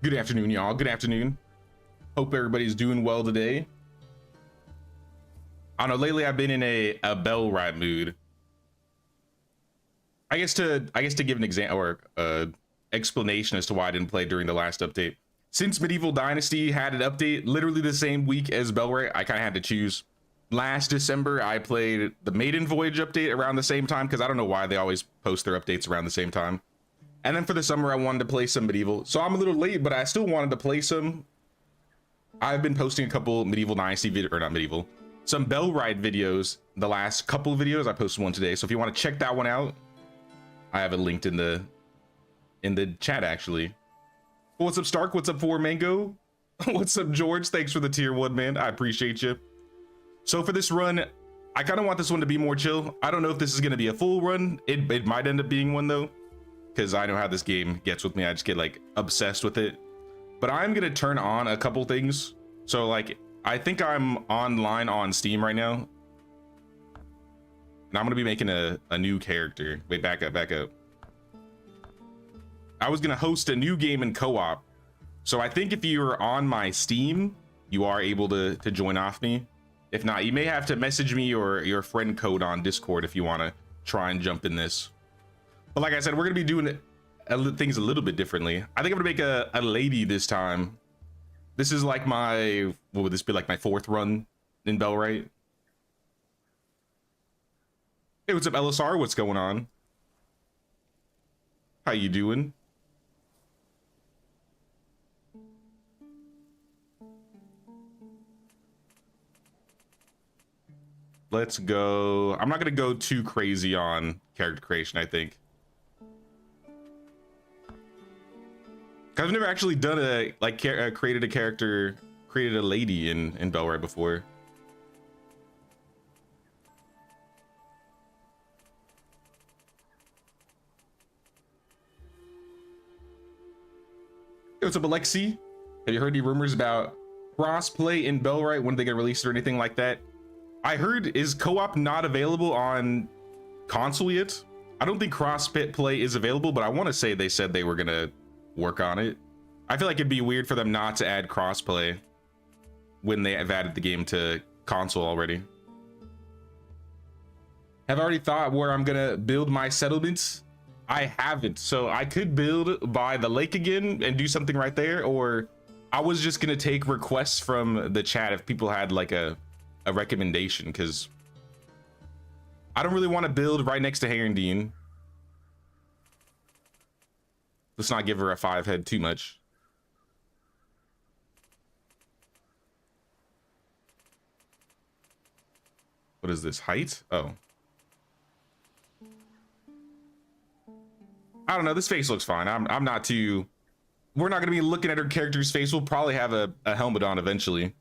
Good afternoon, y'all. Good afternoon. Hope everybody's doing well today. I don't know, lately I've been in a Bellwright mood. I guess to give an example or explanation as to why I didn't play during the last update. Since Medieval Dynasty had an update literally the same week as Bellwright, I kind of had to choose. Last December, I played the Maiden Voyage update around the same time because I don't know why they always post their updates around the same time. And then for the summer, I wanted to play some Medieval. So I'm a little late, but I still wanted to play some. I've been posting a couple Medieval Dynasty videos, or not Medieval, some Bellwright videos. The last couple of videos, I posted one today. So if you want to check that one out, I have it linked in the chat actually. What's up, Stark? What's up, Four Mango? What's up, George? Thanks for the tier 1, man. I appreciate you. So for this run, I kind of want this one to be more chill. I don't know if this is going to be a full run. It might end up being one though, because I know how this game gets with me. I just get like obsessed with it. But I'm going to turn on a couple things. So like, I think I'm online on Steam right now. And I'm going to be making a new character. Wait, back up. I was going to host a new game in co-op. So I think if you're on my Steam, you are able to join off me. If not, you may have to message me or your friend code on Discord if you want to try and jump in this. But like I said, we're going to be doing things a little bit differently. I think I'm going to make a lady this time. This is like my, what would this be, like my 4th run in Bellwright? Hey, what's up, LSR? What's going on? How you doing? Let's go. I'm not going to go too crazy on character creation, I think. I've never actually done created a character, created a lady in Bellwright before. Hey, what's up, Alexi? Have you heard any rumors about crossplay in Bellwright? When they get released or anything like that? I heard, is co-op not available on console yet? I don't think cross-play is available, but I want to say they said they were gonna work on it. I feel like it'd be weird for them not to add crossplay when they have added the game to console already. Have I already thought where I'm gonna build my settlements? I haven't, so I could build by the lake again and do something right there, or I was just gonna take requests from the chat if people had like a recommendation, because I don't really want to build right next to Herondine. Let's not give her a 5 head too much. What is this, height? Oh, I don't know, this face looks fine. I'm not too, we're not gonna be looking at her character's face. We'll probably have a helmet on eventually.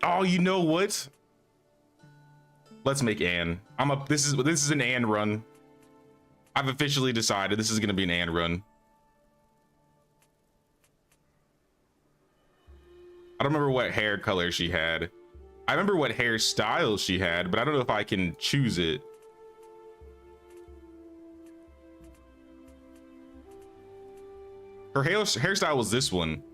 Oh, you know what? Let's make Anne. This is an Anne run. I've officially decided this is gonna be an Anne run. I don't remember what hair color she had. I remember what hairstyle she had, but I don't know if I can choose it. Her hairstyle was this one.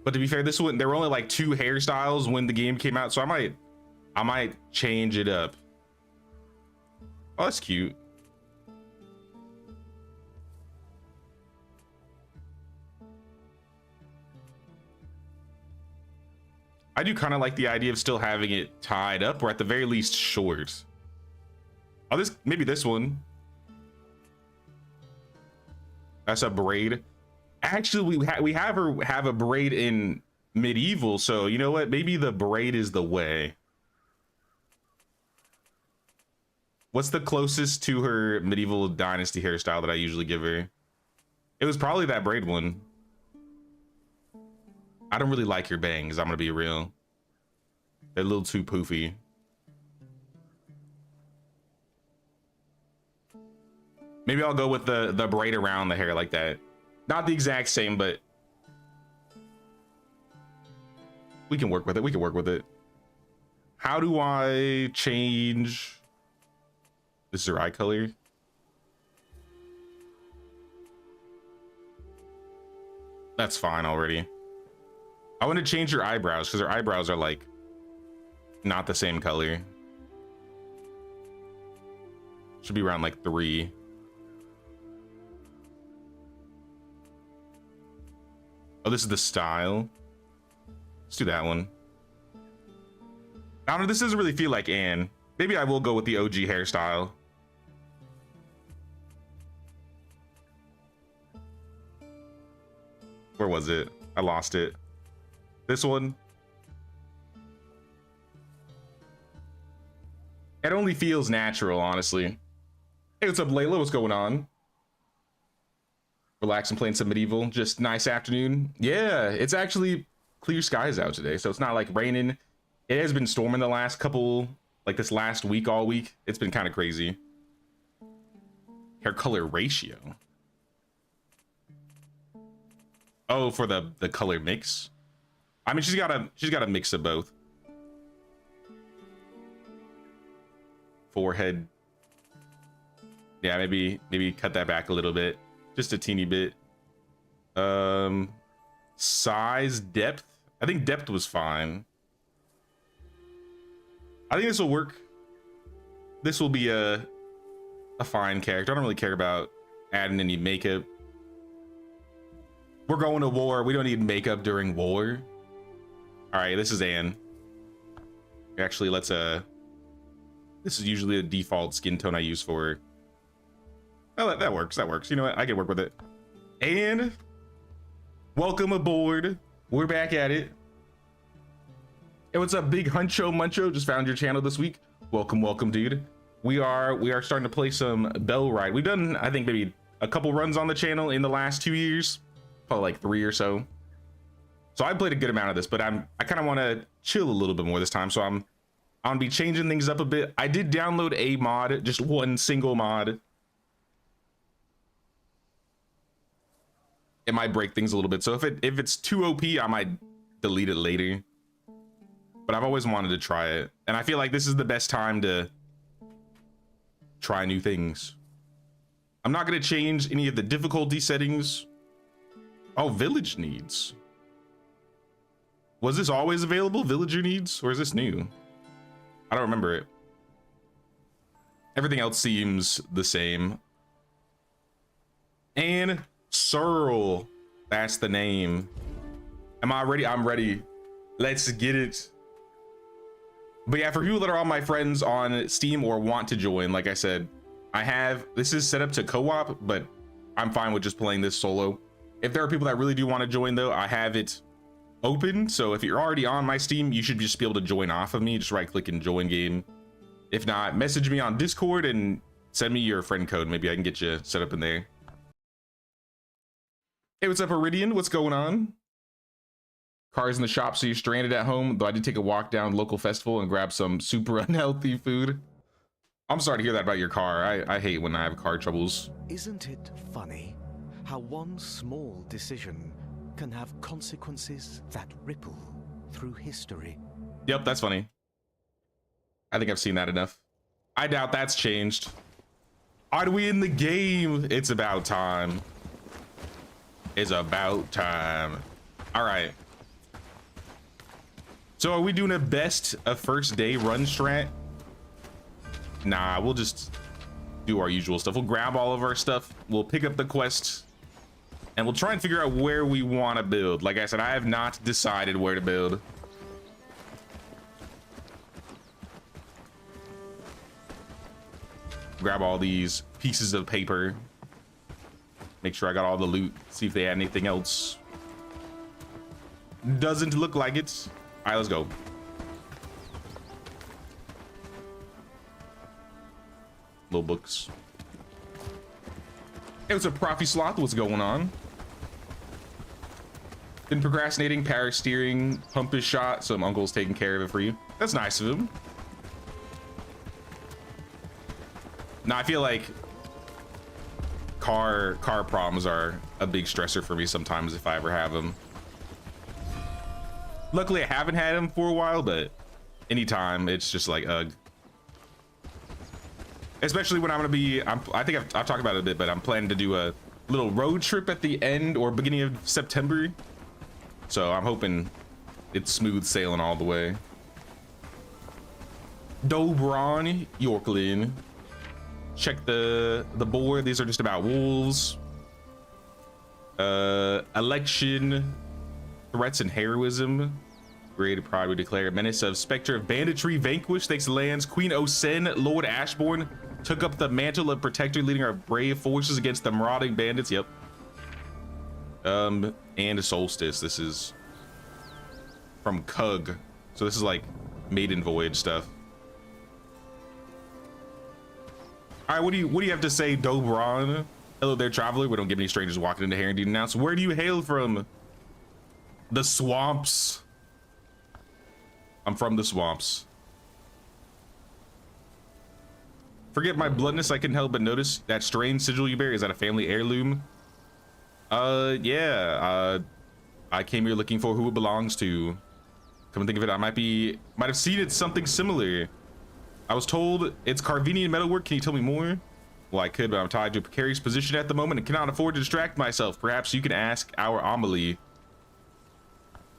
But to be fair, this one, there were only like 2 hairstyles when the game came out, so I might change it up. Oh, that's cute. I do kind of like the idea of still having it tied up, or at the very least short. Oh, maybe this one. That's a braid. Actually, we have her have a braid in Medieval, so you know what? Maybe the braid is the way. What's the closest to her Medieval Dynasty hairstyle that I usually give her? It was probably that braid one. I don't really like your bangs, I'm gonna be real. They're a little too poofy. Maybe I'll go with the braid around the hair like that. Not the exact same, but we can work with it. How do I change? This is her eye color. That's fine already. I want to change your eyebrows because her eyebrows are like not the same color. Should be around like 3. Oh, this is the style. Let's do that one. I don't know, this doesn't really feel like Anne. Maybe I will go with the OG hairstyle. Where was it? I lost it. This one. It only feels natural, honestly. Hey, what's up, Layla? What's going on? Relaxing, playing some medieval. Just nice afternoon. Yeah, it's actually clear skies out today, so it's not like raining. It has been storming the last couple, like this last week, all week. It's been kind of crazy. Hair color ratio. Oh, for the color mix. I mean, she's got a mix of both. Forehead. Yeah, maybe cut that back a little bit, just a teeny bit. Size, depth. I think depth was fine. I think this will work. This will be a fine character. I don't really care about adding any makeup. We're going to war. We don't need makeup during war. All right, this is Anne. Actually, let's this is usually the default skin tone I use for her. Oh, that works. That works. You know what? I can work with it. And welcome aboard. We're back at it. Hey, what's up, Big Huncho Muncho? Just found your channel this week. Welcome, dude. We are starting to play some Bellwright. We've done, I think, maybe a couple runs on the channel in the last 2 years, probably like 3 or so. So I played a good amount of this, but I kind of want to chill a little bit more this time. So I'm gonna be changing things up a bit. I did download a mod, just one single mod. It might break things a little bit. So if it's too OP, I might delete it later. But I've always wanted to try it. And I feel like this is the best time to try new things. I'm not going to change any of the difficulty settings. Oh, village needs. Was this always available, villager needs? Or is this new? I don't remember it. Everything else seems the same. And Searle, that's the name. Am I ready? I'm ready. Let's get it. But yeah, for people that are all my friends on Steam or want to join, like I said, this is set up to co-op, but I'm fine with just playing this solo. If there are people that really do want to join though, I have it open. So if you're already on my Steam, you should just be able to join off of me. Just right click and join game. If not, message me on Discord and send me your friend code. Maybe I can get you set up in there. Hey, what's up, Iridian? What's going on? Cars in the shop, so you're stranded at home. Though I did take a walk down local festival and grab some super unhealthy food. I'm sorry to hear that about your car. I hate when I have car troubles. Isn't it funny how one small decision can have consequences that ripple through history? Yep, that's funny. I think I've seen that enough. I doubt that's changed. Are we in the game? It's about time. It's about time. All right. So are we doing a best of first day run strat? Nah, we'll just do our usual stuff. We'll grab all of our stuff. We'll pick up the quest and we'll try and figure out where we want to build. Like I said, I have not decided where to build. Grab all these pieces of paper. Make sure I got all the loot. See if they had anything else. Doesn't look like it. All right, let's go. Little books. Hey, what's up, Profi Sloth? What's going on? Been procrastinating, power steering, pump is shot, so my uncle's taking care of it for you. That's nice of him. Now, I feel like car problems are a big stressor for me sometimes if I ever have them. Luckily, I haven't had them for a while, but anytime it's just like, ugh. Especially when I'm gonna be, I think I've talked about it a bit, but I'm planning to do a little road trip at the end or beginning of September. So I'm hoping it's smooth sailing all the way. Dobron, Yorkland. Check the board. These are just about wolves. Election, threats and heroism. Created pride we declare. Menace of Spectre of Banditry vanquished thanks to lands. Queen Osen, Lord Ashbourne took up the mantle of protector, leading our brave forces against the marauding bandits. Yep. And Solstice. This is from Cug. So this is like Maiden Voyage stuff. All right, what do you have to say, Dobron? Hello there, traveler. We don't get any strangers walking into Herondine now. So where do you hail from? The swamps. I'm from the swamps. Forget my bluntness, I couldn't help but notice that strange sigil you bear. Is that a family heirloom? Yeah. I came here looking for who it belongs to. Come and think of it, I might have seen it something similar. I was told it's Carvinian metalwork. Can you tell me more? Well, I could, but I'm tied to a precarious position at the moment and cannot afford to distract myself. Perhaps you can ask our Amelie.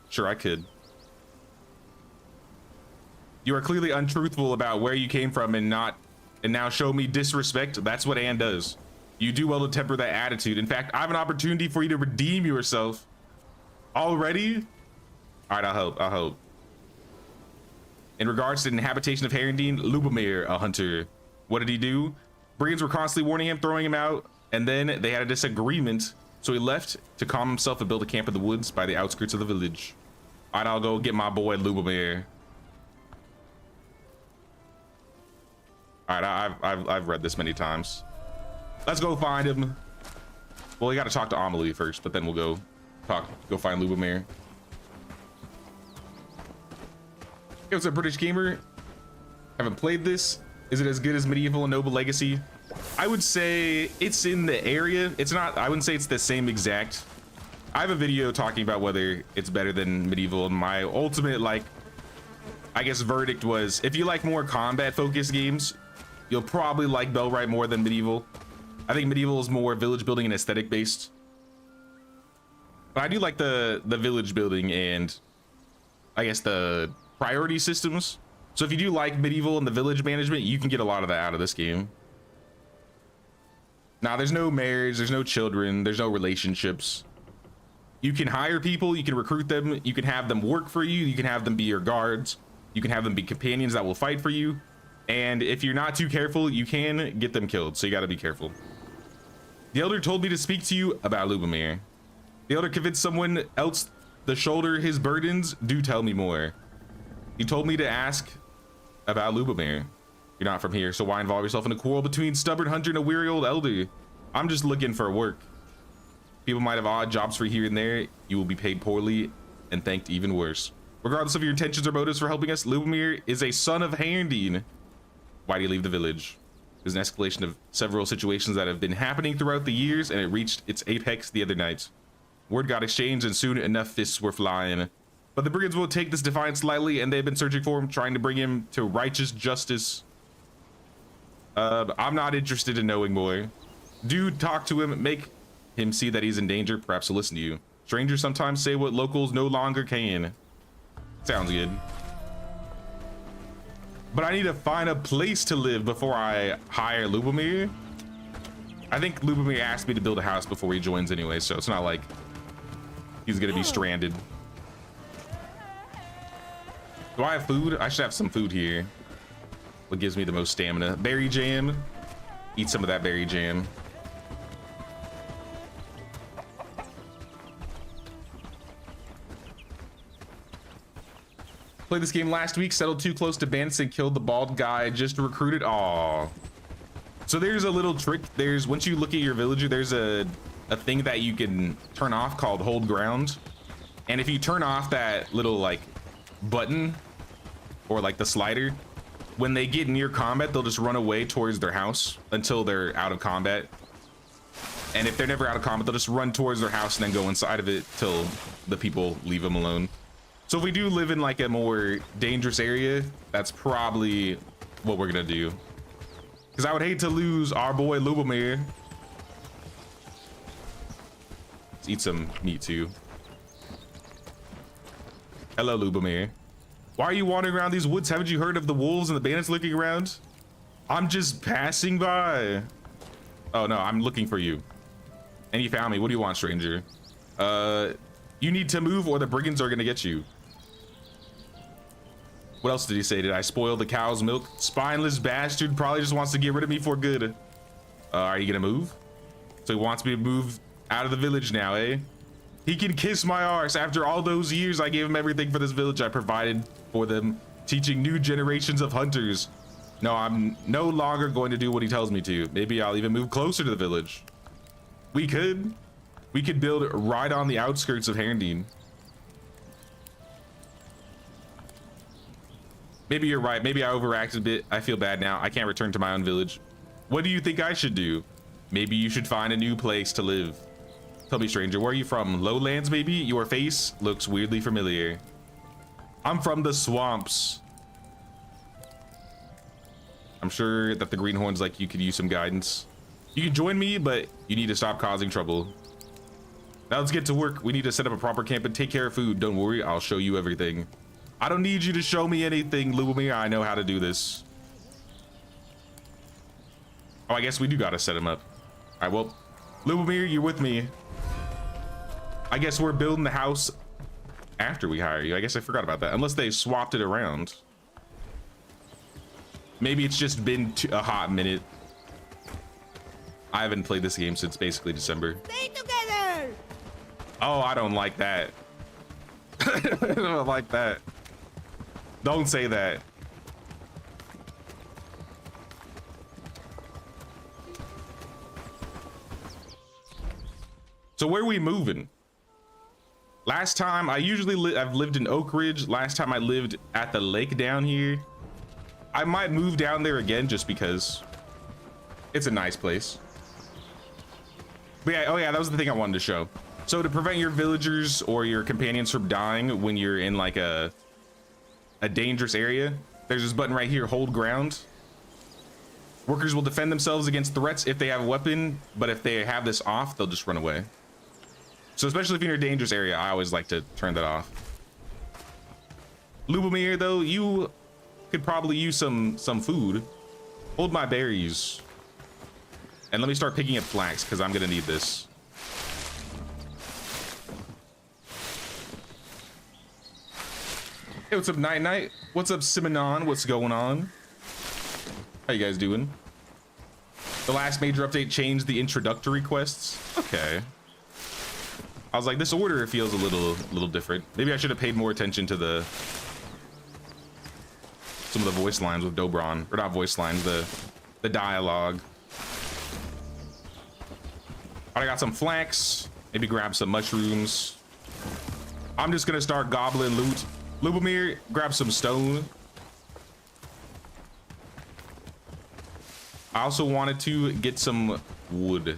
Sure, I could. You are clearly untruthful about where you came from and now show me disrespect. That's what Anne does. You do well to temper that attitude. In fact, I have an opportunity for you to redeem yourself. Already? All right, I'll help. In regards to the habitation of Herondine, Lubomir, a hunter. What did he do? Brigands were constantly warning him, throwing him out, and then they had a disagreement. So he left to calm himself and build a camp in the woods by the outskirts of the village. All right, I'll go get my boy Lubomir. All right, I've read this many times. Let's go find him. Well, we got to talk to Amelie first, but then we'll go find Lubomir. Hey, what's up, British gamer? Haven't played this. Is it as good as Medieval and Noble Legacy? I would say it's in the area. It's not, I wouldn't say it's the same exact. I have a video talking about whether it's better than Medieval, and my ultimate, like, I guess verdict was, if you like more combat focused games, you'll probably like Bellwright more than Medieval. I think Medieval is more village building and aesthetic based. But I do like the village building and I guess the priority systems. So if you do like Medieval and the village management, you can get a lot of that out of this game. Now, there's no marriage, there's no children, there's no relationships. You can hire people, you can recruit them, you can have them work for you, you can have them be your guards, you can have them be companions that will fight for you. And if you're not too careful, you can get them killed, so you gotta be careful. The elder told me to speak to you about Lubomir. The elder convinced someone else to shoulder his burdens. Do tell me more. He told me to ask about Lubomir. You're not from here, so why involve yourself in a quarrel between stubborn hunter and a weary old elder? I'm just looking for work. People might have odd jobs for here and there. You will be paid poorly and thanked even worse. Regardless of your intentions or motives for helping us, Lubomir is a son of Herondine. Why do you leave the village? There's an escalation of several situations that have been happening throughout the years, and it reached its apex the other night. Word got exchanged, and soon enough fists were flying. But the brigands won't take this defiance lightly, and they've been searching for him, trying to bring him to righteous justice. I'm not interested in knowing more. Do talk to him, make him see that he's in danger. Perhaps he'll listen to you. Strangers sometimes say what locals no longer can. Sounds good. But I need to find a place to live before I hire Lubomir. I think Lubomir asked me to build a house before he joins anyway, so it's not like he's gonna be stranded. Do I have food? I should have some food here. What gives me the most stamina? Berry jam. Eat some of that berry jam. Played this game last week, settled too close to bandits and killed the bald guy just recruited. Aw. So there's a little trick. There's, once you look at your villager, there's a thing that you can turn off called hold ground. And if you turn off that little like button or like the slider, when they get near combat, they'll just run away towards their house until they're out of combat. And if they're never out of combat, they'll just run towards their house and then go inside of it till the people leave them alone. So if we do live in like a more dangerous area, that's probably what we're gonna do. Because I would hate to lose our boy Lubomir. Let's eat some meat too. Hello, Lubomir. Why are you wandering around these woods? Haven't you heard of the wolves and the bandits looking around? I'm just passing by. Oh no, I'm looking for you. And you found me. What do you want, stranger? You need to move or the brigands are gonna get you. What else did he say? Did I spoil the cow's milk? Spineless bastard probably just wants to get rid of me for good. Are you gonna move? So he wants me to move out of the village now, eh? He can kiss my arse. After all those years, I gave him everything for this village. I provided for them, teaching new generations of hunters. No, I'm no longer going to do what he tells me to. Maybe I'll even move closer to the village. We could build right on the outskirts of Herndine. Maybe you're right. Maybe I overacted a bit. I feel bad now. I can't return to my own village. What do you think I should do? Maybe you should find a new place to live. Tell me, stranger, where are you from? Lowlands, maybe? Your face looks weirdly familiar. I'm from the swamps. I'm sure that the greenhorns like you could use some guidance. You can join me, but you need to stop causing trouble. Now let's get to work. We need to set up a proper camp and take care of food. Don't worry, I'll show you everything. I don't need you to show me anything, Lubomir. I know how to do this. Oh, I guess we do gotta set him up. All right, well, Lubomir, you're with me. I guess we're building the house after we hire you. I guess I forgot about that. Unless they swapped it around. Maybe it's just been a hot minute. I haven't played this game since basically December. Stay together! Oh, I don't like that. I don't like that. Don't say that. So where are we moving? Last time I I've lived in Oak Ridge. Last time I lived at the lake down here. I might move down there again just because it's a nice place. But yeah, oh yeah, that was the thing I wanted to show. So to prevent your villagers or your companions from dying when you're in like a dangerous area, there's this button right here, hold ground. Workers will defend themselves against threats if they have a weapon, but if they have this off, they'll just run away. So especially if you're in a dangerous area, I always like to turn that off. Lubomir, though, you could probably use some food. Hold my berries. And let me start picking up flax, because I'm gonna need this. Hey, what's up, Night Night? What's up, Simonon? What's going on? How you guys doing? The last major update changed the introductory quests. Okay. I was like, this order feels a little different. Maybe I should have paid more attention to some of the voice lines with Dobron, or not voice lines, the dialogue. I got some flax. Maybe grab some mushrooms. I'm just gonna start gobbling loot. Lubomir, grab some stone. I also wanted to get some wood.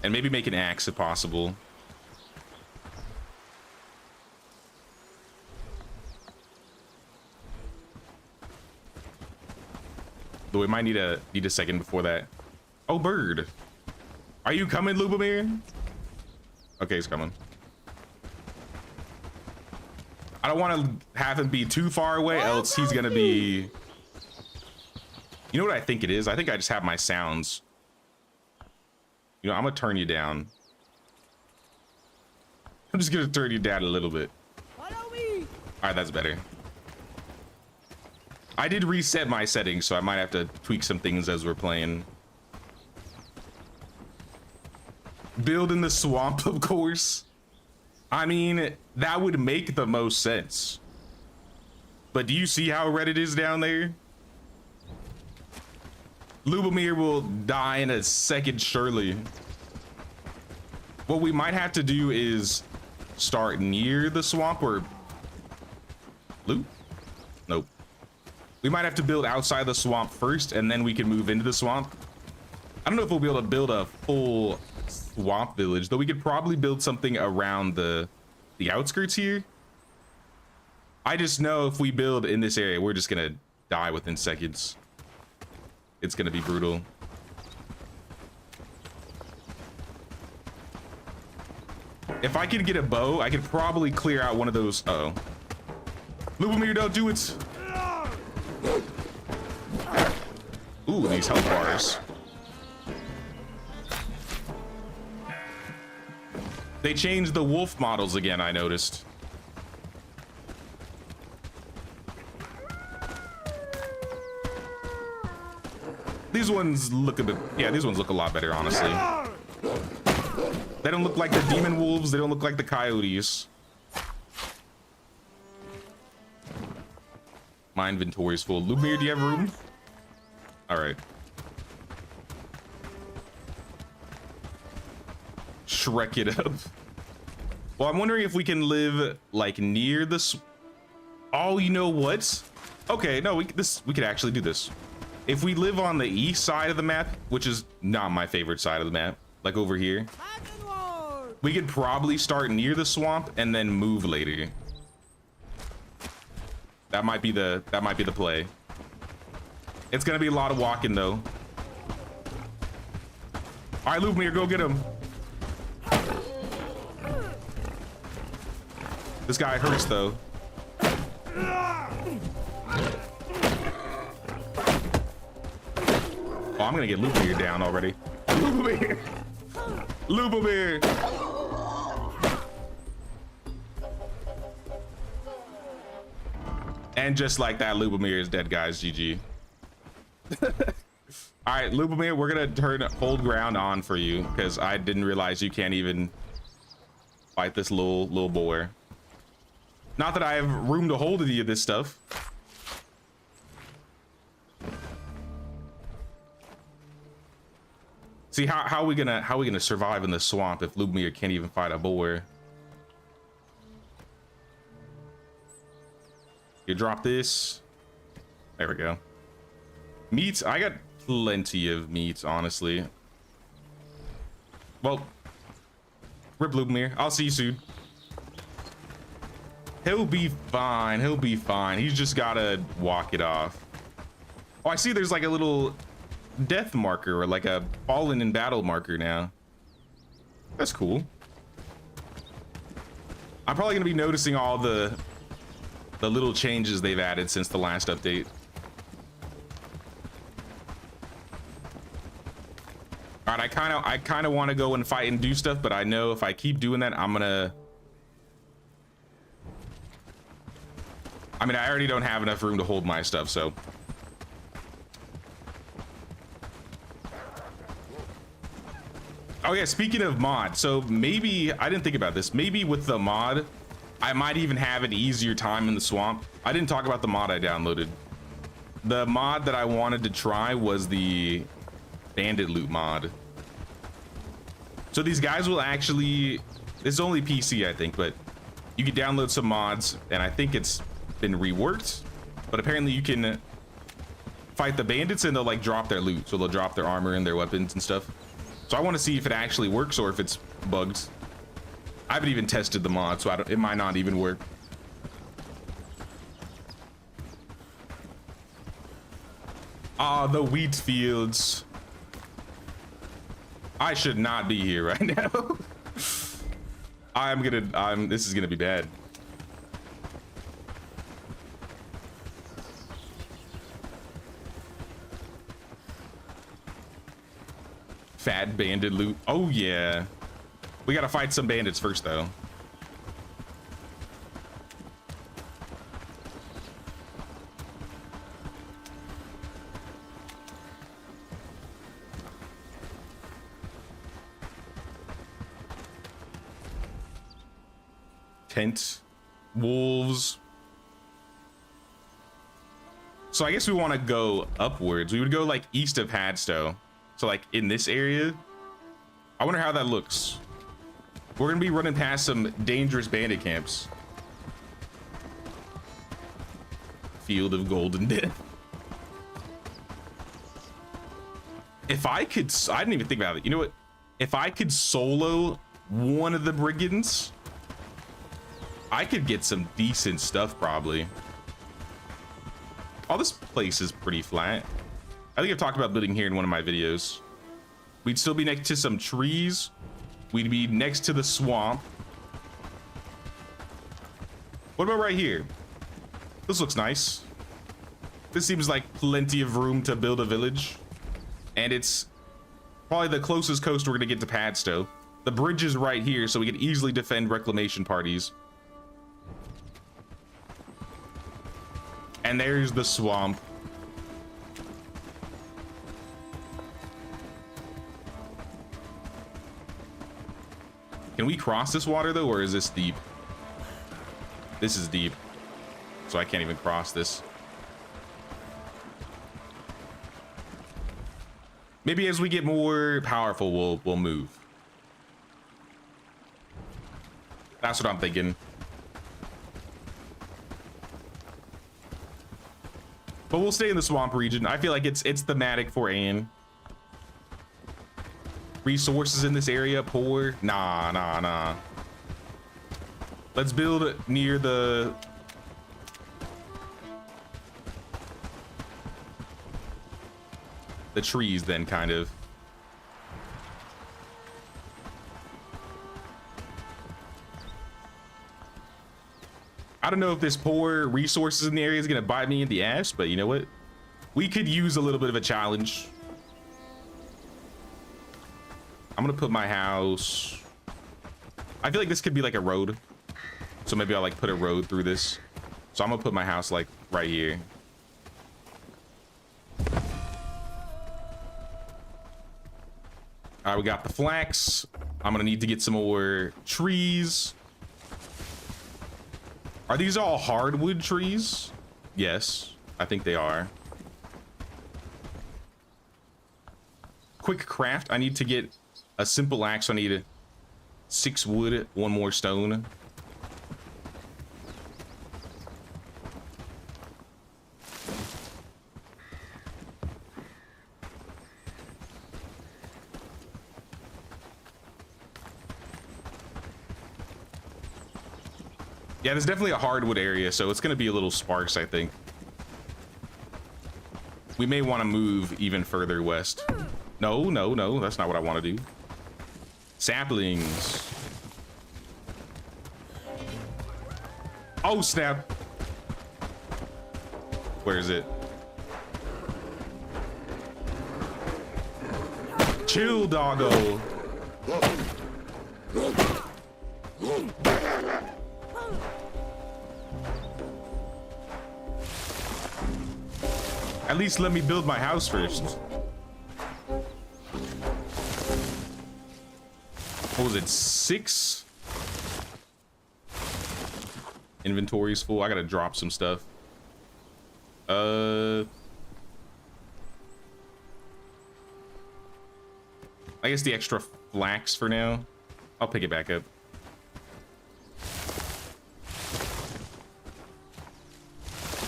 And maybe make an axe if possible. Though we might need a second before that. Oh, bird. Are you coming, Lubomir? Okay, he's coming. I don't want to have him be too far away, else he's gonna be... You know what I think it is? I think I just have my sounds. You know, I'm gonna turn you down. I'm just gonna turn you down a little bit. Follow me! Alright, that's better. I did reset my settings, so I might have to tweak some things as we're playing. Build in the swamp, of course. I mean, that would make the most sense. But do you see how red it is down there? Lubomir will die in a second, surely. What we might have to do is start near the swamp or... Loot? Nope. We might have to build outside the swamp first, and then we can move into the swamp. I don't know if we'll be able to build a full swamp village, though we could probably build something around the outskirts here. I just know if we build in this area, we're just gonna die within seconds. It's gonna be brutal. If I could get a bow, I could probably clear out one of those. Uh-oh. Lubomir, don't do it. Ooh, these health bars. They changed the wolf models again, I noticed. These ones look a bit, yeah, these ones look a lot better, honestly. They don't look like the demon wolves. They don't look like the coyotes. My inventory is full. Lubomir, do you have room? All right. Shrek it up. Well, I'm wondering if we can live like near this. Oh, you know what? Okay, no, we could actually do this. If we live on the east side of the map, which is not my favorite side of the map, like over here, we could probably start near the swamp and then move later. That might be the play. It's gonna be a lot of walking though. All right, Lubomir, go get him. This guy hurts though. Oh, I'm gonna get Lubomir down already. Lubomir! Lubomir! And just like that, Lubomir is dead, guys. GG. All right, Lubomir, we're gonna hold ground on for you because I didn't realize you can't even fight this little boy. Not that I have room to hold any of this stuff. See, how are we gonna survive in the swamp if Lubomir can't even fight a boar? You drop this. There we go. Meats, I got plenty of meats, honestly. Well, rip Lubomir. I'll see you soon. He'll be fine. He'll be fine. He's just gotta walk it off. Oh, I see there's like a little death marker or like a fallen in battle marker now. That's cool. I'm probably gonna be noticing all the little changes they've added since the last update. All right, I kind of want to go and fight and do stuff, but I know if I keep doing that, I mean, I already don't have enough room to hold my stuff, so. Oh yeah, speaking of mod, so maybe, I didn't think about this, maybe with the mod, I might even have an easier time in the swamp. I didn't talk about the mod I downloaded. The mod that I wanted to try was the bandit loot mod. So these guys will actually, it's only PC I think, but you can download some mods and I think it's been reworked, but apparently you can fight the bandits and they'll like drop their loot. So they'll drop their armor and their weapons and stuff. So I want to see if it actually works or if it's bugged. I haven't even tested the mod, so it might not even work. Ah, the wheat fields. I should not be here right now. This is gonna be bad. Fat bandit loot. Oh yeah. We gotta fight some bandits first though. Tent, wolves. So I guess we want to go upwards. We would go like east of Hadstow. So like in this area. I wonder how that looks. We're gonna be running past some dangerous bandit camps. Field of Golden Death. If I could, I didn't even think about it. You know what? If I could solo one of the brigands, I could get some decent stuff probably. Oh, this place is pretty flat. I think I've talked about building here in one of my videos. We'd still be next to some trees. We'd be next to the swamp. What about right here? This looks nice. This seems like plenty of room to build a village. And it's probably the closest coast we're gonna get to Padstow. The bridge is right here, so we can easily defend reclamation parties. And there's the swamp. Can we cross this water though, or is this deep? This is deep, so I can't even cross this. Maybe as we get more powerful, we'll move. That's what I'm thinking. But we'll stay in the swamp region. I feel like it's thematic for Anne. Resources in this area poor. Nah. Let's build near the trees then, kind of. I don't know if this poor resources in the area is gonna bite me in the ass, but you know what? We could use a little bit of a challenge. I'm gonna put my house. I feel like this could be like a road. So maybe I'll like put a road through this. So I'm gonna put my house like right here. All right, we got the flax. I'm gonna need to get some more trees. Are these all hardwood trees? Yes, I think they are. Quick craft. I need to get a simple axe. So I need 6 wood, 1 more stone. Yeah, there's definitely a hardwood area, so it's going to be a little sparse, I think. We may want to move even further west. No, that's not what I want to do. Saplings. Oh, snap. Where is it? Chill, doggo. At least let me build my house first. What was it? 6? Inventory's full. I gotta drop some stuff. I guess the extra flax for now. I'll pick it back up.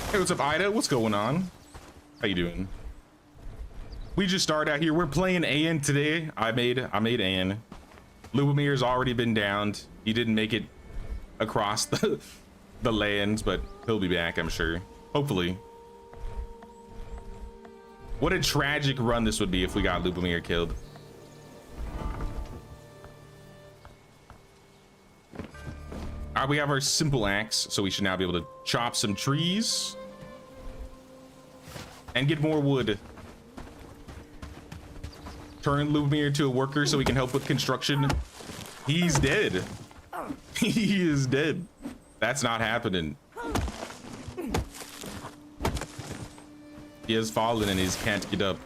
Hey, what's up, Ida? What's going on? How you doing? We just started out here. We're playing Anne today. I made Anne. Lubomir's already been downed. He didn't make it across the lands, but he'll be back, I'm sure. Hopefully. What a tragic run this would be if we got Lubomir killed. All right, we have our simple axe, so we should now be able to chop some trees and get more wood. Turn Lubomir into a worker so he can help with construction. He's dead. He is dead. That's not happening. He has fallen and he can't get up.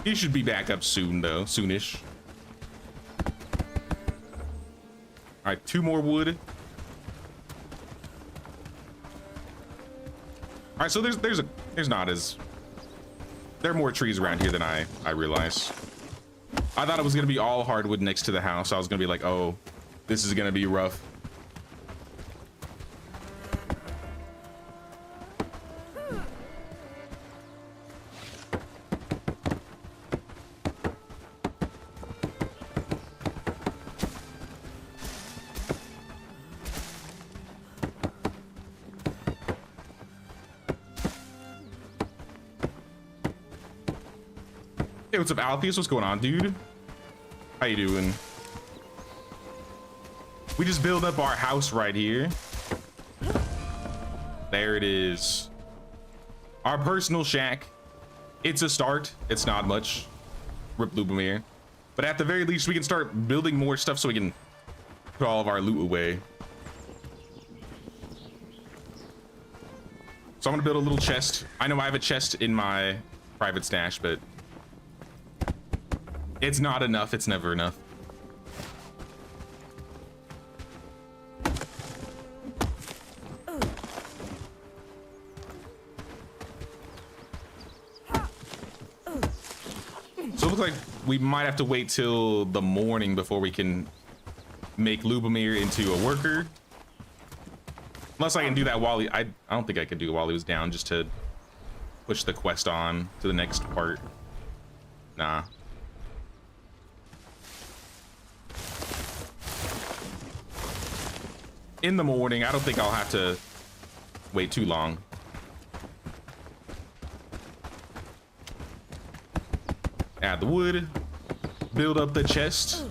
He should be back up soon, though. Soonish. All right, 2 more wood. All right, so there's not as... There are more trees around here than I realize. I thought it was gonna be all hardwood next to the house. I was gonna be like, oh, this is gonna be rough. Hey, what's up, Alpheus? What's going on, dude? How you doing? We just build up our house right here. There it is. Our personal shack. It's a start. It's not much. Rip Lubomir. But at the very least, we can start building more stuff so we can put all of our loot away. So I'm gonna build a little chest. I know I have a chest in my private stash, but it's not enough. It's never enough. So it looks like we might have to wait till the morning before we can make Lubomir into a worker. Unless I can do that while I don't think I could do it while he was down, just to push the quest on to the next part. Nah. In the morning, I don't think I'll have to wait too long. Add the wood, build up the chest.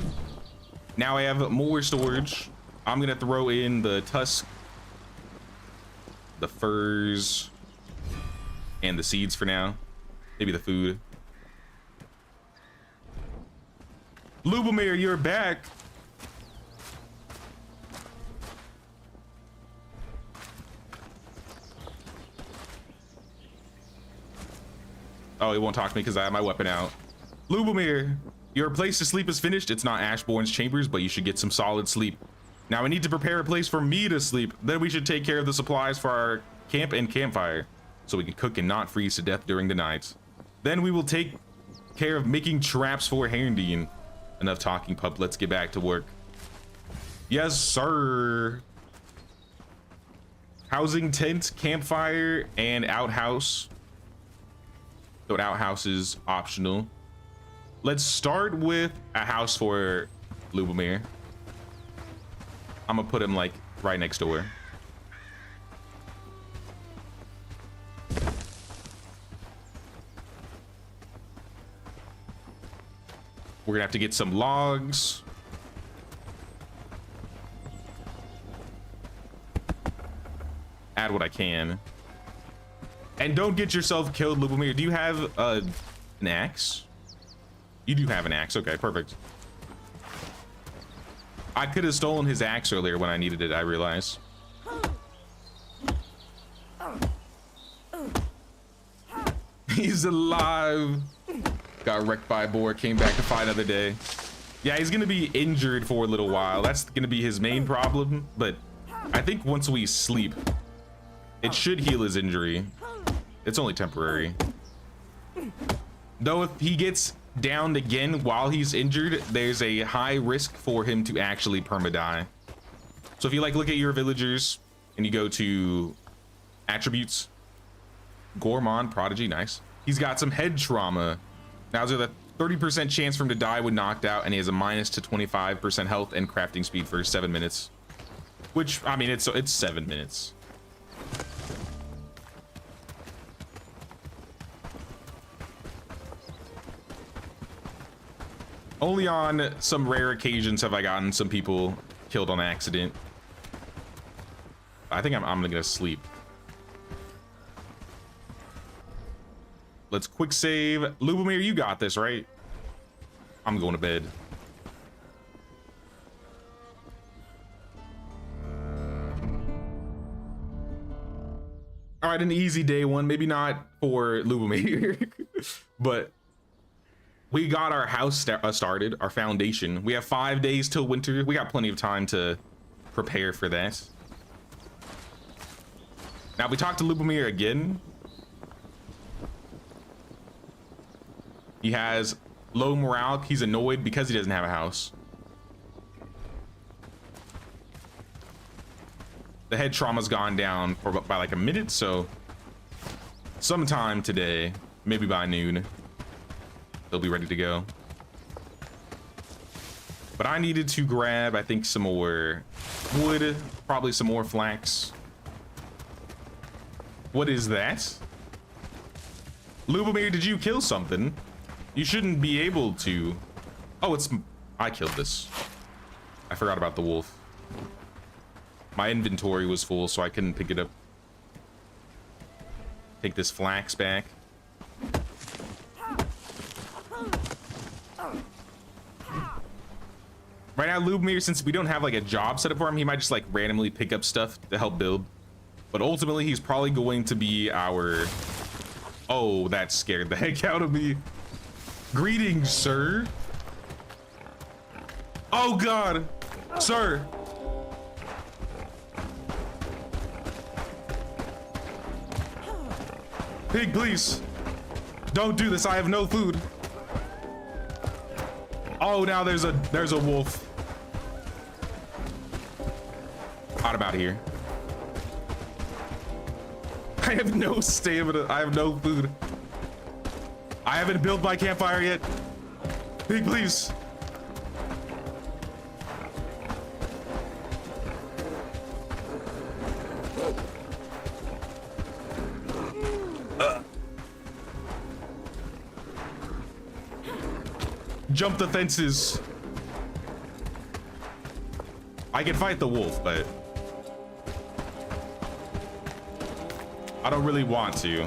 Now I have more storage. I'm gonna throw in the tusk, the furs, and the seeds for now. Maybe the food. Lubomir, you're back. Oh, he won't talk to me because I have my weapon out. Lubomir, your place to sleep is finished. It's not Ashbourne's chambers, but you should get some solid sleep. Now we need to prepare a place for me to sleep. Then we should take care of the supplies for our camp and campfire, so we can cook and not freeze to death during the night. Then we will take care of making traps for Herndeen. Enough talking, pup. Let's get back to work. Yes, sir. Housing tent, campfire, and outhouse. So an outhouse is optional. Let's start with a house for Lubomir. I'm gonna put him like right next door. We're gonna have to get some logs. Add what I can. And don't get yourself killed, Lubomir. Do you have an axe? You do have an axe. Okay, perfect. I could have stolen his axe earlier when I needed it, I realize. He's alive. Got wrecked by a boar, came back to fight another day. Yeah, he's gonna be injured for a little while. That's gonna be his main problem, but I think once we sleep, it should heal his injury. It's only temporary. Though if he gets downed again while he's injured, there's a high risk for him to actually perma-die. So if you like look at your villagers and you go to attributes, Gourmand Prodigy, nice. He's got some head trauma. Now there's a 30% chance for him to die when knocked out, and he has a minus to 25% health and crafting speed for 7 minutes. Which, I mean, it's 7 minutes. Only on some rare occasions have I gotten some people killed on accident. I think I'm gonna sleep. Let's quick save. Lubomir, you got this, right? I'm going to bed. All right, an easy day one. Maybe not for Lubomir, but we got our house started, our foundation. We have 5 days till winter. We got plenty of time to prepare for that. Now, if we talk to Lubomir again, he has low morale. He's annoyed because he doesn't have a house. The head trauma's gone down for by like a minute, so sometime today, maybe by noon, they'll be ready to go. But I needed to grab, I think, some more wood, probably some more flax. What is that? Lubomir, did you kill something? You shouldn't be able to. Oh, I killed this. I forgot about the wolf. My inventory was full, so I couldn't pick it up. Take this flax back. Right now, Lubomir, since we don't have like a job set up for him, he might just like randomly pick up stuff to help build. But ultimately, he's probably going to be our... Oh, that scared the heck out of me. Greetings, sir. Oh, God. Sir. Pig, please. Don't do this. I have no food. Oh, now there's a wolf. Out about here. I have no stamina. I have no food. I haven't built my campfire yet. Pig, please. Jump the fences. I can fight the wolf, but I don't really want to.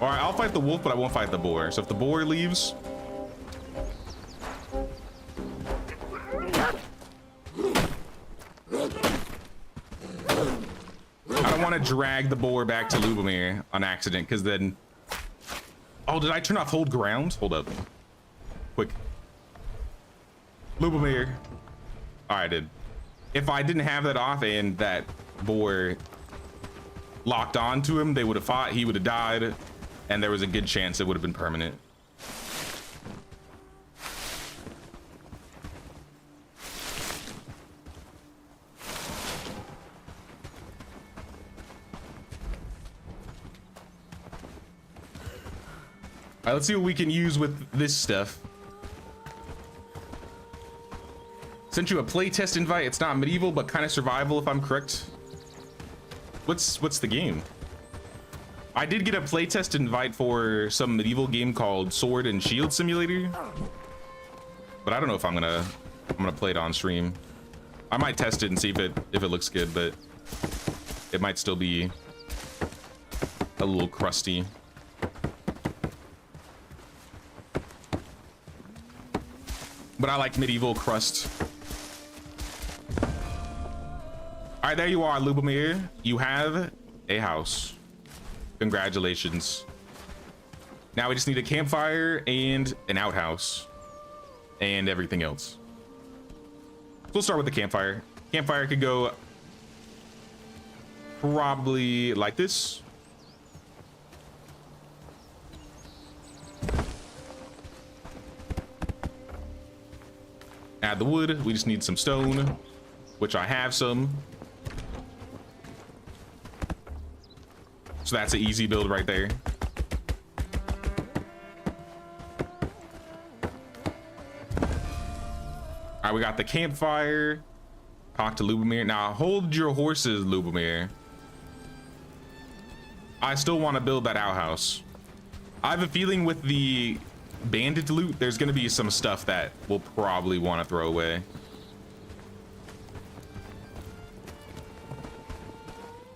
All right, I'll fight the wolf, but I won't fight the boar. So if the boar leaves, I don't want to drag the boar back to Lubomir on accident, because then... Oh, did I turn off hold ground? Hold up. Quick. Lubomir. All right, I did. If I didn't have that off and that boar locked onto him, they would have fought, he would have died, and there was a good chance it would have been permanent. All right, let's see what we can use with this stuff. Sent you a playtest invite. It's not medieval, but kind of survival, if I'm correct. What's the game? I did get a playtest invite for some medieval game called Sword and Shield Simulator, but I don't know if I'm gonna play it on stream. I might test it and see if it looks good, but it might still be a little crusty. But I like medieval crust. All right, there you are, Lubomir. You have a house. Congratulations. Now we just need a campfire and an outhouse and everything else. We'll start with the campfire. Campfire could go probably like this. Add the wood. We just need some stone, which I have some. So that's an easy build right there. All right, we got the campfire. Talk to Lubomir. Now hold your horses, Lubomir. I still want to build that outhouse. I have a feeling with the bandit loot, there's going to be some stuff that we'll probably want to throw away.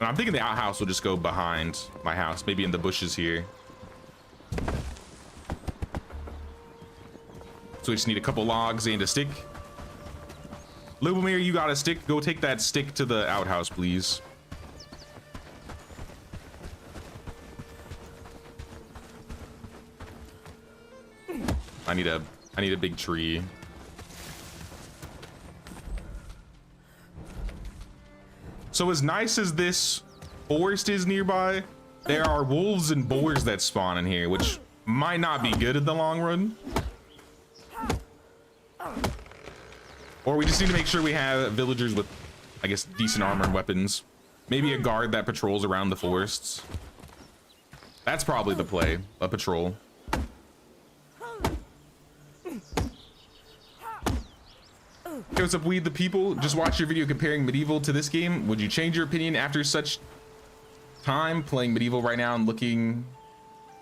And I'm thinking the outhouse will just go behind my house, maybe in the bushes here. So we just need a couple logs and a stick. Lubomir, you got a stick. Go take that stick to the outhouse, please. I need a big tree. So as nice as this forest is nearby, there are wolves and boars that spawn in here, which might not be good in the long run. Or we just need to make sure we have villagers with, I guess, decent armor and weapons. Maybe a guard that patrols around the forests. That's probably the play, a patrol. Hey, what's up, Weed the People? Just watched your video comparing medieval to this game. Would you change your opinion after such time playing medieval right now and looking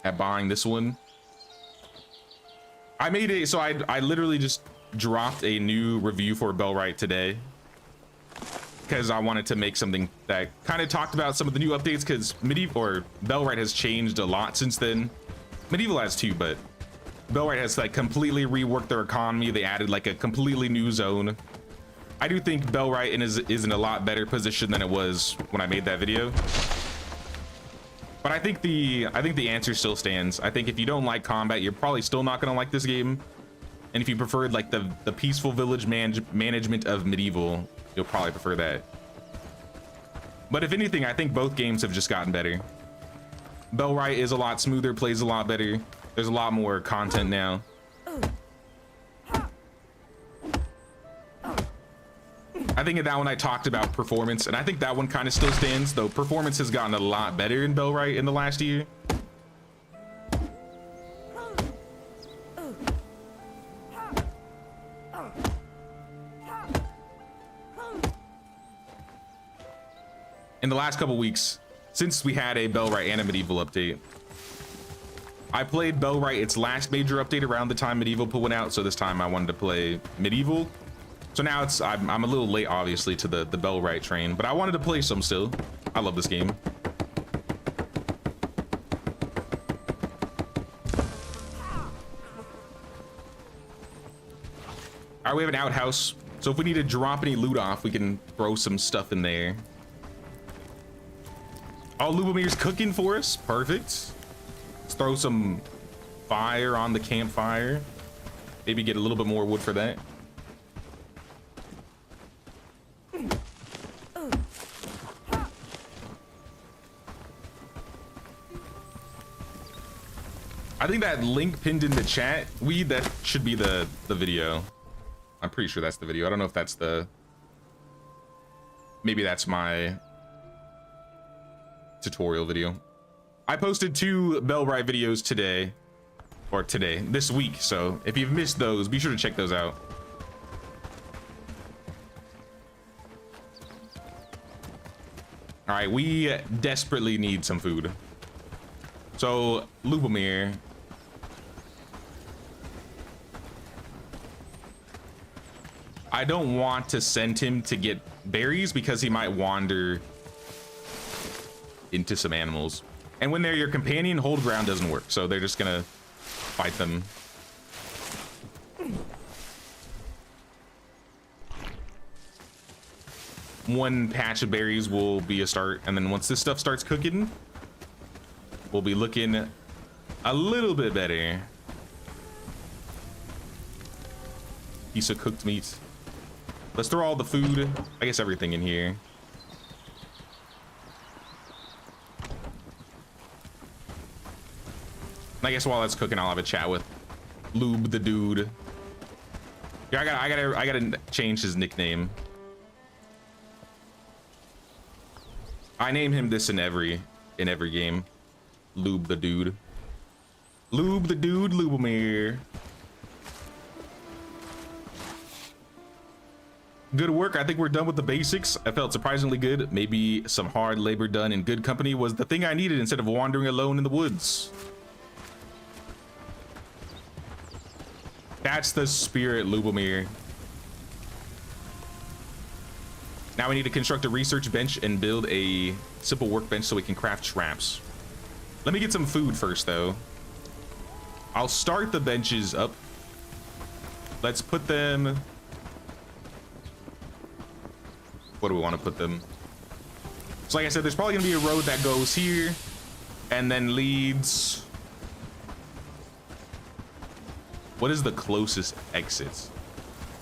at buying this one? I made a, so I literally just dropped a new review for Bellwright today because I wanted to make something that kind of talked about some of the new updates, because Medieval or Bellwright has changed a lot since then. Medieval has too, but Bellwright has like completely reworked their economy. They added like a completely new zone. I do think Bellwright is in a lot better position than it was when I made that video. But I think the answer still stands. I think if you don't like combat, you're probably still not gonna like this game. And if you preferred like the peaceful village management of Medieval, you'll probably prefer that. But if anything, I think both games have just gotten better. Bellwright is a lot smoother, plays a lot better. There's a lot more content now. I think in that one I talked about performance, and I think that one kind of still stands, though performance has gotten a lot better in Bellwright in the last year. In the last couple weeks, since we had a Bellwright and a Medieval update, I played Bellwright its last major update around the time Medieval put one out, so this time I wanted to play Medieval. So now I'm a little late, obviously, to the Bellwright train, but I wanted to play some still. I love this game. All right, we have an outhouse, so if we need to drop any loot off, we can throw some stuff in there. Oh, Lubomir's cooking for us. Perfect. Let's throw some fire on the campfire. Maybe get a little bit more wood for that. I think that link pinned in the chat, that should be the video. I'm pretty sure that's the video. I don't know if that's the... Maybe that's my tutorial video. I posted 2 Bellwright videos today, or this week, so if you've missed those, be sure to check those out. All right, we desperately need some food. So Lubomir, I don't want to send him to get berries because he might wander into some animals. And when they're your companion, hold ground doesn't work, so they're just gonna fight them. One patch of berries will be a start, and then once this stuff starts cooking, we'll be looking a little bit better. Piece of cooked meat. Let's throw all the food, I guess everything in here. I guess while that's cooking, I'll have a chat with Lube the dude. Yeah, I gotta change his nickname. I name him this in every game. Lube the dude. Lube the dude, Lubomir. Good work. I think we're done with the basics. I felt surprisingly good. Maybe some hard labor done in good company was the thing I needed instead of wandering alone in the woods. That's the spirit, Lubomir. Now we need to construct a research bench and build a simple workbench so we can craft traps. Let me get some food first, though. I'll start the benches up. Let's put them... What do we want to put them? So like I said, there's probably gonna be a road that goes here and then leads... What is the closest exit?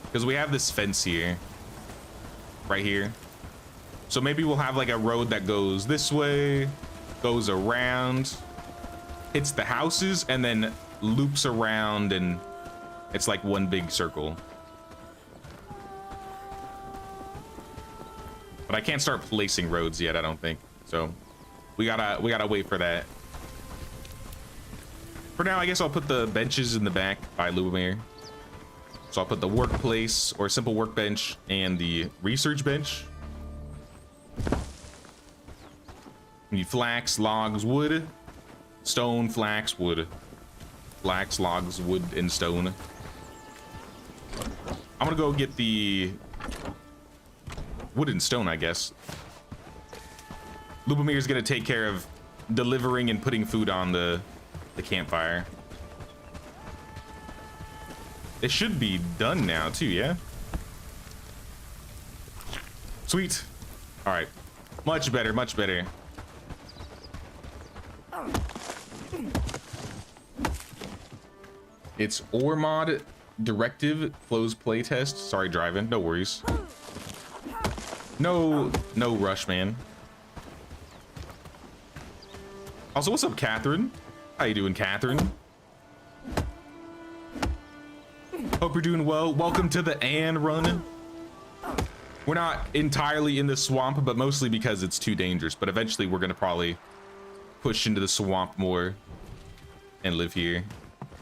Because we have this fence here. Right here. So maybe we'll have like a road that goes this way, goes around, hits the houses, and then loops around, and it's like one big circle. But I can't start placing roads yet, I don't think. So we gotta wait for that. For now, I guess I'll put the benches in the back by Lubomir. So I'll put the workplace or simple workbench and the research bench. We need flax, logs, wood, stone, flax, wood. Flax, logs, wood, and stone. I'm gonna go get the wood and stone, I guess. Lubomir's gonna take care of delivering and putting food on the campfire. It should be done now too, yeah? Sweet. All right, much better, much better. It's Ormod directive close playtest. Sorry, driving. No worries. No rush, man. Also, what's up, Catherine? How you doing, Catherine? Hope you're doing well. Welcome to the Ann run. We're not entirely in the swamp, but mostly because it's too dangerous. But eventually, we're gonna probably push into the swamp more and live here.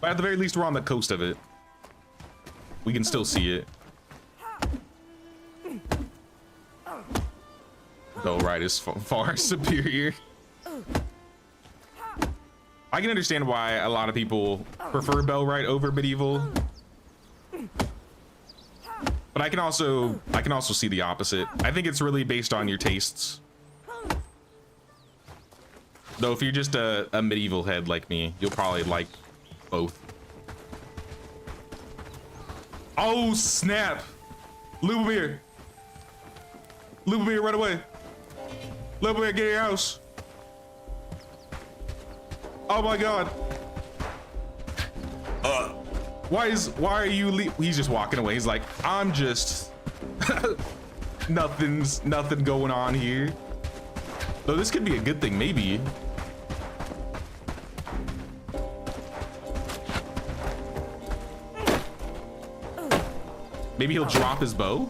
But at the very least, we're on the coast of it. We can still see it. Bellwright is far superior. I can understand why a lot of people prefer Bellwright over medieval, but I can also see the opposite. I think it's really based on your tastes. Though if you're just a medieval head like me, you'll probably like both. Oh snap! Lubomir! Lubomir, run away! Lubomir, get in your house! Oh my god! Why are you he's just walking away. He's like, I'm just nothing going on here. Though this could be a good thing, maybe. Maybe he'll drop his bow.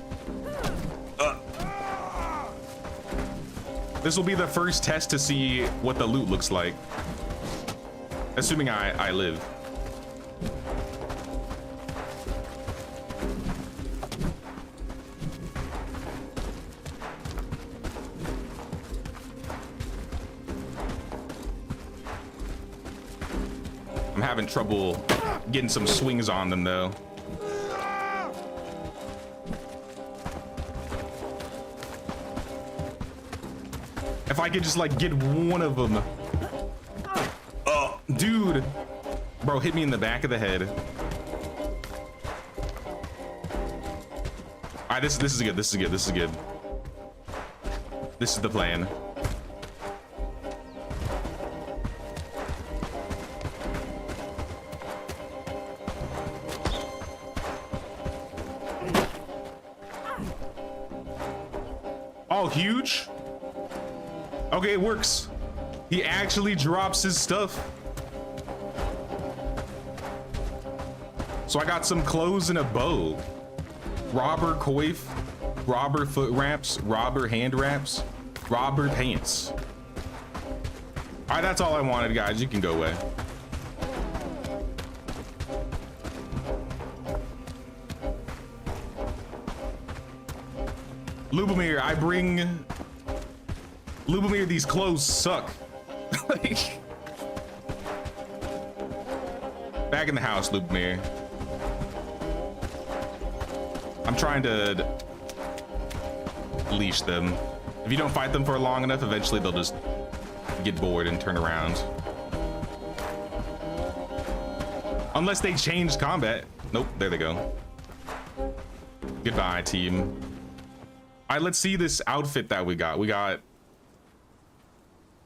This will be the first test to see what the loot looks like. Assuming I live. I'm having trouble getting some swings on them though. If I could just like get one of them. Oh, dude. Bro, hit me in the back of the head. All right, this is good. This is good. This is good. This is the plan. Oh, huge. Okay, it works. He actually drops his stuff. So I got some clothes and a bow. Robber coif, robber foot wraps, robber hand wraps, robber pants. All right, that's all I wanted, guys. You can go away. Lubomir, I bring Lubomir, these clothes suck. Like, back in the house, Lubomir. I'm trying to leash them. If you don't fight them for long enough, eventually they'll just get bored and turn around. Unless they change combat. Nope, there they go. Goodbye, team. All right, let's see this outfit that we got. We got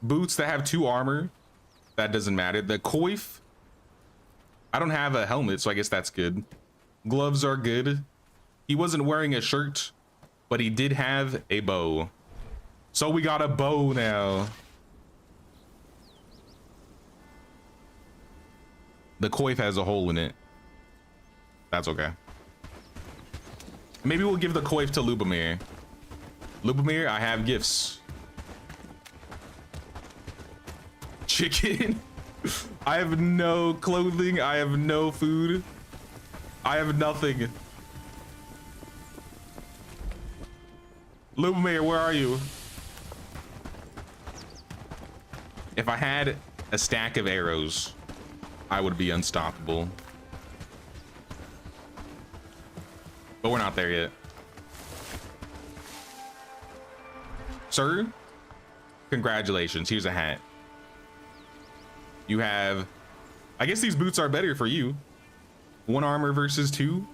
boots that have 2 armor. That doesn't matter. The coif. I don't have a helmet, so I guess that's good. Gloves are good. He wasn't wearing a shirt, but he did have a bow. So we got a bow now. The coif has a hole in it. That's okay. Maybe we'll give the coif to Lubomir. Lubomir, I have gifts. Chicken. I have no clothing. I have no food. I have nothing. Lubomir, where are you? If I had a stack of arrows, I would be unstoppable. But we're not there yet. Sir, congratulations. Here's a hat. You have, I guess these boots are better for you. 1 armor versus 2.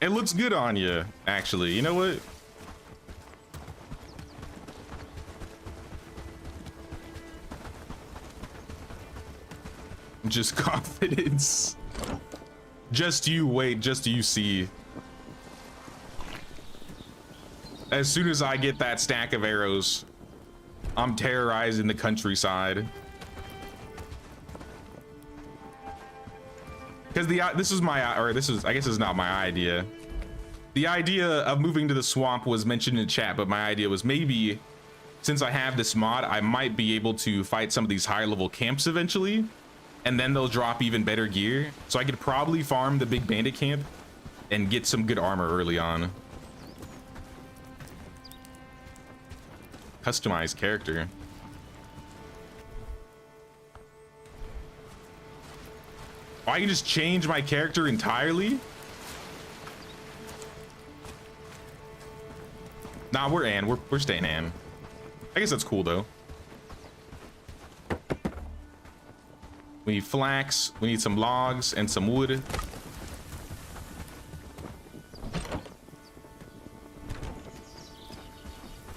It looks good on you, actually. You know what? Just confidence. Just you wait, just you see. As soon as I get that stack of arrows, I'm terrorizing the countryside. Because I guess it's not my idea. The idea of moving to the swamp was mentioned in chat, but my idea was maybe since I have this mod, I might be able to fight some of these high level camps eventually, and then they'll drop even better gear. So I could probably farm the big bandit camp and get some good armor early on. Customized character. Oh, I can just change my character entirely? Nah, we're Ann. We're staying Ann. I guess that's cool though. We need flax. We need some logs and some wood.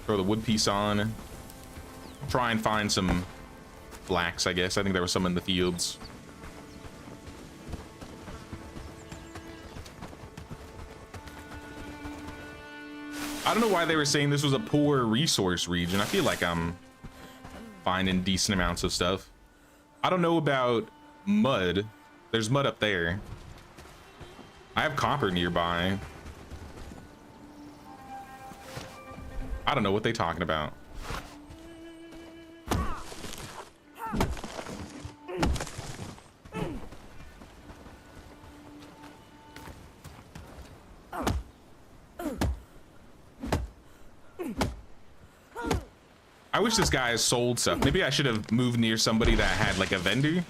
Throw the wood piece on. Try and find some flax, I guess. I think there was some in the fields. I don't know why they were saying this was a poor resource region. I feel like I'm finding decent amounts of stuff. I don't know about mud. There's mud up there. I have copper nearby. I don't know what they're talking about. I wish this guy sold stuff. Maybe I should have moved near somebody that had like a vendor.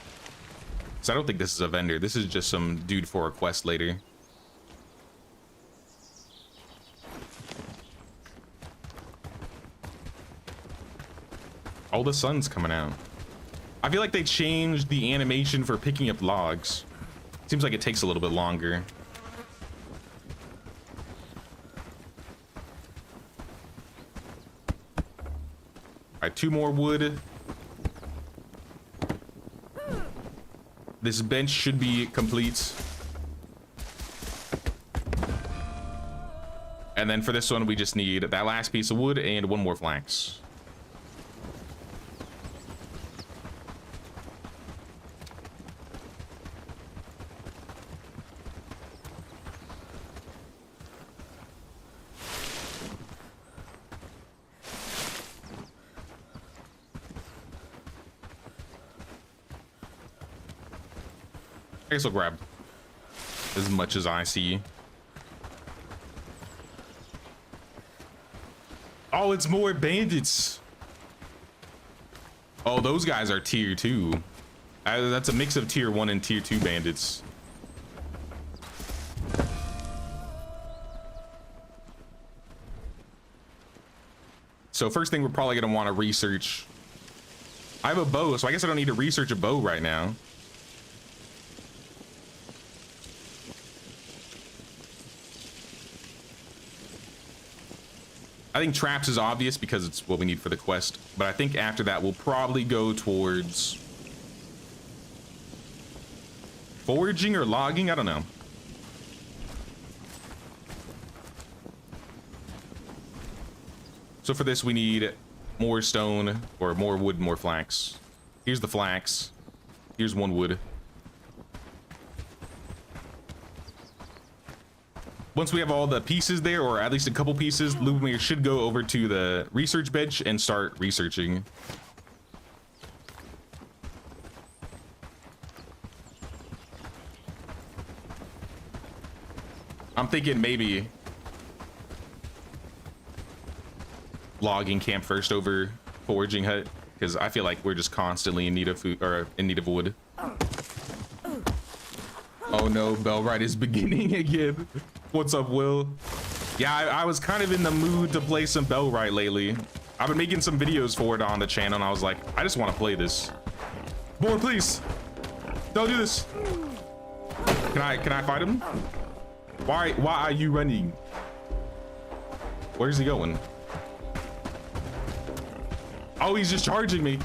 So I don't think this is a vendor. This is just some dude for a quest later. Oh, the sun's coming out. I feel like they changed the animation for picking up logs. Seems like it takes a little bit longer. All right, 2 more wood. This bench should be complete. And then for this one, we just need that last piece of wood and 1 more flax. I guess I'll grab as much as I see. Oh, it's more bandits. Oh, those guys are tier 2. That's a mix of tier 1 and tier 2 bandits. So first thing we're probably gonna want to research. I have a bow, so I guess I don't need to research a bow right now. I think traps is obvious because it's what we need for the quest, but I think after that we'll probably go towards foraging or logging. I don't know. So for this we need more stone or more wood, more flax. Here's the flax. Here's 1 wood. Once we have all the pieces there, or at least a couple pieces, Lubomir should go over to the research bench and start researching. I'm thinking maybe logging camp first over foraging hut. because I feel like we're just constantly in need of food or in need of wood. Oh no, Bellwright is beginning again. What's up, Will? Yeah, I was kind of in the mood to play some Bellwright lately. I've been making some videos for it on the channel, and I was like, I just want to play this. Boy, please, don't do this. Can I fight him? Why are you running? Where's he going? Oh, he's just charging me.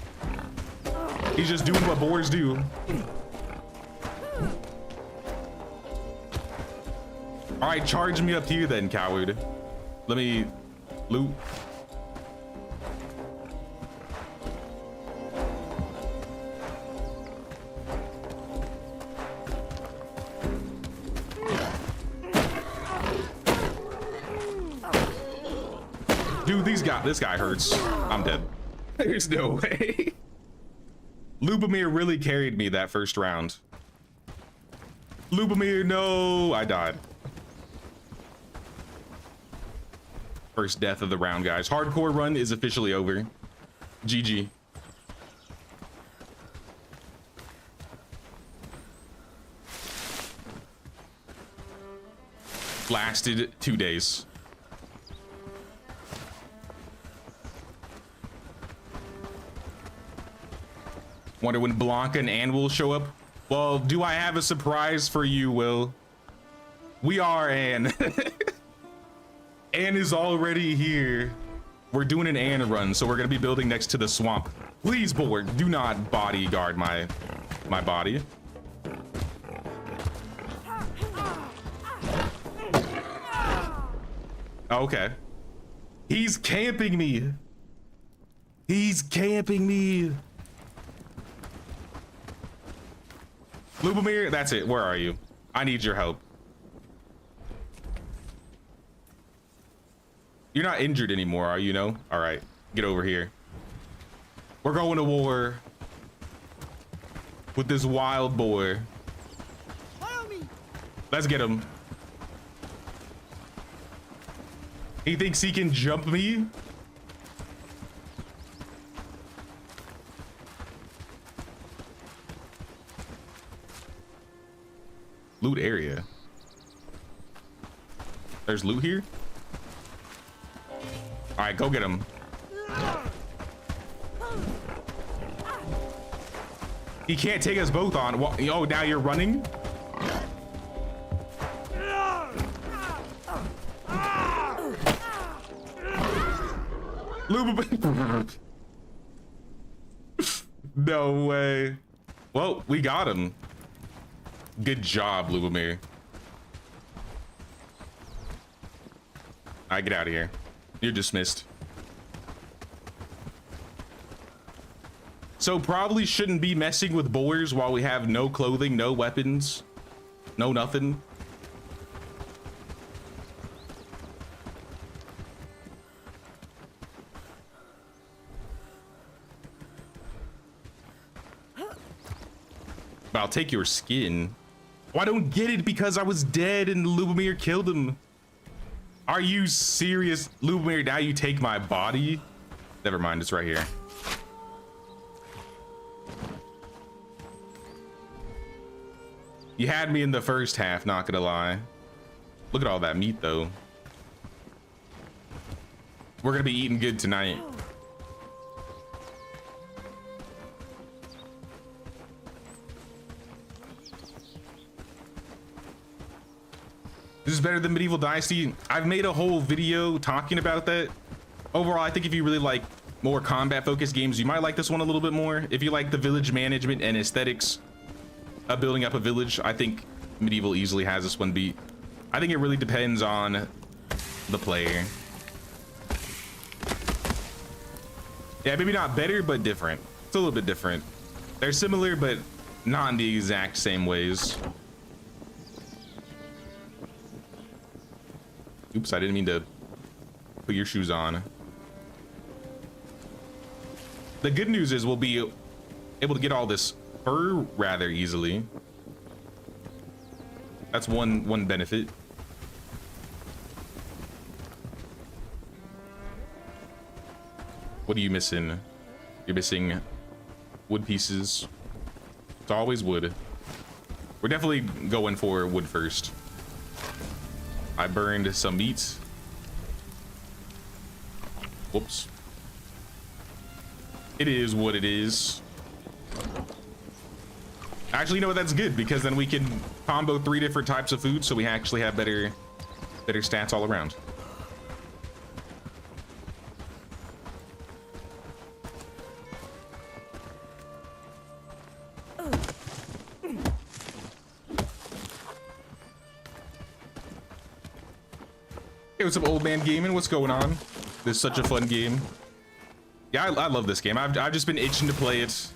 He's just doing what boars do. All right, charge me up here then, coward. Let me loot. Dude, this guy hurts. I'm dead. There's no way. Lubomir really carried me that first round. Lubomir, no, I died. First death of the round, guys. Hardcore run is officially over. GG. Lasted 2 days. Wonder when Blanca and Ann will show up. Well, do I have a surprise for you, Will? We are Ann. Ann is already here. We're doing an Ann run, so we're gonna be building next to the swamp. Please, board, do not bodyguard my body. Okay. He's camping me. He's camping me. Lubomir, that's it. Where are you? I need your help. You're not injured anymore, are you? No? All right, get over here. We're going to war with this wild boar. Follow me. Let's get him. He thinks he can jump me? Loot area. There's loot here? All right, go get him. He can't take us both on. Oh, now you're running? No way. Well, we got him. Good job, Lubomir. All right, get out of here. You're dismissed. So probably shouldn't be messing with boars while we have no clothing, no weapons, no nothing. But I'll take your skin. Oh, I don't get it because I was dead and Lubomir killed him. Are you serious? Lubomir, now you take my body? Never mind, it's right here. You had me in the first half, not gonna lie. Look at all that meat though. We're gonna be eating good tonight. This is better than Medieval Dynasty. I've made a whole video talking about that. Overall, I think if you really like more combat focused games, you might like this one a little bit more. If you like the village management and aesthetics of building up a village, I think Medieval easily has this one beat. I think it really depends on the player. Yeah, maybe not better, but different. It's a little bit different. They're similar, but not in the exact same ways. Oops, I didn't mean to put your shoes on. The good news is we'll be able to get all this fur rather easily. That's one benefit. What are you missing? You're missing wood pieces. It's always wood. We're definitely going for wood first. I burned some meat. Whoops. It is what it is. Actually, you know what? That's good, because then we can combo 3 different types of food, so we actually have better stats all around. Hey, what's up, old man gaming? What's going on? This is such a fun game. Yeah, I love this game. I've just been itching to play it.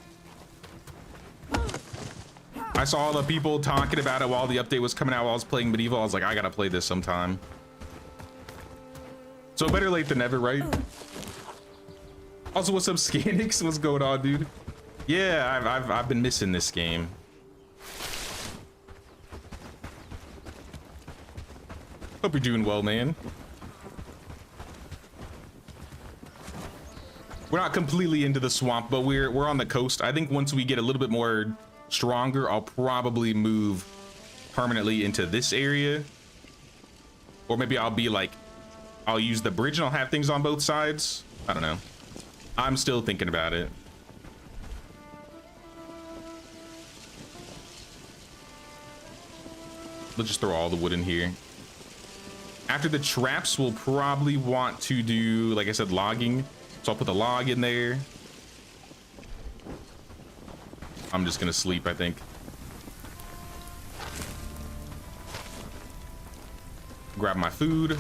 I saw all the people talking about it while the update was coming out while I was playing Medieval. I was like, I gotta play this sometime. So better late than never, right? Also, what's up, Scanix? What's going on, dude? Yeah, I've been missing this game. Hope you're doing well, man. We're not completely into the swamp, but we're on the coast. I think once we get a little bit more stronger, I'll probably move permanently into this area. Or maybe I'll be like, I'll use the bridge and I'll have things on both sides. I don't know. I'm still thinking about it. Let's just throw all the wood in here. After the traps, we'll probably want to do, like I said, logging. So I'll put the log in there. I'm just gonna sleep, I think. Grab my food.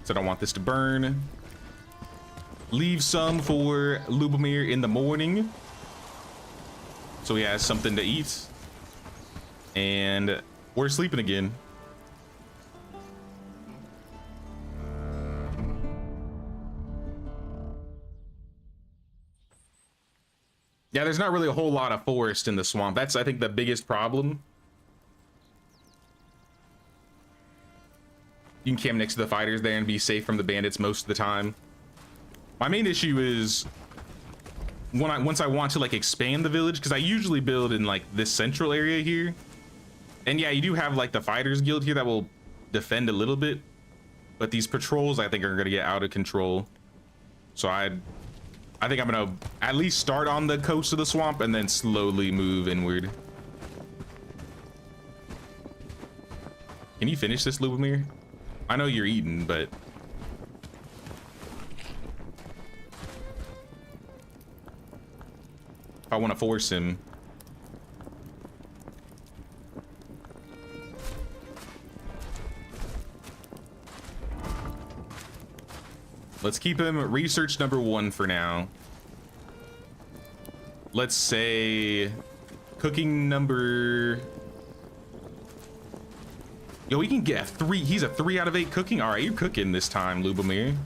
So I don't want this to burn. Leave some for Lubomir in the morning, so he has something to eat. And we're sleeping again. Yeah, there's not really a whole lot of forest in the swamp. That's, I think, the biggest problem. You can camp next to the fighters there and be safe from the bandits most of the time. My main issue is once I want to like expand the village, because I usually build in like this central area here. And yeah, you do have like the fighters guild here that will defend a little bit, but these patrols I think are gonna get out of control. So I think I'm gonna at least start on the coast of the swamp and then slowly move inward. Can you finish this, Lubomir? I know you're eating, but I want to force him. Let's keep him research number 1 for now. Let's say cooking number... Yo, we can get a 3. He's a 3 out of 8 cooking. All right, you're cooking this time, Lubomir.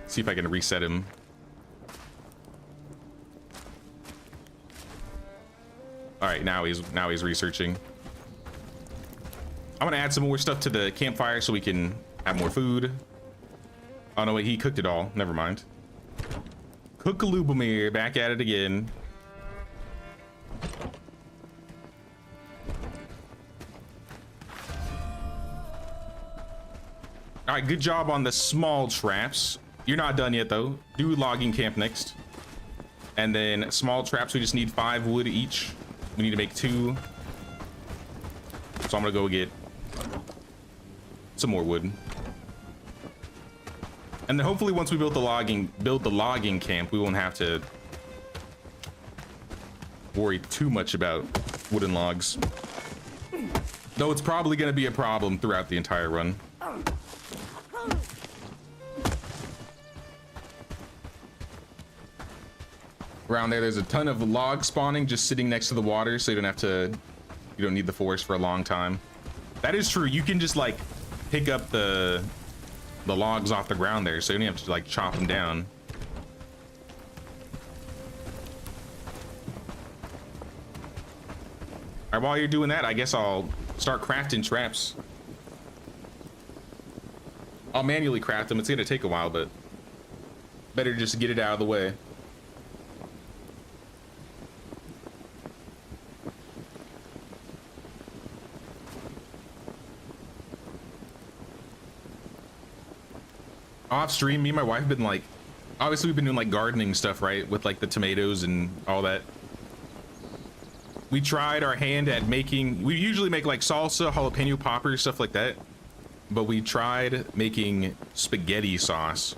See if I can reset him. All right, now he's researching. I'm gonna add some more stuff to the campfire so we can have more food. Oh no, wait, he cooked it all. Never mind. Cook Lubomir, back at it again. All right, good job on the small traps. You're not done yet though. Do logging camp next. And then small traps, we just need 5 wood each. We need to make 2. So I'm gonna go get some more wood. And then hopefully once we build the logging camp, we won't have to worry too much about wooden logs. Though it's probably gonna be a problem throughout the entire run. Around there's a ton of log spawning just sitting next to the water, so you don't need the forest for a long time. That is true. You can just like pick up the logs off the ground there, so you don't have to like chop them down. All right, while you're doing that, I guess I'll start crafting traps. I'll manually craft them. It's gonna take a while, but better just get it out of the way. Off stream, me and my wife have been like, obviously we've been doing like gardening stuff, right? With like the tomatoes and all that. We tried our hand at making, we usually make like salsa, jalapeno poppers, stuff like that. But we tried making spaghetti sauce.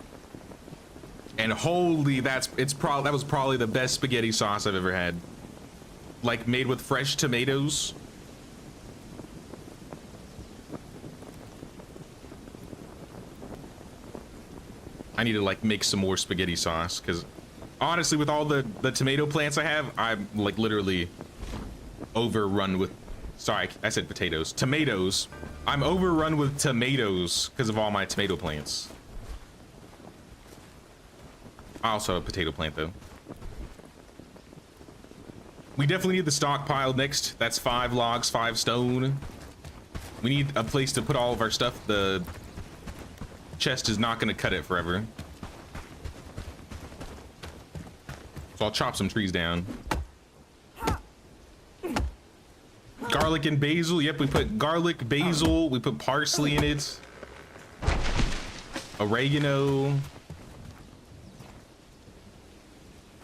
And holy, that was probably the best spaghetti sauce I've ever had. Like made with fresh tomatoes. I need to like make some more spaghetti sauce because honestly, with all the tomato plants I have, I'm like literally overrun with, sorry, I said potatoes, tomatoes. I'm overrun with tomatoes because of all my tomato plants. I also have a potato plant though. We definitely need the stockpile next. That's 5 logs, 5 stone. We need a place to put all of our stuff. The chest is not going to cut it forever. So I'll chop some trees down. Garlic and basil. Yep, we put garlic, basil. We put parsley in it. Oregano.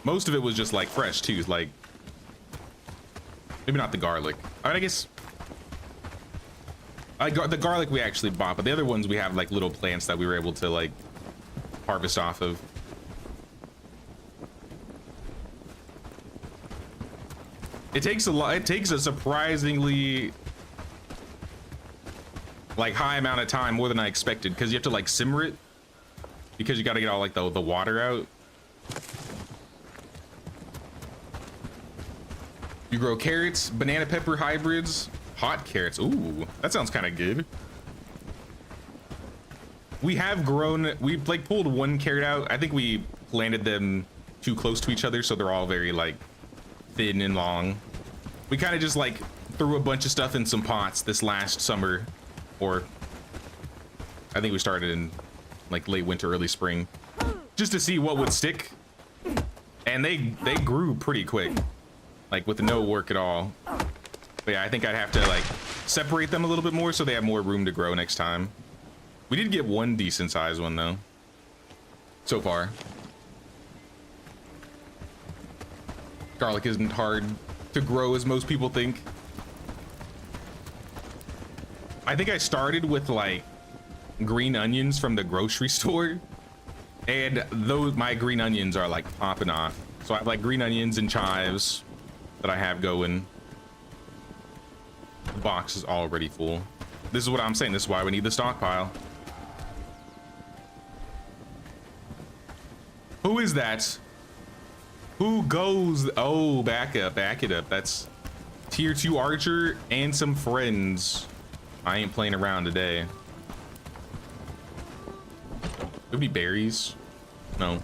Most of it was just like fresh too. Like maybe not the garlic. I mean, I guess the garlic we actually bought, but the other ones we have like little plants that we were able to like harvest off of. It takes a lot. It takes a surprisingly like high amount of time, more than I expected, because you have to like simmer it because you got to get all like the water out. You grow carrots, banana pepper hybrids, hot carrots. Ooh, that sounds kind of good. We have grown, we like pulled one carrot out. I think we planted them too close to each other, so they're all very like thin and long. We kind of just like threw a bunch of stuff in some pots this last summer, or I think we started in like late winter, early spring, just to see what would stick. And they grew pretty quick, like with no work at all. But yeah, I think I'd have to like separate them a little bit more so they have more room to grow next time. We did get one decent sized one though, so far. Garlic isn't hard to grow as most people think. I think I started with like green onions from the grocery store, and those, my green onions are like popping off. So I have like green onions and chives that I have going. The box is already full. This is what I'm saying. This is why we need the stockpile. Who is that? Who goes? Oh, back up, back it up. That's tier 2 archer and some friends. I ain't playing around today. Do we have any berries? No.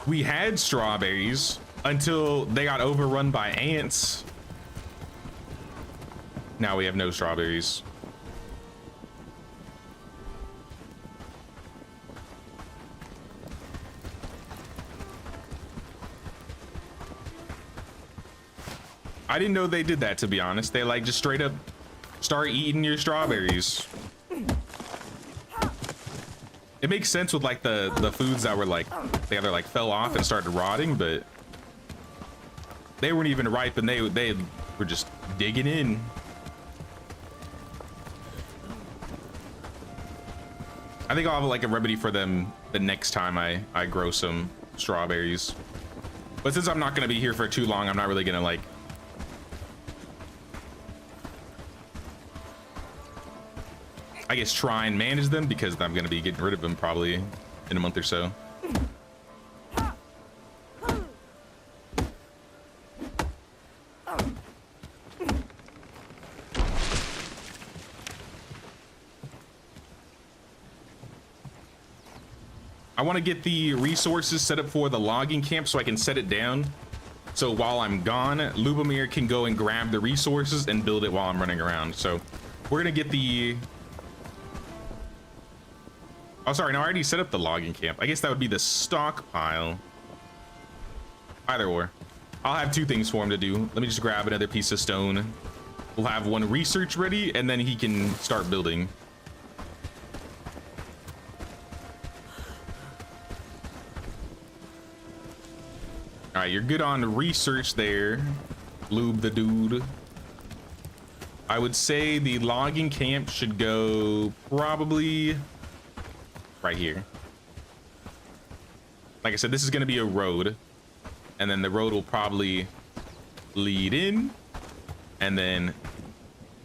We had strawberries until they got overrun by ants. Now we have no strawberries. I didn't know they did that, to be honest. They like just straight up start eating your strawberries. It makes sense with like the foods that were like, they either like fell off and started rotting, but they weren't even ripe and they were just digging in. I think I'll have like a remedy for them the next time I grow some strawberries. But since I'm not gonna be here for too long, I'm not really gonna like I guess try and manage them, because I'm gonna be getting rid of them probably in a month or so. I want to get the resources set up for the logging camp so I can set it down. So while I'm gone, Lubomir can go and grab the resources and build it while I'm running around. So we're gonna get the... Oh, sorry, no, I already set up the logging camp. I guess that would be the stockpile. Either or. I'll have two things for him to do. Let me just grab another piece of stone. We'll have one research ready, and then he can start building. All right, you're good on research there, Lube the dude. I would say the logging camp should go probably right here. Like I said, this is going to be a road, and then the road will probably lead in, and then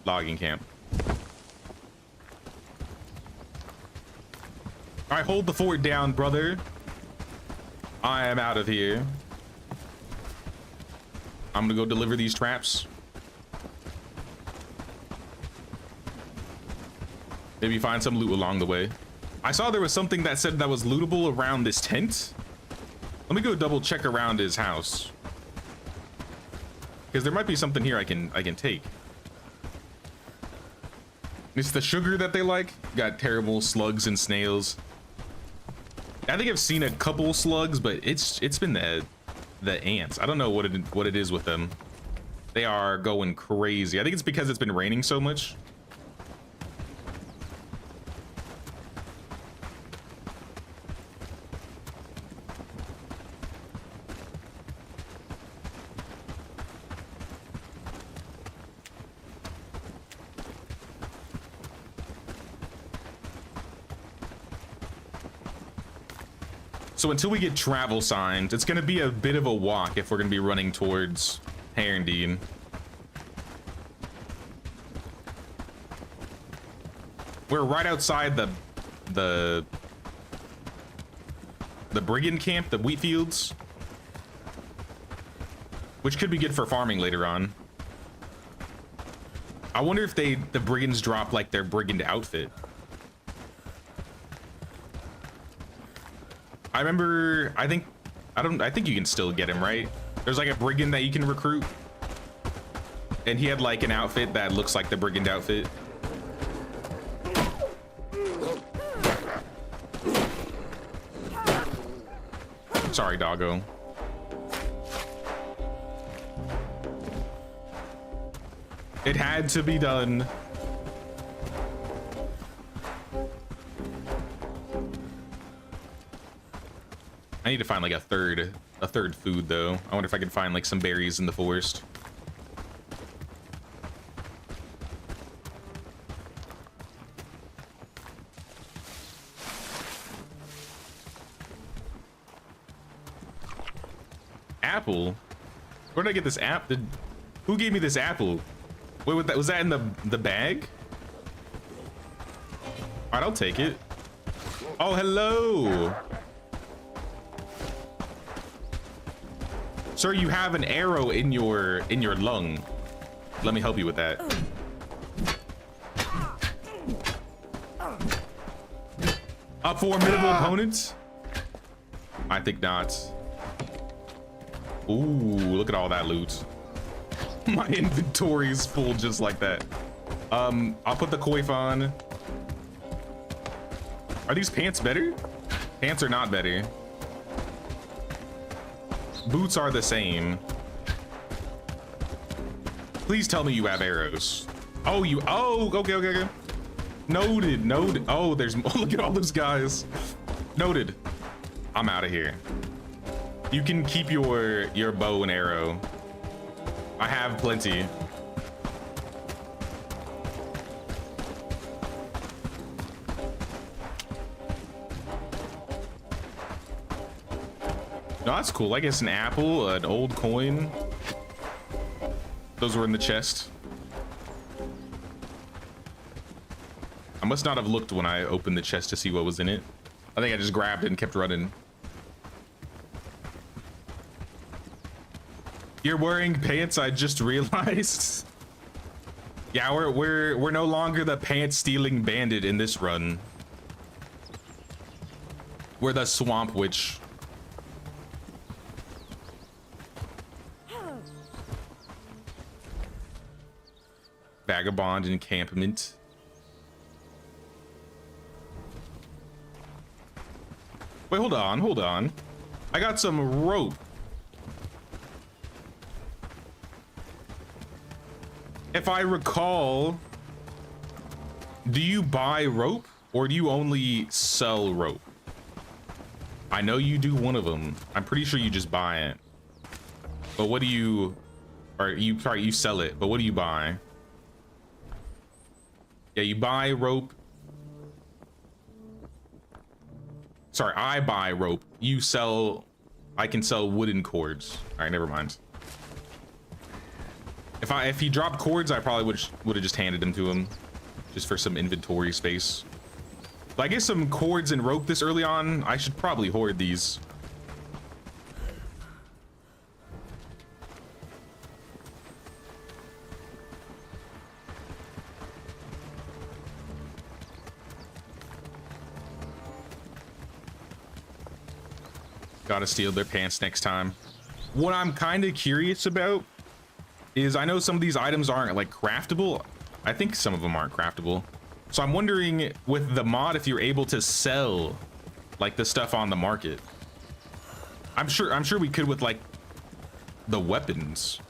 logging camp. All right, hold the fort down, brother. I am out of here. I'm gonna go deliver these traps. Maybe find some loot along the way. I saw there was something that said that was lootable around this tent. Let me go double check around his house, because there might be something here I can take. It's the sugar that they like. Got terrible slugs and snails. I think I've seen a couple slugs, but it's been the ants. I don't know what it is with them. They are going crazy. I think it's because it's been raining so much. So until we get travel signs, it's going to be a bit of a walk if we're going to be running towards Herendeen. We're right outside the brigand camp, the wheat fields, which could be good for farming later on. I wonder if the brigands drop like their brigand outfit. I remember, I think you can still get him, right? There's like a brigand that you can recruit, and he had like an outfit that looks like the brigand outfit. Sorry, doggo. It had to be done. I need to find like a third food though. I wonder if I can find like some berries in the forest. Apple? Where did I get this apple? Who gave me this apple? Wait, was that in the bag? All right, I'll take it. Oh, hello. Sir, you have an arrow in your lung. Let me help you with that. A formidable opponent? I think not. Ooh, look at all that loot. My inventory is full just like that. I'll put the coif on. Are these pants better? Pants are not better. Boots are the same. Please tell me you have arrows. Oh, okay. Noted. Oh, there's, look at all those guys. Noted. I'm out of here. You can keep your bow and arrow. I have plenty. No, that's cool. I guess an apple, an old coin. Those were in the chest. I must not have looked when I opened the chest to see what was in it. I think I just grabbed it and kept running. You're wearing pants, I just realized. Yeah, we're no longer the pants stealing bandit in this run. We're the swamp witch. Vagabond encampment. Wait, hold on, hold on. I got some rope. If I recall, do you buy rope or do you only sell rope? I know you do one of them. I'm pretty sure you just buy it. But what do you, or you, sorry, you sell it, but what do you buy? Yeah, you buy rope. Sorry, I buy rope. You sell, I can sell wooden cords. All right, never mind. If he dropped cords, I probably would have just handed them to him, just for some inventory space. But I guess some cords and rope this early on, I should probably hoard these. Gotta steal their pants next time. What I'm kind of curious about is I know some of these items aren't like craftable. I think some of them aren't craftable. So I'm wondering with the mod if you're able to sell like the stuff on the market. I'm sure we could with like the weapons.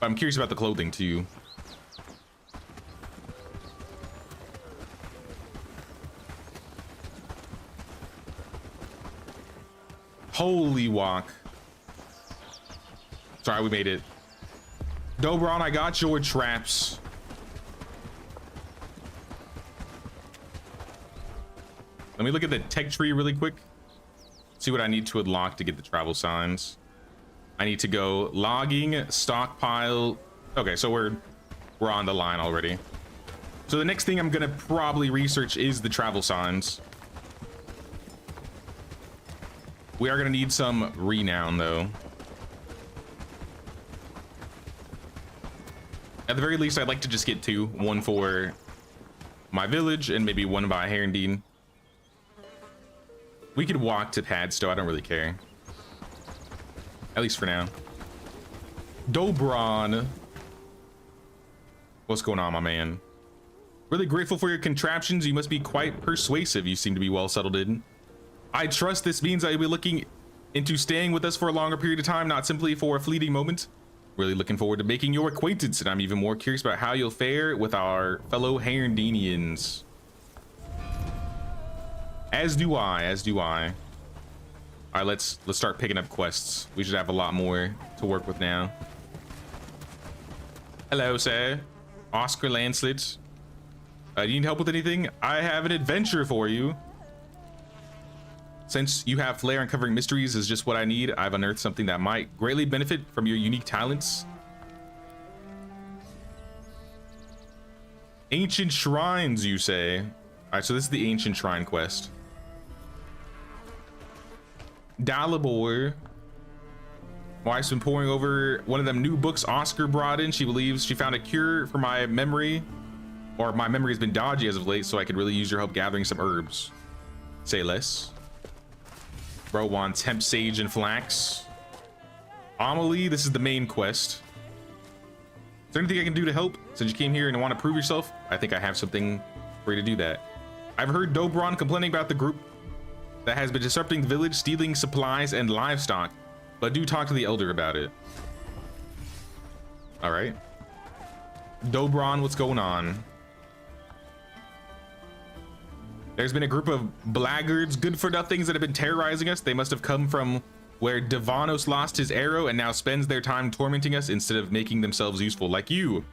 But I'm curious about the clothing too. Holy walk. Sorry, we made it. Dobron, I got your traps. Let me look at the tech tree really quick. See what I need to unlock to get the travel signs. I need to go logging, stockpile. Okay, so we're on the line already. So the next thing I'm gonna probably research is the travel signs. We are gonna need some renown though. At the very least, I'd like to just get two. One for my village and maybe one by Herondine. We could walk to Padstow, I don't really care. At least for now. Dobron. What's going on, my man? Really grateful for your contraptions. You must be quite persuasive. You seem to be well settled in. I trust this means that you'll be looking into staying with us for a longer period of time, not simply for a fleeting moment. Really looking forward to making your acquaintance, and I'm even more curious about how you'll fare with our fellow Herondinians. As do I, as do I. All right, let's start picking up quests. We should have a lot more to work with now. Hello, sir. Oscar Lancelet. Do you need help with anything? I have an adventure for you. Since you have flair uncovering mysteries is just what I need, I've unearthed something that might greatly benefit from your unique talents. Ancient shrines, you say? All right, so this is the ancient shrine quest. Dalibor. Wife's been poring over one of them new books Oscar brought in. She believes she found a cure for my memory, or my memory has been dodgy as of late, so I could really use your help gathering some herbs. Say less. Bro wants hemp, sage, and flax. Amelie, this is the main quest. Is there anything I can do to help? Since you came here and want to prove yourself, I think I have something for you to do that. I've heard Dobron complaining about the group that has been disrupting the village, stealing supplies and livestock, but do talk to the elder about it. All right. Dobron, what's going on? There's been a group of blackguards, good for nothings, that have been terrorizing us. They must have come from where Devanos lost his arrow and now spends their time tormenting us instead of making themselves useful, like you.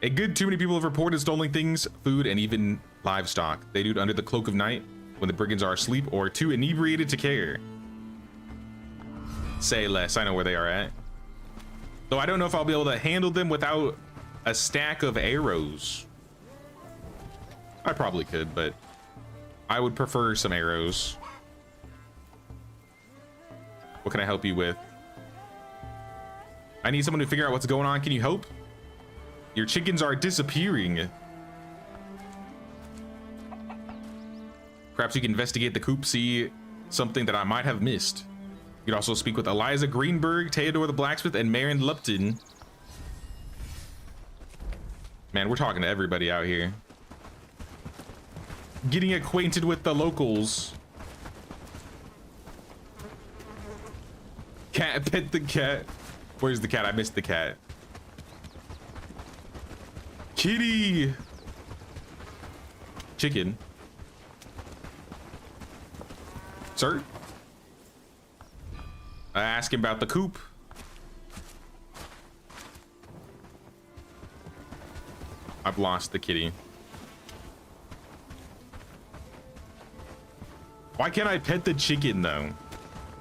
A good too many people have reported stolen things, food, and even livestock. They do it under the cloak of night when the brigands are asleep or too inebriated to care. Say less, I know where they are at. Though I don't know if I'll be able to handle them without a stack of arrows. I probably could, but I would prefer some arrows. What can I help you with? I need someone to figure out what's going on. Can you help? Your chickens are disappearing. Perhaps you can investigate the coop, see something that I might have missed. You could also speak with Eliza Greenberg, Theodore the blacksmith, and Marion Lupton. Man, we're talking to everybody out here. Getting acquainted with the locals. Cat, pet the cat. Where's the cat? I missed the cat. Kitty. Chicken. Sir? I asked him about the coop. I've lost the kitty. Why can't I pet the chicken though?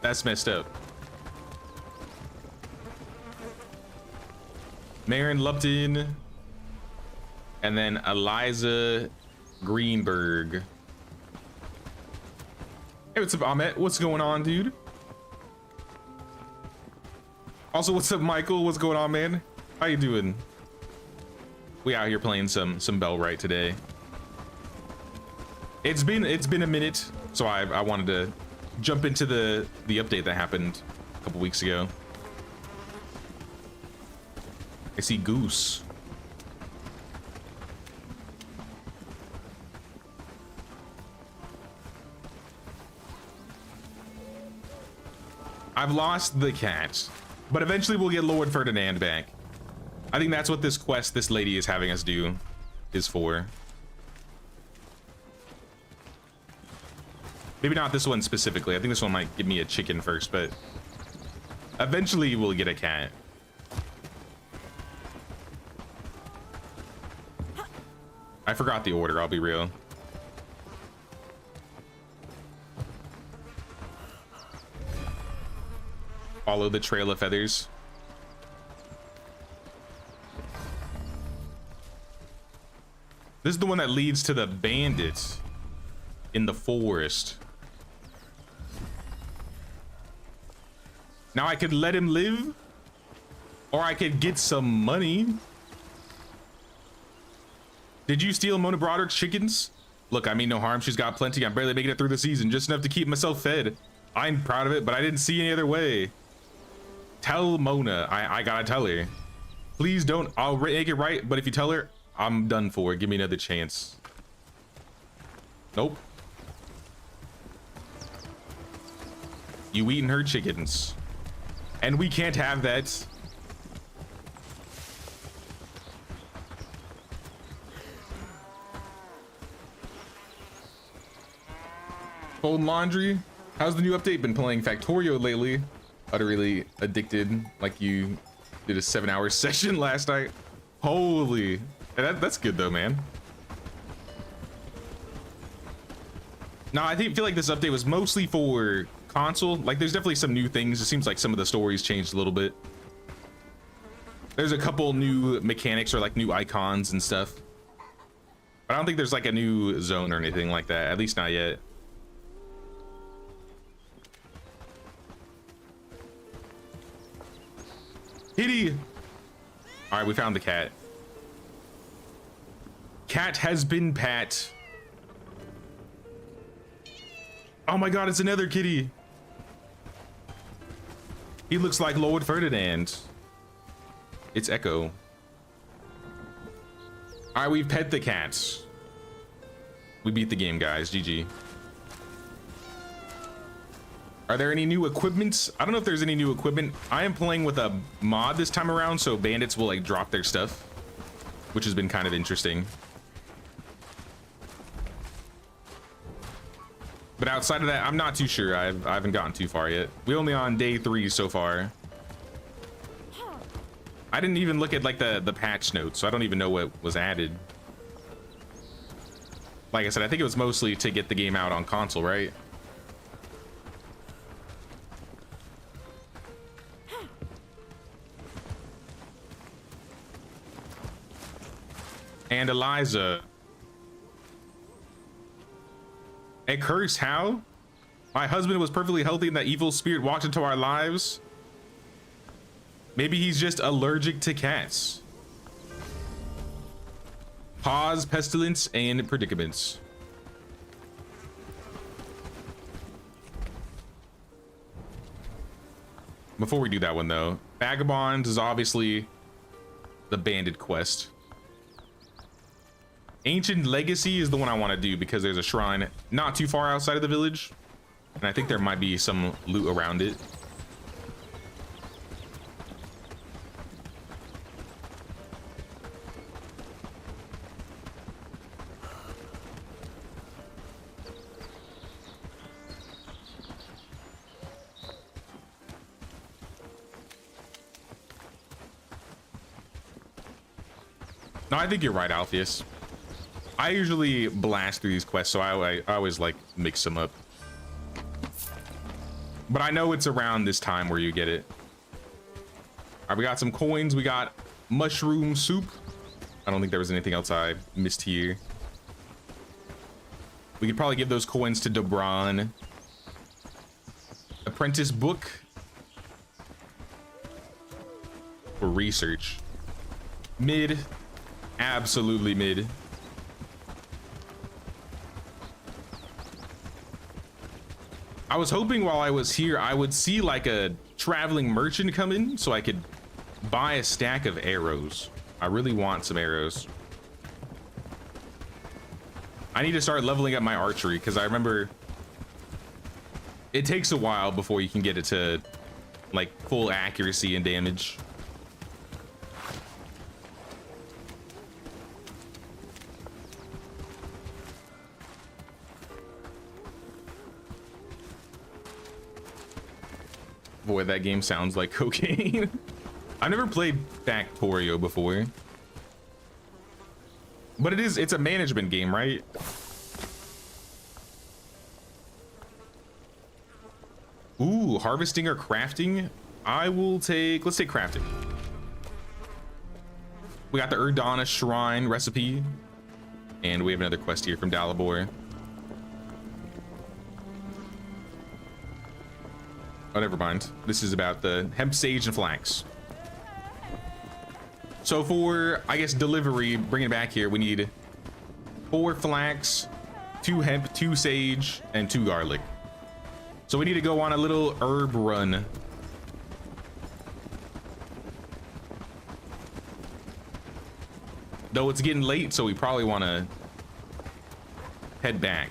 That's messed up. Marion Lupton. And then Eliza Greenberg. Hey, what's up, Ahmet? What's going on, dude? Also, what's up, Michael? What's going on, man? How you doing? We out here playing some Bellwright today. It's been a minute, so I wanted to jump into the update that happened a couple weeks ago. I see Goose. I've lost the cat, but eventually we'll get Lord Ferdinand back. I think that's what this quest this lady is having us do is for. Maybe not this one specifically. I think this one might give me a chicken first, but eventually we'll get a cat. I forgot the order, I'll be real. Follow the trail of feathers. This is the one that leads to the bandits in the forest. Now I could let him live, or I could get some money. Did you steal Mona Broderick's chickens? Look, I mean no harm. She's got plenty. I'm barely making it through the season, just enough to keep myself fed. I'm proud of it, but I didn't see any other way. Tell Mona. I gotta tell her. Please don't. I'll make it right, but if you tell her, I'm done for. Give me another chance. Nope. You eating her chickens. And we can't have that. Fold laundry. How's the new update been playing Factorio lately? Utterly addicted, like you did a 7-hour session last night. Holy, that's good though, man. No, I feel like this update was mostly for console. Like there's definitely some new things. It seems like some of the stories changed a little bit. There's a couple new mechanics or like new icons and stuff. But I don't think there's like a new zone or anything like that, at least not yet. Kitty! All right, we found the cat. Cat has been pat. Oh my god, it's another kitty. He looks like Lord Ferdinand. It's Echo. All right, we've pet the cats. We beat the game, guys. GG. Are there any new equipments? I don't know if there's any new equipment. I am playing with a mod this time around, so bandits will like drop their stuff, which has been kind of interesting. But outside of that, I'm not too sure. I haven't gotten too far yet. We're only on day 3 so far. I didn't even look at like the patch notes, so I don't even know what was added. Like I said, I think it was mostly to get the game out on console, right? And Eliza. A curse, how? My husband was perfectly healthy and that evil spirit walked into our lives. Maybe he's just allergic to cats. Pause, pestilence, and predicaments. Before we do that one though, Vagabonds is obviously the bandit quest. Ancient Legacy is the one I want to do because there's a shrine not too far outside of the village, and I think there might be some loot around it. No, I think you're right, Alpheus. I usually blast through these quests, so I always like mix them up. But I know it's around this time where you get it. All right, we got some coins. We got mushroom soup. I don't think there was anything else I missed here. We could probably give those coins to Dobron. Apprentice book for research. Mid. Absolutely mid. I was hoping while I was here I would see like a traveling merchant come in so I could buy a stack of arrows. I really want some arrows. I need to start leveling up my archery because I remember it takes a while before you can get it to like full accuracy and damage. Boy, that game sounds like cocaine. I never played Factorio before. But it's a management game, right? Ooh, harvesting or crafting? Let's take crafting. We got the Erdana Shrine recipe. And we have another quest here from Dalibor. Oh, never mind. This is about the hemp, sage, and flax. So for, I guess, delivery, bring it back here, we need 4 flax, 2 hemp, 2 sage, and 2 garlic. So we need to go on a little herb run. Though it's getting late, so we probably want to head back.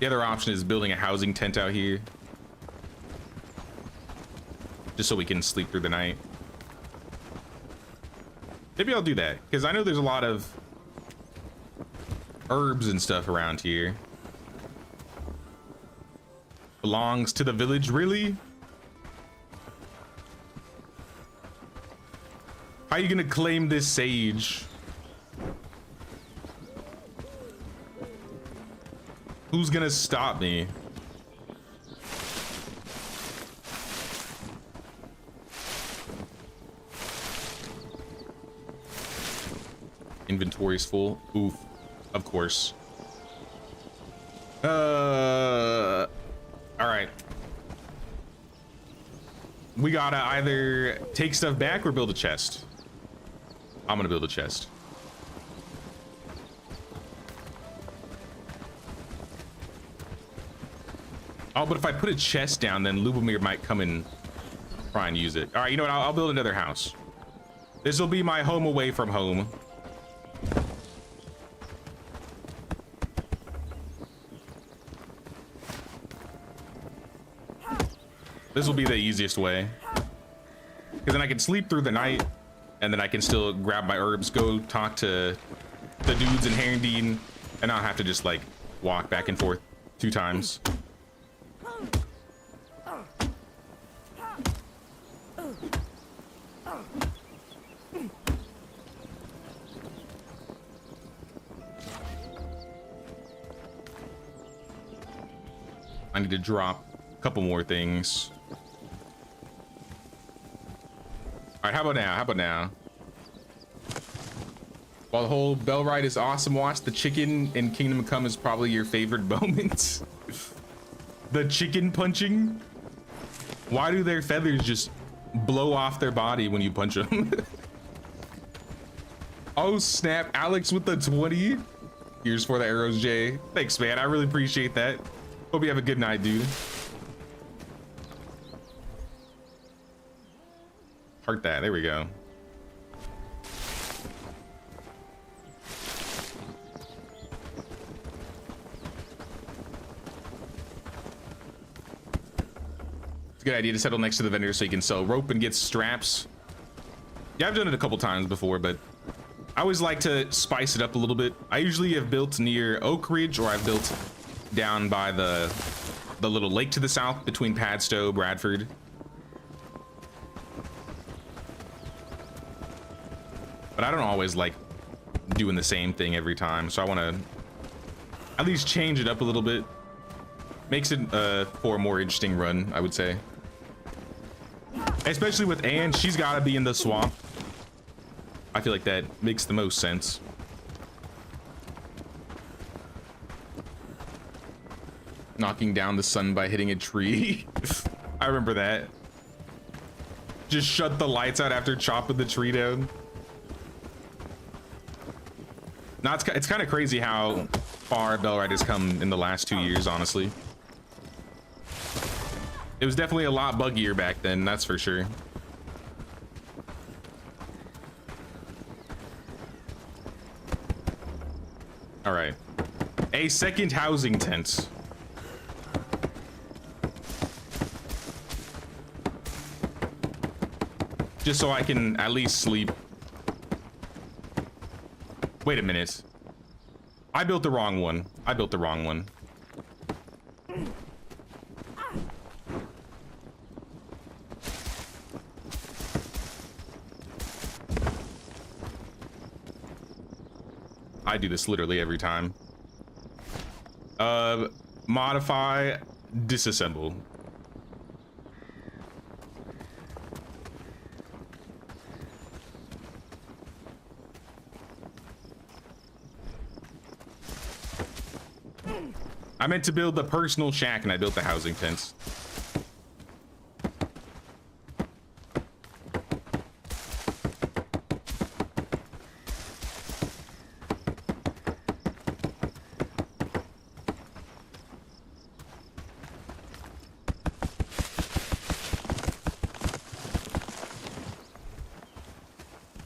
The other option is building a housing tent out here, just so we can sleep through the night. Maybe I'll do that, because I know there's a lot of herbs and stuff around here. Belongs to the village, really? How are you gonna claim this sage? Who's gonna stop me? Inventory's full. Oof. Of course. All right. We gotta either take stuff back or build a chest. I'm gonna build a chest. Oh, but if I put a chest down, then Lubomir might come and try and use it. All right, you know what? I'll build another house. This will be my home away from home. This will be the easiest way, because then I can sleep through the night, and then I can still grab my herbs, go talk to the dudes in Herendeen, and not have to just like walk back and forth 2 times. I need to drop a couple more things. All right, how about now? How about now? While the whole Bellwright is awesome, watch the chicken in Kingdom Come is probably your favorite moment. The chicken punching. Why do their feathers just blow off their body when you punch them? Oh snap, Alex with the 20. Here's for the arrows, Jay. Thanks, man. I really appreciate that. Hope you have a good night, dude. Heart that. There we go. It's a good idea to settle next to the vendor so you can sell rope and get straps. Yeah, I've done it a couple times before, but I always like to spice it up a little bit. I usually have built near Oak Ridge, or I've built down by the little lake to the south between Padstow, Bradford. But I don't always like doing the same thing every time, so I want to at least change it up a little bit. Makes it for a more interesting run, I would say. Especially with Anne, she's got to be in the swamp. I feel like that makes the most sense. Knocking down the sun by hitting a tree. I remember that. Just shut the lights out after chopping the tree down. Now it's kind of crazy how far Bellwright has come in the last 2 years, honestly. It was definitely a lot buggier back then, that's for sure. All right, a second housing tent. Just so I can at least sleep. Wait a minute. I built the wrong one. I built the wrong one. I do this literally every time. Modify, disassemble. I meant to build the personal shack and I built the housing tents.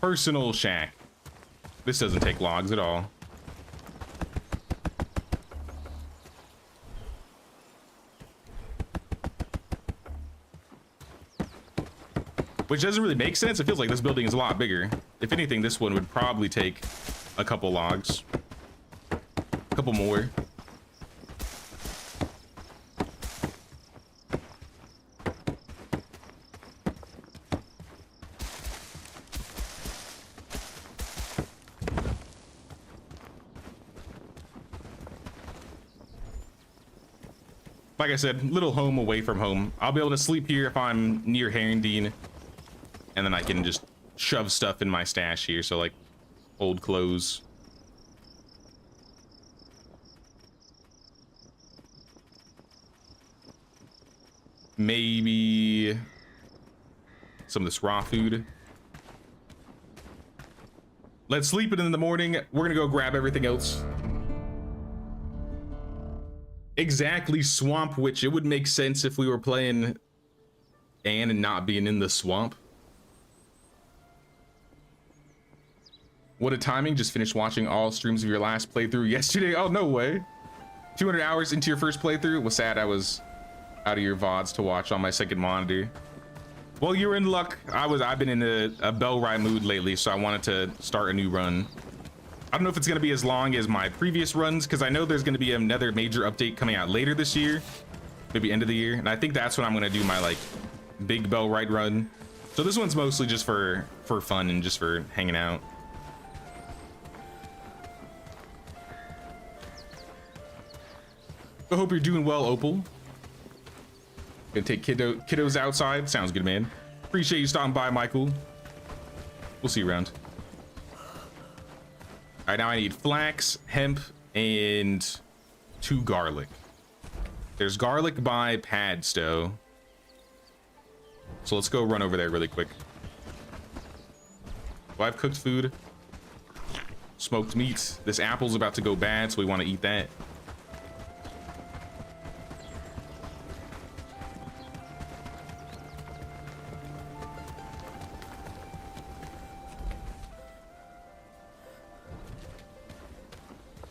Personal shack. This doesn't take logs at all. Which doesn't really make sense. It feels like this building is a lot bigger. If anything, this one would probably take a couple logs. A couple more. Like I said, little home away from home. I'll be able to sleep here if I'm near Herondine. And then I can just shove stuff in my stash here. So like old clothes. Maybe some of this raw food. Let's sleep it in the morning. We're gonna go grab everything else. Exactly, Swamp Witch. It would make sense if we were playing Anne and not being in the swamp. What a timing. Just finished watching all streams of your last playthrough yesterday. Oh, no way. 200 hours into your first playthrough. Was sad I was out of your VODs to watch on my second monitor. Well, you're in luck. I've been in a Bellwright mood lately, so I wanted to start a new run. I don't know if it's going to be as long as my previous runs, because I know there's going to be another major update coming out later this year, maybe end of the year, and I think that's when I'm going to do my like big Bellwright run. So this one's mostly just for fun and just for hanging out. I hope you're doing well, Opal. Gonna take kiddos outside. Sounds good, man. Appreciate you stopping by, Michael. We'll see you around. All right, now I need flax, hemp, and 2 garlic. There's garlic by Padstow. So let's go run over there really quick. Well, I've cooked food. Smoked meat. This apple's about to go bad, so we want to eat that.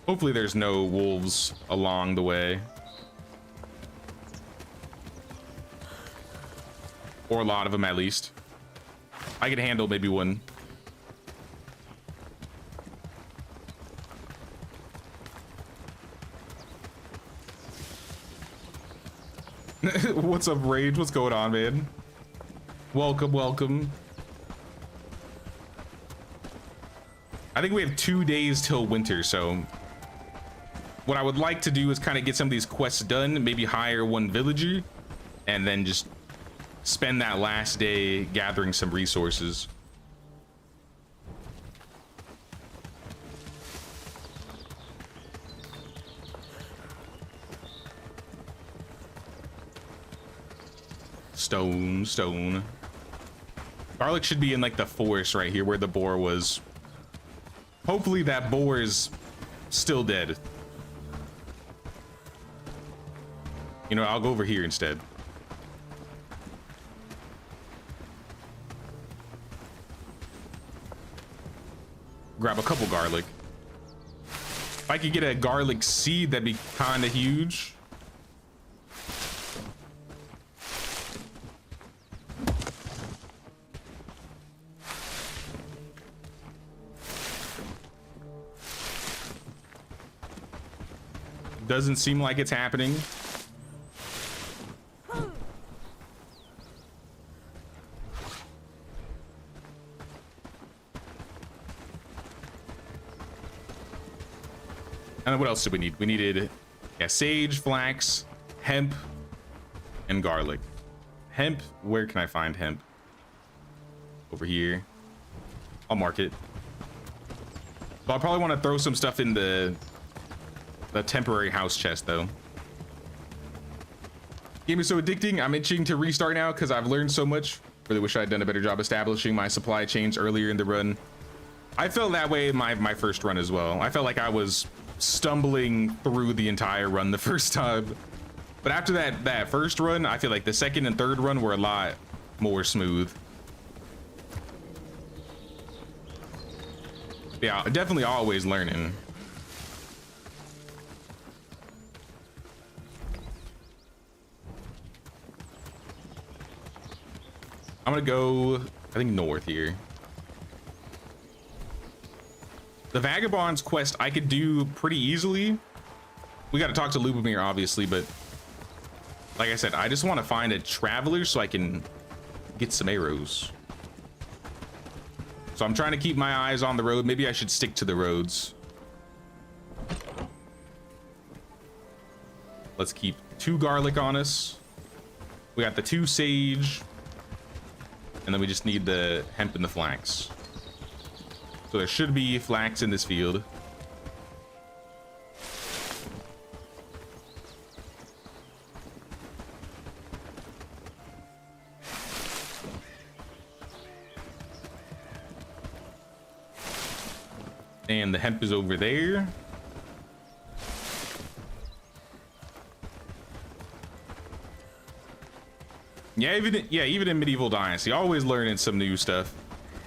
Hopefully there's no wolves along the way. Or a lot of them at least. I could handle maybe one. What's up, Rage? What's going on, man? Welcome, welcome. I think we have 2 days till winter, so what I would like to do is kind of get some of these quests done, maybe hire one villager, and then just spend that last day gathering some resources. Stone. Garlic should be in like the forest right here where the boar was. Hopefully that boar is still dead. You know, I'll go over here instead. Grab a couple garlic. If I could get a garlic seed, that'd be kind of huge. Doesn't seem like it's happening. And what else did we need? We needed, yeah, sage, flax, hemp, and garlic. Hemp, where can I find hemp? Over here. I'll mark it. But I'll probably want to throw some stuff in the temporary house chest though. Game is so addicting. I'm itching to restart now because I've learned so much. Really wish I'd done a better job establishing my supply chains earlier in the run. I felt that way in my first run as well. I felt like I was stumbling through the entire run the first time. But after that first run, I feel like the second and third run were a lot more smooth. Yeah, definitely always learning. I'm gonna go, I think, north here. The Vagabond's quest I could do pretty easily. We got to talk to Lubomir, obviously, but like I said, I just want to find a traveler so I can get some arrows. So I'm trying to keep my eyes on the road. Maybe I should stick to the roads. Let's keep 2 garlic on us. We got the 2 sage. And then we just need the hemp and the flax. So there should be flax in this field. And the hemp is over there. Yeah, even in Medieval Dynasty, always learning some new stuff.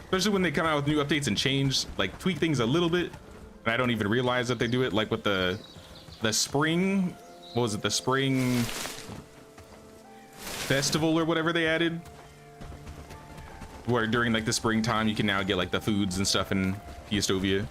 Especially when they come out with new updates and change, like tweak things a little bit. And I don't even realize that they do it, like with the spring, what was it, the spring festival or whatever they added? Where during like the springtime you can now get like the foods and stuff in Piastovia.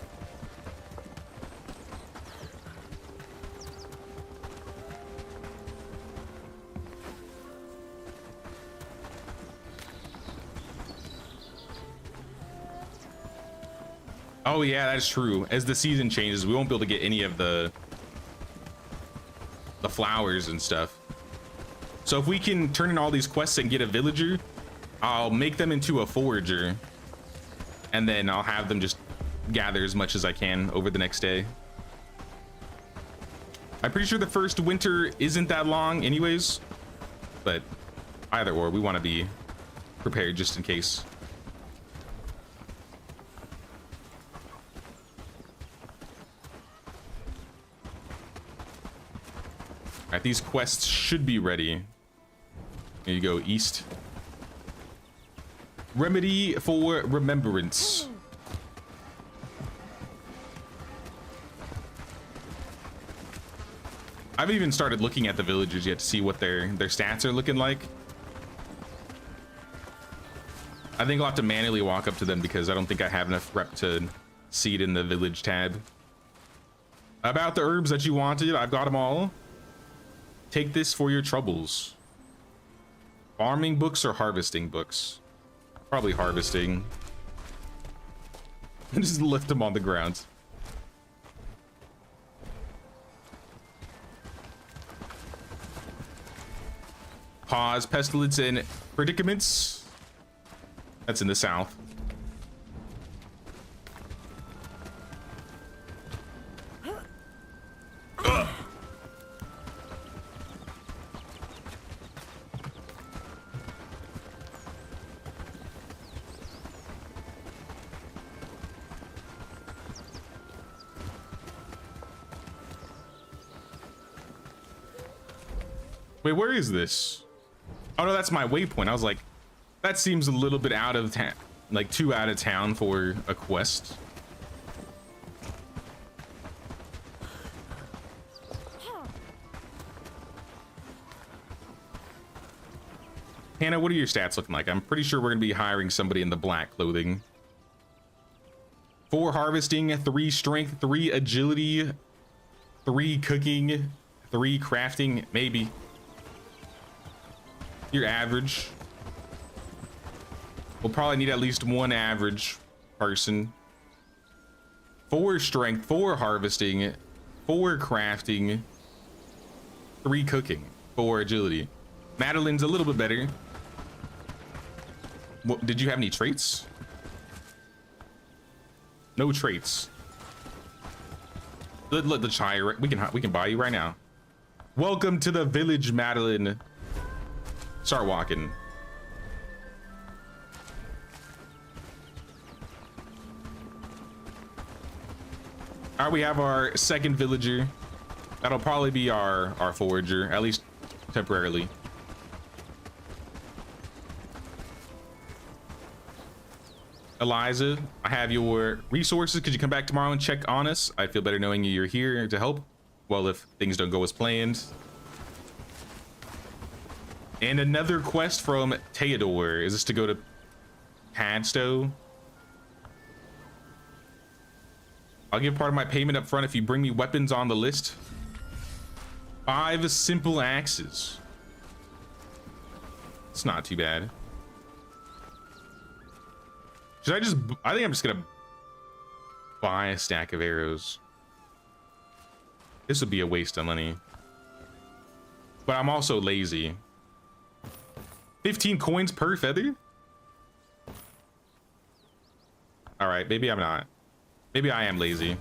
Oh yeah, that's true. As the season changes, we won't be able to get any of the flowers and stuff. So if we can turn in all these quests and get a villager, I'll make them into a forager, and then I'll have them just gather as much as I can over the next day. I'm pretty sure the first winter isn't that long anyways, but either or, we want to be prepared just in case. All right, these quests should be ready. Here you go, east. Remedy for remembrance. haven't even started looking at the villagers yet to see what their stats are looking like. I think I'll have to manually walk up to them because I don't think I have enough rep to see it in the village tab. About the herbs that you wanted, I've got them all. Take this for your troubles. Farming books or harvesting books? Probably harvesting. Just lift them on the ground. Pause, pestilence, and predicaments. That's in the south. Wait, where is this? Oh no, that's my waypoint. I was like, that seems a little bit out of town, like too out of town for a quest. Hannah, what are your stats looking like? I'm pretty sure we're gonna be hiring somebody in the black clothing. 4 harvesting, 3 strength, 3 agility, 3 cooking, 3 crafting, maybe. Your average. We'll probably need at least 1 average person. 4 strength, 4 harvesting, 4 crafting, 3 cooking, 4 agility. Madeline's a little bit better. What, did you have any traits? No traits. Let's hire. We can buy you right now. Welcome to the village, Madeline. Start walking. All right, we have our second villager. That'll probably be our forager, at least temporarily. Eliza, I have your resources. Could you come back tomorrow and check on us? I feel better knowing you're here to help. Well, if things don't go as planned. And another quest from Theodore. Is this to go to Padstow? I'll give part of my payment up front if you bring me weapons on the list. 5 simple axes. It's not too bad. Should I think I'm just gonna buy a stack of arrows. This would be a waste of money. But I'm also lazy. 15 coins per feather? All right, maybe I'm not. Maybe I am lazy.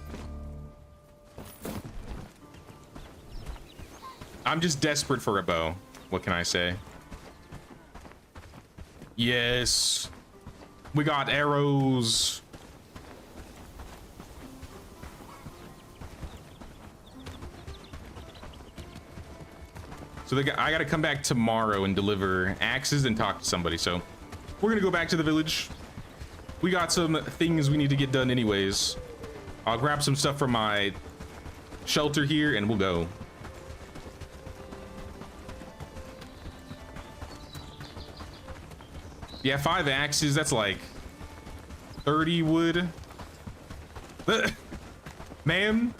I'm just desperate for a bow. What can I say? Yes. We got arrows. So I gotta come back tomorrow and deliver axes and talk to somebody. So we're gonna go back to the village. We got some things we need to get done anyways. I'll grab some stuff from my shelter here and we'll go. Yeah, 5 axes, that's like 30 wood. Ma'am,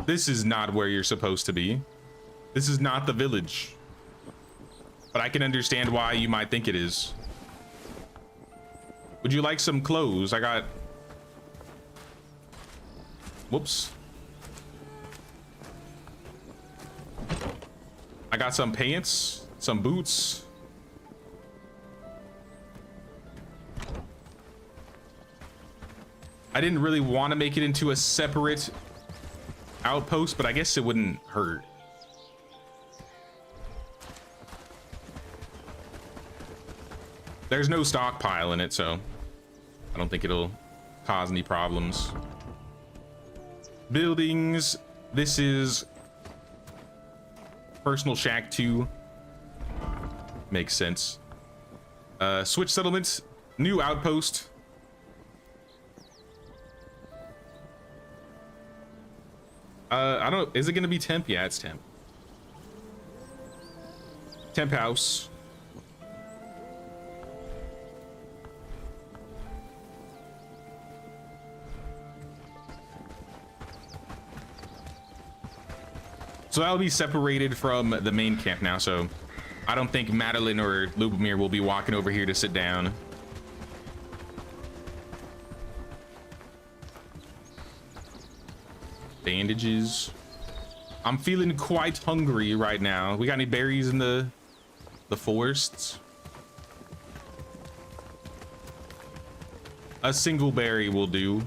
this is not where you're supposed to be. This is not the village. But I can understand why you might think it is. Would you like some clothes? I got... Whoops. I got some pants, some boots. I didn't really want to make it into a separate outpost, but I guess it wouldn't hurt. There's no stockpile in it, so I don't think it'll cause any problems. Buildings. This is personal shack 2. Makes sense. Switch settlements. New outpost. I don't, is it gonna be temp? Yeah, it's temp. Temp house. So that'll be separated from the main camp now, so I don't think Madeline or Lubomir will be walking over here to sit down. Bandages. I'm feeling quite hungry right now. We got any berries in the forests? A single berry will do.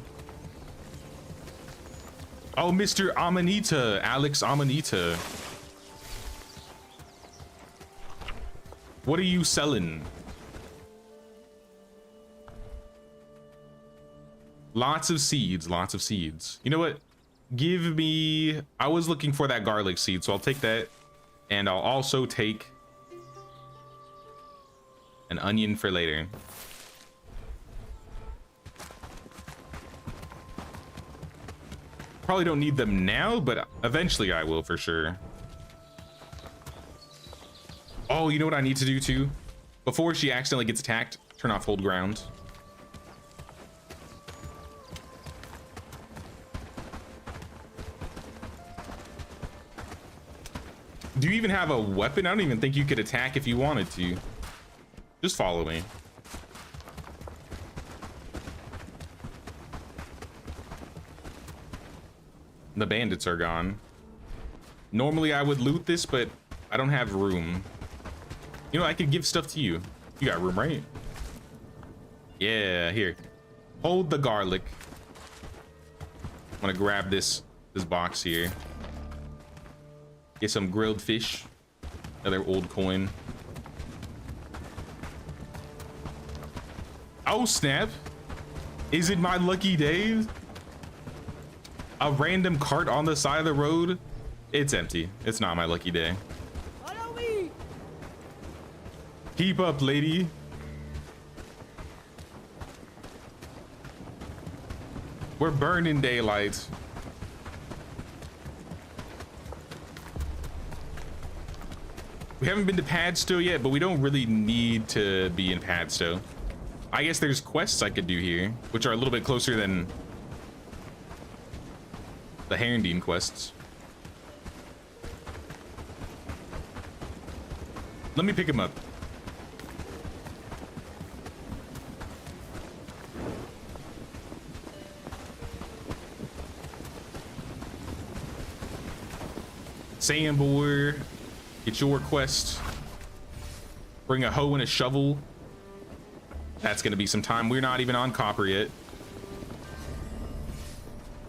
Oh, Mr. Amanita, Alex Amanita. What are you selling? Lots of seeds, lots of seeds. You know what? Give me, I was looking for that garlic seed, so I'll take that. And I'll also take an onion for later. Probably don't need them now, but eventually I will for sure. Oh, you know what I need to do too? Before she accidentally gets attacked, turn off hold ground. Do you even have a weapon? I don't even think you could attack if you wanted to. Just follow me. The bandits are gone. Normally I would loot this, but I don't have room. You know, I could give stuff to you. You got room, right? Yeah, here. Hold the garlic. I'm gonna grab this box here. Get some grilled fish. Another old coin. Oh snap. Is it my lucky day? A random cart on the side of the road? It's empty. It's not my lucky day. Follow me. Keep up, lady. We're burning daylight. We haven't been to Padstow yet, but we don't really need to be in Padstow. I guess there's quests I could do here, which are a little bit closer than the Herondine quests. Let me pick him up. Sambor, get your quest. Bring a hoe and a shovel. That's gonna be some time. We're not even on copper yet.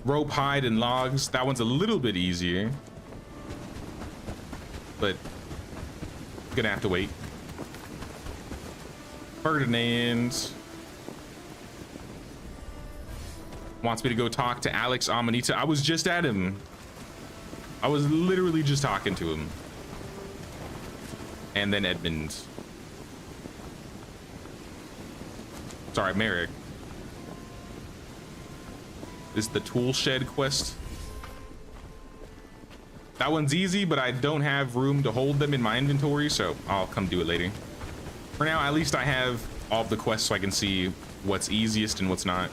Rope, hide, and logs. That one's a little bit easier, but gonna have to wait. Ferdinand wants me to go talk to Alex Amanita. I was just at him. I was literally just talking to him. And then Edmund. Sorry, Merrick. This is the tool shed quest. That one's easy, but I don't have room to hold them in my inventory, so I'll come do it later. For now, at least I have all of the quests so I can see what's easiest and what's not.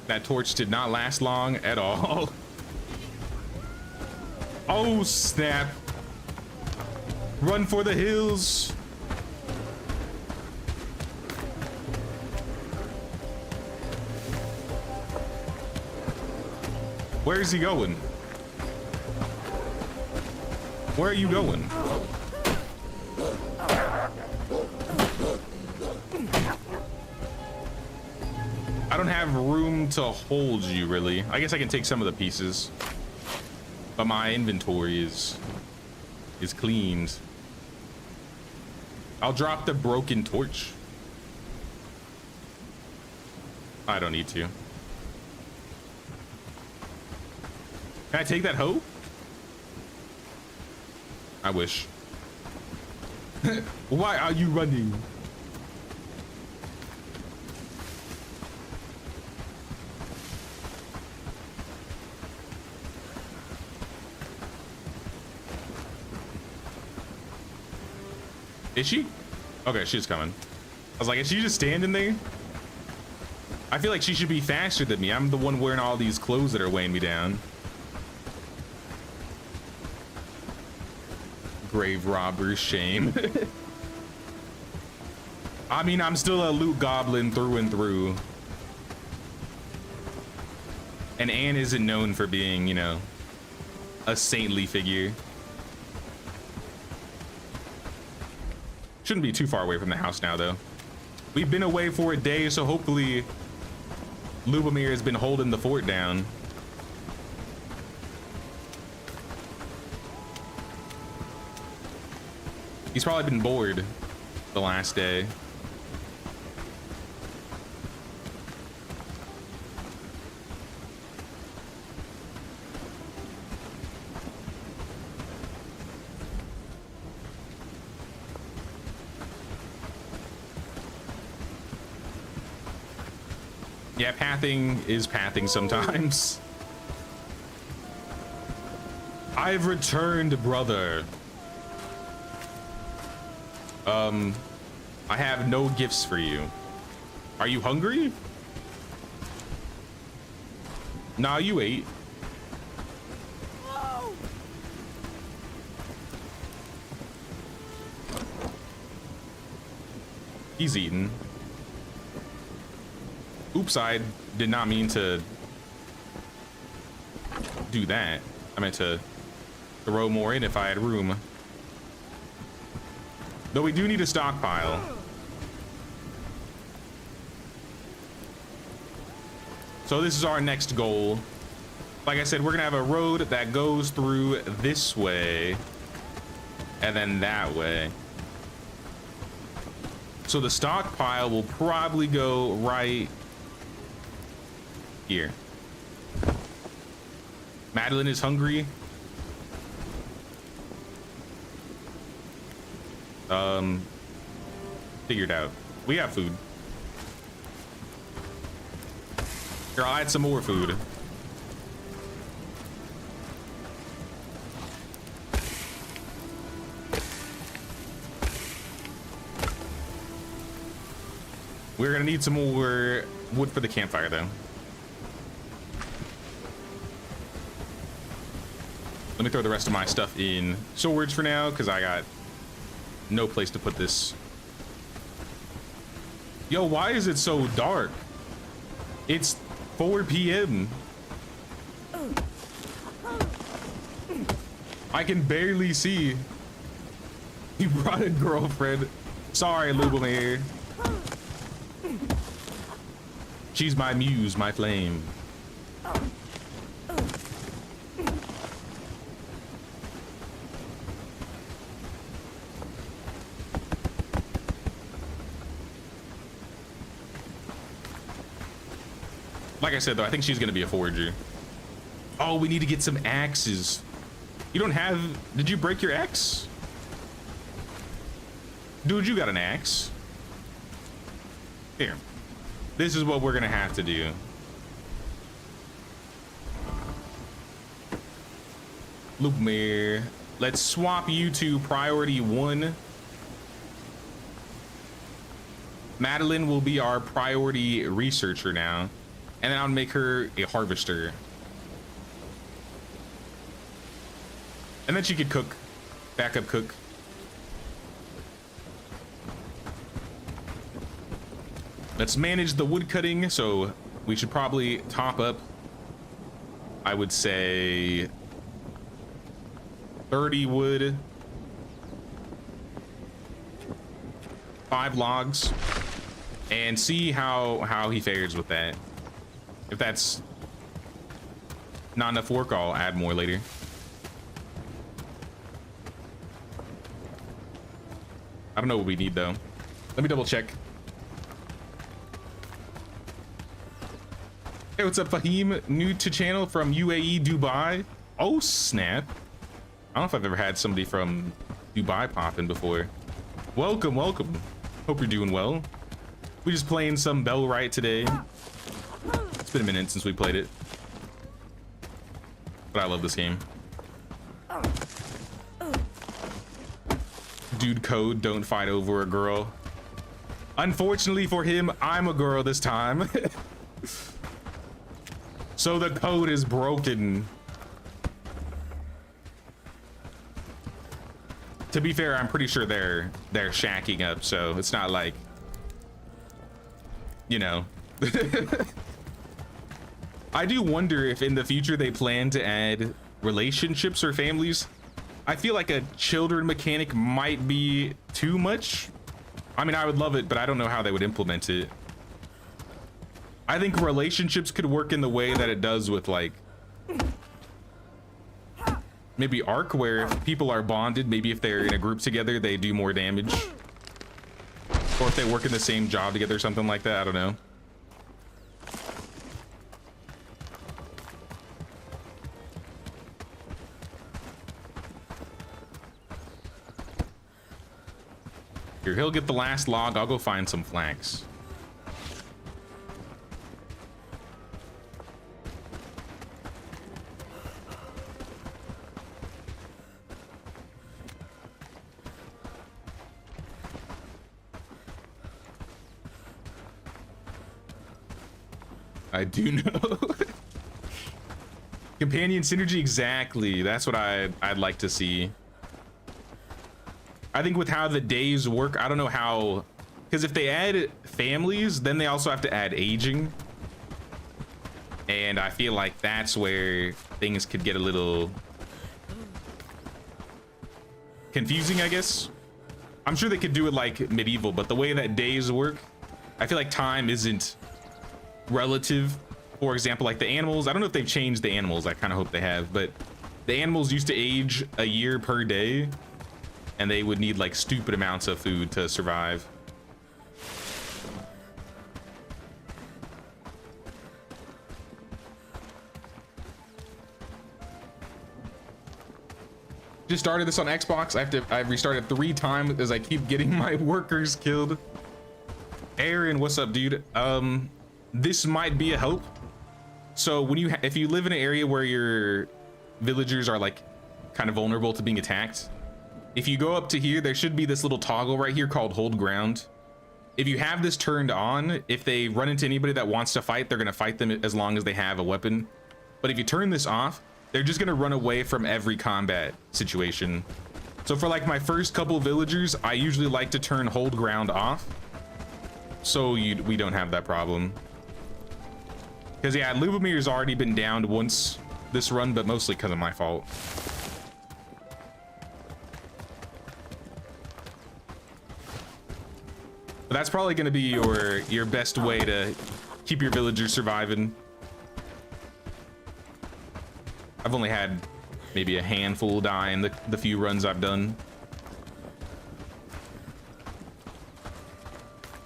That torch did not last long at all. Oh snap. Run for the hills. Where is he going? Where are you going? I don't have room to hold you, really. I guess I can take some of the pieces, but my inventory is cleaned. I'll drop the broken torch. I don't need to. Can I take that hoe? I wish. Why are you running? Is she? Okay, she's coming. I was like, is she just standing there? I feel like she should be faster than me. I'm the one wearing all these clothes that are weighing me down. Grave robber, shame. I mean, I'm still a loot goblin through and through. And Anne isn't known for being, you know, a saintly figure. Shouldn't be too far away from the house now, though. We've been away for a day, so hopefully Lubomir has been holding the fort down. He's probably been bored the last day. Yeah, pathing is pathing sometimes. I've returned, brother. I have no gifts for you. Are you hungry? Nah, you ate. Whoa! He's eaten. Oops, I did not mean to do that. I meant to throw more in if I had room. Though we do need a stockpile. So this is our next goal. Like I said, we're gonna have a road that goes through this way and then that way. So the stockpile will probably go right here. Madeline is hungry. Figured out. We have food. Here, I'll add some more food. We're gonna need some more wood for the campfire, though. Let me throw the rest of my stuff in storage for now, because I got no place to put this. Yo, why is it so dark? It's 4 p.m. I can barely see. He brought a girlfriend. Sorry, Lubomir. She's my muse, my flame. Like I said, though, I think she's gonna be a forager. Oh, we need to get some axes. You don't have... Did you break your axe? Dude, you got an axe. Here. This is what we're gonna have to do. Lubomir. Let's swap you to priority 1. Madeline will be our priority researcher now. And then I'll make her a harvester. And then she could cook. Backup cook. Let's manage the wood cutting. So we should probably top up, I would say, 30 wood. 5 logs. And see how he fares with that. If that's not enough work, I'll add more later. I don't know what we need, though. Let me double check. Hey, what's up, Fahim? New to channel from UAE, Dubai. Oh, snap. I don't know if I've ever had somebody from Dubai pop in before. Welcome, welcome. Hope you're doing well. We just playing some Bellwright today. It's been a minute since we played it. But I love this game. Dude code, don't fight over a girl. Unfortunately for him, I'm a girl this time. So the code is broken. To be fair, I'm pretty sure they're shacking up, so it's not like, you know. I do wonder if in the future they plan to add relationships or families. I feel like a children mechanic might be too much. I mean, I would love it, but I don't know how they would implement it. I think relationships could work in the way that it does with like maybe Arc, where if people are bonded, maybe if they're in a group together, they do more damage. Or if they work in the same job together, something like that. I don't know. Here, he'll get the last log. I'll go find some flax. I do know. Companion synergy, exactly. That's what I'd like to see. I think with how the days work, I don't know how, because if they add families, then they also have to add aging. And I feel like that's where things could get a little confusing, I guess. I'm sure they could do it like medieval, but the way that days work, I feel like time isn't relative. For example, like the animals, I don't know if they've changed the animals. I kind of hope they have, but the animals used to age a year per day. And they would need like stupid amounts of food to survive. Just started this on Xbox. I've restarted 3 times as I keep getting my workers killed. Aaron, what's up, dude? This might be a help. So when if you live in an area where your villagers are like kind of vulnerable to being attacked, if you go up to here, there should be this little toggle right here called hold ground. If you have this turned on, if they run into anybody that wants to fight, they're going to fight them as long as they have a weapon. But if you turn this off, they're just going to run away from every combat situation. So for like my first couple villagers, I usually like to turn hold ground off, so we don't have that problem. Because yeah, Lubomir's already been downed once this run, but mostly because of my fault. But that's probably going to be your best way to keep your villagers surviving. I've only had maybe a handful die in the few runs I've done.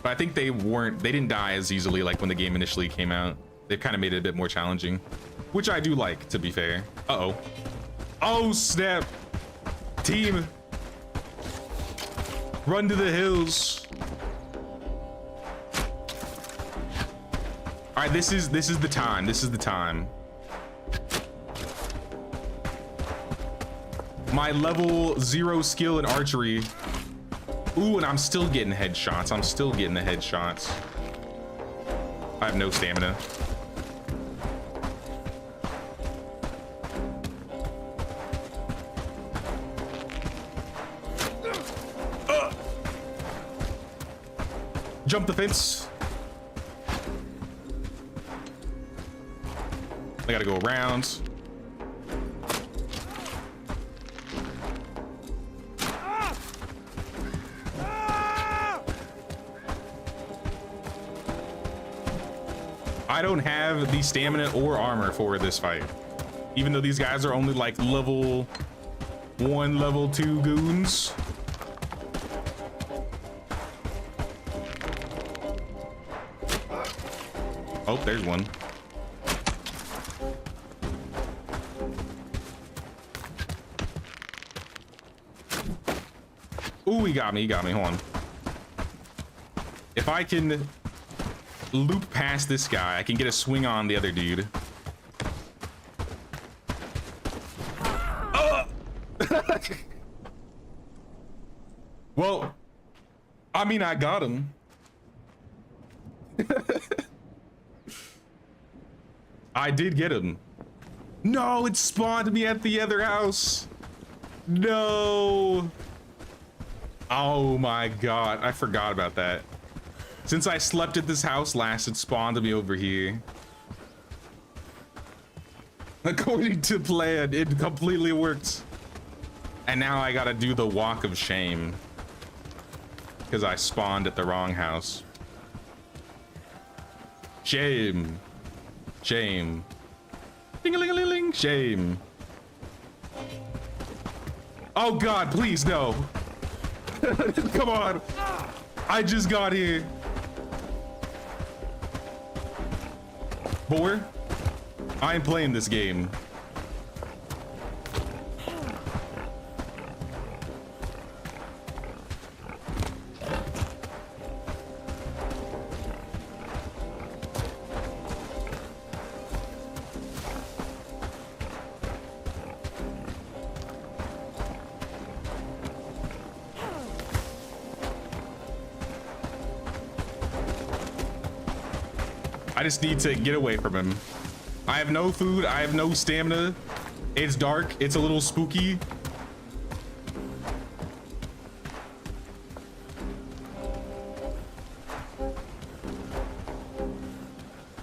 But I think they didn't die as easily like when the game initially came out. They've kind of made it a bit more challenging, which I do like, to be fair. Uh-oh. Oh, snap. Team. Run to the hills. All right, this is the time. This is the time. My level 0 skill in archery. Ooh, and I'm still getting headshots. I'm still getting the headshots. I have no stamina. Jump the fence. I gotta go around. I don't have the stamina or armor for this fight, even though these guys are only like level 1, level 2 goons. Oh, there's one. got me. He got me. Hold on. If I can loop past this guy, I can get a swing on the other dude. Well, I mean, I got him. I did get him. No, it spawned me at the other house. No. Oh my god, I forgot about that. Since I slept at this house last, it spawned me over here. According to plan, it completely worked. And now I gotta do the walk of shame. Because I spawned at the wrong house. Shame. Shame. Ding-a-ling-a-ling-ling. Shame. Oh god, please no. Come on. I just got here. Boy, I ain't playing this game. I just need to get away from him. I have no food. I have no stamina. It's dark. It's a little spooky.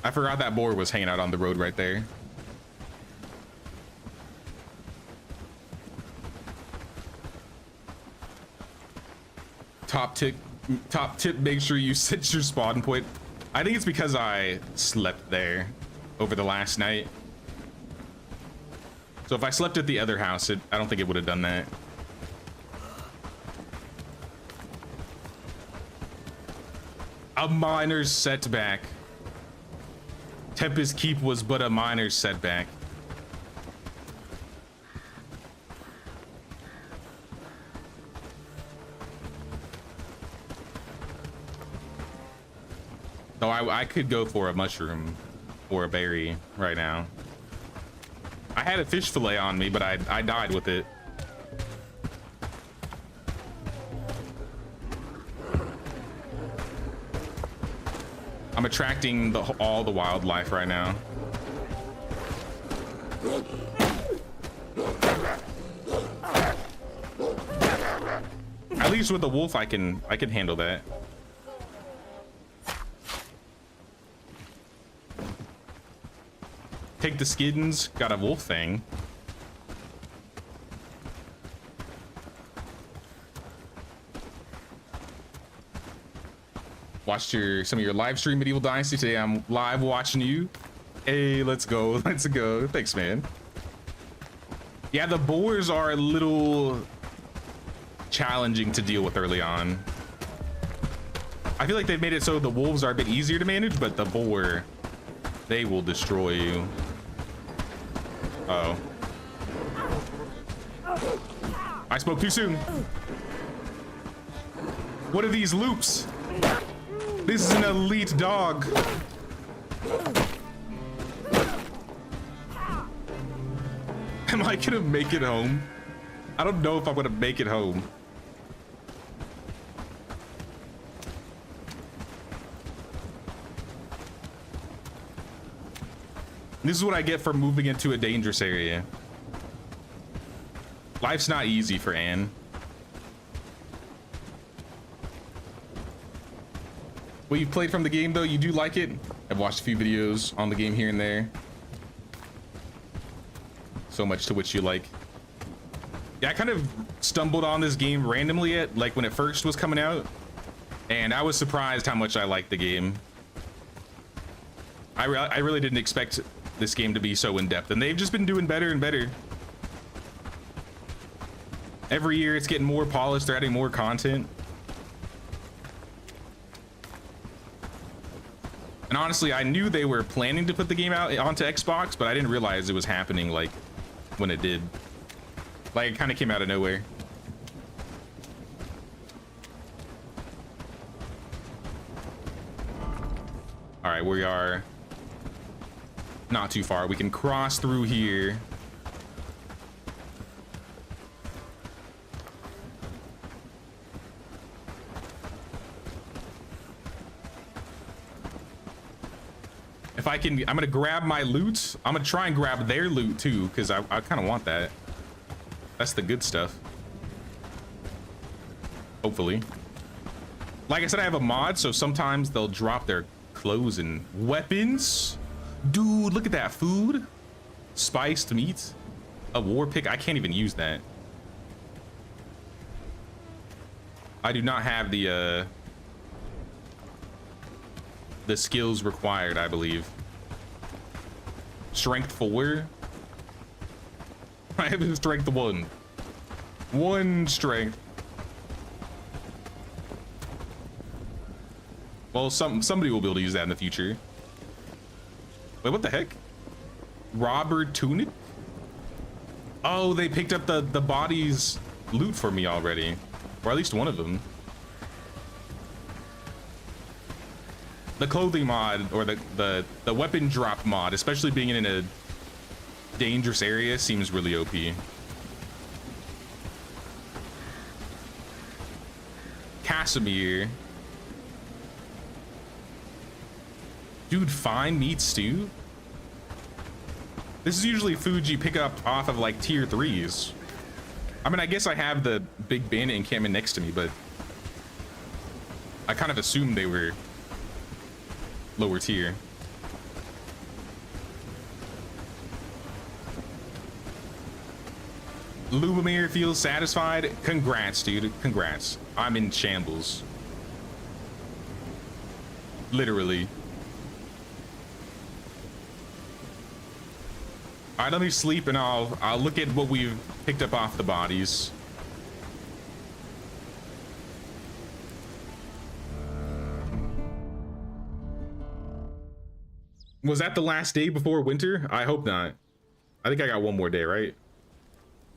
I forgot that boar was hanging out on the road right there. Top tip, make sure you set your spawn point. I think it's because I slept there over the last night. So if I slept at the other house, I don't think it would have done that. A minor's setback. Tempest Keep was but a minor's setback. So I could go for a mushroom or a berry right now. I had a fish fillet on me, but I died with it. I'm attracting all the wildlife right now. At least with the wolf, I can handle that. Take the skins, got a wolf thing. Watched some of your live stream Medieval Dynasty today. I'm live watching you. Hey, let's go, let's go. Thanks, man. Yeah, the boars are a little challenging to deal with early on. I feel like they've made it so the wolves are a bit easier to manage, but the boar, they will destroy you. Uh oh. I spoke too soon. What are these loops? This is an elite dog. Am I gonna make it home? I don't know if I'm gonna make it home. This is what I get for moving into a dangerous area. Life's not easy for Anne. What you've played from the game though, you do like it? I've watched a few videos on the game here and there. So much to which you like. Yeah, I kind of stumbled on this game randomly when it first was coming out. And I was surprised how much I liked the game. I really didn't expect this game to be so in-depth, and they've just been doing better and better. Every year it's getting more polished, they're adding more content. And honestly, I knew they were planning to put the game out onto Xbox, but I didn't realize it was happening like when it did. Like, it kind of came out of nowhere. All right, we are not too far. We can cross through here. If I can, I'm gonna grab my loot. I'm gonna try and grab their loot too, because I kind of want that. That's the good stuff. Hopefully. Like I said, I have a mod, so sometimes they'll drop their clothes and weapons. Dude, look at that food. Spiced meat. A war pick. I can't even use that. I do not have the skills required, I believe. Strength 4. I have a strength 1. 1 strength. Well, somebody will be able to use that in the future. Wait, what the heck? Robber tunic? Oh, they picked up the body's loot for me already, or at least one of them. The clothing mod, or the weapon drop mod, especially being in a dangerous area, seems really OP. Casimir. Dude, fine meat stew? This is usually food you pick up off of like tier 3s. I mean, I guess I have the big bandit encampment next to me, but I kind of assumed they were lower tier. Lubomir feels satisfied. Congrats, dude. Congrats. I'm in shambles. Literally. All right, let me sleep and I'll look at what we've picked up off the bodies. Was that the last day before winter? I hope not. I think I got one more day, right?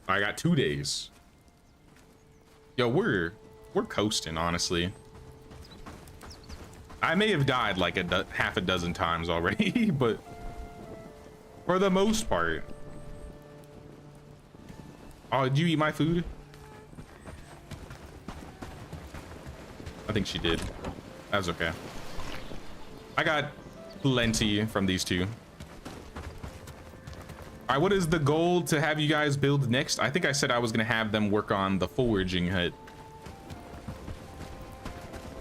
I got 2 days. Yo, we're coasting, honestly. I may have died like half a dozen times already, but for the most part. Oh, did you eat my food? I think she did. That's okay. I got plenty from these two. All right, what is the goal to have you guys build next? I think I said I was gonna have them work on the foraging hut,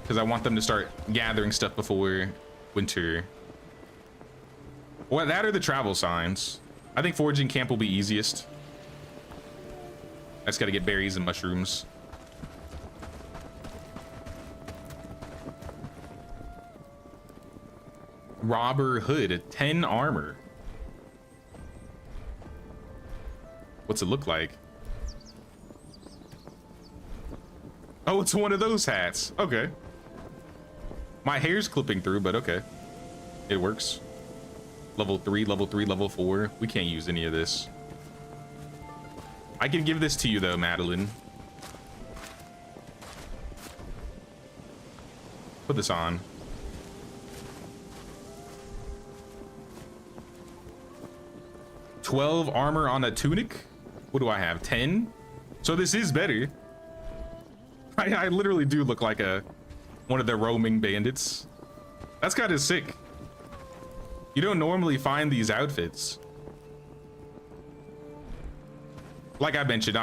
because I want them to start gathering stuff before winter. Well, that or the travel signs. I think foraging camp will be easiest. I just gotta get berries and mushrooms. Robber hood, 10 armor. What's it look like? Oh, it's one of those hats. Okay. My hair's clipping through, but okay. It works. Level 3, level 3, level 4. We can't use any of this. I can give this to you though, Madeline. Put this on. $12 armor on a tunic. What do I have? 10? So this is better. I literally do look like one of the roaming bandits. That's kind of sick. You don't normally find these outfits. Like I mentioned,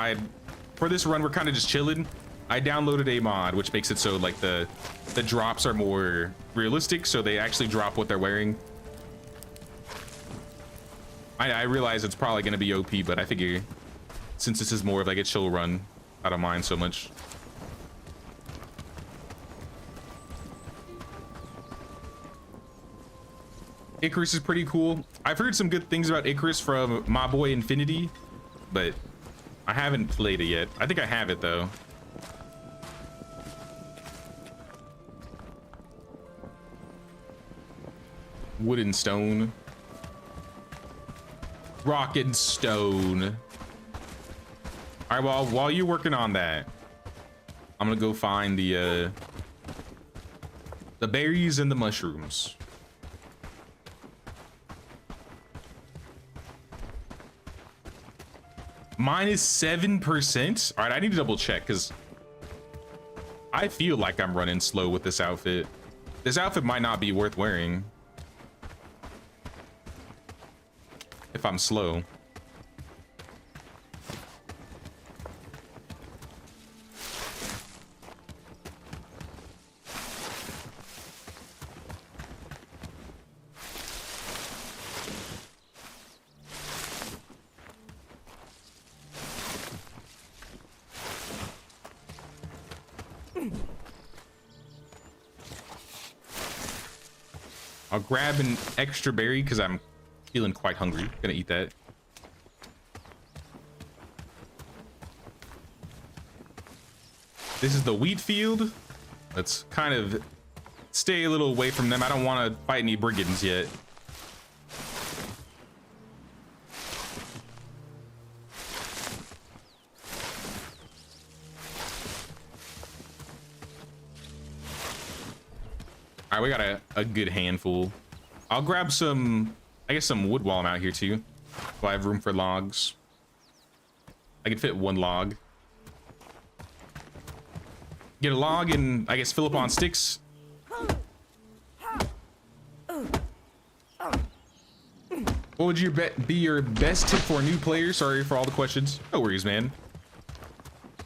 for this run we're kind of just chilling. I downloaded a mod which makes it so like the drops are more realistic, so they actually drop what they're wearing. I realize it's probably going to be OP, but I figure since this is more of like a chill run, I don't mind so much. Icarus is pretty cool. I've heard some good things about Icarus from my boy Infinity, but I haven't played it yet. I think I have it though. Wood and stone. Rock and stone. All right, well, while you're working on that, I'm gonna go find the berries and the mushrooms. Minus 7%. All right, I need to double check because I feel like I'm running slow with this outfit. This outfit might not be worth wearing if I'm slow. I'll grab an extra berry because I'm feeling quite hungry. Gonna eat that. This is the wheat field. Let's kind of stay a little away from them. I don't want to fight any brigands yet. All right, we got a good handful. I'll grab some, I guess some wood while I'm out here too. If I have room for logs. I can fit one log. Get a log and I guess fill up on sticks. What would be your best tip for a new player? Sorry for all the questions. No worries, man.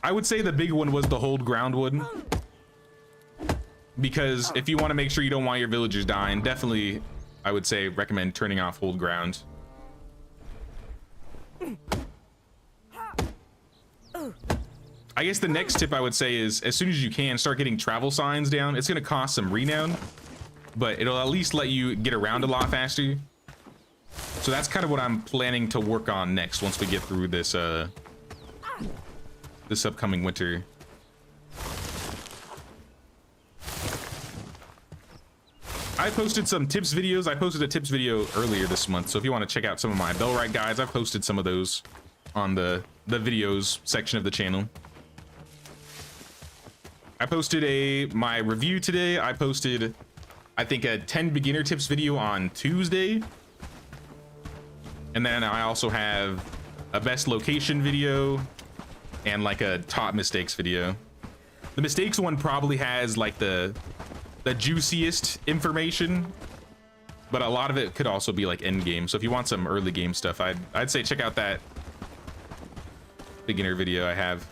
I would say the big one was the hold ground one. Because if you want to make sure you don't want your villagers dying, definitely, I would say, recommend turning off hold ground. I guess the next tip I would say is, as soon as you can, start getting travel signs down. It's going to cost some renown, but it'll at least let you get around a lot faster. So that's kind of what I'm planning to work on next once we get through this, this upcoming winter. I posted some tips videos. I posted a tips video earlier this month, so if you want to check out some of my Bellwright guides, I've posted some of those on the videos section of the channel. I posted my review today. I posted, I think, a 10 beginner tips video on Tuesday. And then I also have a best location video and like a top mistakes video. The mistakes one probably has like the juiciest information, but a lot of it could also be like end game. So if you want some early game stuff, I'd say check out that beginner video I have,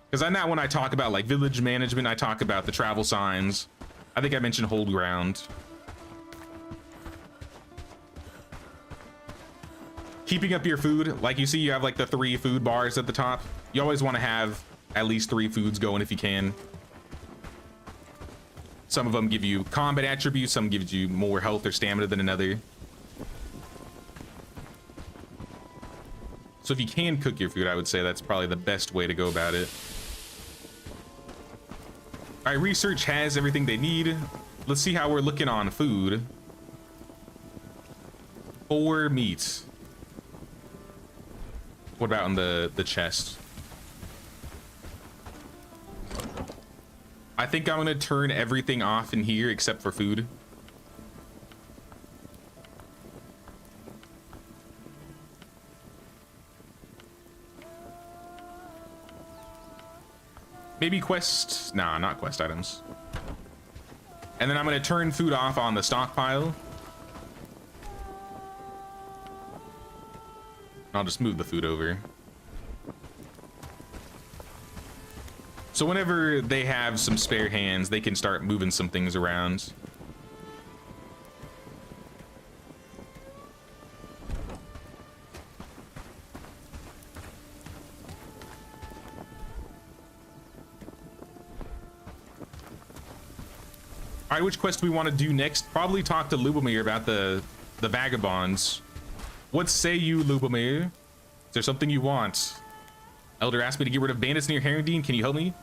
because on that one I talk about like village management. I talk about the travel signs. I think I mentioned hold ground. Keeping up your food, like you see you have like the 3 food bars at the top. You always want to have at least 3 foods going if you can. Some of them give you combat attributes, some gives you more health or stamina than another. So if you can cook your food, I would say that's probably the best way to go about it. All right, research has everything they need. Let's see how we're looking on food. 4 meat. What about in the chest? I think I'm gonna turn everything off in here except for food. Maybe quest, nah, not quest items. And then I'm gonna turn food off on the stockpile. I'll just move the food over. So whenever they have some spare hands, they can start moving some things around. All right, which quest do we want to do next? Probably talk to Lubomir about the vagabonds. What say you, Lubomir? Is there something you want? Elder asked me to get rid of bandits near Herondine. Can you help me?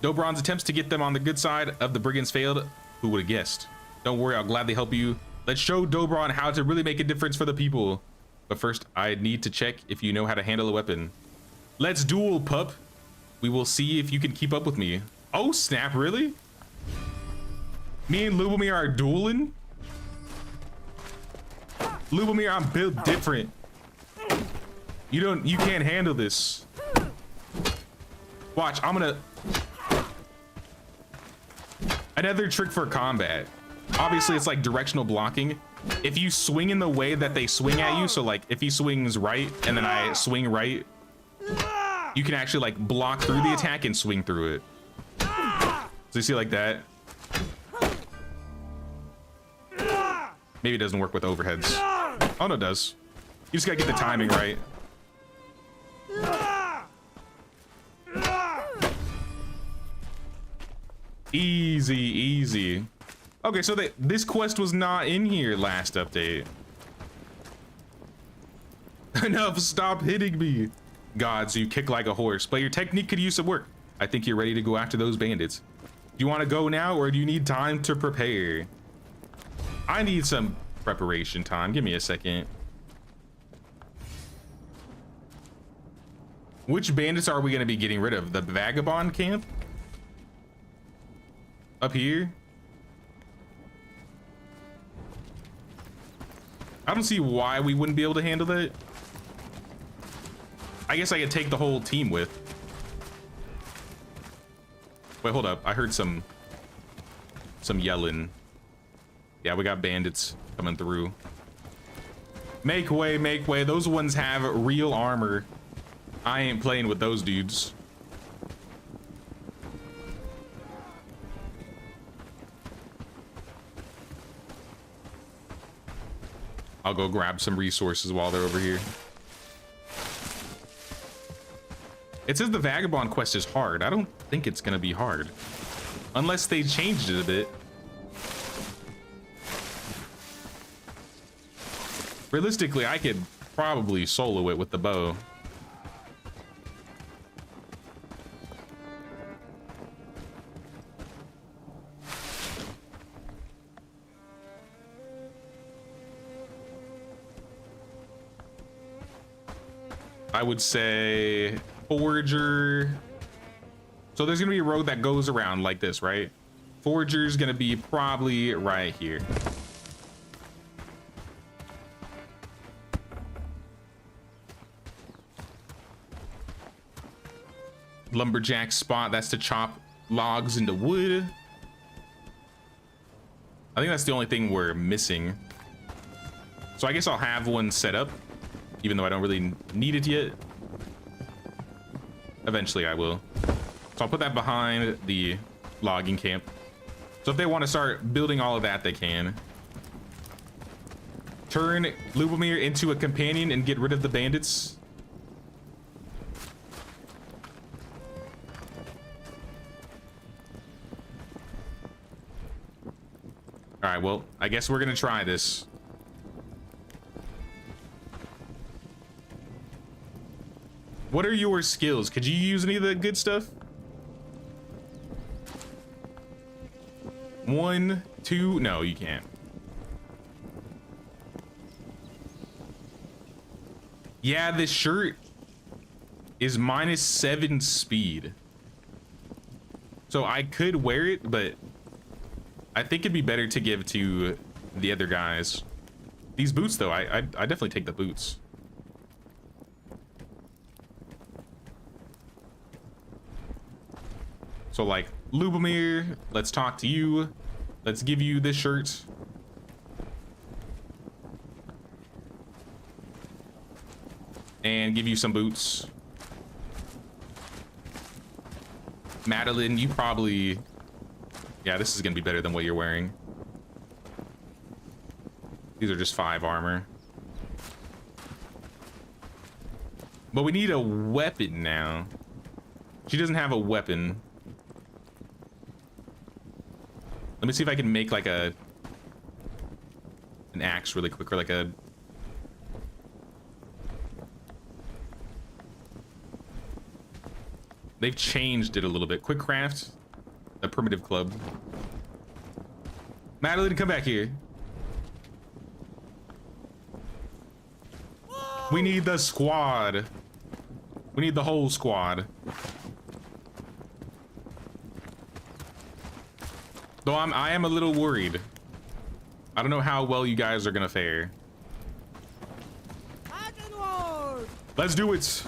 Dobron's attempts to get them on the good side of the brigands failed. Who would have guessed? Don't worry, I'll gladly help you. Let's show Dobron how to really make a difference for the people. But first, I need to check if you know how to handle a weapon. Let's duel, pup. We will see if you can keep up with me. Oh, snap, really? Me and Lubomir are dueling? Lubomir, I'm built different. You can't handle this. Watch, I'm gonna... Another trick for combat. Obviously, it's like directional blocking. If you swing in the way that they swing at you, so like if he swings right and then I swing right, you can actually like block through the attack and swing through it. So you see like that? Maybe it doesn't work with overheads. Oh no, it does. You just gotta get the timing right. Easy, easy. Okay, so this quest was not in here last update. Enough, stop hitting me. Gods, you kick like a horse, but your technique could use some work. I think you're ready to go after those bandits. Do you want to go now or do you need time to prepare? I need some preparation time. Give me a second. Which bandits are we going to be getting rid of? The vagabond camp? Up here? I don't see why we wouldn't be able to handle that. I guess I could take the whole team with. Wait, hold up. I heard some yelling. Yeah, we got bandits coming through. Make way, make way. Those ones have real armor. I ain't playing with those dudes. I'll go grab some resources while they're over here. It says the vagabond quest is hard. I don't think it's gonna be hard. Unless they changed it a bit. Realistically, I could probably solo it with the bow. I would say Forager. So there's gonna be a road that goes around like this, right? Forager's gonna be probably right here. Lumberjack spot, that's to chop logs into wood. I think that's the only thing we're missing. So I guess I'll have one set up, even though I don't really need it yet. Eventually I will. So I'll put that behind the logging camp. So if they want to start building all of that, they can. Turn Lubomir into a companion and get rid of the bandits. All right, well, I guess we're gonna try this. What are your skills? Could you use any of the good stuff? 1, 2, no, you can't. Yeah, this shirt is -7 speed. So I could wear it, but I think it'd be better to give to the other guys. These boots, though, I definitely take the boots. So, like, Lubomir, let's talk to you. Let's give you this shirt. And give you some boots. Madeline, you probably... Yeah, this is gonna be better than what you're wearing. These are just 5 armor. But we need a weapon now. She doesn't have a weapon. Let me see if I can make like an axe really quick, or like a... They've changed it a little bit. Quick craft, a primitive club. Madeline, come back here. We need the squad. We need the whole squad. Though I am a little worried. I don't know how well you guys are gonna fare. Let's do it.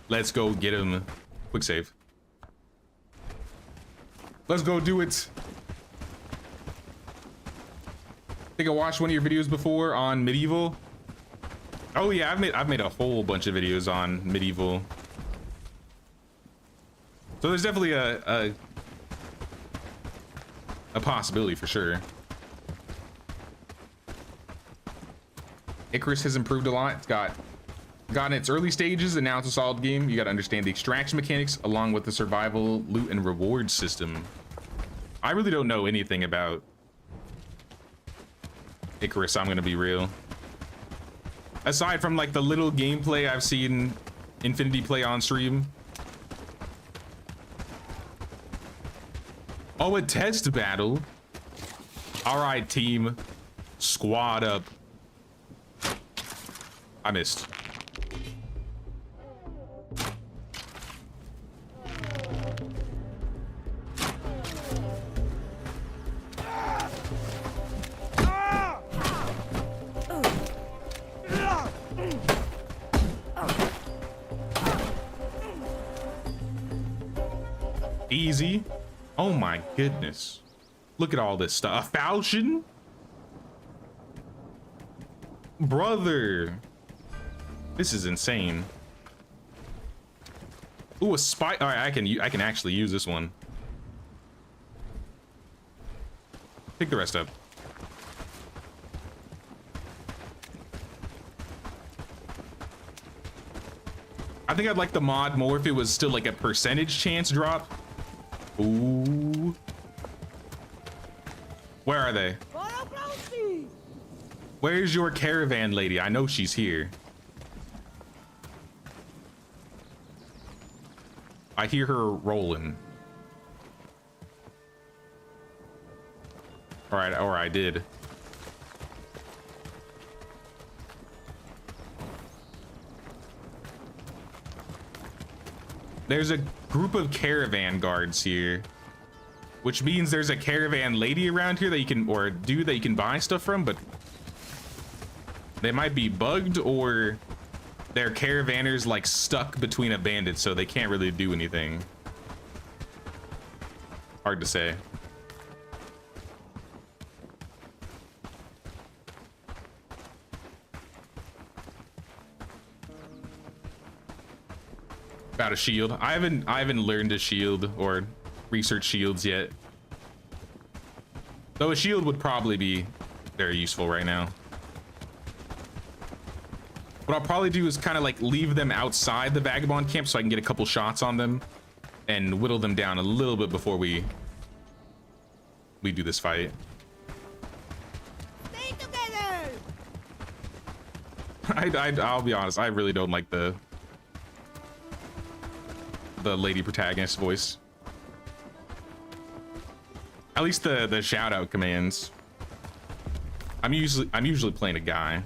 Let's go get him. Quick save. Let's go do it. I think I watched one of your videos before on medieval. Oh yeah, I've made a whole bunch of videos on medieval. So there's definitely a possibility for sure. Icarus has improved a lot. It's gotten its early stages and now it's a solid game. You got to understand the extraction mechanics along with the survival, loot, and reward system. I really don't know anything about Icarus, I'm gonna be real. Aside from like the little gameplay I've seen Infinity play on stream. Oh, a test battle. All right, team. Squad up. I missed. Easy. Oh my goodness. Look at all this stuff. A falchion? Brother. This is insane. Ooh, a spy. All right, I can actually use this one. Pick the rest up. I think I'd like the mod more if it was still like a percentage chance drop. Ooh. Where are they? Where's your caravan lady? I know she's here. I hear her rolling. All right, or I did. There's a group of caravan guards here, which means there's a caravan lady around here that you can, or a dude that you can buy stuff from, but they might be bugged or they're caravanners like stuck between a bandit, so they can't really do anything. Hard to say. About a shield. I haven't learned a shield or research shields yet. Though a shield would probably be very useful right now. What I'll probably do is kind of like leave them outside the vagabond camp so I can get a couple shots on them and whittle them down a little bit before we do this fight. Stay together. I'll be honest, I really don't like the lady protagonist voice. At least the shout out commands. I'm usually playing a guy.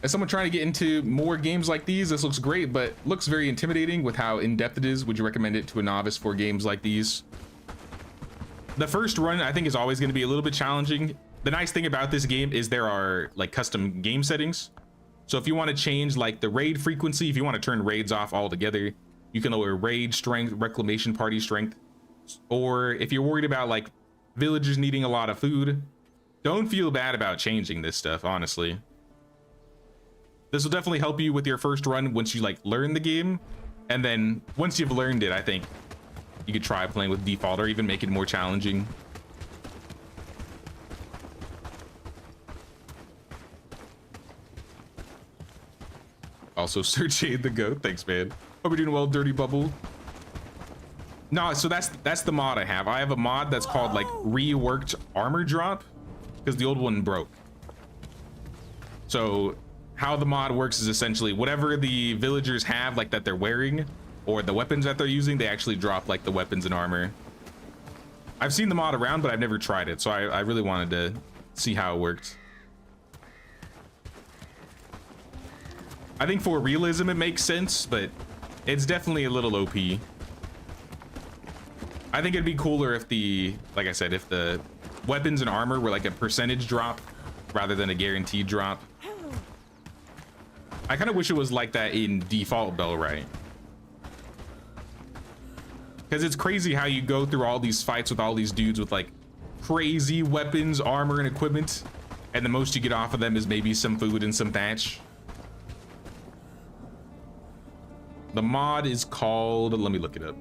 As someone trying to get into more games like these, this looks great, but looks very intimidating with how in-depth it is. Would you recommend it to a novice for games like these? The first run, I think, is always going to be a little bit challenging. The nice thing about this game is there are like custom game settings. So if you want to change like the raid frequency, if you want to turn raids off altogether, you can lower raid strength, reclamation party strength. Or if you're worried about like villagers needing a lot of food, don't feel bad about changing this stuff, honestly. This will definitely help you with your first run once you like learn the game. And then once you've learned it, I think you could try playing with default or even make it more challenging. Also, Sir Jade the Goat. Thanks, man. Hope you're doing well, Dirty Bubble. No, so that's the mod I have. I have a mod that's called like reworked armor drop because the old one broke. So how the mod works is essentially whatever the villagers have like that they're wearing or the weapons that they're using, they actually drop like the weapons and armor. I've seen the mod around, but I've never tried it. So I really wanted to see how it worked. I think for realism, it makes sense, but it's definitely a little OP. I think it'd be cooler if like I said, if the weapons and armor were like a percentage drop rather than a guaranteed drop. I kind of wish it was like that in default Bellwright. Because it's crazy how you go through all these fights with all these dudes with like crazy weapons, armor, and equipment, and the most you get off of them is maybe some food and some thatch. The mod is called, let me look it up.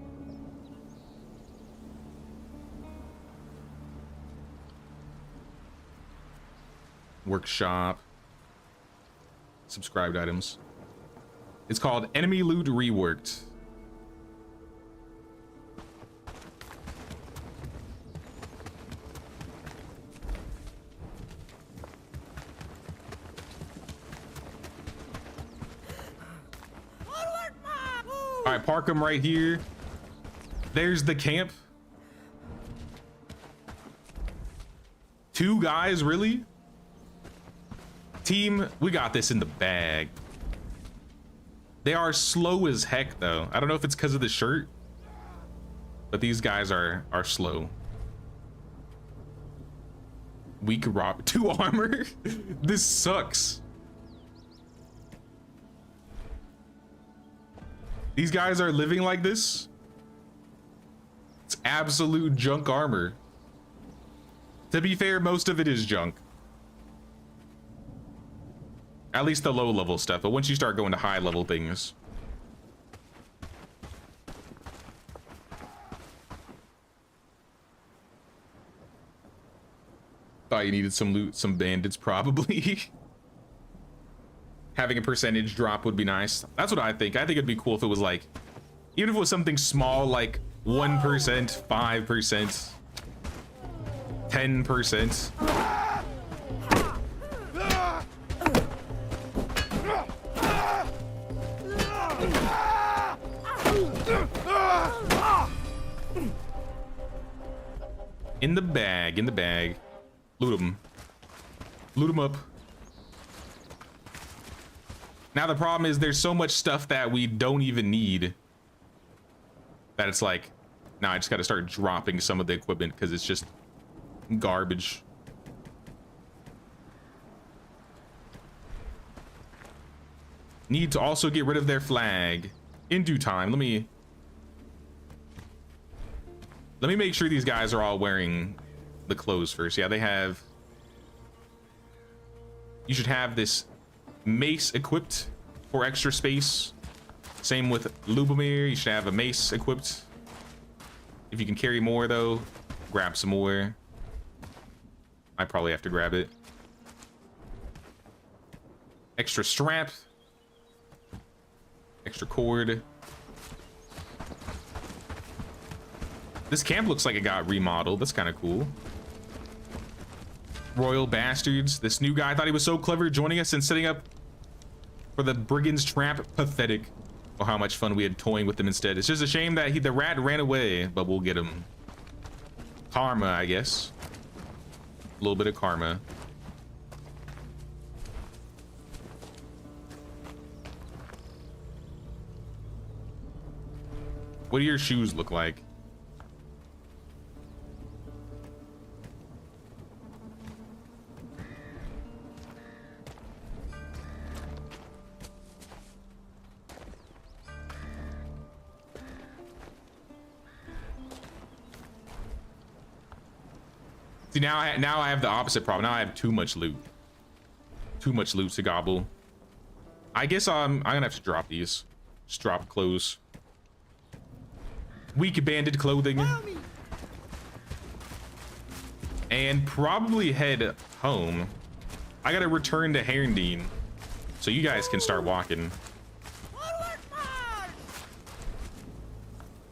Workshop. Subscribed items. It's called Enemy Loot Reworked. All right, park them right here. There's the camp. 2 guys, really? Team, we got this in the bag. They are slow as heck, though. I don't know if it's because of the shirt, but these guys are slow. Weak rob 2 armor. This sucks. These guys are living like this. It's absolute junk armor. To be fair, most of it is junk. At least the low level stuff, but once you start going to high level things. Thought you needed some loot, some bandits probably. Having a percentage drop would be nice. That's what I think. I think it'd be cool if it was like, even if it was something small like 1%, 5%, 10%. In the bag, in the bag. Loot them. Loot them up. Now the problem is there's so much stuff that we don't even need that it's like, now I just got to start dropping some of the equipment because it's just garbage. Need to also get rid of their flag in due time. Let me make sure these guys are all wearing the clothes first. Yeah, they have. You should have this mace equipped for extra space. Same with Lubomir. You should have a mace equipped. If you can carry more though, grab some more. I probably have to grab it. Extra strap. Extra cord. This camp looks like it got remodeled. That's kind of cool. Royal bastards. This new guy, I thought he was so clever joining us and setting up for the brigand's trap. Pathetic. Oh, how much fun we had toying with him instead. It's just a shame that the rat ran away, but we'll get him. Karma, I guess. A little bit of karma. What do your shoes look like? See, now I have the opposite problem. Now I have too much loot. Too much loot to gobble. I guess I'm gonna have to drop these. Just drop clothes. Weak banded clothing. And probably head home. I gotta return to Herndeen, so you guys can start walking.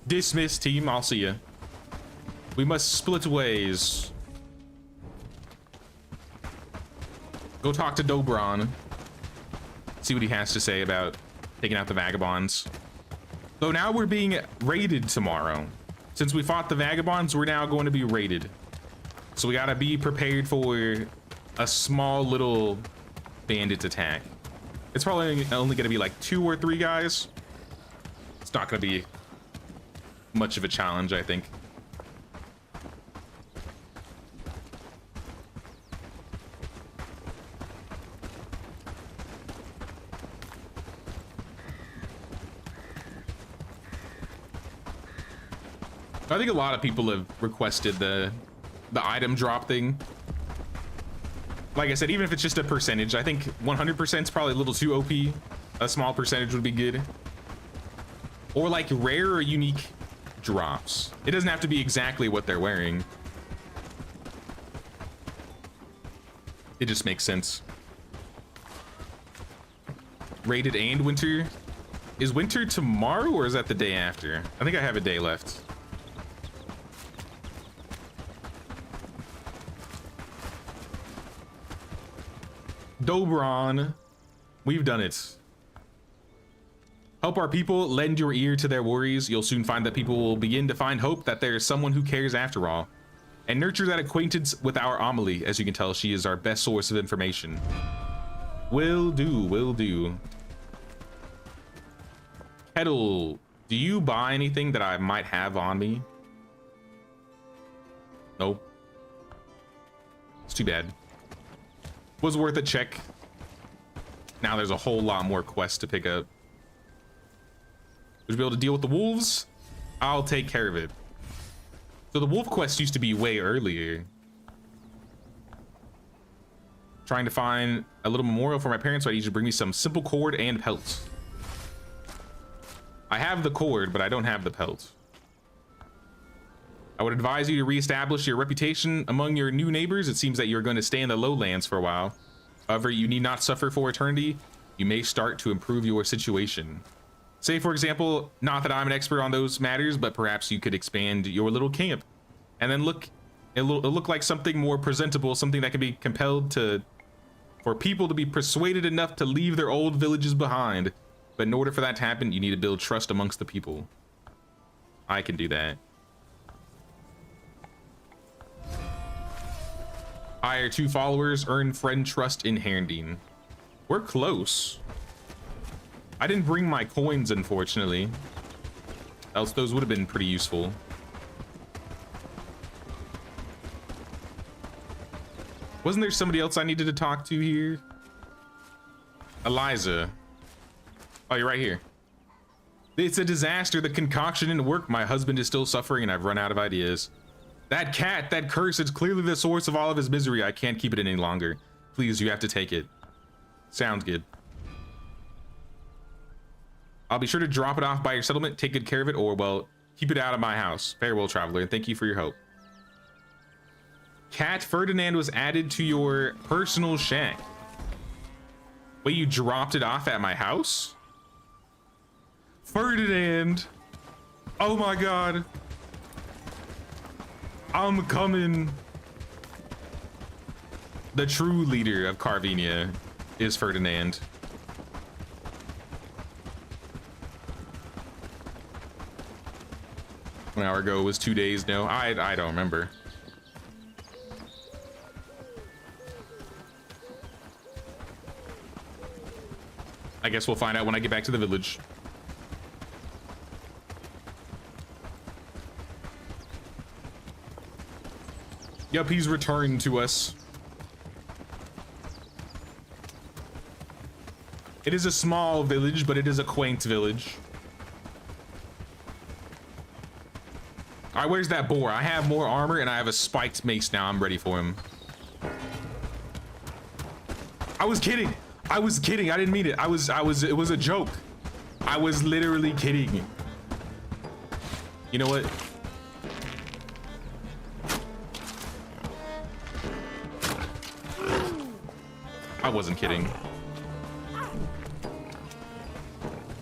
Dismiss, team. I'll see ya. We must split ways. Go talk to Dobron. See what he has to say about taking out the vagabonds. So now we're being raided tomorrow. Since we fought the vagabonds, we're now going to be raided. So we gotta be prepared for a small little bandit attack. It's probably only gonna be like 2 or 3 guys. It's not gonna be much of a challenge, I think. I think a lot of people have requested the item drop thing. Like I said, even if it's just a percentage, I think 100% is probably a little too OP. A small percentage would be good. Or like rare or unique drops. It doesn't have to be exactly what they're wearing. It just makes sense. Rated and winter. Is winter tomorrow or is that the day after? I think I have a day left. Dobron, we've done it. Help our people, lend your ear to their worries. You'll soon find that people will begin to find hope that there is someone who cares after all. And nurture that acquaintance with our Amelie. As you can tell, she is our best source of information. Will do, will do. Kettle, do you buy anything that I might have on me? Nope. It's too bad. Was worth a check. Now there's a whole lot more quests to pick up. Would you be able to deal with the wolves? I'll take care of it. So the wolf quest used to be way earlier. Trying to find a little memorial for my parents, so I need you to bring me some simple cord and pelts. I have the cord, but I don't have the pelt. I would advise you to reestablish your reputation among your new neighbors. It seems that you're going to stay in the lowlands for a while. However, you need not suffer for eternity. You may start to improve your situation. Say, for example, not that I'm an expert on those matters, but perhaps you could expand your little camp and then it'll look like something more presentable, something that can be compelled for people to be persuaded enough to leave their old villages behind. But in order for that to happen, you need to build trust amongst the people. I can do that. Hire 2 followers, earn friend trust in Herndine. We're close. I didn't bring my coins, unfortunately. Else those would have been pretty useful. Wasn't there somebody else I needed to talk to here? Eliza. Oh, you're right here. It's a disaster. The concoction didn't work. My husband is still suffering and I've run out of ideas. That cat, that curse, it's clearly the source of all of his misery. I can't keep it any longer. Please, you have to take it. Sounds good. I'll be sure to drop it off by your settlement. Take good care of it, or, well, keep it out of my house. Farewell, traveler, and thank you for your help. Cat Ferdinand was added to your personal shack. Wait, you dropped it off at my house? Ferdinand! Oh my god. I'm coming. The true leader of Carvenia is Ferdinand. An hour ago was 2 days. No, I don't remember. I guess we'll find out when I get back to the village. Yup, he's returned to us. It is a small village, but it is a quaint village. All right, where's that boar? I have more armor and I have a spiked mace now. I'm ready for him. I was kidding. I was kidding. I didn't mean it. It was a joke. I was literally kidding. You know what? I wasn't kidding.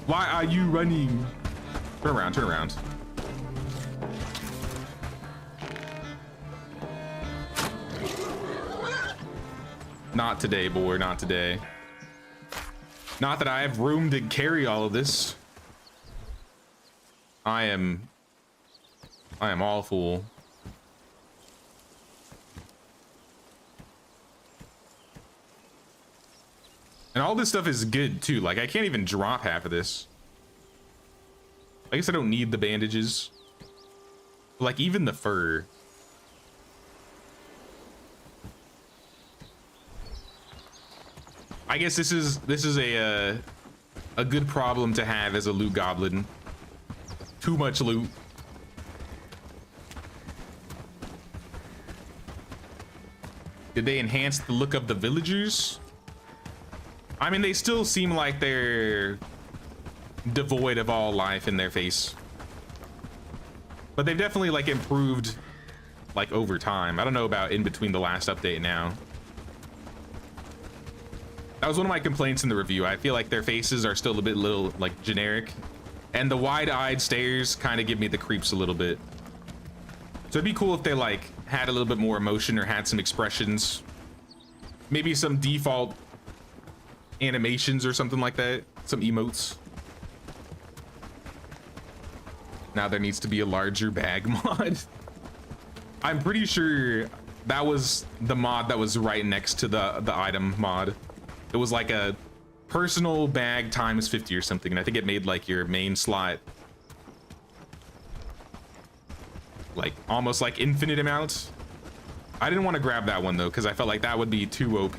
Why are you running? Turn around, turn around. Not today, boy, not today. Not that I have room to carry all of this. I am all full. And all this stuff is good too. Like, I can't even drop half of this. I guess I don't need the bandages. Like, even the fur. I guess this is a good problem to have as a loot goblin. Too much loot. Did they enhance the look of the villagers? I mean, they still seem like they're devoid of all life in their face. But they've definitely like improved like over time. I don't know about in between the last update and now. That was one of my complaints in the review. I feel like their faces are still a bit little like generic, and the wide-eyed stares kind of give me the creeps a little bit. So it'd be cool if they like had a little bit more emotion or had some expressions, maybe some default animations or something like that, some emotes. Now there needs to be a larger bag mod. I'm pretty sure that was the mod that was right next to the item mod. It was like a personal bag times 50 or something, and I think it made like your main slot like almost like infinite amounts. I didn't want to grab that one though, because I felt like that would be too OP.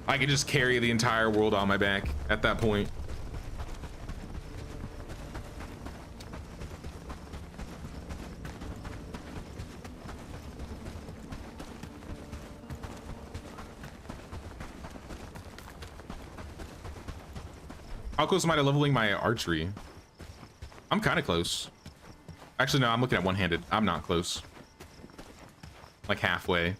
I could just carry the entire world on my back at that point. How close am I to leveling my archery? I'm kind of close. Actually, no, I'm looking at one-handed. I'm not close. Like halfway.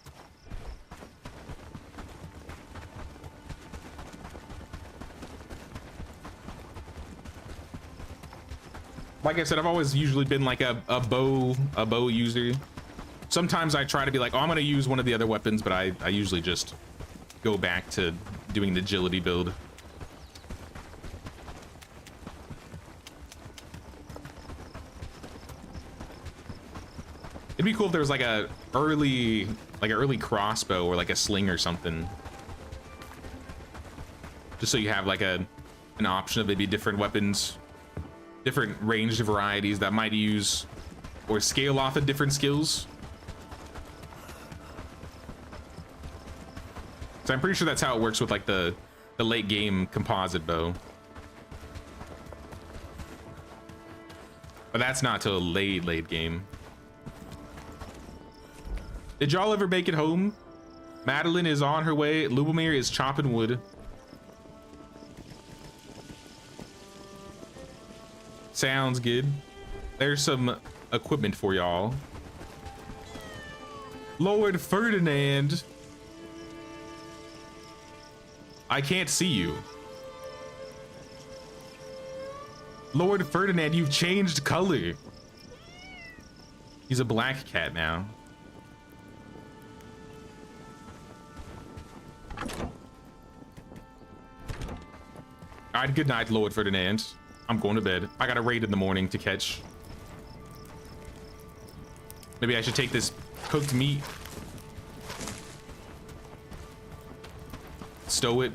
Like I said, I've always usually been like a bow user. Sometimes I try to be like, oh, I'm gonna use one of the other weapons, but I usually just go back to doing the agility build. It'd be cool if there was like an early crossbow or like a sling or something. Just so you have like an option of maybe different weapons, different ranged varieties that might use or scale off of different skills. So I'm pretty sure that's how it works with like the late game composite bow. But that's not till late game. Did y'all ever make it home? Madeline is on her way. Lubomir is chopping wood. Sounds good. There's some equipment for y'all. Lord Ferdinand. I can't see you. Lord Ferdinand, you've changed color. He's a black cat now. All right, good night, Lord Ferdinand. I'm going to bed. I got a raid in the morning to catch. Maybe I should take this cooked meat. Stow it.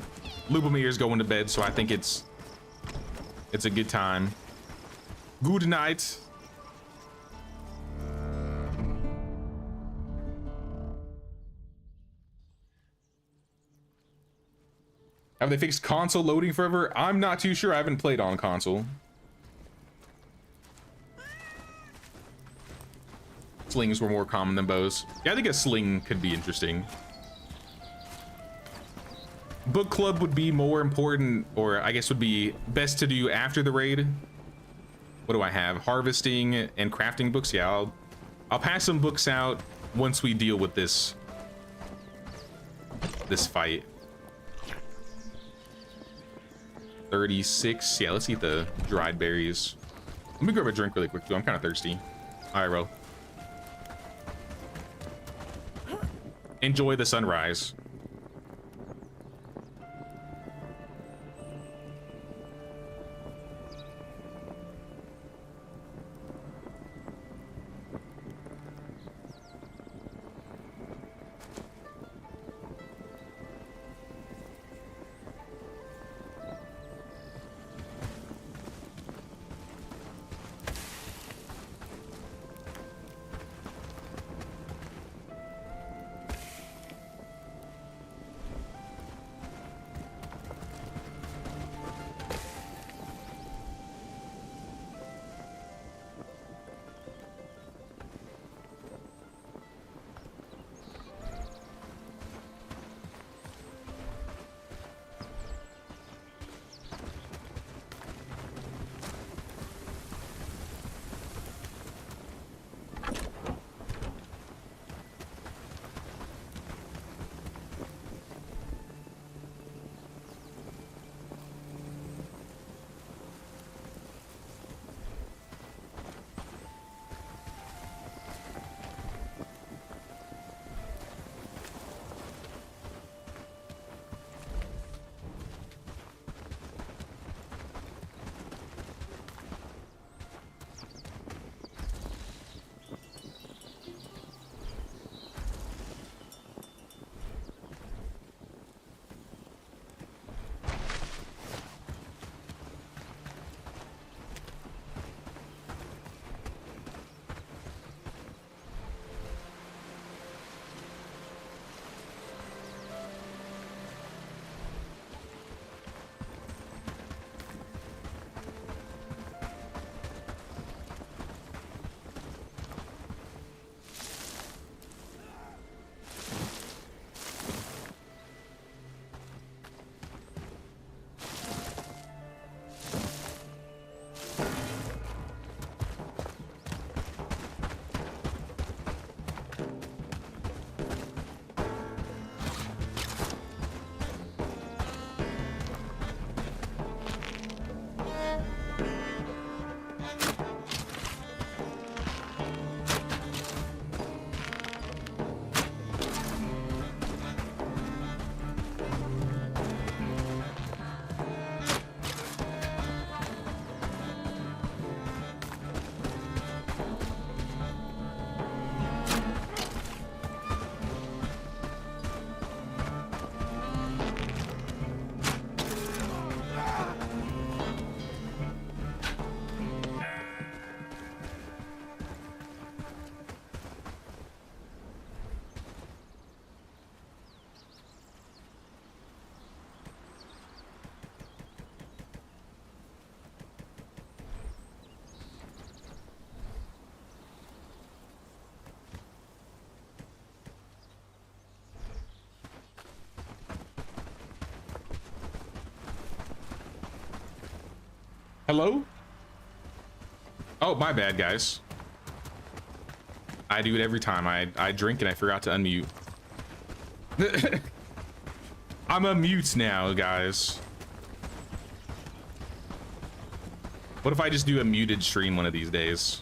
Lubomir's going to bed, so I think it's a good time. Good night. Have they fixed console loading forever? I'm not too sure. I haven't played on console. Slings were more common than bows. Yeah, I think a sling could be interesting. Book club would be more important, or I guess would be best to do after the raid. What do I have? Harvesting and crafting books. Yeah, I'll pass some books out once we deal with this fight. 36. Yeah, let's eat the dried berries. Let me grab a drink really quick too. I'm kind of thirsty. All right, bro. Enjoy the sunrise. Hello? Oh, my bad, guys. I do it every time. I drink and I forgot to unmute. I'm a mute now, guys. What if I just do a muted stream one of these days?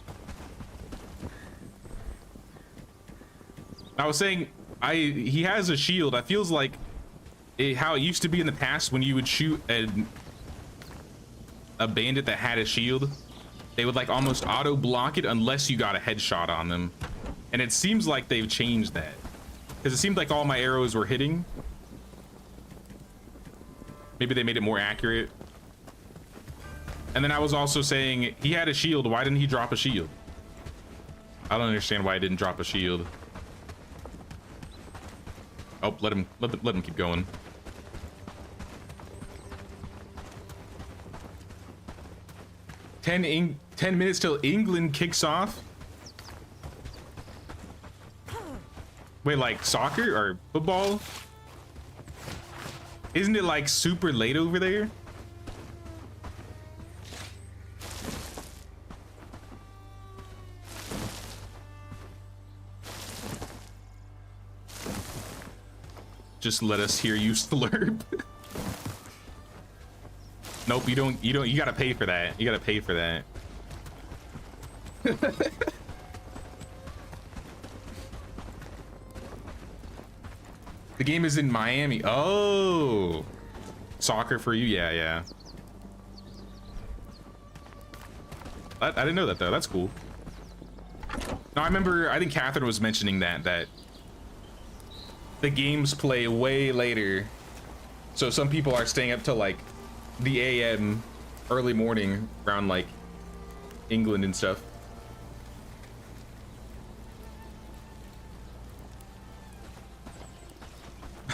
I was saying, he has a shield. It feels like how it used to be in the past when you would shoot a bandit that had a shield. They would like almost auto block it unless you got a headshot on them. And it seems like they've changed that. Because it seemed like all my arrows were hitting. Maybe they made it more accurate. And then I was also saying, he had a shield. Why didn't he drop a shield? I don't understand why I didn't drop a shield. Oh, let him keep going. 10 minutes till England kicks off. Wait, like soccer or football? Isn't it like super late over there? Just let us hear you slurp. Nope, you don't, you gotta pay for that. You gotta pay for that. The game is in Miami. Oh, soccer for you. Yeah. I didn't know that though. That's cool. No, I remember, I think Catherine was mentioning that the games play way later. So some people are staying up till like the AM early morning around like England and stuff.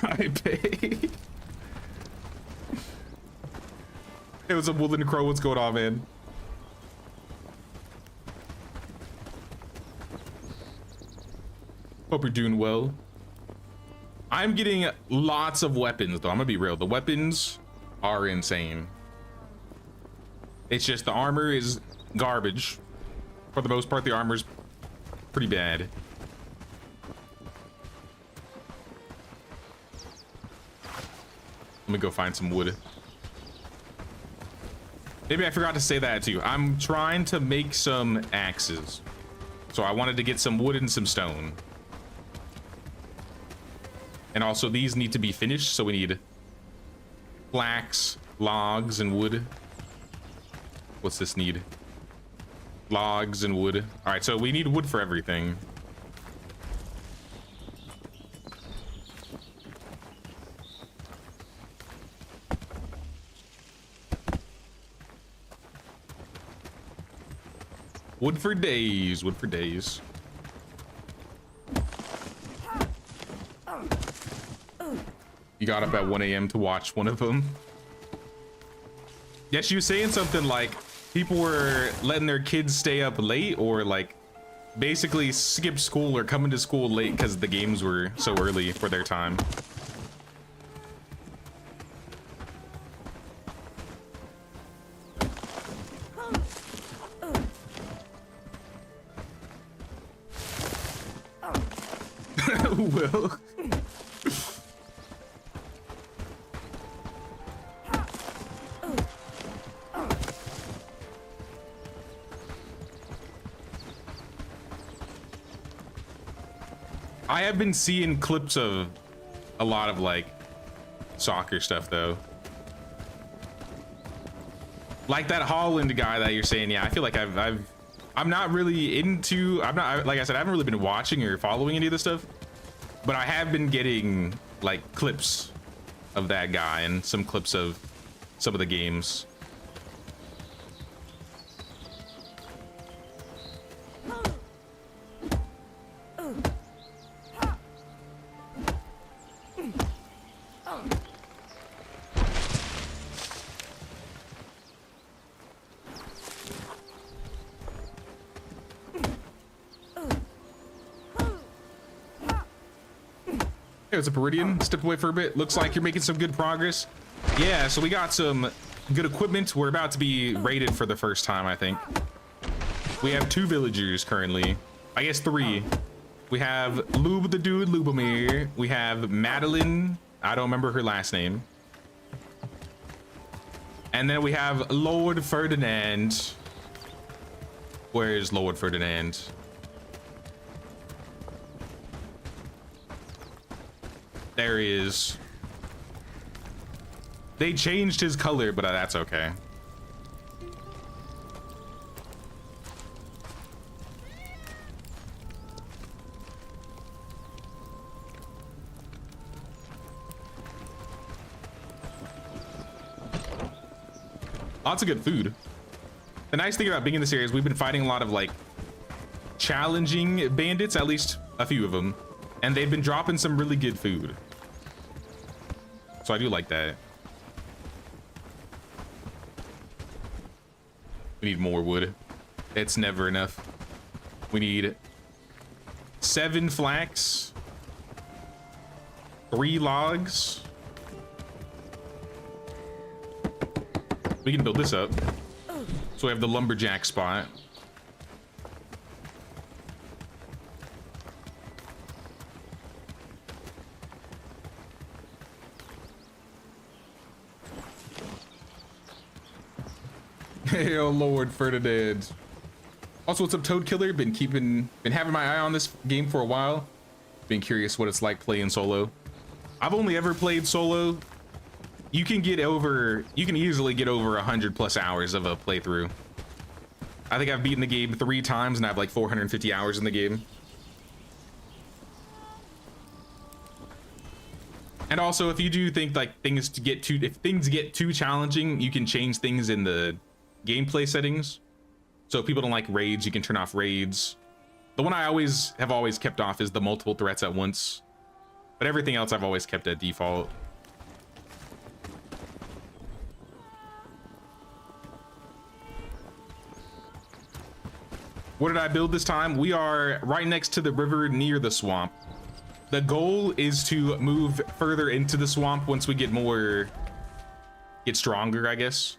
I pay. It was a Woodland Crow. What's going on, man? Hope you're doing well. I'm getting lots of weapons though. I'm gonna be real. The weapons are insane. It's just the armor is garbage. For the most part, the armor's pretty bad. Let me go find some wood. Maybe I forgot to say that too. I'm trying to make some axes. So I wanted to get some wood and some stone. And also these need to be finished, so we need flax, logs, and wood. What's this need? Logs and wood. All right, so we need wood for everything. Wood for days, wood for days. You got up at 1 AM to watch one of them. Yeah, she was saying something like people were letting their kids stay up late or like basically skip school or coming to school late because the games were so early for their time. Will. I have been seeing clips of a lot of like soccer stuff though. Like that Holland guy that you're saying, yeah, I feel like I'm not really into, like I said, I haven't really been watching or following any of this stuff, but I have been getting like clips of that guy and some clips of some of the games. Hey, what's up, Peridian? Step away for a bit. Looks like you're making some good progress. Yeah, so we got some good equipment. We're about to be raided for the first time, I think. We have 2 villagers currently. I guess 3. We have Lube the Dude, Lubomir. We have Madeline. I don't remember her last name. And then we have Lord Ferdinand. Where is Lord Ferdinand? There he is. They changed his color, but that's okay. Lots of good food. The nice thing about being in this area is we've been fighting a lot of like challenging bandits, at least a few of them, and they've been dropping some really good food. So I do like that. We need more wood. It's never enough. We need 7 flax, 3 logs. We can build this up. So we have the lumberjack spot. Hey, oh Lord Ferdinand. Also, what's up, Toad Killer? Been having my eye on this game for a while. Been curious what it's like playing solo. I've only ever played solo. You can easily get over 100+ hours of a playthrough. I think I've beaten the game 3 times and I have like 450 hours in the game. And also, if you do think like if things get too challenging, you can change things in the gameplay settings. So if people don't like raids, you can turn off raids. The one I have always kept off is the multiple threats at once. But everything else I've always kept at default. What did I build this time? We are right next to the river near the swamp. The goal is to move further into the swamp once we get stronger, I guess.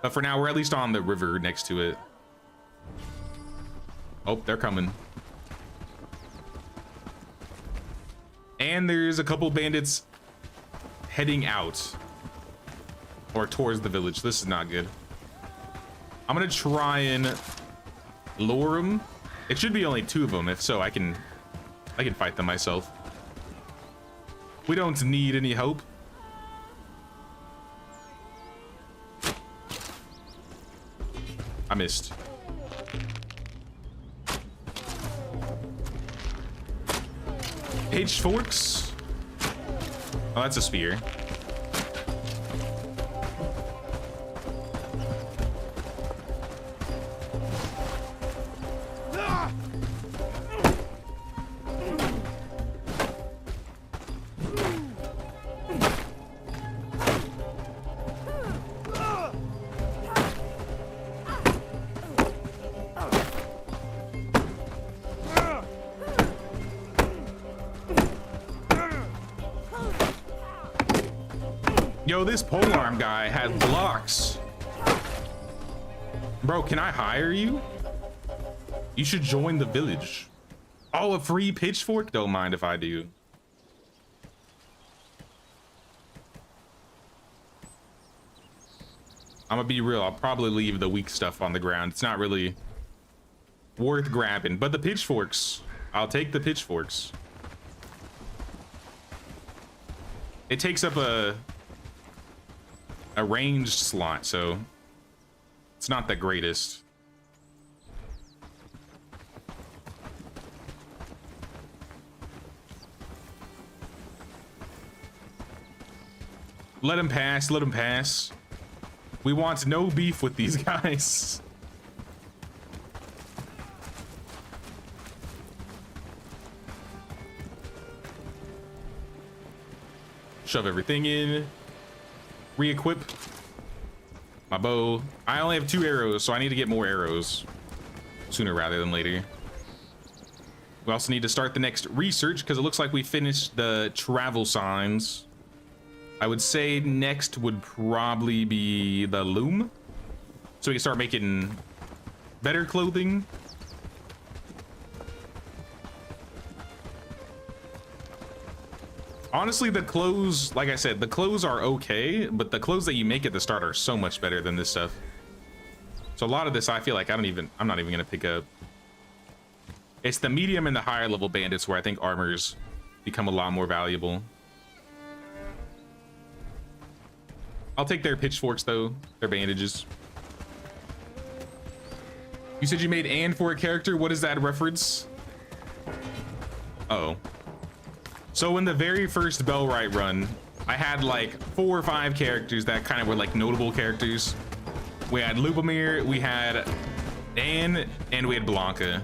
But for now, we're at least on the river next to it. Oh, they're coming. And there's a couple bandits heading out or towards the village. This is not good. I'm gonna try and lure them. It should be only 2 of them. If so, I can fight them myself. We don't need any hope. I missed. Pitchforks. Oh, that's a spear. Yo, this polearm guy has blocks. Bro, can I hire you? You should join the village. Oh, a free pitchfork? Don't mind if I do. I'm gonna be real. I'll probably leave the weak stuff on the ground. It's not really worth grabbing, but the pitchforks, I'll take the pitchforks. It takes up a ranged slot, so it's not the greatest. Let him pass, let him pass. We want no beef with these guys. Shove everything in. Re-equip my bow. I only have 2 arrows, so I need to get more arrows sooner rather than later. We also need to start the next research because it looks like we finished the travel signs. I would say next would probably be the loom, so we can start making better clothing. Honestly, the clothes, like I said, the clothes are okay, but the clothes that you make at the start are so much better than this stuff. So a lot of this, I feel like I'm not even gonna pick up. It's the medium and the higher level bandits where I think armors become a lot more valuable. I'll take their pitchforks though, their bandages. You said you made Anne for a character. What is that reference? Uh oh. So in the very first Bellwright run, I had like 4 or 5 characters that kind of were like notable characters. We had Lubomir, we had Anne, and we had Blanca.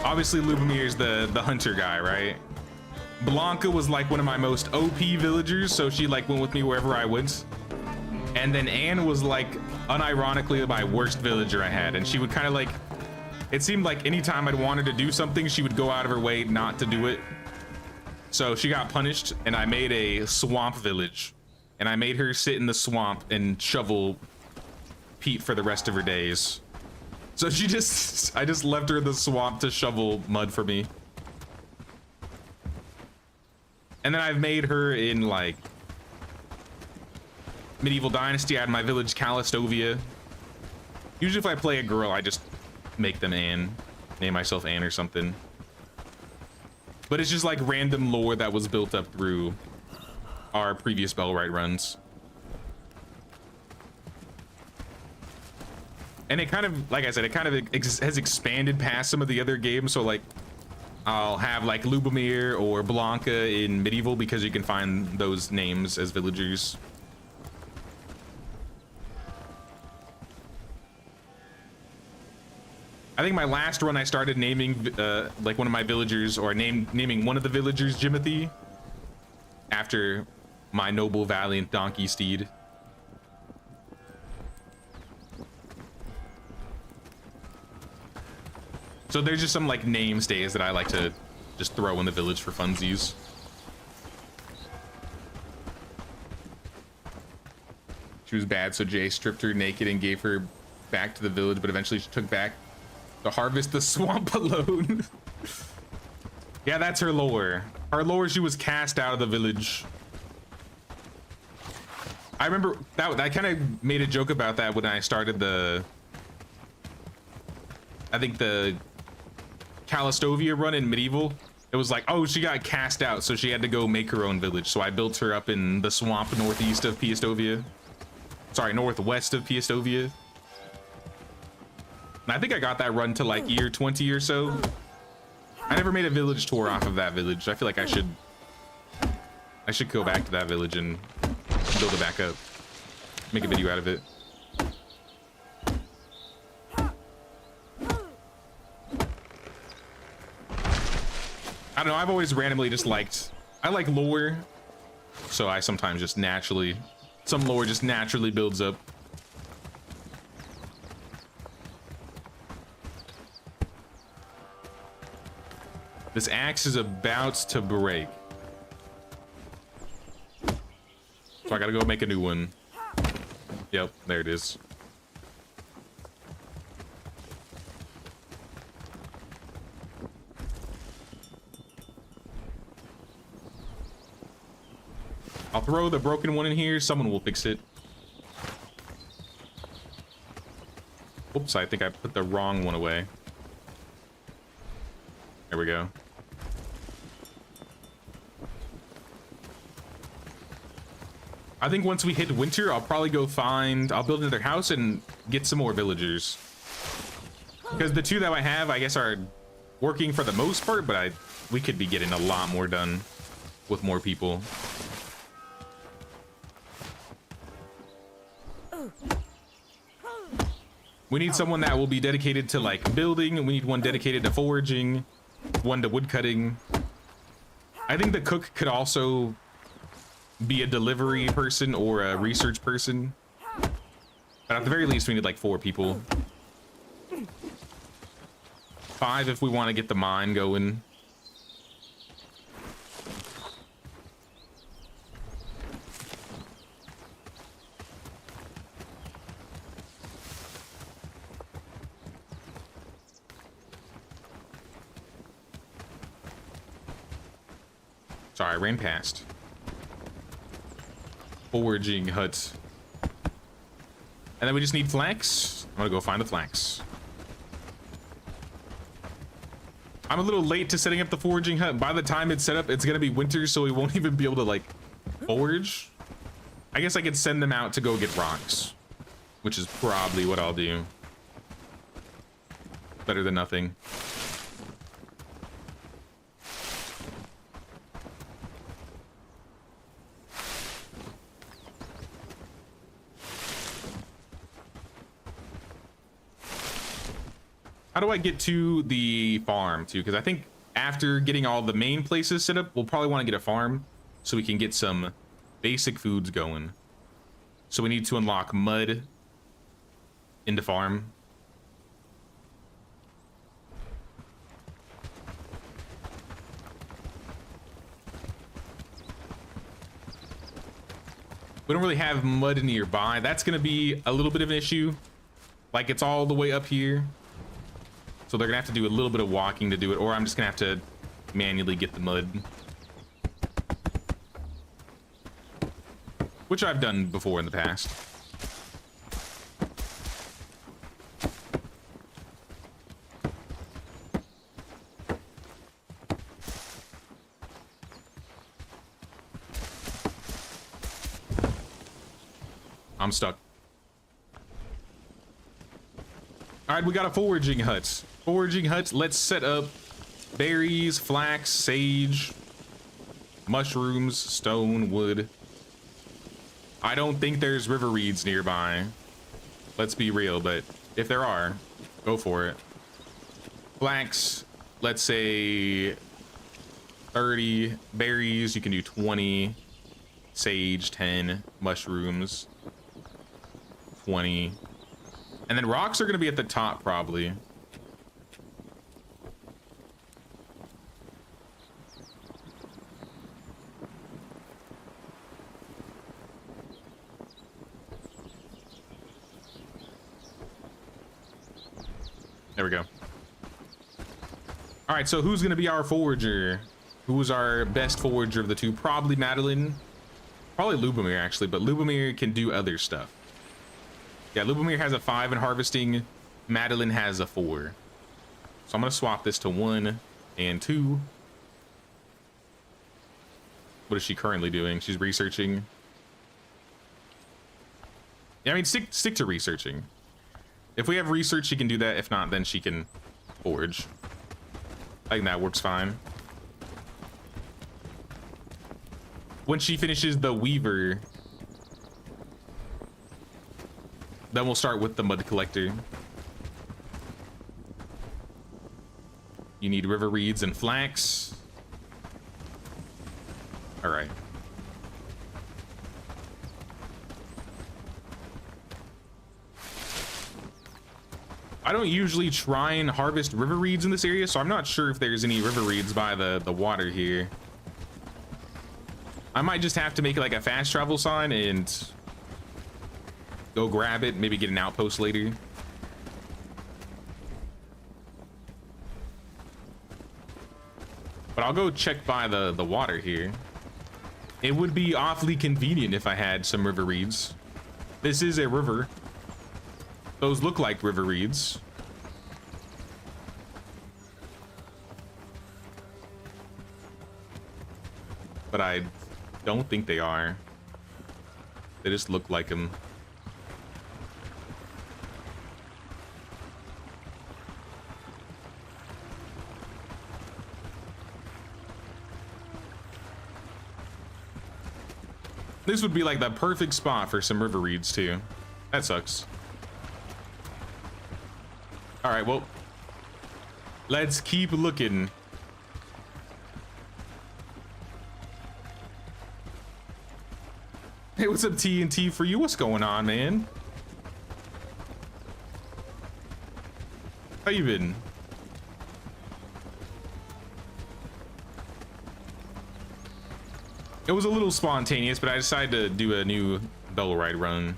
Obviously Lubomir's the hunter guy, right? Blanca was like one of my most OP villagers, so she like went with me wherever I went. And then Anne was like unironically my worst villager I had, and she would kind of like, it seemed like anytime I'd wanted to do something, she would go out of her way not to do it. So she got punished, and I made a swamp village, and I made her sit in the swamp and shovel peat for the rest of her days. So I just left her in the swamp to shovel mud for me. And then I've made her in like Medieval Dynasty. I had my village Calastovia. Usually if I play a girl, I just make them Anne, name myself Anne or something. But it's just like random lore that was built up through our previous Bellwright runs. And it kind of, like I said, it kind of has expanded past some of the other games. So like I'll have like Lubomir or Blanca in Medieval because you can find those names as villagers. I think my last run I started naming like one of my villagers, or naming one of the villagers Jimothy after my noble valiant donkey steed. So there's just some like name stays that I like to just throw in the village for funsies. She was bad, so Jay stripped her naked and gave her back to the village, but eventually she took back to harvest the swamp alone. Yeah, that's her lore. Her lore, she was cast out of the village. I remember that I kind of made a joke about that when I started I think the Calastovia run in Medieval. It was like, oh, she got cast out, so she had to go make her own village. So I built her up in the swamp northeast of Piastovia. Sorry, northwest of Piastovia. And I think I got that run to like year 20 or so. I never made a village tour off of that village. I feel like I should go back to that village and build it back up. Make a video out of it. I don't know, I've always randomly just I like lore. So I sometimes just some lore just naturally builds up. This axe is about to break. So I gotta go make a new one. Yep, there it is. I'll throw the broken one in here. Someone will fix it. Oops, I think I put the wrong one away. There we go. I think once we hit winter, I'll probably go I'll build another house and get some more villagers. Because the 2 that I have, I guess, are working for the most part, but we could be getting a lot more done with more people. We need someone that will be dedicated to like building, and we need one dedicated to foraging, one to woodcutting. I think the cook could also be a delivery person or a research person. But at the very least, we need like 4 people. 5 if we want to get the mine going. Sorry, I ran past. Foraging hut. And then we just need flax. I'm gonna go find the flax. I'm a little late to setting up the foraging hut. By the time it's set up, it's gonna be winter, so we won't even be able to like forage. I guess I could send them out to go get rocks, which is probably what I'll do. Better than nothing. How do I get to the farm too? Because I think after getting all the main places set up, we'll probably want to get a farm so we can get some basic foods going. So we need to unlock mud into farm. We don't really have mud nearby. That's going to be a little bit of an issue. Like, it's all the way up here. So they're gonna have to do a little bit of walking to do it, or I'm just gonna have to manually get the mud. Which I've done before in the past. I'm stuck. All right, we got a foraging hut. Foraging hut, let's set up berries, flax, sage, mushrooms, stone, wood. I don't think there's river reeds nearby. Let's be real, but if there are, go for it. Flax, let's say 30. Berries, you can do 20. Sage, 10. Mushrooms, 20. And then rocks are going to be at the top, probably. There we go. All right, so who's going to be our forager? Who's our best forager of the two? Probably Madeline. Probably Lubomir, actually, but Lubomir can do other stuff. Yeah, Lubomir has a 5 in harvesting. Madeline has a 4. So I'm going to swap this to 1 and 2. What is she currently doing? She's researching. Yeah, I mean, stick to researching. If we have research, she can do that. If not, then she can forage. I think that works fine. When she finishes the weaver, then we'll start with the mud collector. You need river reeds and flax. All right. I don't usually try and harvest river reeds in this area, so I'm not sure if there's any river reeds by the water here. I might just have to make like a fast travel sign and go grab it, maybe get an outpost later. But I'll go check by the water here. It would be awfully convenient if I had some river reeds. This is a river. Those look like river reeds. But I don't think they are. They just look like them. This would be like the perfect spot for some river reeds too. That sucks. All right, well, let's keep looking. Hey, what's up, TNT for you? What's going on, man? How you been? It was a little spontaneous, but I decided to do a new Bellwright run.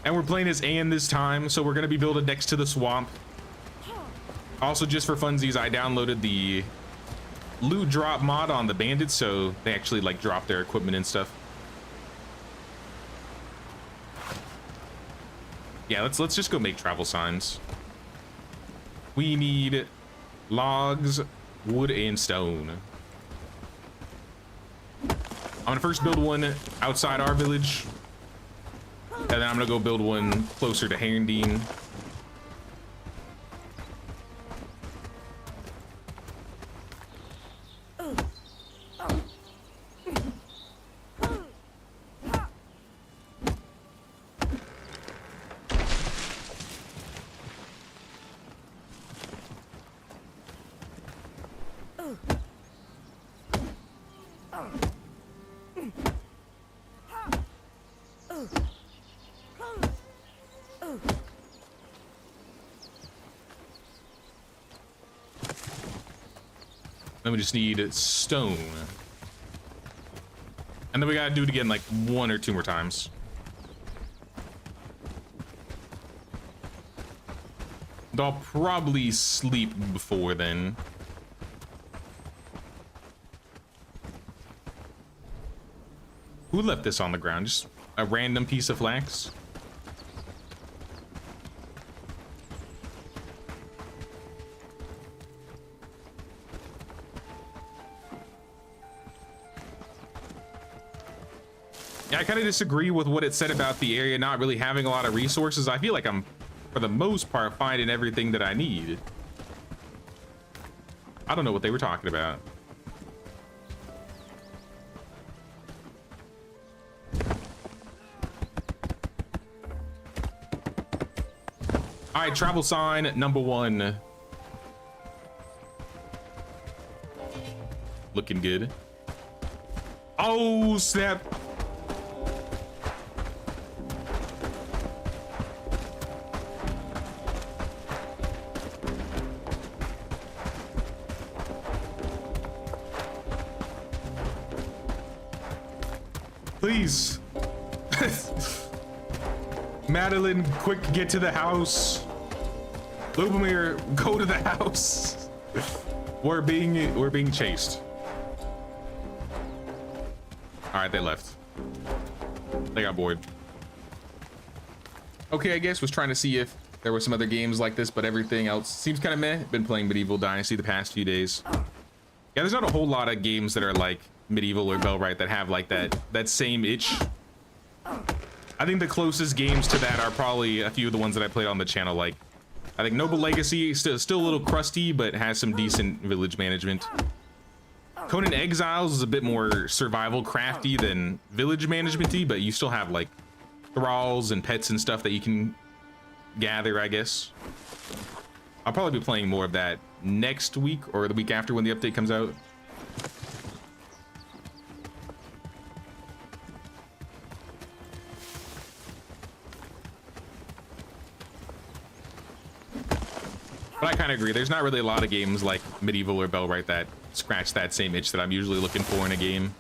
And we're playing as Anne this time, so we're gonna be building next to the swamp. Also, just for funsies, I downloaded the loot drop mod on the bandits, so they actually like drop their equipment and stuff. Yeah, let's just go make travel signs. We need logs, wood, and stone. I'm gonna first build one outside our village, and then I'm gonna go build one closer to Herondine. Then we just need stone. And then we gotta do it again like 1 or 2 more times. And I'll probably sleep before then. Who left this on the ground? Just a random piece of flax? Yeah, I kind of disagree with what it said about the area not really having a lot of resources. I feel like I'm, for the most part, finding everything that I need. I don't know what they were talking about. All right, travel sign number 1. Looking good. Oh, snap. Please. Madeline, quick, get to the house. Lubomir, go to the house. We're being chased. All right, they left. They got bored. Okay, I guess was trying to see if there were some other games like this, but everything else seems kind of meh. Been playing Medieval Dynasty the past few days. Yeah, there's not a whole lot of games that are like Medieval or Bellwright that have like that same itch. I think the closest games to that are probably a few of the ones that I played on the channel. Like, I think Noble Legacy still a little crusty, but has some decent village management. Conan Exiles is a bit more survival crafty than village management-y, but you still have like thralls and pets and stuff that you can gather, I guess. I'll probably be playing more of that next week or the week after when the update comes out. But I kind of agree. There's not really a lot of games like Medieval or Bellwright that scratch that same itch that I'm usually looking for in a game.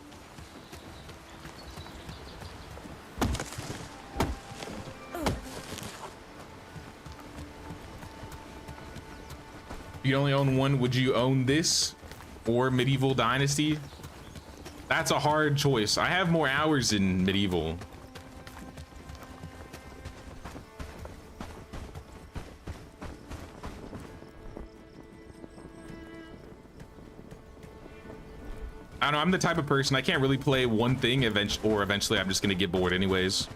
If you only own one, would you own this or Medieval Dynasty? That's a hard choice. I have more hours in Medieval. I don't know, I'm the type of person, I can't really play one thing eventually I'm just gonna get bored anyways.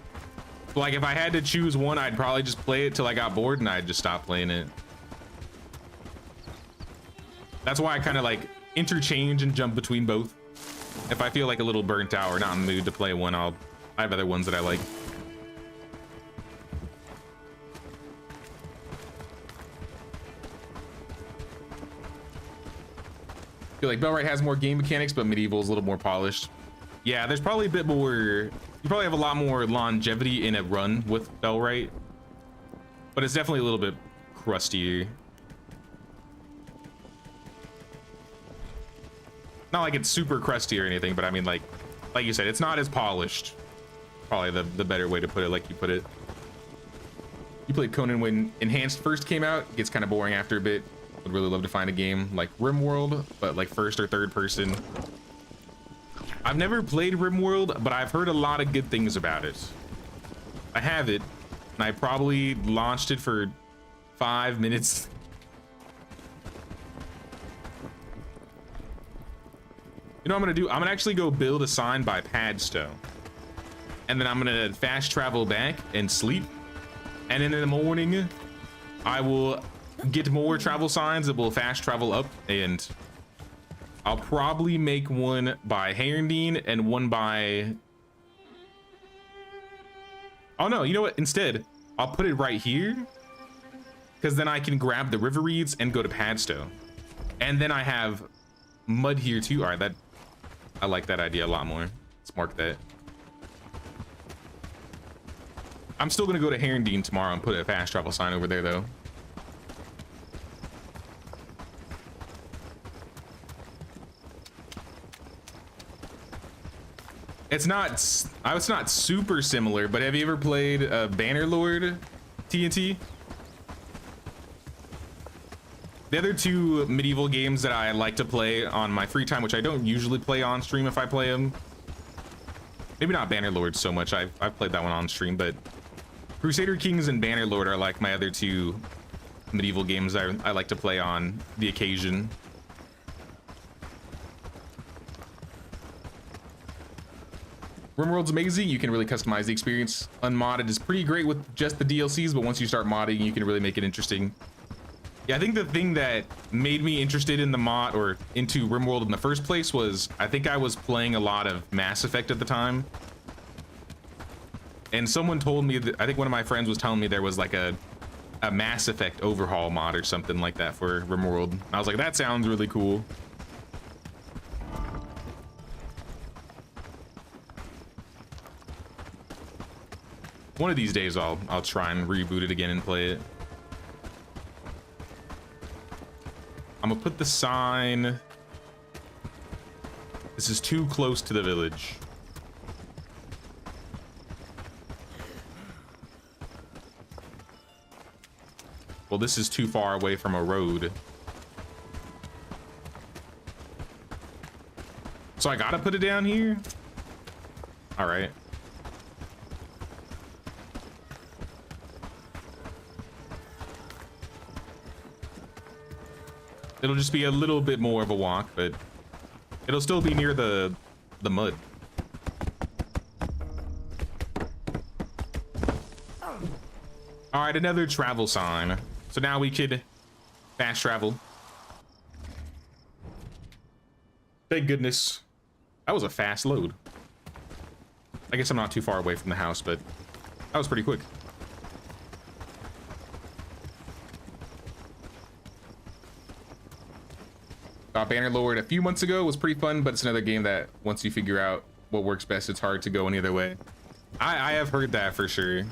Like if I had to choose one, I'd probably just play it till I got bored and I'd just stop playing it. That's why I kind of like interchange and jump between both. If I feel like a little burnt out or not in the mood to play one, I have other ones that I like. I feel like Bellwright has more game mechanics, but Medieval is a little more polished. Yeah, there's probably a bit more, you probably have a lot more longevity in a run with Bellwright, but it's definitely a little bit crustier. Not like it's super crusty or anything, but I mean like you said, it's not as polished. Probably the better way to put it, like you put it. You played Conan when Enhanced first came out. It gets kind of boring after a bit. Would really love to find a game like RimWorld, but like first or third person. I've never played RimWorld, but I've heard a lot of good things about it. I have it, and I probably launched it for 5 minutes. You know what I'm gonna do? I'm gonna actually go build a sign by Padstow. And then I'm gonna fast travel back and sleep. And then in the morning, I will get more travel signs that will fast travel up, and I'll probably make one by Herondine and one by... Oh no, you know what? Instead, I'll put it right here, because then I can grab the river reeds and go to Padstow. And then I have mud here too. All right, I like that idea a lot more. Let's mark that. I'm still gonna go to Herondine tomorrow and put a fast travel sign over there though. It's not super similar, but have you ever played Bannerlord TNT? The other two medieval games that I like to play on my free time, which I don't usually play on stream if I play them. Maybe not Bannerlord so much. I've played that one on stream, but Crusader Kings and Bannerlord are like my other two medieval games I like to play on the occasion. RimWorld's amazing. You can really customize the experience. Unmodded is pretty great with just the DLCs, but once you start modding, you can really make it interesting. Yeah, I think the thing that made me interested in the mod or into RimWorld in the first place was I think I was playing a lot of Mass Effect at the time. And someone told me that, I think one of my friends was telling me there was like a Mass Effect overhaul mod or something like that for RimWorld. I was like, that sounds really cool. One of these days I'll try and reboot it again and play it. I'm gonna put the sign. This is too close to the village. Well, this is too far away from a road. So I gotta put it down here? All right. It'll just be a little bit more of a walk, but it'll still be near the mud. All right, another travel sign. So now we could fast travel. Thank goodness. That was a fast load. I guess I'm not too far away from the house, but that was pretty quick. Bannerlord a few months ago was pretty fun, but it's another game that once you figure out what works best, it's hard to go any other way. I have heard that for sure.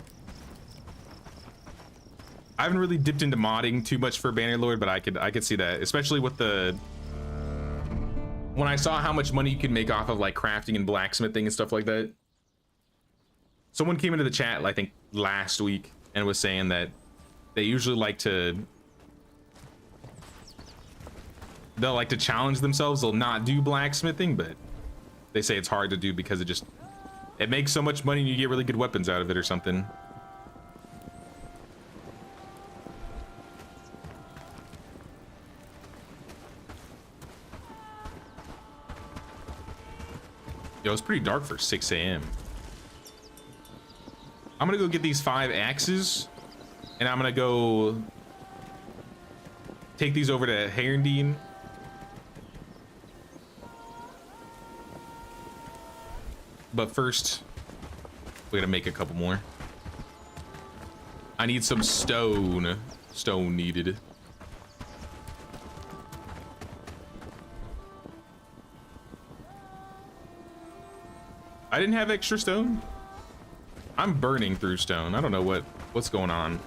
I haven't really dipped into modding too much for Bannerlord, but I could see that, especially with when I saw how much money you can make off of like crafting and blacksmithing and stuff like that. Someone came into the chat, I think last week, and was saying that they usually like to challenge themselves. They'll not do blacksmithing, but they say it's hard to do because it makes so much money and you get really good weapons out of it or something. Yo, it's pretty dark for 6 a.m. I'm gonna go get these 5 axes, and I'm gonna go take these over to Herondine. But first, we gotta make a couple more. I need some stone. Stone needed. I didn't have extra stone. I'm burning through stone. I don't know what's going on.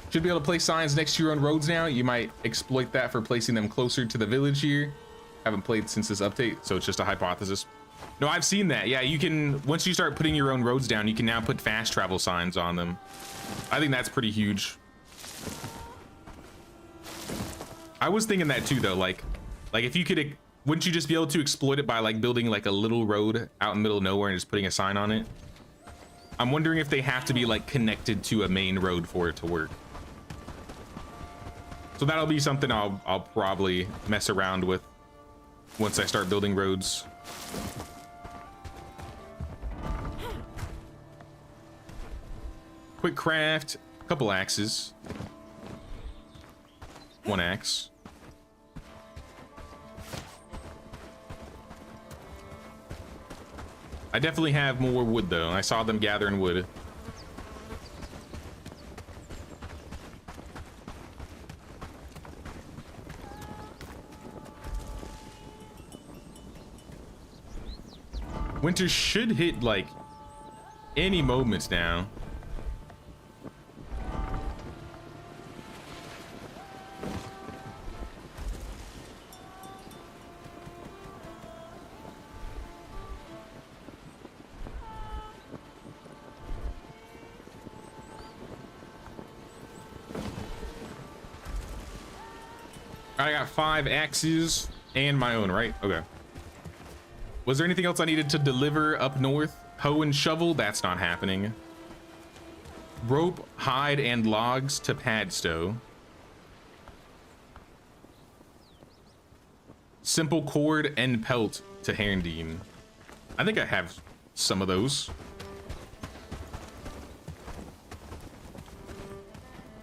Should be able to place signs next to your own roads now. You might exploit that for placing them closer to the village here. Haven't played since this update, so it's just a hypothesis. No, I've seen that. Yeah, you can, once you start putting your own roads down, you can now put fast travel signs on them. I think that's pretty huge. I was thinking that too, though. Like if you could, wouldn't you just be able to exploit it by like building like a little road out in the middle of nowhere and just putting a sign on it? I'm wondering if they have to be like connected to a main road for it to work. So that'll be something I'll probably mess around with once I start building roads. Quick craft, a couple axes. One axe. I definitely have more wood though. I saw them gathering wood. Winter should hit like any moment now. I got 5 axes and my own, right? Okay. Was there anything else I needed to deliver up north? Hoe and shovel? That's not happening. Rope, hide, and logs to Padstow. Simple cord and pelt to Herndeen. I think I have some of those.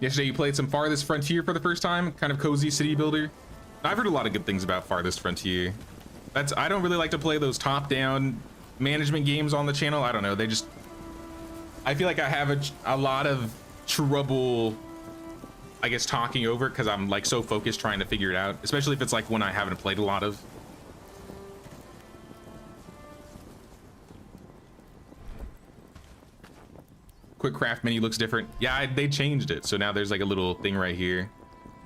Yesterday you played some Farthest Frontier for the first time, kind of cozy city builder. I've heard a lot of good things about Farthest Frontier. I don't really like to play those top-down management games on the channel. I don't know, I feel like I have a lot of trouble, I guess, talking over it because I'm like so focused trying to figure it out, especially if it's like one I haven't played a lot of. Quick craft menu looks different. Yeah, they changed it, so now there's like a little thing right here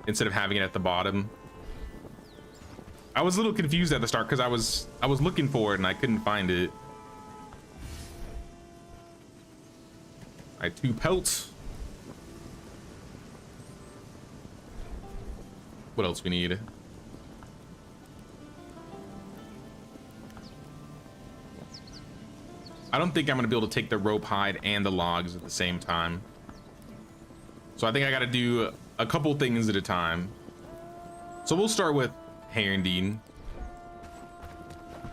instead of having it at the bottom. I was a little confused at the start because I was looking for it and I couldn't find it. All right, 2 pelts. What else we need? I don't think I'm gonna be able to take the rope, hide, and the logs at the same time. So I think I gotta do a couple things at a time. So we'll start with Herndeen.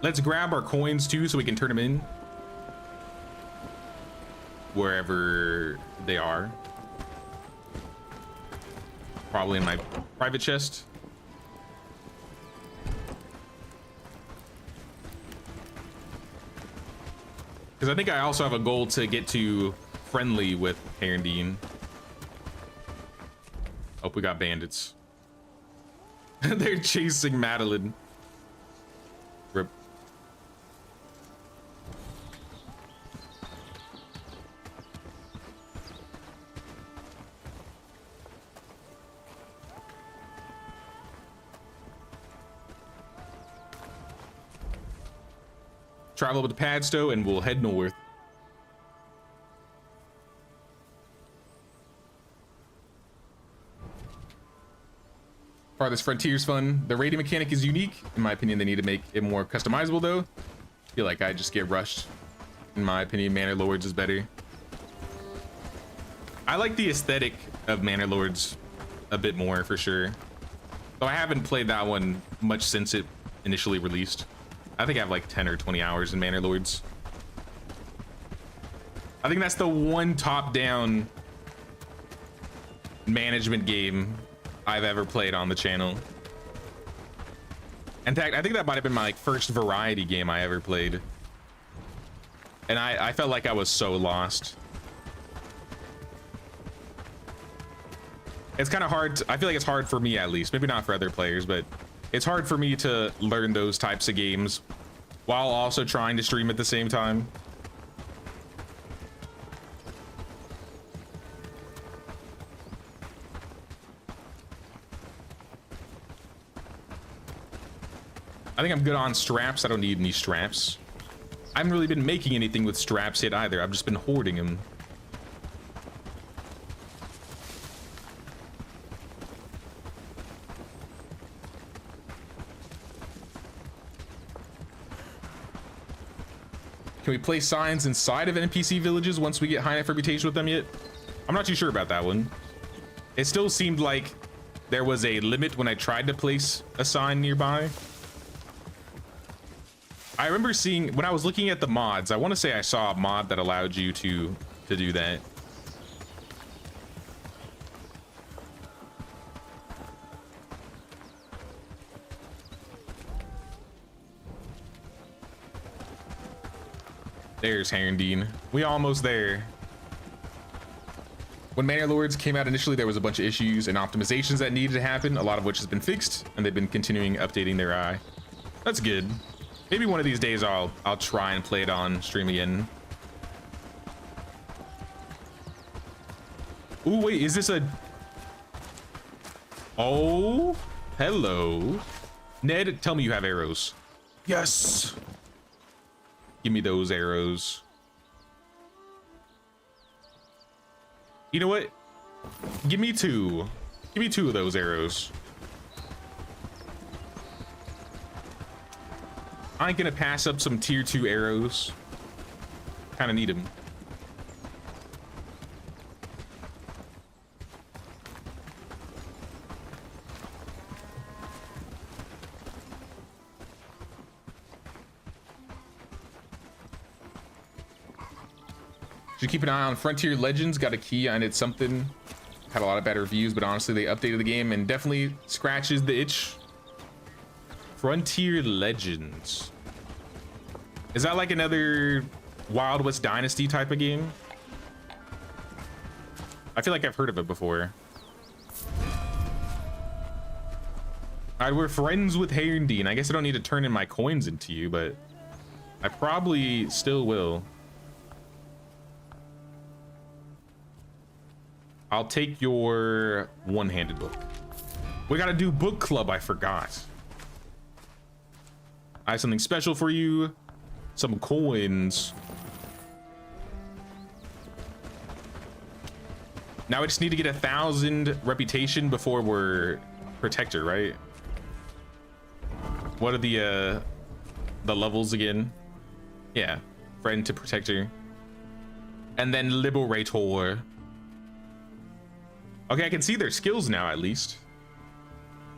Let's grab our coins too so we can turn them in wherever they are. Probably in my private chest. Because I think I also have a goal to get to friendly with Herndeen. Oh, we got bandits. They're chasing Madeline. Rip. Travel with the Padstow and we'll head north. Farthest Frontier's fun. The raiding mechanic is unique. In my opinion, they need to make it more customizable though. I feel like I just get rushed. In my opinion, Manor Lords is better. I like the aesthetic of Manor Lords a bit more for sure. Though I haven't played that one much since it initially released. I think I have like 10 or 20 hours in Manor Lords. I think that's the one top-down management game I've ever played on the channel. In fact, I think that might have been my like, first variety game I ever played. And I felt like I was so lost. It's kind of hard. I feel like it's hard for me, at least. Maybe not for other players, but it's hard for me to learn those types of games while also trying to stream at the same time. I think I'm good on straps. I don't need any straps. haven't really been making anything with straps yet either. I've just been hoarding them. Can we place signs inside of NPC villages once we get high enough reputation with them yet? I'm not too sure about that one. It still seemed like there was a limit when I tried to place a sign nearby. I remember seeing, when I was looking at the mods, I want to say I saw a mod that allowed you to do that. There's Herondine. We almost there. When Manor Lords came out initially, there was a bunch of issues and optimizations that needed to happen, a lot of which has been fixed, and they've been continuing updating their eye. That's good. Maybe one of these days I'll try and play it on stream again. Ooh, wait, is this a... Oh, hello. Ned, tell me you have arrows. Yes. Give me those arrows. You know what? Give me two. Give me two of those arrows. I ain't gonna pass up some tier 2 arrows. Kind of need them. Should keep an eye on Frontier Legends. Got a key and it's something. Had a lot of bad reviews, but honestly they updated the game and definitely scratches the itch. Frontier Legends. Is that like another Wild West Dynasty type of game? I feel like I've heard of it before. Alright, we're friends with Herondine. I guess I don't need to turn in my coins into you, but I probably still will. I'll take your one-handed book. We gotta do book club, I forgot. I have something special for you. Some coins. Now we just need to get 1,000 reputation before we're protector, right? What are the levels again? Yeah, friend to protector. And then liberator. Okay, I can see their skills now at least.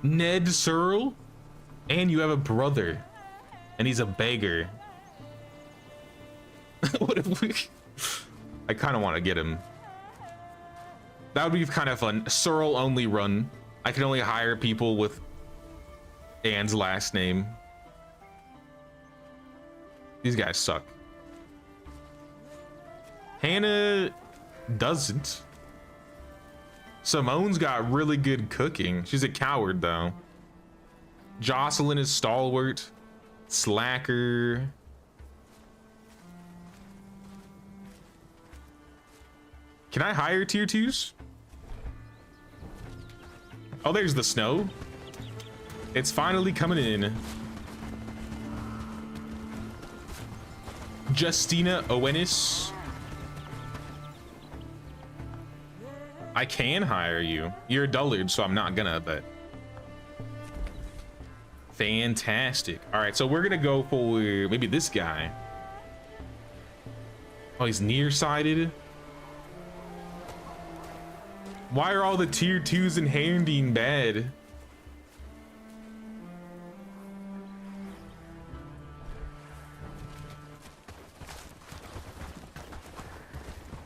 Ned Searle? And you have a brother. And he's a beggar. What if we... I kind of want to get him. That would be kind of fun. Searle only run. I can only hire people with Anne's last name. These guys suck. Hannah doesn't. Simone's got really good cooking. She's a coward though. Jocelyn is stalwart. Slacker. Can I hire tier 2s? Oh, there's the snow. It's finally coming in. Justina Owenis. I can hire you. You're a dullard, so I'm not gonna, but... Fantastic. All right, so we're gonna go for maybe this guy. Oh, he's nearsighted. Why are all the tier 2s in Herondine bad?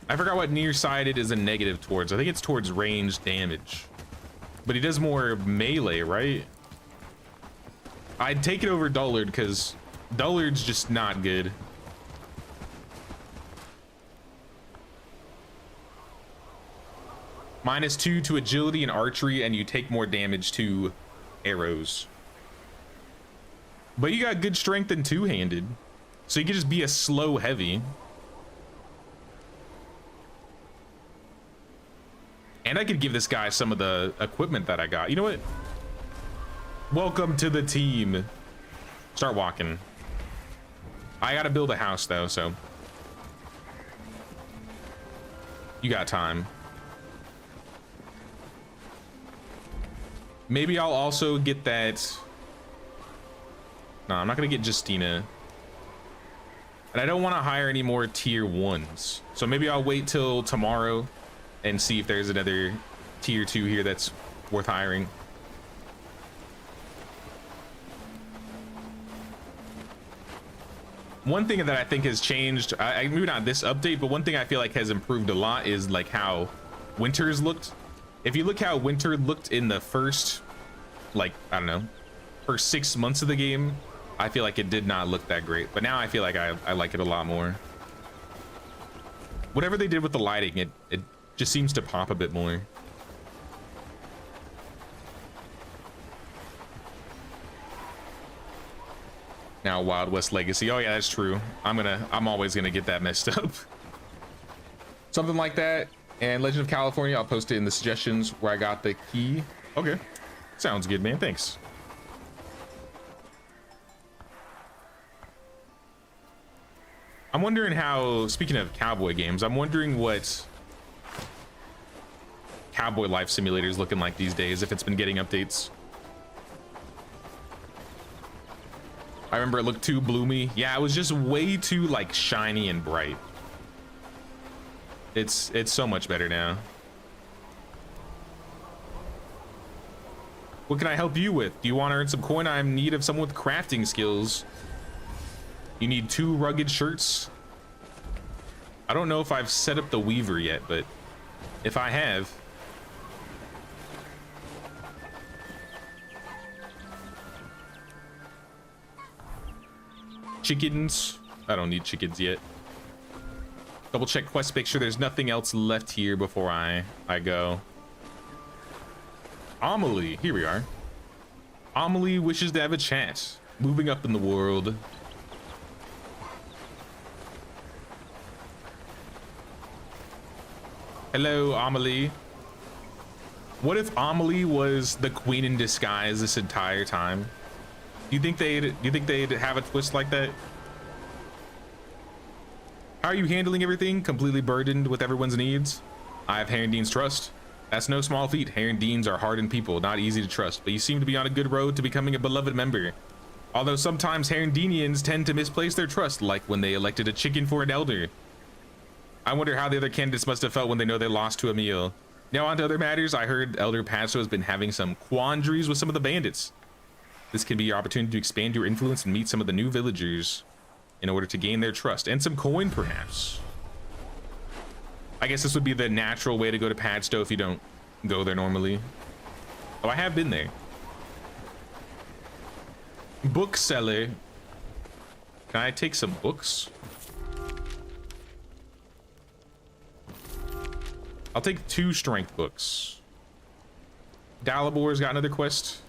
I forgot what nearsighted is a negative towards. I think it's towards range damage. But he does more melee, right? I'd take it over Dullard because Dullard's just not good. -2 to agility and archery, and you take more damage to arrows. But you got good strength and two-handed, so you can just be a slow heavy. And I could give this guy some of the equipment that I got. You know what? Welcome to the team. Start walking. I gotta build a house though, so you got time. Maybe I'll also get that. No, I'm not gonna get Justina. And I don't want to hire any more tier 1s. So maybe I'll wait till tomorrow and see if there's another tier 2 here that's worth hiring. One thing that I think has changed, maybe not this update, but one thing I feel like has improved a lot is like how winters looked. If you look how winter looked in the first, like, I don't know, first 6 months of the game, I feel like it did not look that great. But now I feel like I like it a lot more. Whatever they did with the lighting, it just seems to pop a bit more. Now Wild West Legacy. Oh yeah, that's true. I'm always gonna get that messed up. Something like that. And Legend of California, I'll post it in the suggestions where I got the key. Okay, sounds good, man. Thanks. I'm wondering how, speaking of cowboy games, I'm wondering what Cowboy Life Simulator is looking like these days, if it's been getting updates. I remember it looked too bloomy. Yeah, it was just way too like shiny and bright. It's so much better now. What can I help you with? Do you want to earn some coin? I'm in need of someone with crafting skills. You need 2 rugged shirts. I don't know if I've set up the weaver yet, but if I have, chickens. I don't need chickens yet. Double check quest, make sure there's nothing else left here before I go. Amelie, here we are. Amelie wishes to have a chat. Moving up in the world. Hello, Amelie. What if Amelie was the queen in disguise this entire time? Do you think they'd have a twist like that? How are you handling everything? Completely burdened with everyone's needs? I have Herrendine's trust. That's no small feat. Herrendines are hardened people, not easy to trust, but you seem to be on a good road to becoming a beloved member. Although sometimes Herrendinians tend to misplace their trust, like when they elected a chicken for an elder. I wonder how the other candidates must have felt when they know they lost to a meal. Now on to other matters. I heard Elder Paso has been having some quandaries with some of the bandits. This could be your opportunity to expand your influence and meet some of the new villagers in order to gain their trust and some coin, perhaps. I guess this would be the natural way to go to Padstow if you don't go there normally. Oh, I have been there. Bookseller. Can I take some books? I'll take 2 strength books. Dalabor's got another quest.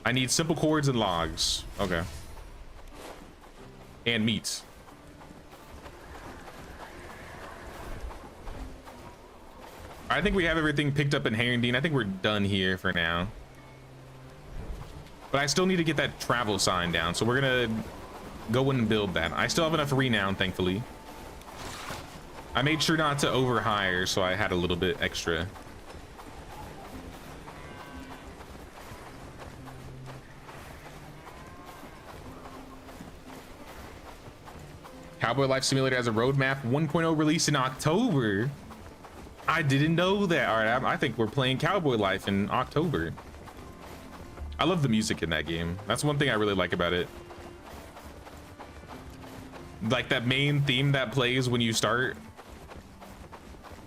I need simple chords and logs. Okay. And meat. I think we have everything picked up in Herrendine. I think we're done here for now. But I still need to get that travel sign down, so we're gonna go and build that. I still have enough renown, thankfully. I made sure not to overhire, so I had a little bit extra. Cowboy Life Simulator has a roadmap 1.0 release in October. I didn't know that. All right, I think we're playing Cowboy Life in October. I love the music in that game. That's one thing I really like about it. Like that main theme that plays when you start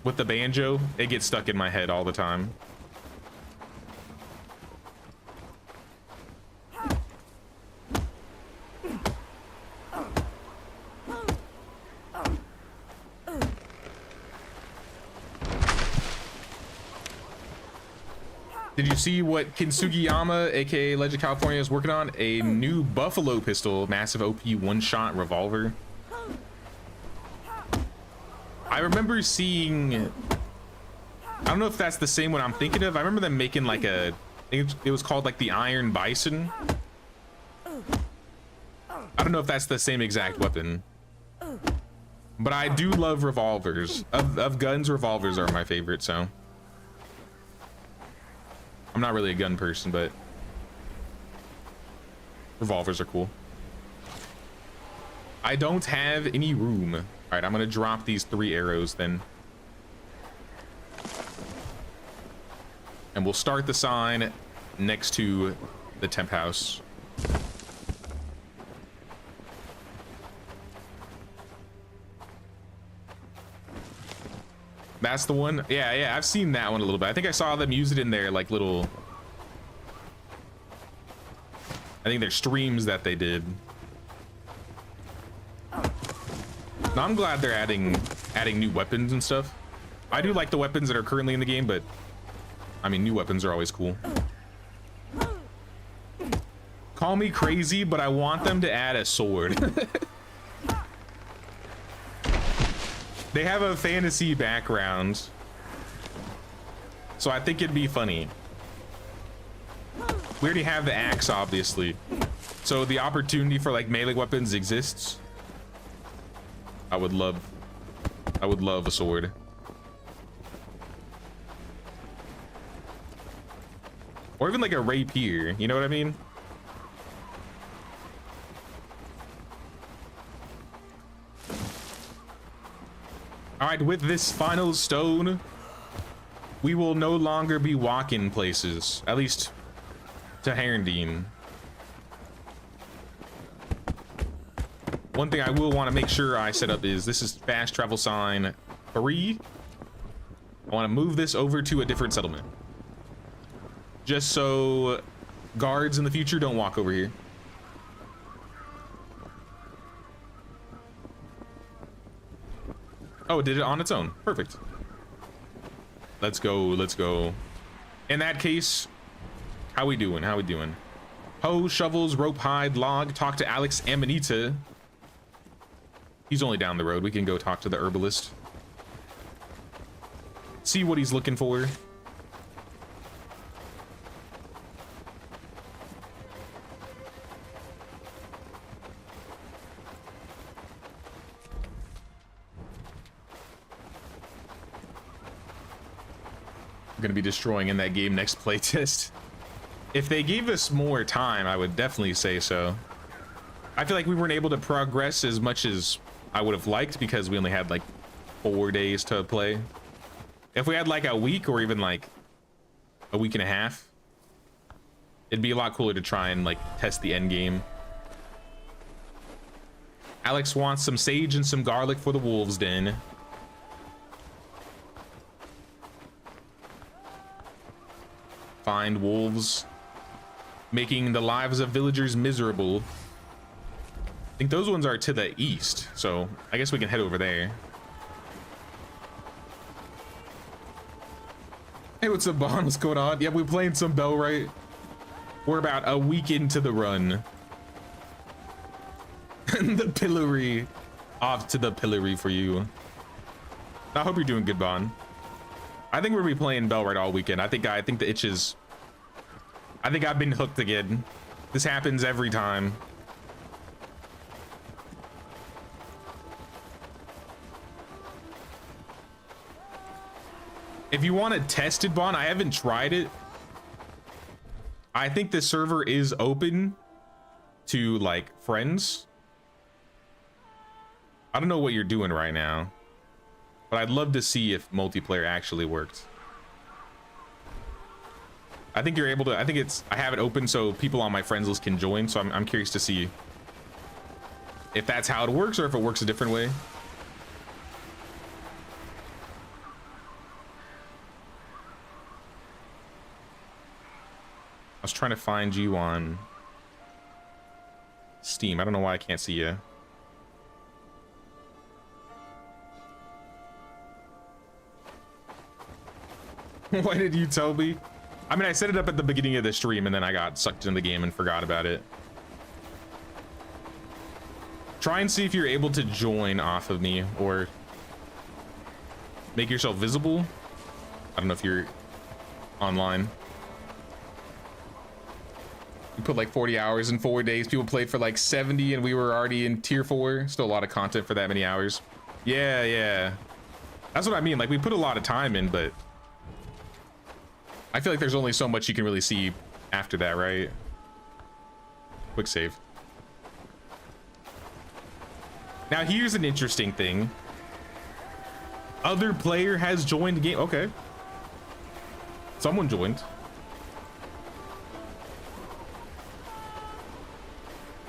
with the banjo, it gets stuck in my head all the time. Did you see what Kinsugiyama, aka Legend of California, is working on? A new buffalo pistol, massive OP one-shot revolver. I remember seeing, I don't know if that's the same one I'm thinking of. I remember them making like a, it was called like the Iron Bison. I don't know if that's the same exact weapon, but I do love revolvers. Of guns, revolvers are my favorite, so. I'm not really a gun person, but revolvers are cool. I don't have any room. All right, I'm gonna drop these 3 arrows then. And we'll start the sign next to the temp house. That's the one. Yeah, I've seen that one a little bit. I think I saw them use it in their like little, I think their streams that they did. Now I'm glad they're adding new weapons and stuff. I do like the weapons that are currently in the game, but I mean, new weapons are always cool. Call me crazy, but I want them to add a sword. They have a fantasy background, so I think it'd be funny. We already have the axe, obviously, so the opportunity for like melee weapons exists. I would love a sword. Or even like a rapier, you know what I mean? All right, with this final stone, we will no longer be walking places, at least to Herondine. One thing I will want to make sure I set up is this is fast travel sign 3. I want to move this over to a different settlement, just so guards in the future don't walk over here. Oh, it did it on its own. Perfect. Let's go. Let's go. In that case, how we doing? How we doing? Hoe, shovels, rope, hide, log. Talk to Alex Amanita. He's only down the road. We can go talk to the herbalist. See what he's looking for. Gonna be destroying in that game next playtest. If they gave us more time, I would definitely say so. I feel like we weren't able to progress as much as I would have liked because we only had like 4 days to play. If we had like a week or even like a week and a half, it'd be a lot cooler to try and like test the end game. Alex wants some sage and some garlic for the wolves den. Find wolves making the lives of villagers miserable. I think those ones are to the east, so I guess we can head over there. Hey, what's up, Bond? What's going on? Yeah, we're playing some Bellwright. We're about a week into the run. The pillory. Off to the pillory for you. I hope you're doing good, Bond. I think we're gonna be playing Bellwright all weekend. I think the itch is. I think I've been hooked again. This happens every time. If you want to test it, Bon, I haven't tried it. I think the server is open to like friends. I don't know what you're doing right now, but I'd love to see if multiplayer actually worked. I think you're able to, I have it open so people on my friends list can join. So I'm curious to see if that's how it works or if it works a different way. I was trying to find you on Steam. I don't know why I can't see you. Why did you tell me? I mean, I set it up at the beginning of the stream and then I got sucked into the game and forgot about it. Try and see if you're able to join off of me or make yourself visible. I don't know if you're online. put like 40 hours in 4 days. People played for like 70 and we were already in tier 4. Still a lot of content for that many hours. Yeah, yeah. That's what I mean. Like, we put a lot of time in, but I feel like there's only so much you can really see after that, right? Quick save. Now, here's an interesting thing. Other player has joined the game. Okay. Someone joined.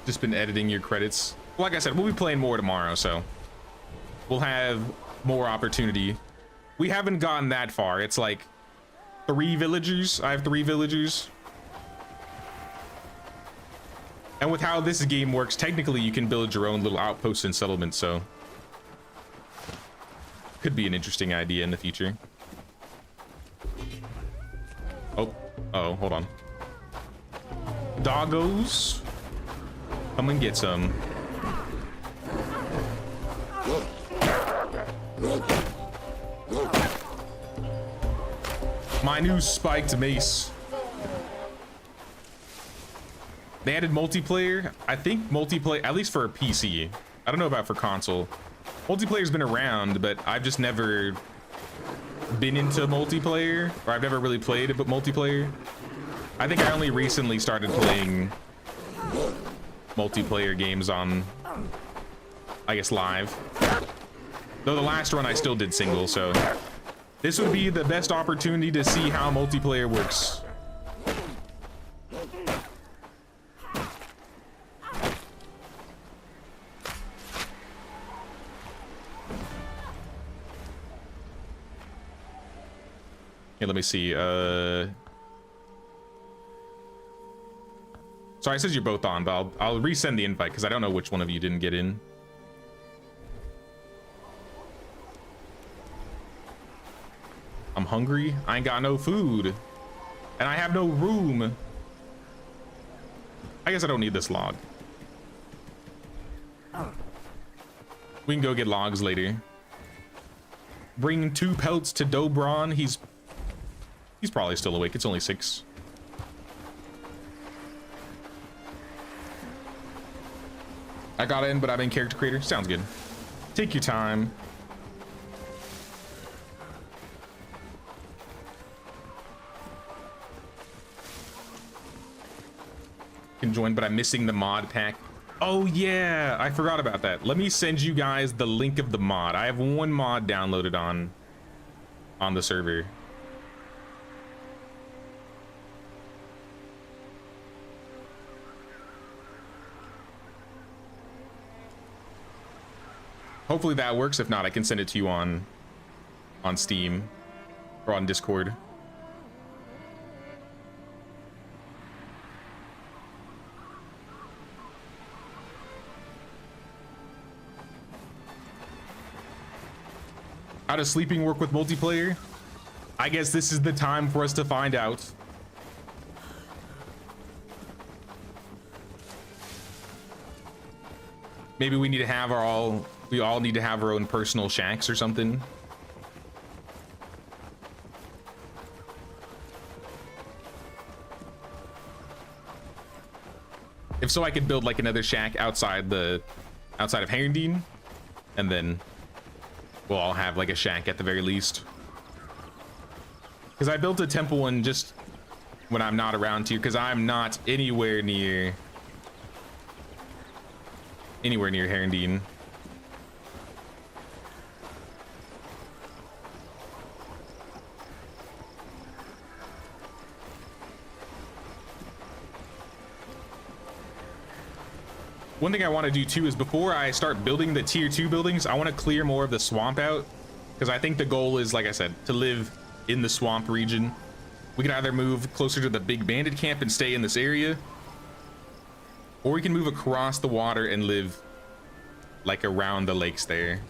Just been editing your credits. Like I said, we'll be playing more tomorrow, so we'll have more opportunity. We haven't gotten that far. It's like 3 villagers. I have 3 villagers. And with how this game works, technically you can build your own little outposts and settlements, so could be an interesting idea in the future. Oh, hold on. Doggos, come and get some. My new spiked mace. They added multiplayer. I think multiplayer, at least for a PC. I don't know about for console. Multiplayer's been around, but I've just never been into multiplayer, or I've never really played it, but multiplayer. I think I only recently started playing multiplayer games on, I guess, live. Though the last run I still did single, so this would be the best opportunity to see how multiplayer works. Here, let me see. Sorry, it says you're both on, but I'll resend the invite because I don't know which one of you didn't get in. I'm hungry. I ain't got no food. And I have no room. I guess I don't need this log. We can go get logs later. Bring 2 pelts to Dobron. He's probably still awake. It's only 6. I got in, but I've been character creator. Sounds good. Take your time. Can join, but I'm missing the mod pack. Oh yeah, I forgot about that. Let me send you guys the link of the mod. I have 1 mod downloaded on the server. Hopefully that works. If not, I can send it to you on Steam or on Discord. How does sleeping work with multiplayer? I guess this is the time for us to find out. Maybe we need to have we all need to have our own personal shacks or something. If so, I could build like another shack outside of Herendeen, and then we'll all have like a shack at the very least. Because I built a temple one just when I'm not around here, because I'm not anywhere near Herendeen. One thing I want to do too is before I start building the tier 2 buildings, I want to clear more of the swamp out, because I think the goal is, like I said, to live in the swamp region. We can either move closer to the big bandit camp and stay in this area, or we can move across the water and live like around the lakes there.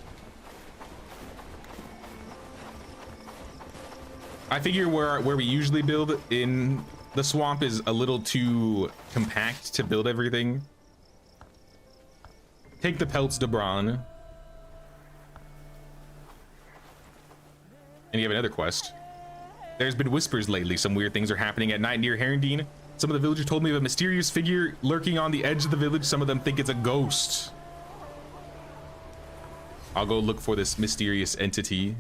I figure where we usually build in the swamp is a little too compact to build everything. Take the pelts, Dobron. And you have another quest. There's been whispers lately. Some weird things are happening at night near Herendeen. Some of the villagers told me of a mysterious figure lurking on the edge of the village. Some of them think it's a ghost. I'll go look for this mysterious entity.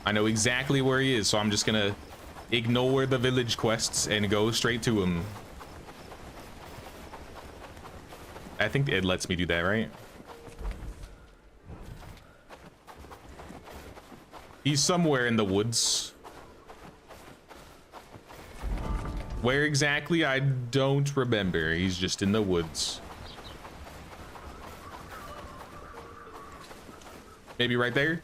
I know exactly where he is, so I'm just gonna ignore the village quests and go straight to him. I think it lets me do that, right? He's somewhere in the woods. Where exactly, I don't remember. He's just in the woods. Maybe right there?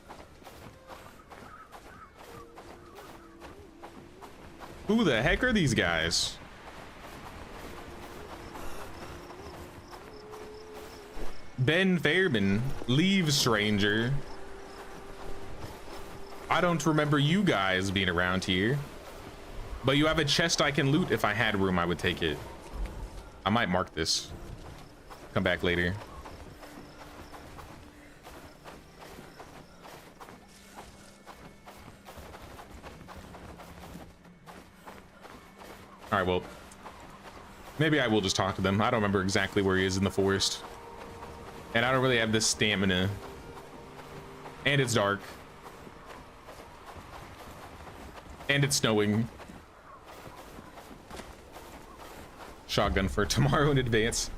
Who the heck are these guys? Ben Fairman, leave, stranger. I don't remember you guys being around here. But you have a chest I can loot. If I had room, I would take it. I might mark this. Come back later. All right, well, maybe I will just talk to them. I don't remember exactly where he is in the forest. And I don't really have the stamina. And it's dark. And it's snowing. Shotgun for tomorrow in advance.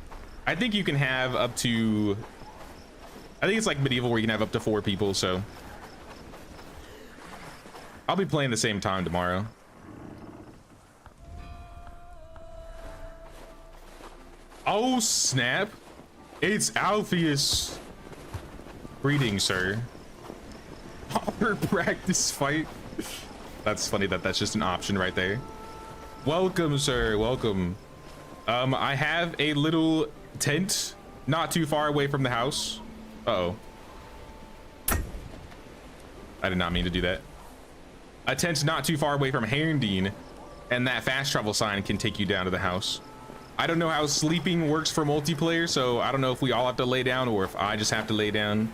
I think you can have up to... I think it's like medieval where you can have up to 4 people, so... I'll be playing the same time tomorrow. Oh, snap. It's Alpheus. Greetings, sir. Our practice fight. That's funny that that's just an option right there. Welcome, sir. Welcome. I have a little tent not too far away from the house. Uh-oh. I did not mean to do that. A tent not too far away from Herndeen, and that fast travel sign can take you down to the house. I don't know how sleeping works for multiplayer, so I don't know if we all have to lay down or if I just have to lay down.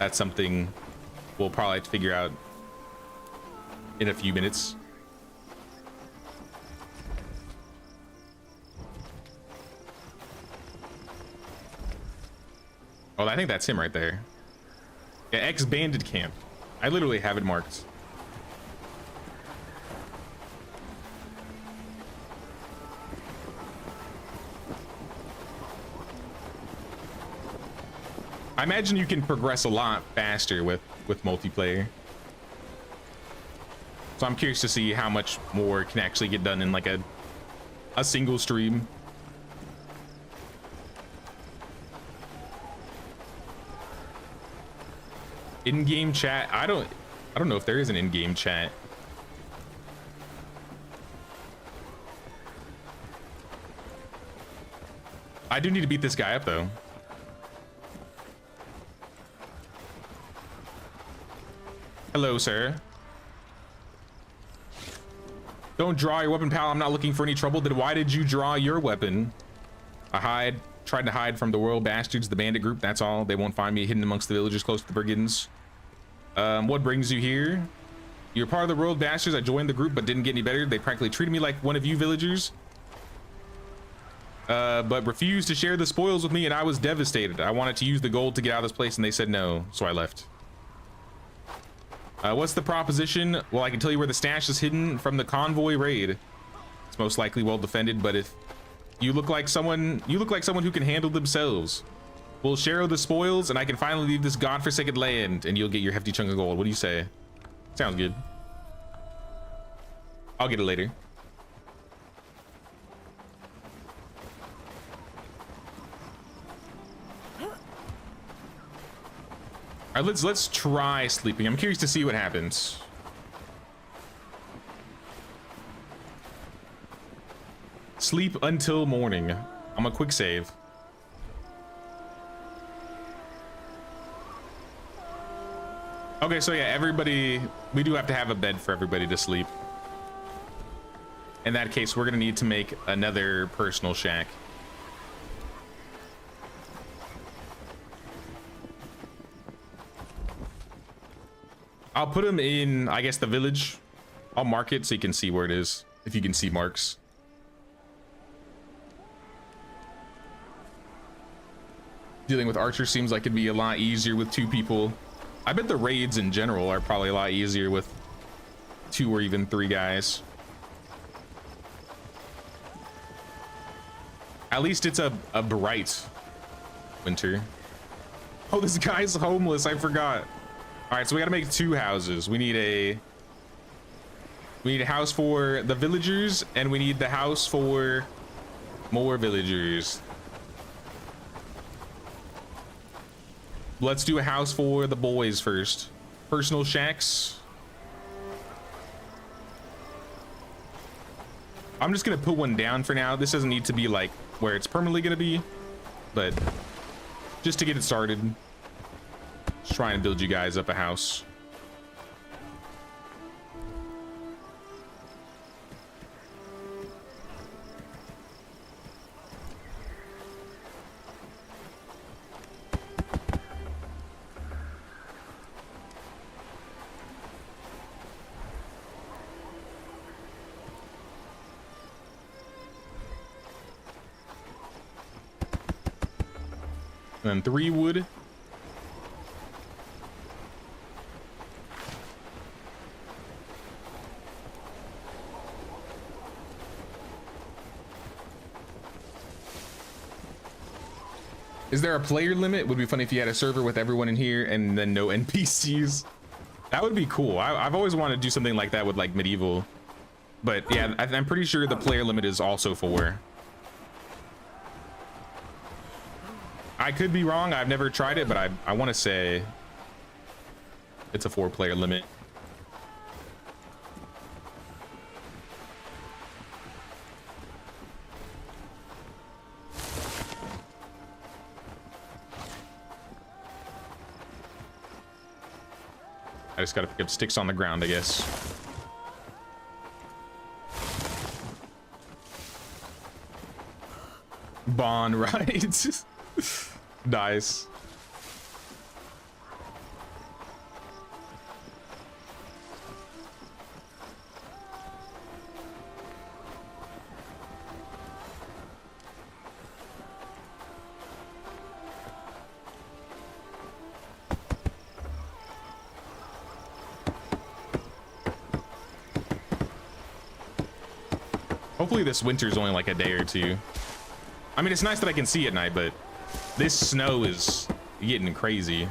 That's something we'll probably have to figure out in a few minutes. Oh, I think that's him right there. Yeah, ex-bandit camp. I literally have it marked. I imagine you can progress a lot faster with multiplayer. So I'm curious to see how much more can actually get done in like a single stream. In-game chat. I don't know if there is an in-game chat. I do need to beat this guy up though. Hello, sir. Don't draw your weapon, pal. I'm not looking for any trouble. Then why did you draw your weapon? Tried to hide from the royal bastards, the bandit group. That's all. They won't find me hidden amongst the villagers close to the brigands. What brings you here? You're part of the royal bastards. I joined the group but didn't get any better. They practically treated me like one of you villagers. But refused to share the spoils with me, and I was devastated. I wanted to use the gold to get out of this place, and they said no, so I left. What's the proposition? Well, I can tell you where the stash is hidden from the convoy raid. It's most likely well defended, but if you look like someone who can handle themselves, we'll share the spoils, and I can finally leave this godforsaken land, and you'll get your hefty chunk of gold. What do you say? Sounds good. I'll get it later. All right, let's try sleeping. I'm curious to see what happens. Sleep until morning. I'm a quick save. Okay, so yeah, we do have to have a bed for everybody to sleep. In that case, we're gonna need to make another personal shack. I'll put him in, I guess, the village. I'll mark it so you can see where it is. if you can see marks. Dealing with archers seems like it'd be a lot easier with 2 people. I bet the raids in general are probably a lot easier with 2 or even 3 guys. At least it's a bright winter. Oh, this guy's homeless. I forgot. All right, so we got to make 2 houses. We need a house for the villagers, and we need the house for more villagers. Let's do a house for the boys first. Personal shacks. I'm just gonna put one down for now. This doesn't need to be like where it's permanently gonna be, but just to get it started, just trying to build you guys up a house. And then 3 wood. Is there a player limit? Would be funny if you had a server with everyone in here and then no NPCs. That would be cool. I've always wanted to do something like that with like medieval. But yeah, I'm pretty sure the player limit is also 4. I could be wrong. I've never tried it, but I want to say it's a 4-player limit. I just gotta pick up sticks on the ground, I guess. Bond, right? Nice. Hopefully this winter's only like a day or 2. I mean, it's nice that I can see at night, but this snow is getting crazy.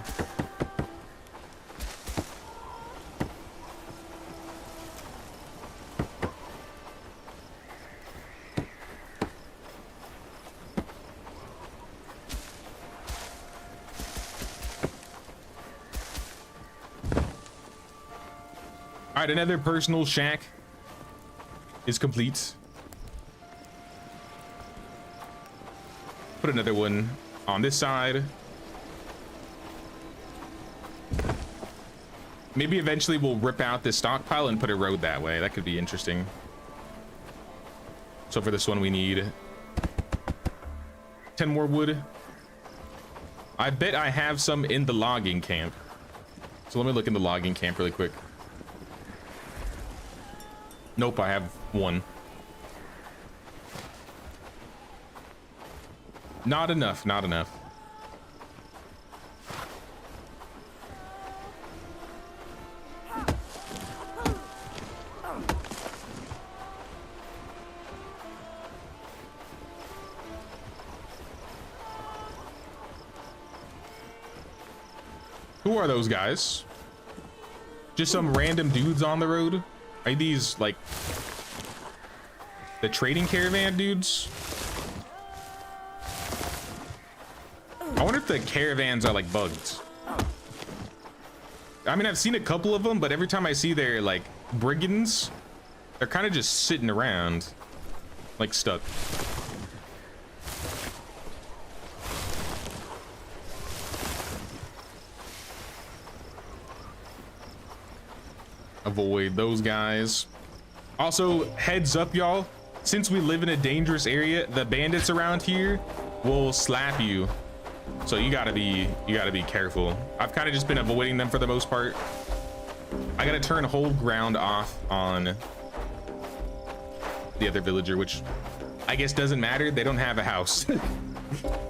All right, another personal shack is complete. Put another one on this side. Maybe eventually we'll rip out this stockpile and put a road that way. That could be interesting. So for this one, we need 10 more wood. I bet I have some in the logging camp. So let me look in the logging camp really quick. Nope, I have 1. Not enough, not enough. Who are those guys? Just some random dudes on the road? Are these like the trading caravan dudes? I wonder if the caravans are like bugged. I mean, I've seen a couple of them, but every time I see their like brigands, they're kind of just sitting around like stuck. Avoid those guys. Also, heads up, y'all. Since we live in a dangerous area, the bandits around here will slap you. So you gotta be careful. I've kind of just been avoiding them for the most part. I gotta turn hold ground off on the other villager, which I guess doesn't matter. They don't have a house. They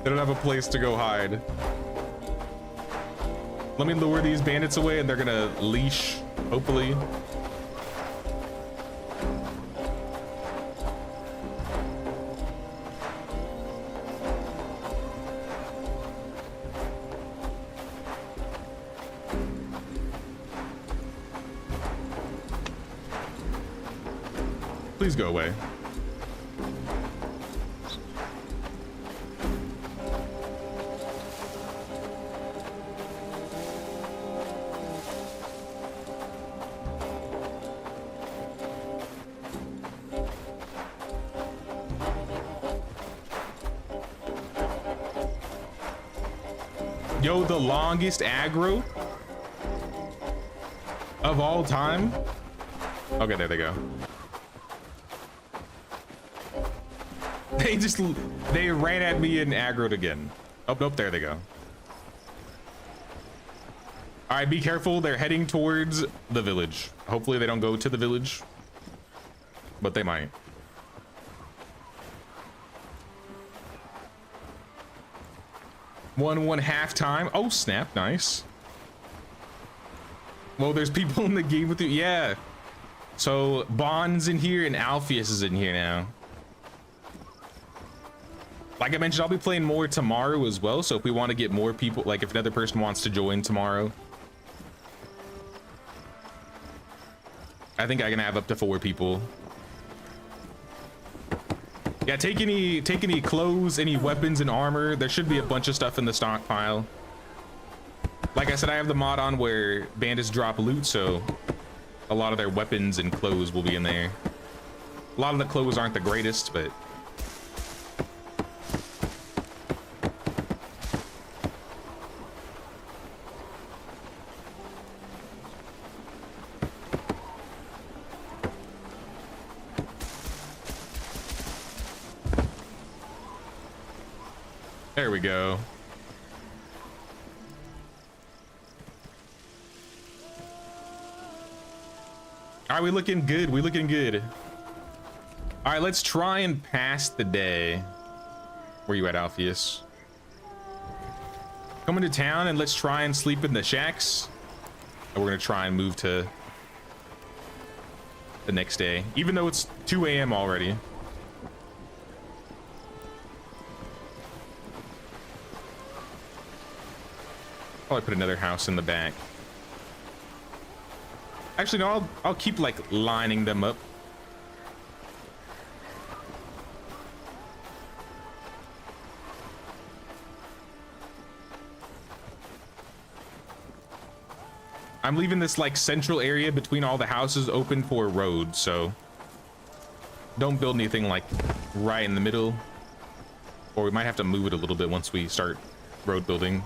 don't have a place to go hide. Let me lure these bandits away and they're gonna leash, hopefully. Please go away. Yo, the longest aggro of all time. Okay, there they go. They ran at me and aggroed again. Oh, nope, there they go. All right, be careful. They're heading towards the village. Hopefully they don't go to the village, but they might. One half time. Oh, snap. Nice. Well, there's people in the game with you. Yeah. So Bond's in here and Alpheus is in here now. Like I mentioned, I'll be playing more tomorrow as well. So if we want to get more people, like if another person wants to join tomorrow, I think I can have up to 4 people. Yeah, take any clothes, any weapons and armor. There should be a bunch of stuff in the stockpile. Like I said, I have the mod on where bandits drop loot, so a lot of their weapons and clothes will be in there. A lot of the clothes aren't the greatest, but there we go. All right, we looking good. We looking good. All right, let's try and pass the day. Where you at, Alpheus? Coming to town and let's try and sleep in the shacks. And we're gonna try and move to the next day, even though it's 2 a.m. already. Probably put another house in the back. Actually, no, I'll keep like lining them up. I'm leaving this like central area between all the houses open for a road, so don't build anything like right in the middle, or we might have to move it a little bit once we start road building.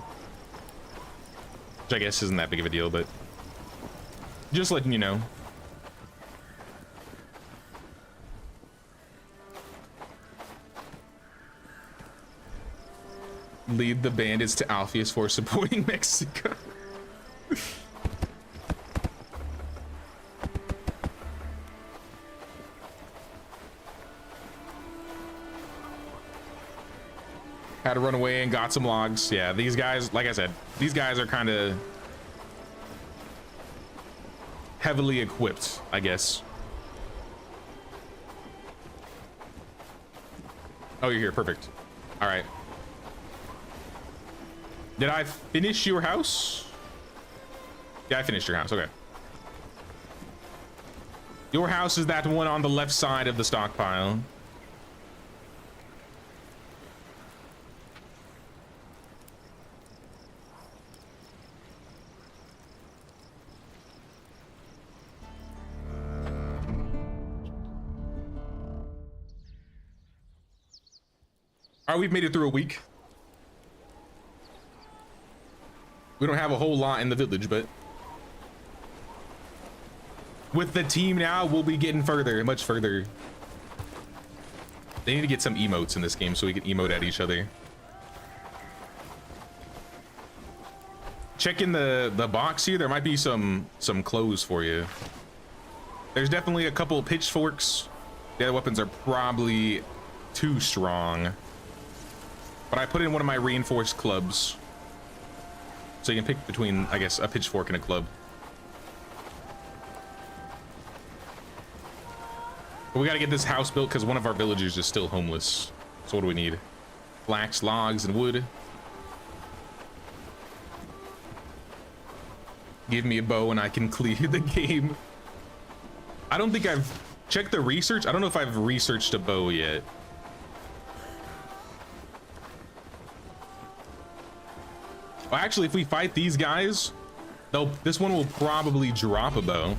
Which I guess isn't that big of a deal, but just letting you know. Lead the bandits to Alpheus for supporting Mexico. Had to run away and got some logs. Yeah, these guys, like I said, these guys are kind of heavily equipped, I guess. Oh, you're here. Perfect. All right. Did I finish your house? Yeah, I finished your house. Okay. Your house is that one on the left side of the stockpile. All right, we've made it through a week. We don't have a whole lot in the village, but with the team now, we'll be getting further, much further. They need to get some emotes in this game so we can emote at each other. Check in the box here. There might be some clothes for you. There's definitely a couple pitchforks The other weapons are probably too strong. But I put in one of my reinforced clubs. So you can pick between, I guess, a pitchfork and a club. But we gotta get this house built because one of our villagers is still homeless. So what do we need? Flax, logs, and wood. Give me a bow and I can clear the game. I don't think I've checked the research. I don't know if I've researched a bow yet. Well, actually, if we fight these guys, this one will probably drop a bow.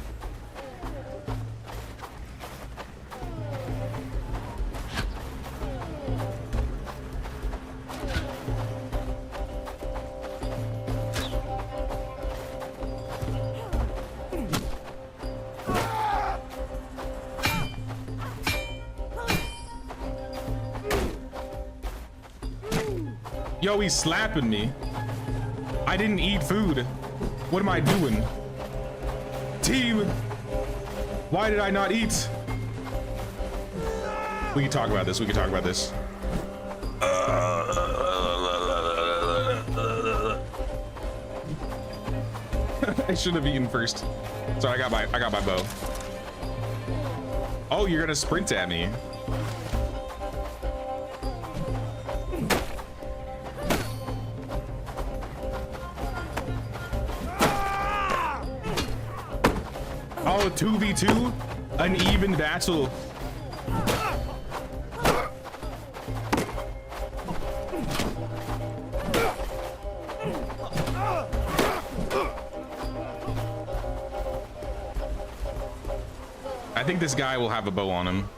Yo, he's slapping me. I didn't eat food. What am I doing? Team, why did I not eat? We can talk about this. We can talk about this. I should have eaten first. Sorry, I got my bow. Oh, you're gonna sprint at me. Oh, 2v2, an even battle. I think this guy will have a bow on him.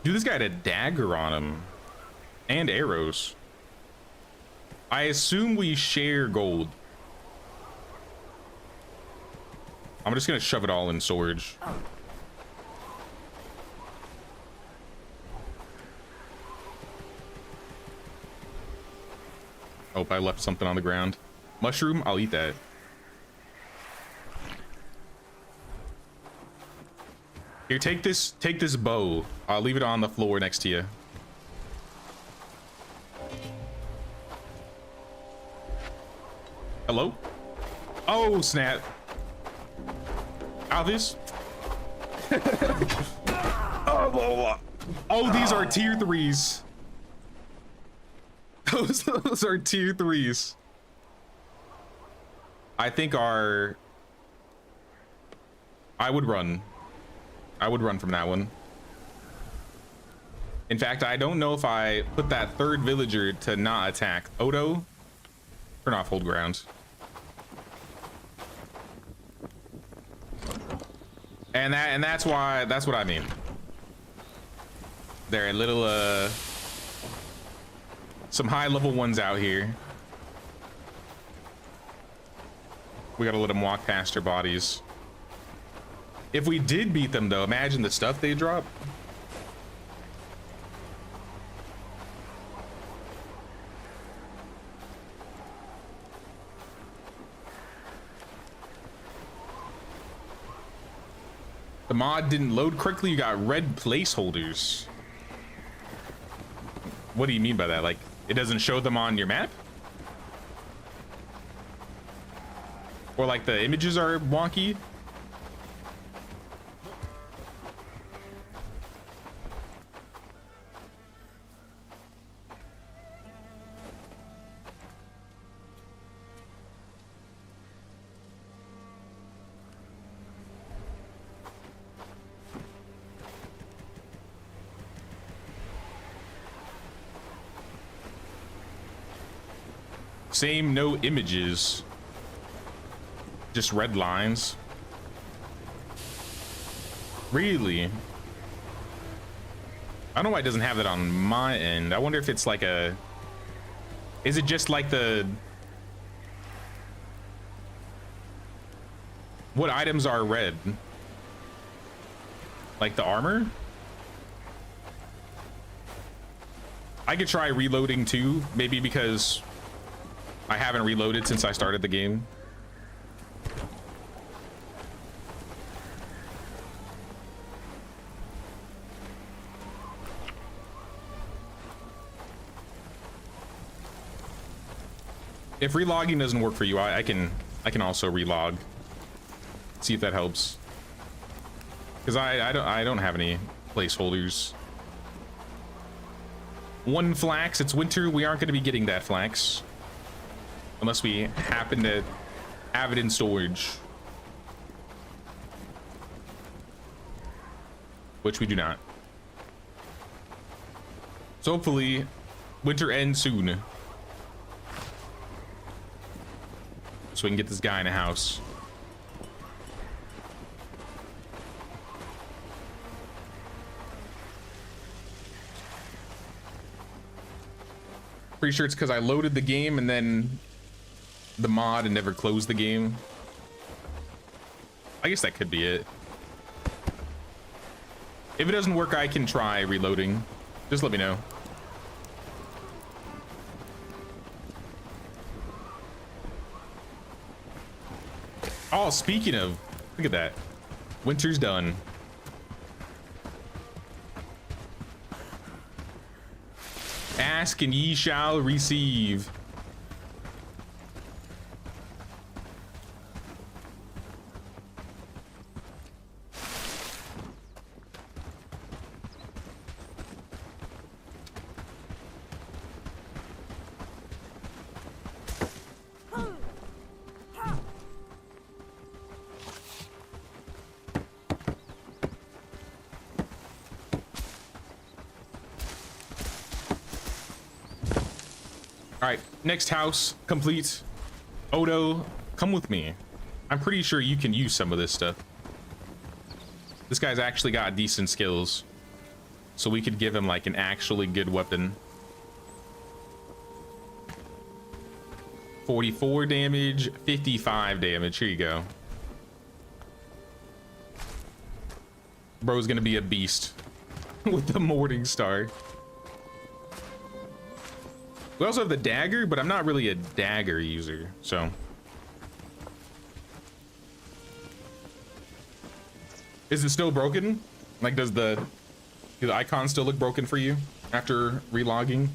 Dude, this guy had a dagger on him and arrows. I assume we share gold. I'm just gonna shove it all in storage. Oh, I left something on the ground. Mushroom, I'll eat that. Here, take this bow. I'll leave it on the floor next to you. Hello? Oh, snap. Alvis? Oh, these are tier 3s. Those are tier 3s. I think I would run. I would run from that one. In fact, I don't know if I put that third villager to not attack. Odo, turn off hold ground. And that's what I mean. There are little some high level ones out here. We gotta let them walk past their bodies. If we did beat them though, imagine the stuff they drop. The mod didn't load quickly. You got red placeholders. What do you mean by that? Like, it doesn't show them on your map? Or like the images are wonky? Same, no images, just red lines. Really? I don't know why it doesn't have that on my end. I wonder if it's like a, is it just like what items are red? Like the armor? I could try reloading too, maybe because I haven't reloaded since I started the game. If relogging doesn't work for you, I can also relog. See if that helps. Because I don't have any placeholders. One flax, it's winter. We aren't going to be getting that flax. Unless we happen to have it in storage. Which we do not. So hopefully, winter ends soon. So we can get this guy in a house. Pretty sure it's because I loaded the game and then the mod and never closed the game. I guess that could be it. If it doesn't work, I can try reloading. Just let me know. Oh, speaking of, look at that. Winter's done. Ask and ye shall receive. All right, next house complete. Odo, come with me. I'm pretty sure you can use some of this stuff. This guy's actually got decent skills, so we could give him like an actually good weapon. 44 damage, 55 damage. Here you go. Bro's gonna be a beast with the Morning Star. We also have the dagger, but I'm not really a dagger user, so. Is it still broken? Like, do the icons still look broken for you after relogging?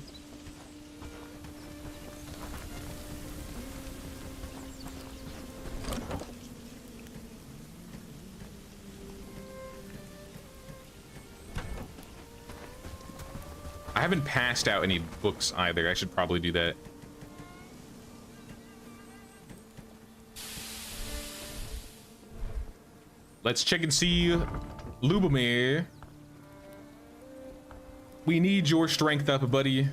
I haven't passed out any books either. I should probably do that. Let's check and see Lubomir. We need your strength up, buddy.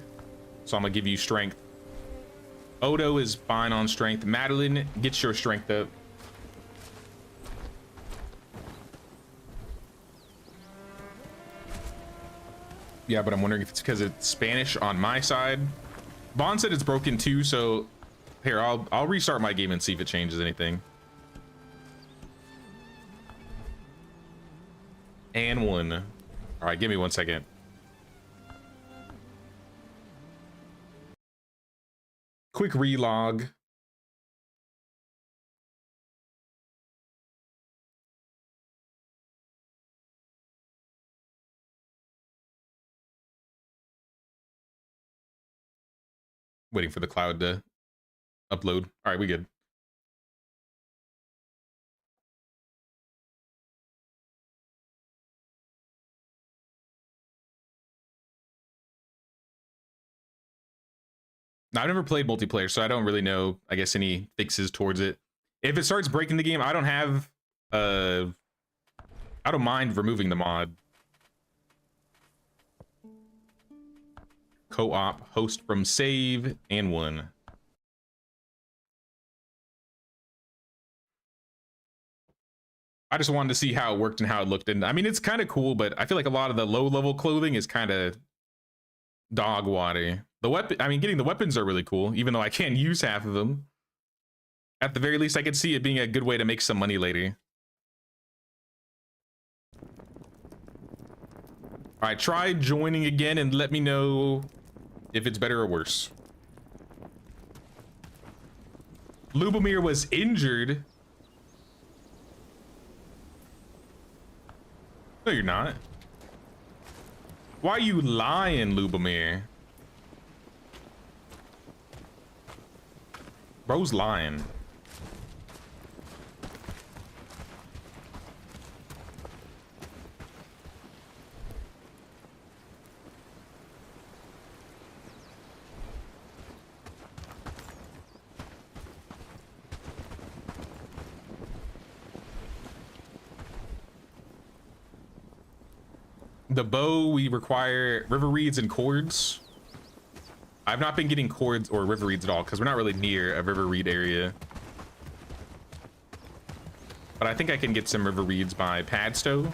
So I'm gonna give you strength. Odo is fine on strength. Madeline, get your strength up. Yeah, but I'm wondering if it's because it's Spanish on my side. Vaughn said it's broken too, so here, I'll restart my game and see if it changes anything. And one. All right, give me 1 second. Quick relog. Waiting for the cloud to upload. All right, we good. Now, I've never played multiplayer, so I don't really know, I guess, any fixes towards it. If it starts breaking the game, I don't have, I don't mind removing the mod. Co-op, host from save, and one. I just wanted to see how it worked and how it looked. And I mean, it's kind of cool, but I feel like a lot of the low-level clothing is kind of dog water. The weapon, I mean, getting the weapons are really cool, even though I can't use half of them. At the very least, I could see it being a good way to make some money later. All right, try joining again and let me know if it's better or worse. Lubomir was injured. No, you're not. Why are you lying, Lubomir? Bro's lying. The bow, we require river reeds and cords. I've not been getting cords or river reeds at all because we're not really near a river reed area. But I think I can get some river reeds by Padstow.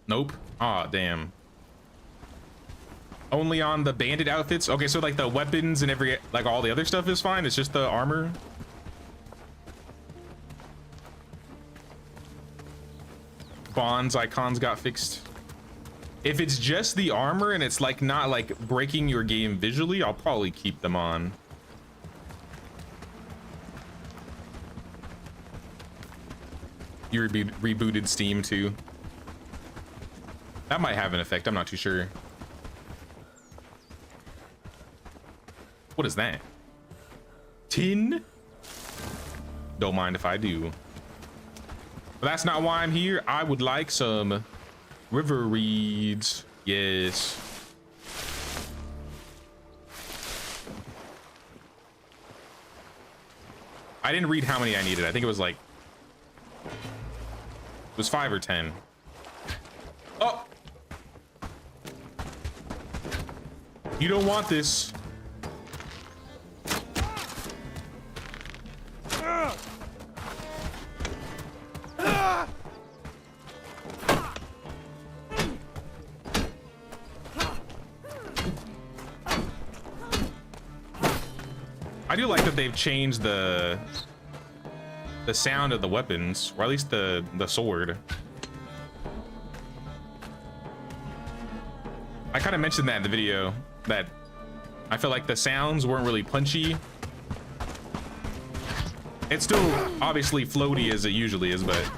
Nope. Aw, damn. Only on the bandit outfits? Okay, so like the weapons and every, like all the other stuff is fine. It's just the armor. Bonds icons got fixed. If it's just the armor and it's like not like breaking your game visually, I'll probably keep them on. You rebooted Steam too. That might have an effect. I'm not too sure. What is that? Tin? Don't mind if I do. But that's not why I'm here. I would like some river reeds. Yes. I didn't read how many I needed. I think it was like... It was 5 or 10. Oh! You don't want this. I do like that they've changed the sound of the weapons, or at least the sword. I kind of mentioned that in the video, that I feel like the sounds weren't really punchy. It's still obviously floaty as it usually is, but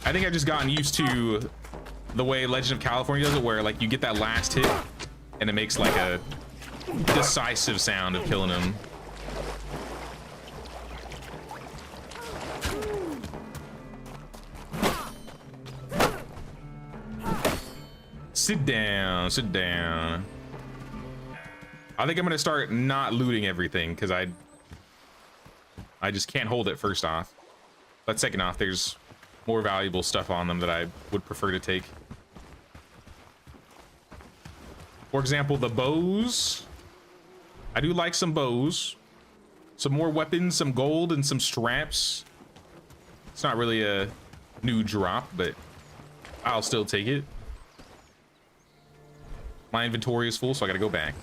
I think I've just gotten used to the way Legend of California does it, where like you get that last hit and it makes like a decisive sound of killing him. Sit down, sit down. I think I'm gonna start not looting everything because I just can't hold it, first off. But second off, there's more valuable stuff on them that I would prefer to take. For example, the bows. I do like some bows. Some more weapons, some gold, and some straps. It's not really a new drop, but I'll still take it. My inventory is full, so I gotta go back.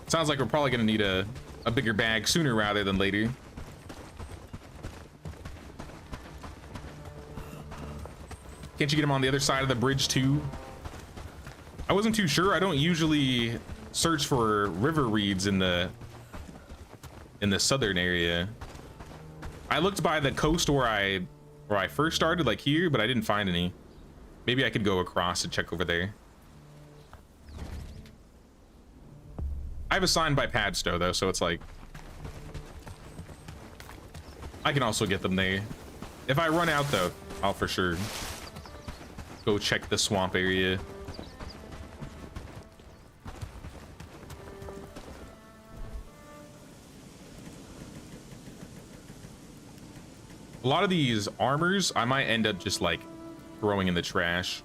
Sounds like we're probably gonna need a bigger bag sooner rather than later. Can't you get them on the other side of the bridge too? I wasn't too sure. I don't usually search for river reeds in the southern area. I looked by the coast where I first started, like here, but I didn't find any. Maybe I could go across and check over there. I have a sign by Padstow though, so it's like I can also get them there. If I run out though, I'll for sure go check the swamp area. A lot of these armors I might end up just like throwing in the trash.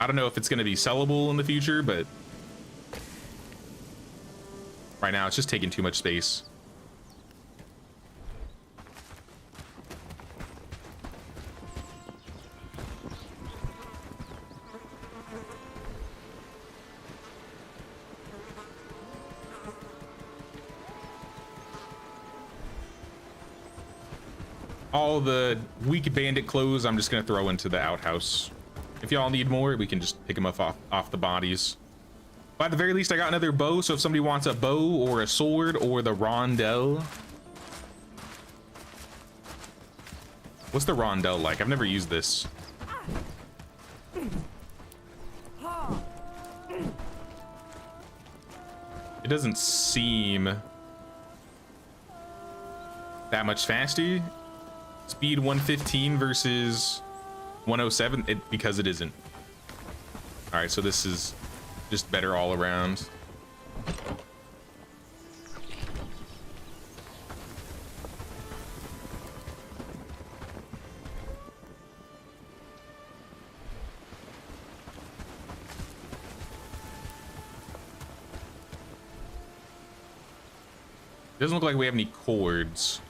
I don't know if it's going to be sellable in the future, but right now it's just taking too much space. All the weak bandit clothes I'm just gonna throw into the outhouse. If y'all need more, we can just pick them up off the bodies. But at the very least, I got another bow, so if somebody wants a bow or a sword or the rondelle. What's the rondelle like? I've never used this. It doesn't seem that much faster. Speed 115 versus 107, because it isn't. All right, so this is just better all around. Doesn't look like we have any cords.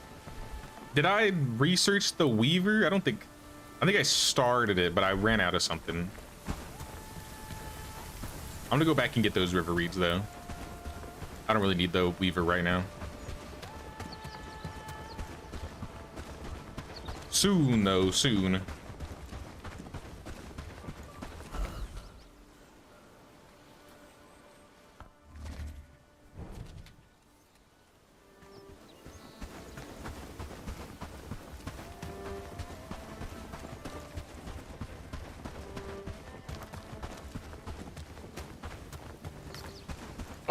Did I research the Weaver? I think I started it, but I ran out of something. I'm gonna go back and get those river reeds though. I don't really need the Weaver right now. Soon though, soon.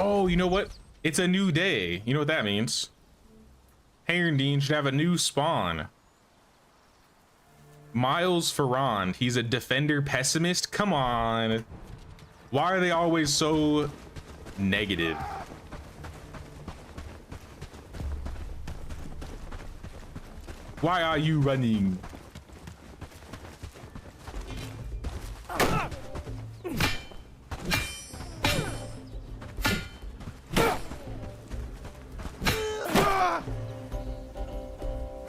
Oh, you know what? It's a new day. You know what that means? Herondine should have a new spawn. Miles Ferrand. He's a defender pessimist. Come on. Why are they always so negative? Why are you running?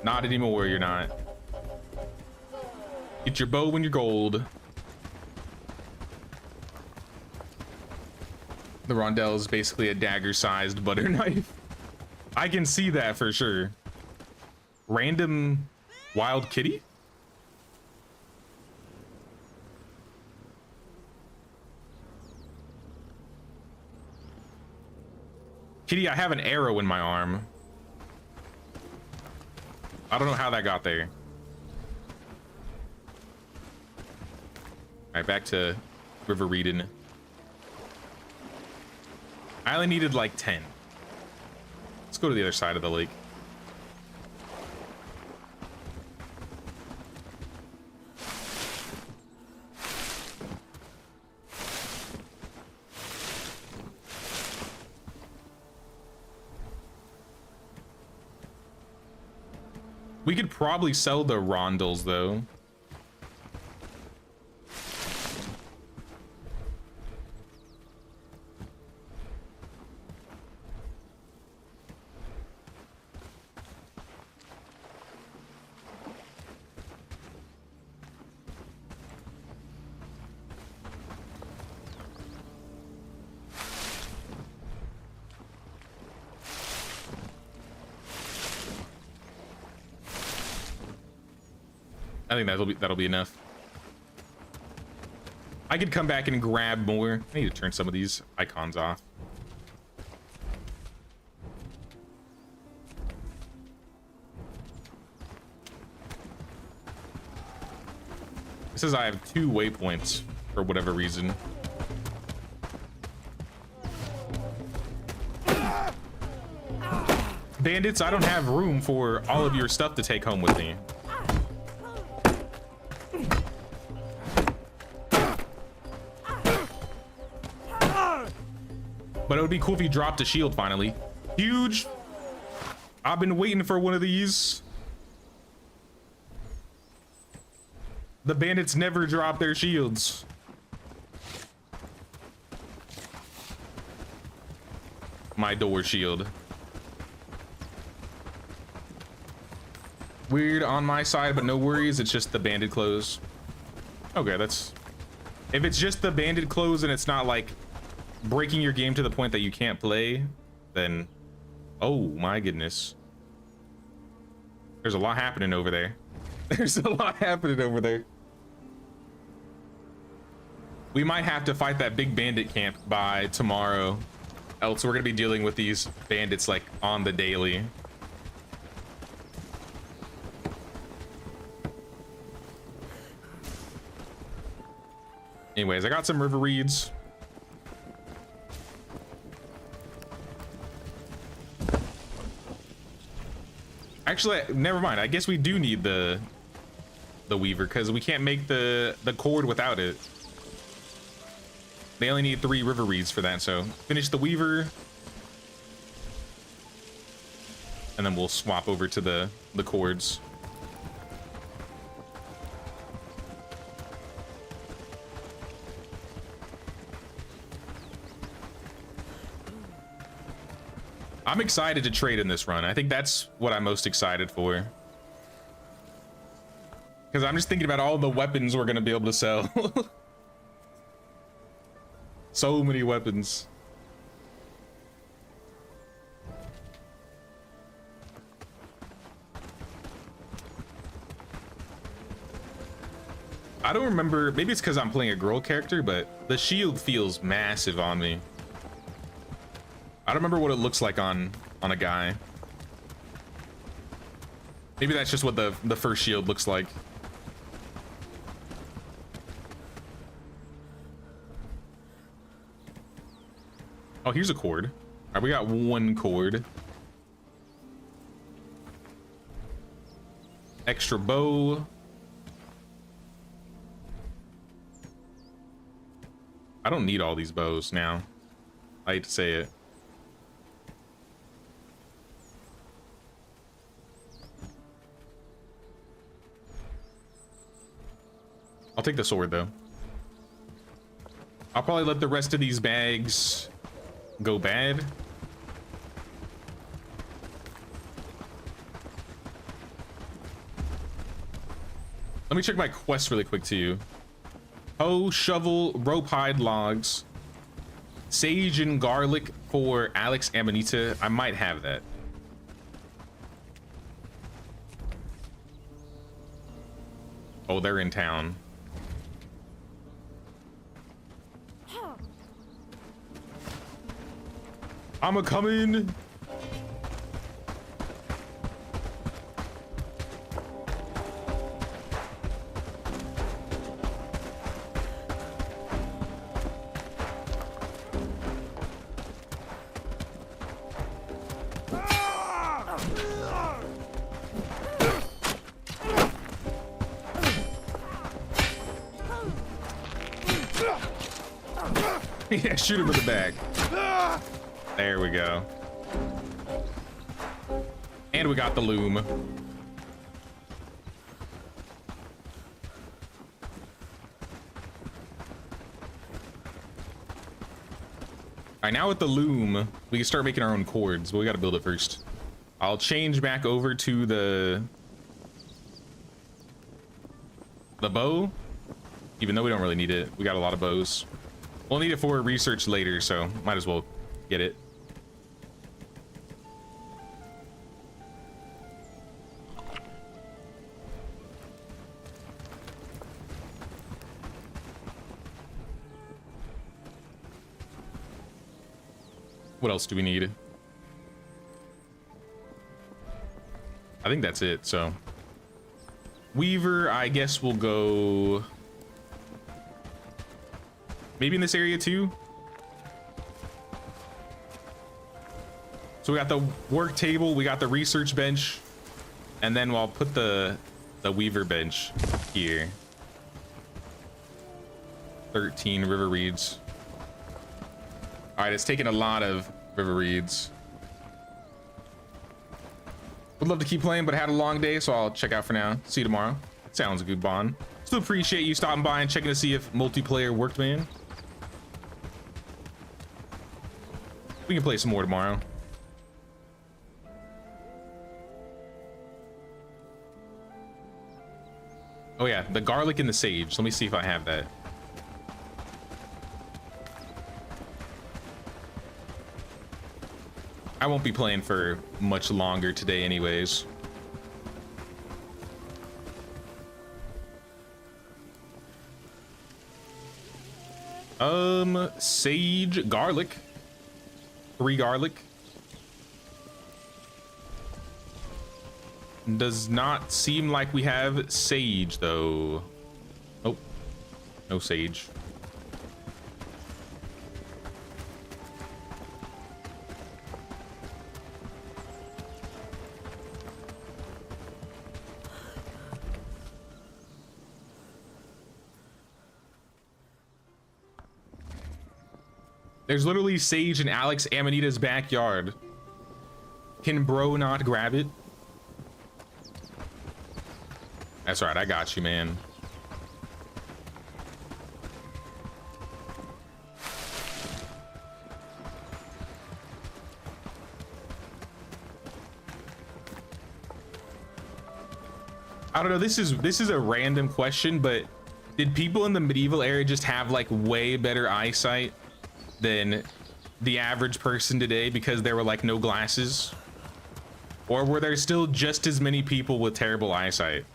Not anymore, you're not. Get your bow when you're gold. The rondelle is basically a dagger-sized butter knife. I can see that for sure. Random wild kitty? Kitty, I have an arrow in my arm. I don't know how that got there. All right, back to River Reedon. I only needed like 10. Let's go to the other side of the lake. We could probably sell the rondels though. I think that'll be enough. I could come back and grab more. I need to turn some of these icons off. It says I have 2 waypoints for whatever reason. Bandits, I don't have room for all of your stuff to take home with me. But it would be cool if he dropped a shield finally. Huge. I've been waiting for one of these. The bandits never drop their shields. My door shield. Weird on my side, but no worries. It's just the bandit clothes. Okay, that's... If it's just the bandit clothes and it's not like breaking your game to the point that you can't play, then oh my goodness. There's a lot happening over there. There's a lot happening over there. We might have to fight that big bandit camp by tomorrow. Else we're gonna be dealing with these bandits like on the daily. Anyways, I got some river reeds. Actually, never mind. I guess we do need the weaver because we can't make the cord without it. They only need 3 river reeds for that, so finish the weaver. And then we'll swap over to the cords. I'm excited to trade in this run. I think that's what I'm most excited for. Because I'm just thinking about all the weapons we're going to be able to sell. So many weapons. I don't remember, maybe it's because I'm playing a girl character, but the shield feels massive on me. I don't remember what it looks like on a guy. Maybe that's just what the first shield looks like. Oh, here's a cord. All right, we got 1 cord. Extra bow. I don't need all these bows now. I hate to say it. I'll take the sword though. I'll probably let the rest of these bags go bad. Let me check my quest really quick too. Hoe, shovel, rope hide logs, sage and garlic for Alex Amanita. I might have that. Oh, they're in town. I'm a coming. Yeah, shoot him in the back. There we go. And we got the loom. All right, now with the loom, we can start making our own cords, but we got to build it first. I'll change back over to the bow, even though we don't really need it. We got a lot of bows. We'll need it for research later, so might as well get it. What else do we need? I think that's it, so. Weaver, I guess we'll go maybe in this area too. So we got the work table, we got the research bench, and then I'll put the weaver bench here. 13 river reeds. All right, it's taking a lot of river reeds. Would love to keep playing, but I had a long day, so I'll check out for now. See you tomorrow. Sounds a good, Bond. Still appreciate you stopping by and checking to see if multiplayer worked, man. We can play some more tomorrow. Oh yeah, the garlic and the sage. Let me see if I have that. I won't be playing for much longer today anyways. Sage, garlic. 3 garlic. Does not seem like we have sage though. Oh, no sage. There's literally sage in Alex Amanita's backyard. Can bro not grab it? That's right, I got you, man. I don't know, this is a random question, but did people in the medieval era just have like way better eyesight than the average person today because there were like no glasses? Or were there still just as many people with terrible eyesight?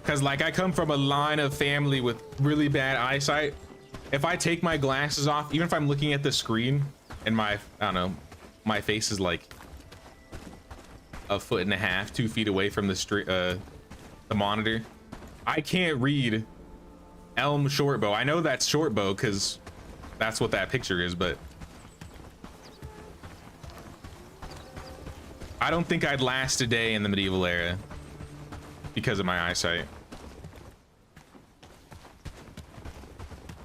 Because like I come from a line of family with really bad eyesight. If I take my glasses off, even if I'm looking at the screen and I don't know, my face is like a 1.5 2 feet away from the monitor, I can't read Elm shortbow. I know that's shortbow because that's what that picture is, but I don't think I'd last a day in the medieval era because of my eyesight.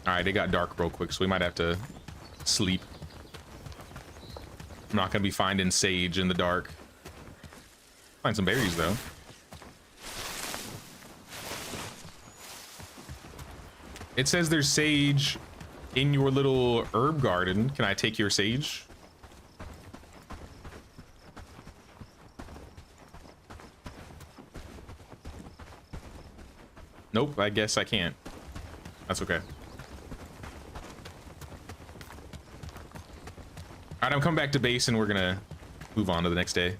All right, it got dark real quick, so we might have to sleep. I'm not gonna be finding sage in the dark. Find some berries though. It says there's sage in your little herb garden. Can I take your sage? Nope, I guess I can't. That's okay. All right, I'm coming back to base and we're gonna move on to the next day.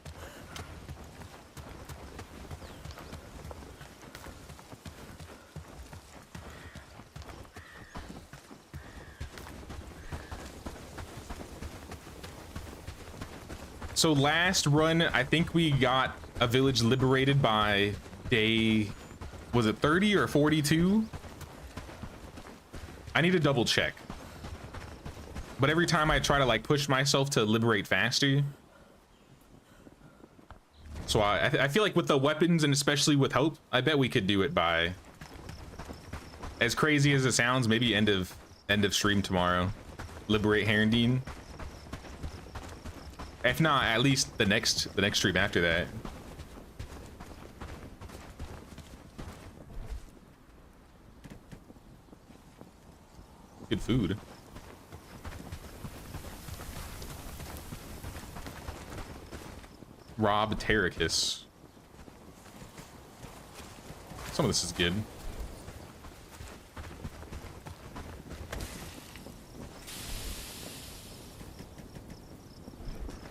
So last run, I think we got a village liberated by day, was it 30 or 42? I need to double check. But every time I try to like push myself to liberate faster. So I feel like with the weapons and especially with hope, I bet we could do it by, as crazy as it sounds, maybe end of stream tomorrow. Liberate Herondine. If not, at least the next stream after that. Good food. Rob Terracus. Some of this is good.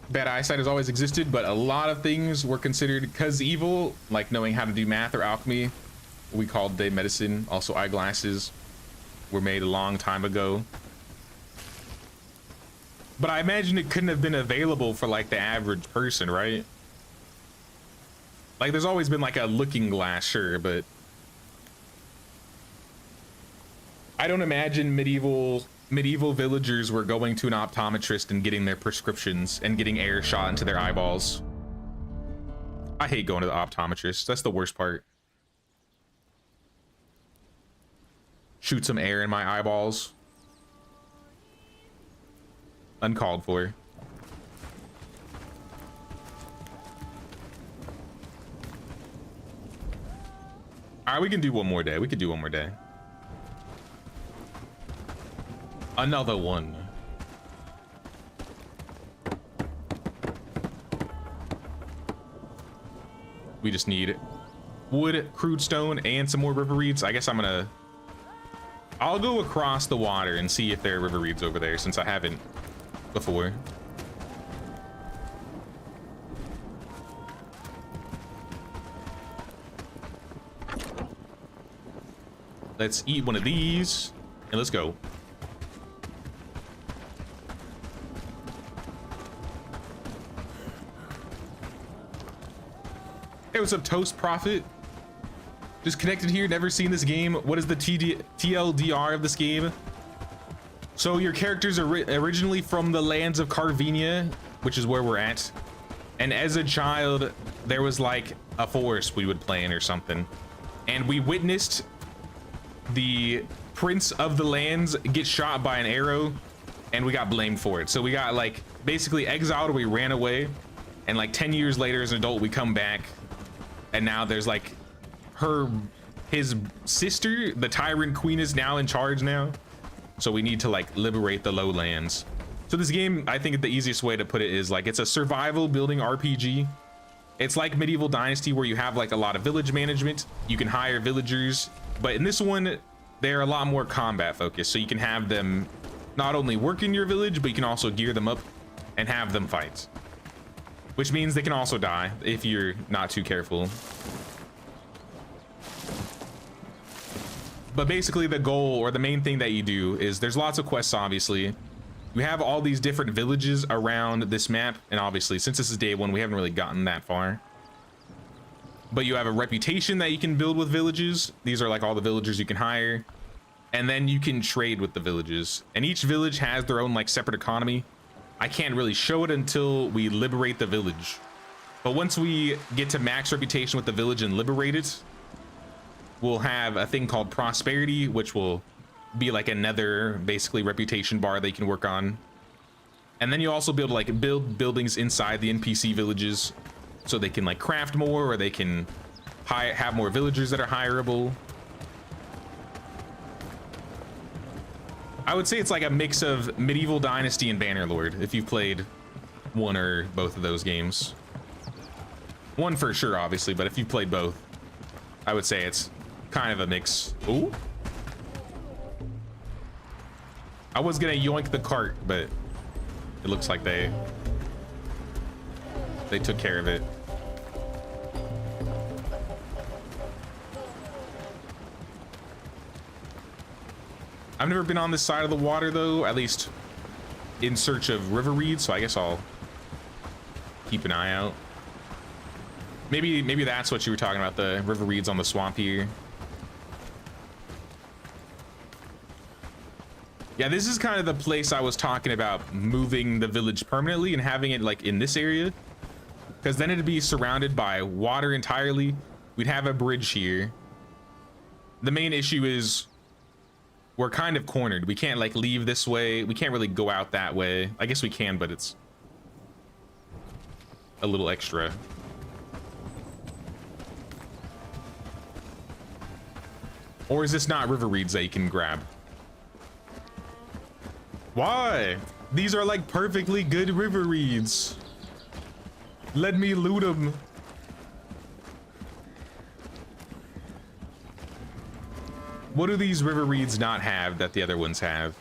Bad eyesight has always existed, but a lot of things were considered cause evil, like knowing how to do math or alchemy. We called day medicine. Also, eyeglasses were made a long time ago. But I imagine it couldn't have been available for like the average person, right? Like there's always been like a looking glass, sure, but I don't imagine medieval villagers were going to an optometrist and getting their prescriptions and getting air shot into their eyeballs. I hate going to the optometrist. That's the worst part. Shoot some air in my eyeballs. Uncalled for. All right, we can do one more day. We could do one more day. Another one. We just need wood, crude stone, and some more river reeds. I guess I'll go across the water and see if there are river reeds over there since I haven't before. Let's eat one of these and let's go. Hey, what's up, Toast Prophet? Just connected here, never seen this game. What is the TLDR of this game? So your characters are originally from the lands of Carvenia, which is where we're at. And as a child, there was like a forest we would play in or something. And we witnessed the prince of the lands get shot by an arrow, and we got blamed for it. So we got like basically exiled, or we ran away. And like 10 years later as an adult, we come back. And now there's like his sister, the tyrant queen, is now in charge now. So we need to like liberate the lowlands. So this game, I think the easiest way to put it is like, it's a survival building RPG. It's like Medieval Dynasty, where you have like a lot of village management. You can hire villagers, but in this one, they're a lot more combat focused. So you can have them not only work in your village, but you can also gear them up and have them fight. Which means they can also die if you're not too careful. But basically the goal, or the main thing that you do, is there's lots of quests, obviously. We have all these different villages around this map, and obviously since this is day one, we haven't really gotten that far. But you have a reputation that you can build with villages. These are like all the villagers you can hire. And then you can trade with the villages. And each village has their own like separate economy. I can't really show it until we liberate the village. But once we get to max reputation with the village and liberate it, we'll have a thing called prosperity, which will be like another basically reputation bar that you can work on. And then you also be able to like build buildings inside the NPC villages, so they can like craft more, or they can have more villagers that are hireable. I would say it's like a mix of Medieval Dynasty and Bannerlord, if you've played one or both of those games. One for sure, obviously, but if you've played both, I would say it's kind of a mix. Ooh. I was gonna yoink the cart, but it looks like they took care of it. I've never been on this side of the water though, at least in search of river reeds, so I guess I'll keep an eye out. Maybe that's what you were talking about, the river reeds on the swamp here. Yeah, this is kind of the place I was talking about, moving the village permanently and having it like in this area, because then it'd be surrounded by water entirely. We'd have a bridge here. The main issue is we're kind of cornered. We can't like leave this way. We can't really go out that way. I guess we can, but it's a little extra. Or is this not river reeds that you can grab? Why? These are like perfectly good river reeds. Let me loot them. What do these river reeds not have that the other ones have?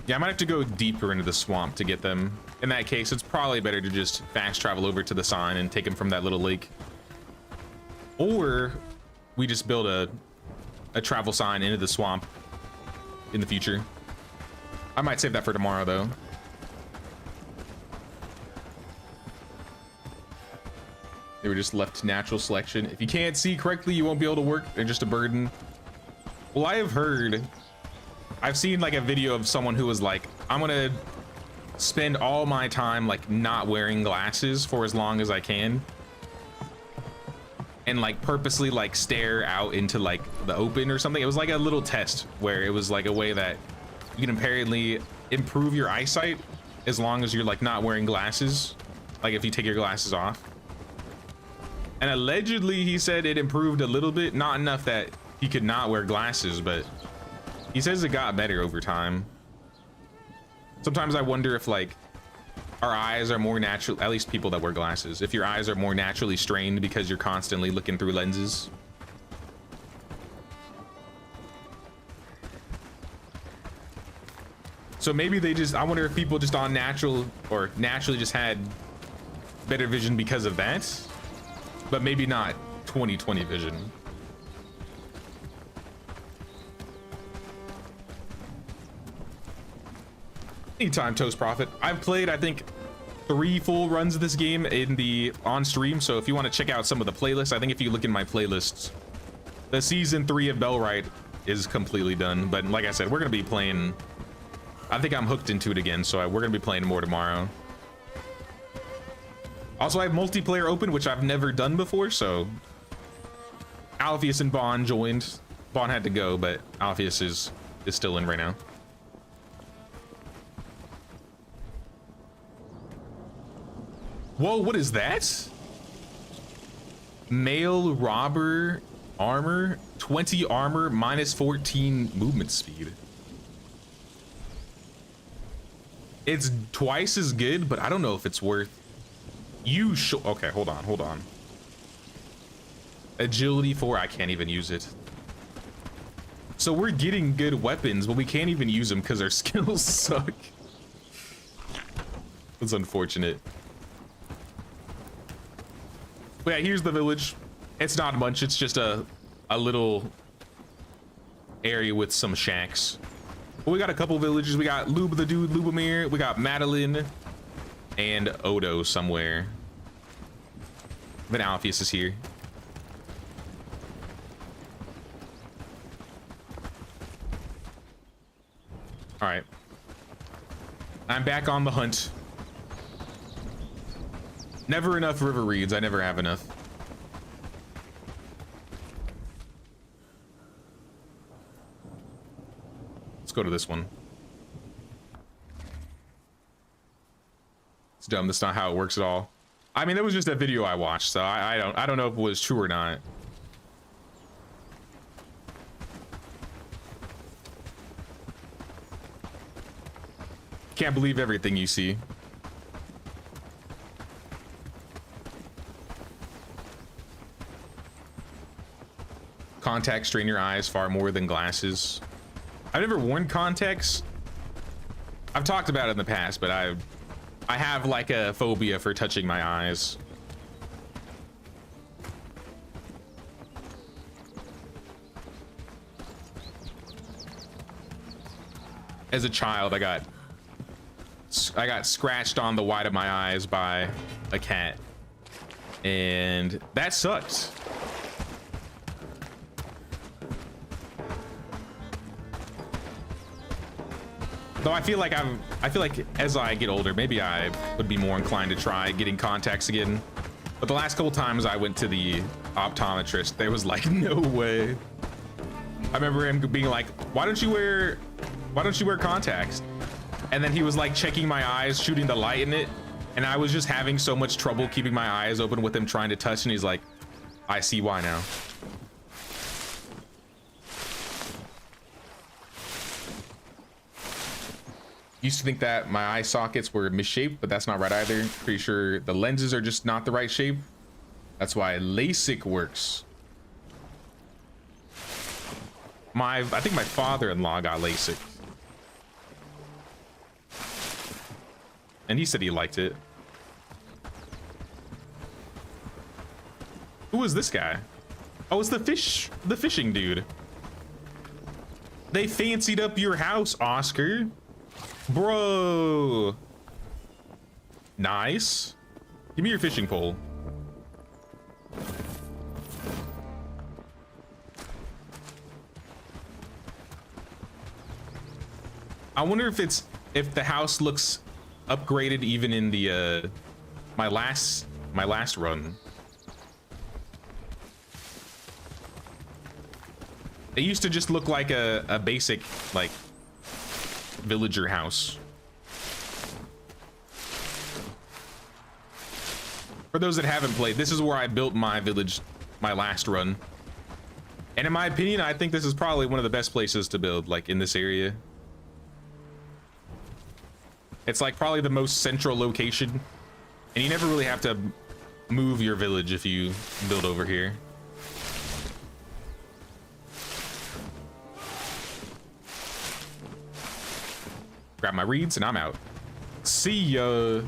Yeah, I might have to go deeper into the swamp to get them. In that case, it's probably better to just fast travel over to the sign and take them from that little lake. Or we just build a travel sign into the swamp in the future. I might save that for tomorrow though. They were just left to natural selection. If you can't see correctly, you won't be able to work. They're just a burden. Well, I have heard, I've seen like a video of someone who was like, I'm gonna spend all my time like not wearing glasses for as long as I can, and like purposely like stare out into like the open or something. It was like a little test where it was like a way that you can apparently improve your eyesight as long as you're like not wearing glasses, like if you take your glasses off. And allegedly he said it improved a little bit, not enough that he could not wear glasses, but he says it got better over time. Sometimes I wonder if like our eyes are more natural, at least people that wear glasses, if your eyes are more naturally strained because you're constantly looking through lenses. So maybe they just, I wonder if people just on natural or naturally just had better vision because of that, but maybe not 20/20 vision. Anytime, Toast Prophet. I've played, I think, 3 full runs of this game on stream. So if you want to check out some of the playlists, I think if you look in my playlists, the season 3 of Bellwright is completely done. But like I said, we're gonna be playing. I think I'm hooked into it again, so we're gonna be playing more tomorrow. Also, I have multiplayer open, which I've never done before. So Alpheus and Bond joined. Bond had to go, but Alpheus is still in right now. Whoa, what is that? Male robber armor, 20 armor, minus 14 movement speed. It's twice as good, but I don't know if it's worth. Okay, hold on. Agility 4, I can't even use it. So we're getting good weapons, but we can't even use them because our skills suck. That's unfortunate. But yeah, here's the village. It's not much. It's just a little area with some shacks. But we got a couple villages. We got Lube the Dude, Lubomir. We got Madeline and Odo somewhere. Then Alpheus is here. All right. I'm back on the hunt. Never enough river reeds. I never have enough. Let's go to this one. It's dumb. That's not how it works at all. I mean, that was just a video I watched, so I don't know if it was true or not. Can't believe everything you see. Contacts strain your eyes far more than glasses. I've never worn contacts. I've talked about it in the past, but I have like a phobia for touching my eyes. As a child, I got scratched on the white of my eyes by a cat, and that sucked. Though I feel like as I get older, maybe I would be more inclined to try getting contacts again. But the last couple times I went to the optometrist, there was like no way. I remember him being like, why don't you wear contacts? And then he was like checking my eyes, shooting the light in it, and I was just having so much trouble keeping my eyes open with him trying to touch, and he's like, I see why now. Used to think that my eye sockets were misshaped, but that's not right either. Pretty sure the lenses are just not the right shape. That's why LASIK works. I think my father-in-law got LASIK. And he said he liked it. Who is this guy? Oh, it's the fishing dude. They fancied up your house, Oscar. Bro. Nice. Give me your fishing pole. I wonder if the house looks upgraded even in the my last run. It used to just look like a basic like villager house. For those that haven't played, this is where I built my village, my last run. And in my opinion, I think this is probably one of the best places to build, like in this area. It's like probably the most central location, and you never really have to move your village if you build over here. Grab my reeds and I'm out. See ya.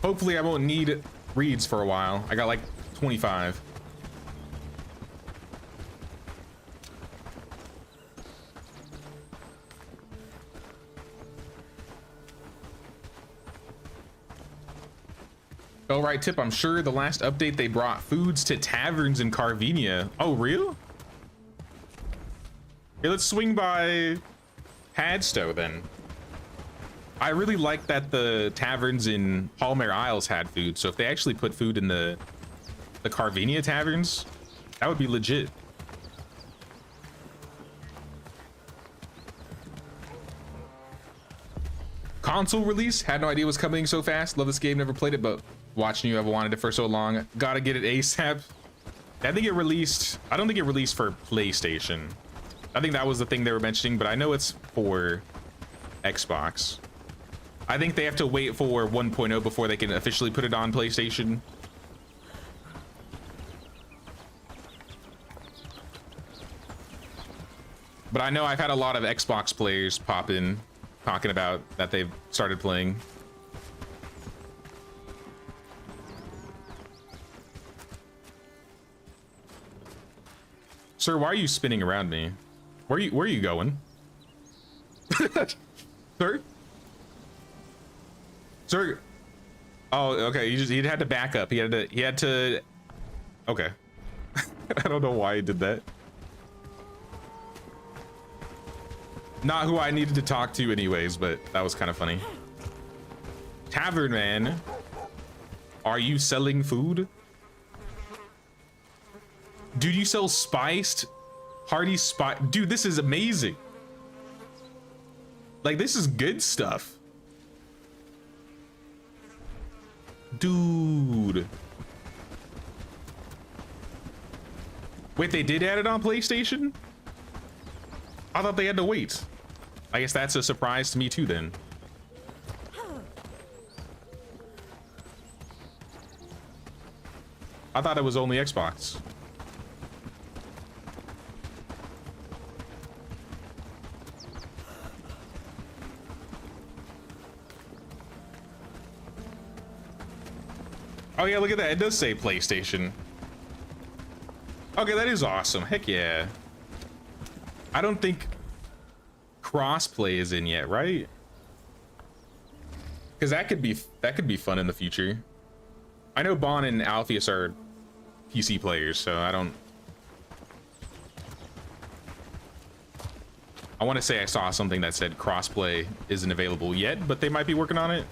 Hopefully I won't need reeds for a while. I got like 25. Bellwright tip, I'm sure the last update they brought foods to taverns in Carvenia. Oh, real? Okay, let's swing by Hadstow then. I really like that the taverns in Hallmare Isles had food, so if they actually put food in the Carvenia taverns, that would be legit. Console release, had no idea it was coming so fast. Love this game, never played it, but watching you, I've wanted it for so long. Gotta get it ASAP. I think it released, I don't think it released for PlayStation. I think that was the thing they were mentioning, but I know it's for Xbox. I think they have to wait for 1.0 before they can officially put it on PlayStation. But I know I've had a lot of Xbox players pop in talking about that they've started playing. Sir, why are you spinning around me? Where are you going? Sir? Sir? Oh, okay. He had to back up. He had to. Okay. I don't know why he did that. Not who I needed to talk to anyways, but that was kind of funny. Tavern man, are you selling food? Dude, you sell spiced hearty spice? Dude, this is amazing. Like, this is good stuff. Dude. Wait, they did add it on PlayStation? I thought they had to wait. I guess that's a surprise to me too then. I thought it was only Xbox. Oh yeah, look at that. It does say PlayStation. Okay, that is awesome. Heck yeah. I don't think crossplay is in yet, right? Because that could be fun in the future. I know Bon and Alpheus are PC players, so I want to say I saw something that said crossplay isn't available yet, but they might be working on it.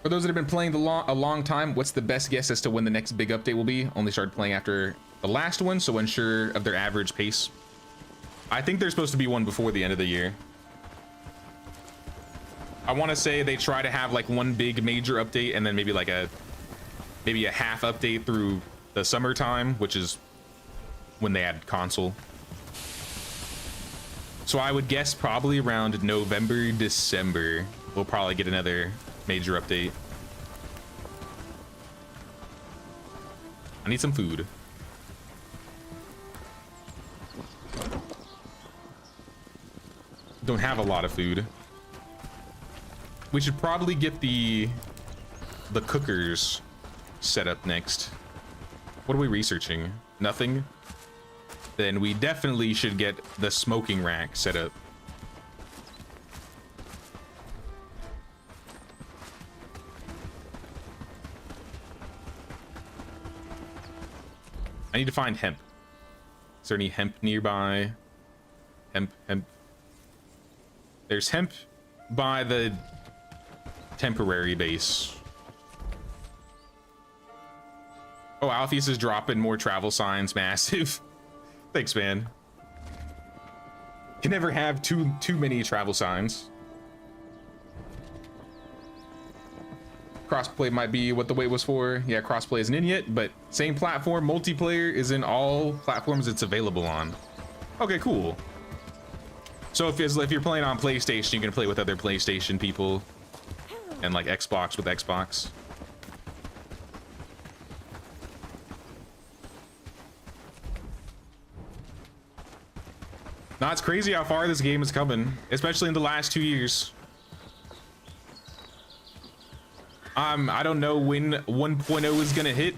For those that have been playing a long time, what's the best guess as to when the next big update will be? Only started playing after the last one, so unsure of their average pace. I think there's supposed to be one before the end of the year. I want to say they try to have like one big major update and then maybe a half update through the summertime, which is when they add console. So I would guess probably around November, December, we'll probably get another major update. I need some food. Don't have a lot of food. We should probably get the cookers set up next. What are we researching? Nothing? Then we definitely should get the smoking rack set up. I need to find hemp. Is there any hemp nearby? Hemp. There's hemp by the temporary base. Oh, Alpheus is dropping more travel signs. Massive. Thanks, man. Can never have too many travel signs. Crossplay might be what the wait was for. Yeah, crossplay isn't in yet, but same platform. Multiplayer is in all platforms it's available on. Okay, cool. So if you're playing on PlayStation, you can play with other PlayStation people, and like Xbox with Xbox. Now it's crazy how far this game is coming, especially in the last 2 years. I don't know when 1.0 is gonna hit.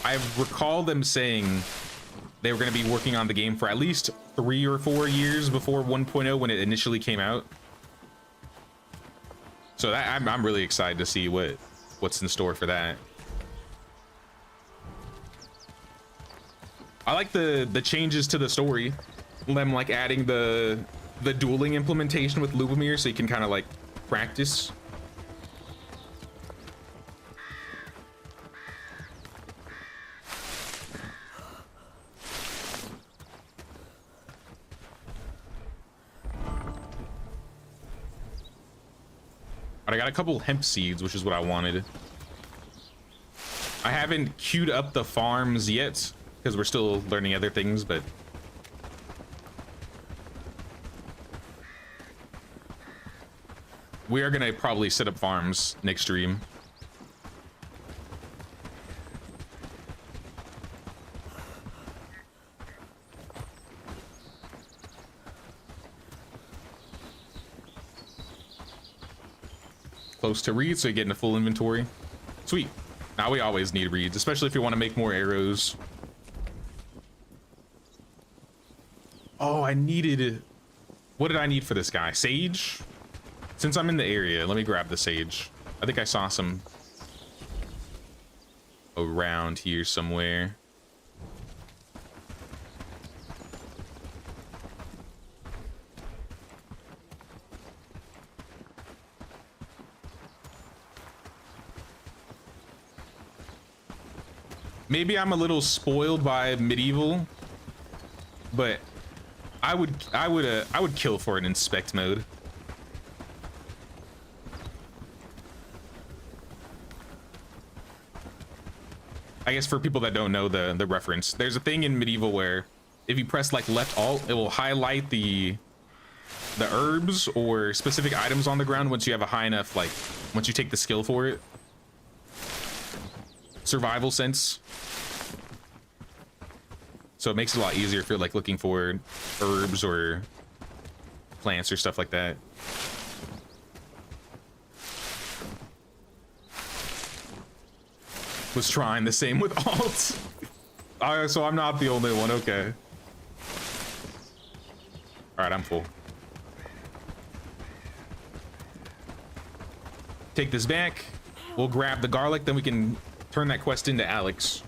I recall them saying they were gonna be working on the game for at least 3 or 4 years before 1.0 when it initially came out. So that I'm really excited to see what's in store for that. I like the changes to the story. Them like adding the dueling implementation with Lubomir so you can kind of like practice. But I got a couple hemp seeds, which is what I wanted. I haven't queued up the farms yet because we're still learning other things, but we are gonna probably set up farms next stream. Close to reeds, so you get into full inventory. Sweet. Now we always need reeds, especially if you want to make more arrows. Oh, I needed... What did I need for this guy? Sage? Since I'm in the area, let me grab the sage. I think I saw some around here somewhere. Maybe I'm a little spoiled by medieval, but I would kill for an inspect mode. I guess for people that don't know the reference, there's a thing in medieval where if you press like left alt, it will highlight the herbs or specific items on the ground once you have a high enough, like once you take the skill for it. Survival sense. So it makes it a lot easier if you're like looking for herbs or plants or stuff like that. Was trying the same with alt. So I'm not the only one. Okay. All right, I'm full. Take this back. We'll grab the garlic, then we can turn that quest into Alex.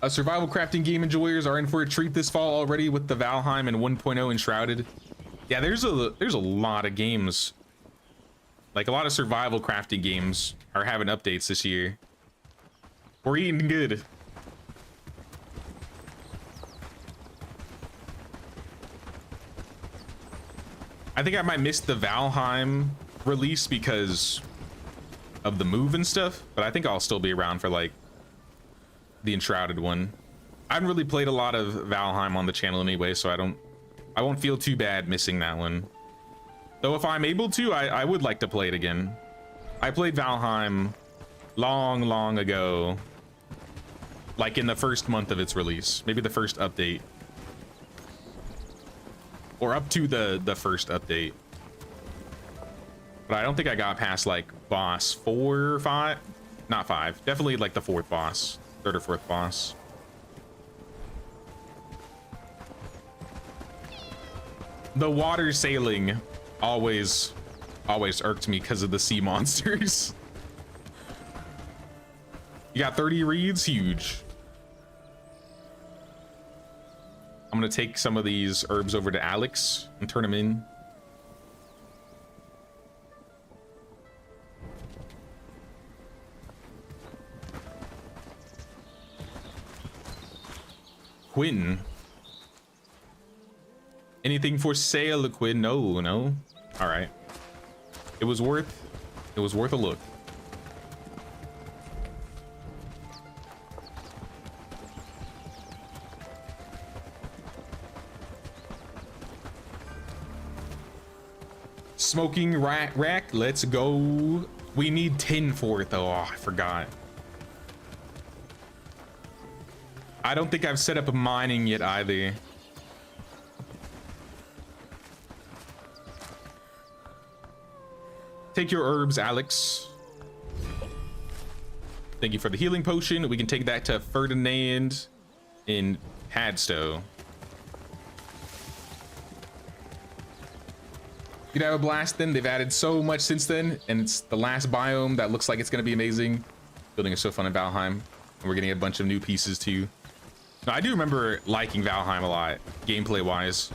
Survival crafting game enjoyers are in for a treat this fall already with the Valheim and 1.0 Enshrouded. Yeah, there's a lot of games. Like a lot of survival crafting games are having updates this year. We're eating good. I think I might miss the Valheim release because of the move and stuff, but I think I'll still be around for like the Enshrouded one. I haven't really played a lot of Valheim on the channel anyway, so I won't feel too bad missing that one. Though if I'm able to, I would like to play it again. I played Valheim long ago, like in the first month of its release, maybe the first update, or up to the first update. But I don't think I got past like boss 4 or 5, not 5, definitely like the 4th boss, 3rd or 4th boss. The water sailing always irked me because of the sea monsters. You got 30 reeds, huge. I'm gonna take some of these herbs over to Alex and turn them in. Quinn. Anything for sale, Quinn? No. All right. It was worth a look. Smoking rack, let's go. We need tin for it though. Oh, I forgot. I don't think I've set up a mining yet either. Take your herbs, Alex. Thank you for the healing potion. We can take that to Ferdinand in Hadstow. You'd have a blast then. They've added so much since then, and it's the last biome that looks like it's going to be amazing. Building is so fun in Valheim, and we're getting a bunch of new pieces too. Now, I do remember liking Valheim a lot, gameplay wise.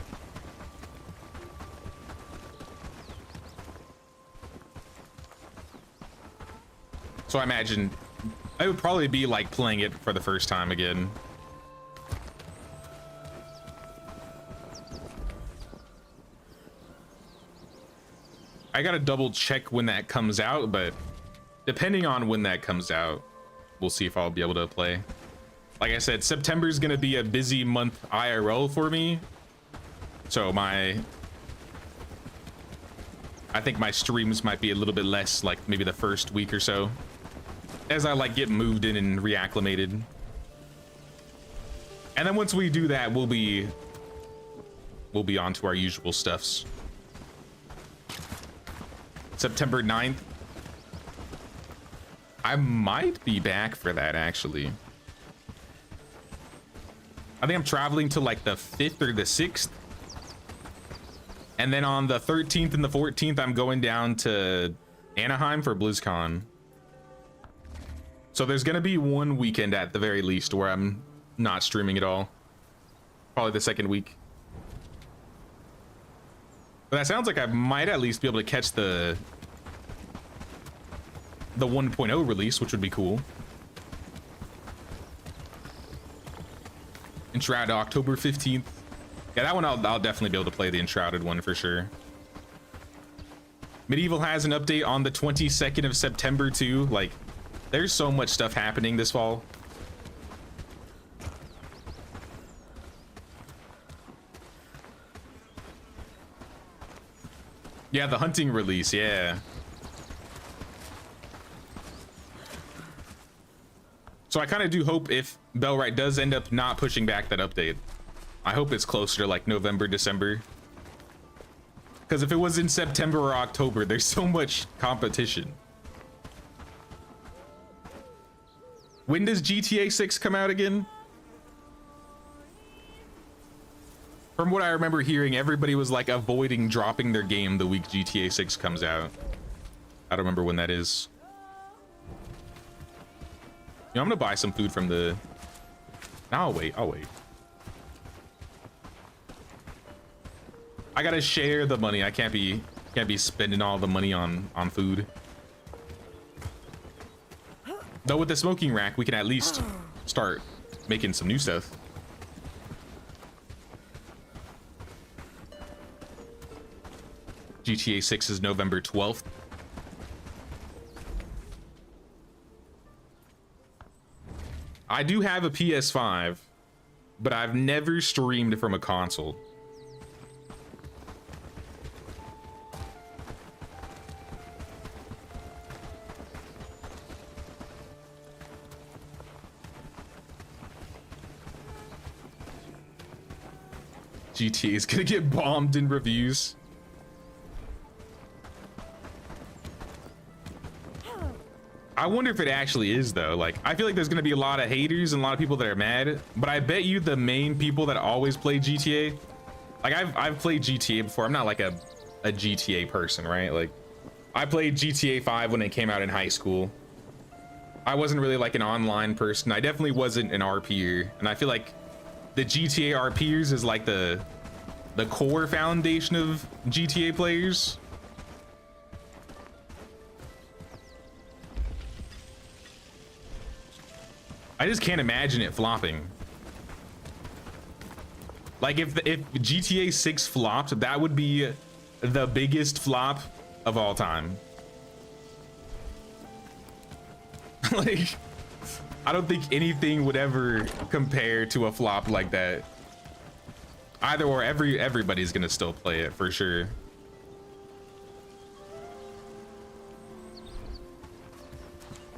So I imagine I would probably be like playing it for the first time again. I gotta double check when that comes out, but depending on when that comes out, we'll see if I'll be able to play. Like I said, September is gonna be a busy month IRL for me. So I think my streams might be a little bit less, like maybe the first week or so, as I like get moved in and reacclimated. And then once we do that, we'll be on to our usual stuffs. September 9th. I might be back for that actually. I think I'm traveling to like the 5th or the 6th. And then on the 13th and the 14th, I'm going down to Anaheim for BlizzCon. So there's gonna be one weekend at the very least where I'm not streaming at all. Probably the second week. But that sounds like I might at least be able to catch the 1.0 release, which would be cool. Enshrouded October 15th. Yeah, that one I'll definitely be able to play, the Enshrouded one for sure. Medieval has an update on the 22nd of September too. Like, there's so much stuff happening this fall. Yeah, the hunting release, yeah. So I kind of do hope if Bellwright does end up not pushing back that update, I hope it's closer to like November, December. Because if it was in September or October, there's so much competition. When does GTA 6 come out again? From what I remember hearing, everybody was like avoiding dropping their game the week GTA 6 comes out. I don't remember when that is. You know, I'm gonna buy some food from the... No, I'll wait. I gotta share the money. I can't be spending all the money on food. Though with the smoking rack, we can at least start making some new stuff. GTA 6 is November 12th. I do have a PS5, but I've never streamed from a console. GTA is gonna get bombed in reviews. I wonder if it actually is though. Like, I feel like there's gonna be a lot of haters and a lot of people that are mad, but I bet you the main people that always play GTA, like I've played GTA before. I'm not like a GTA person, right? Like, I played GTA 5 when it came out in high school. I wasn't really like an online person. I definitely wasn't an RPer, and I feel like the GTA RPers is like the core foundation of GTA players. I just can't imagine it flopping. Like if GTA 6 flopped, that would be the biggest flop of all time. Like, I don't think anything would ever compare to a flop like that. Either or, everybody's gonna still play it for sure.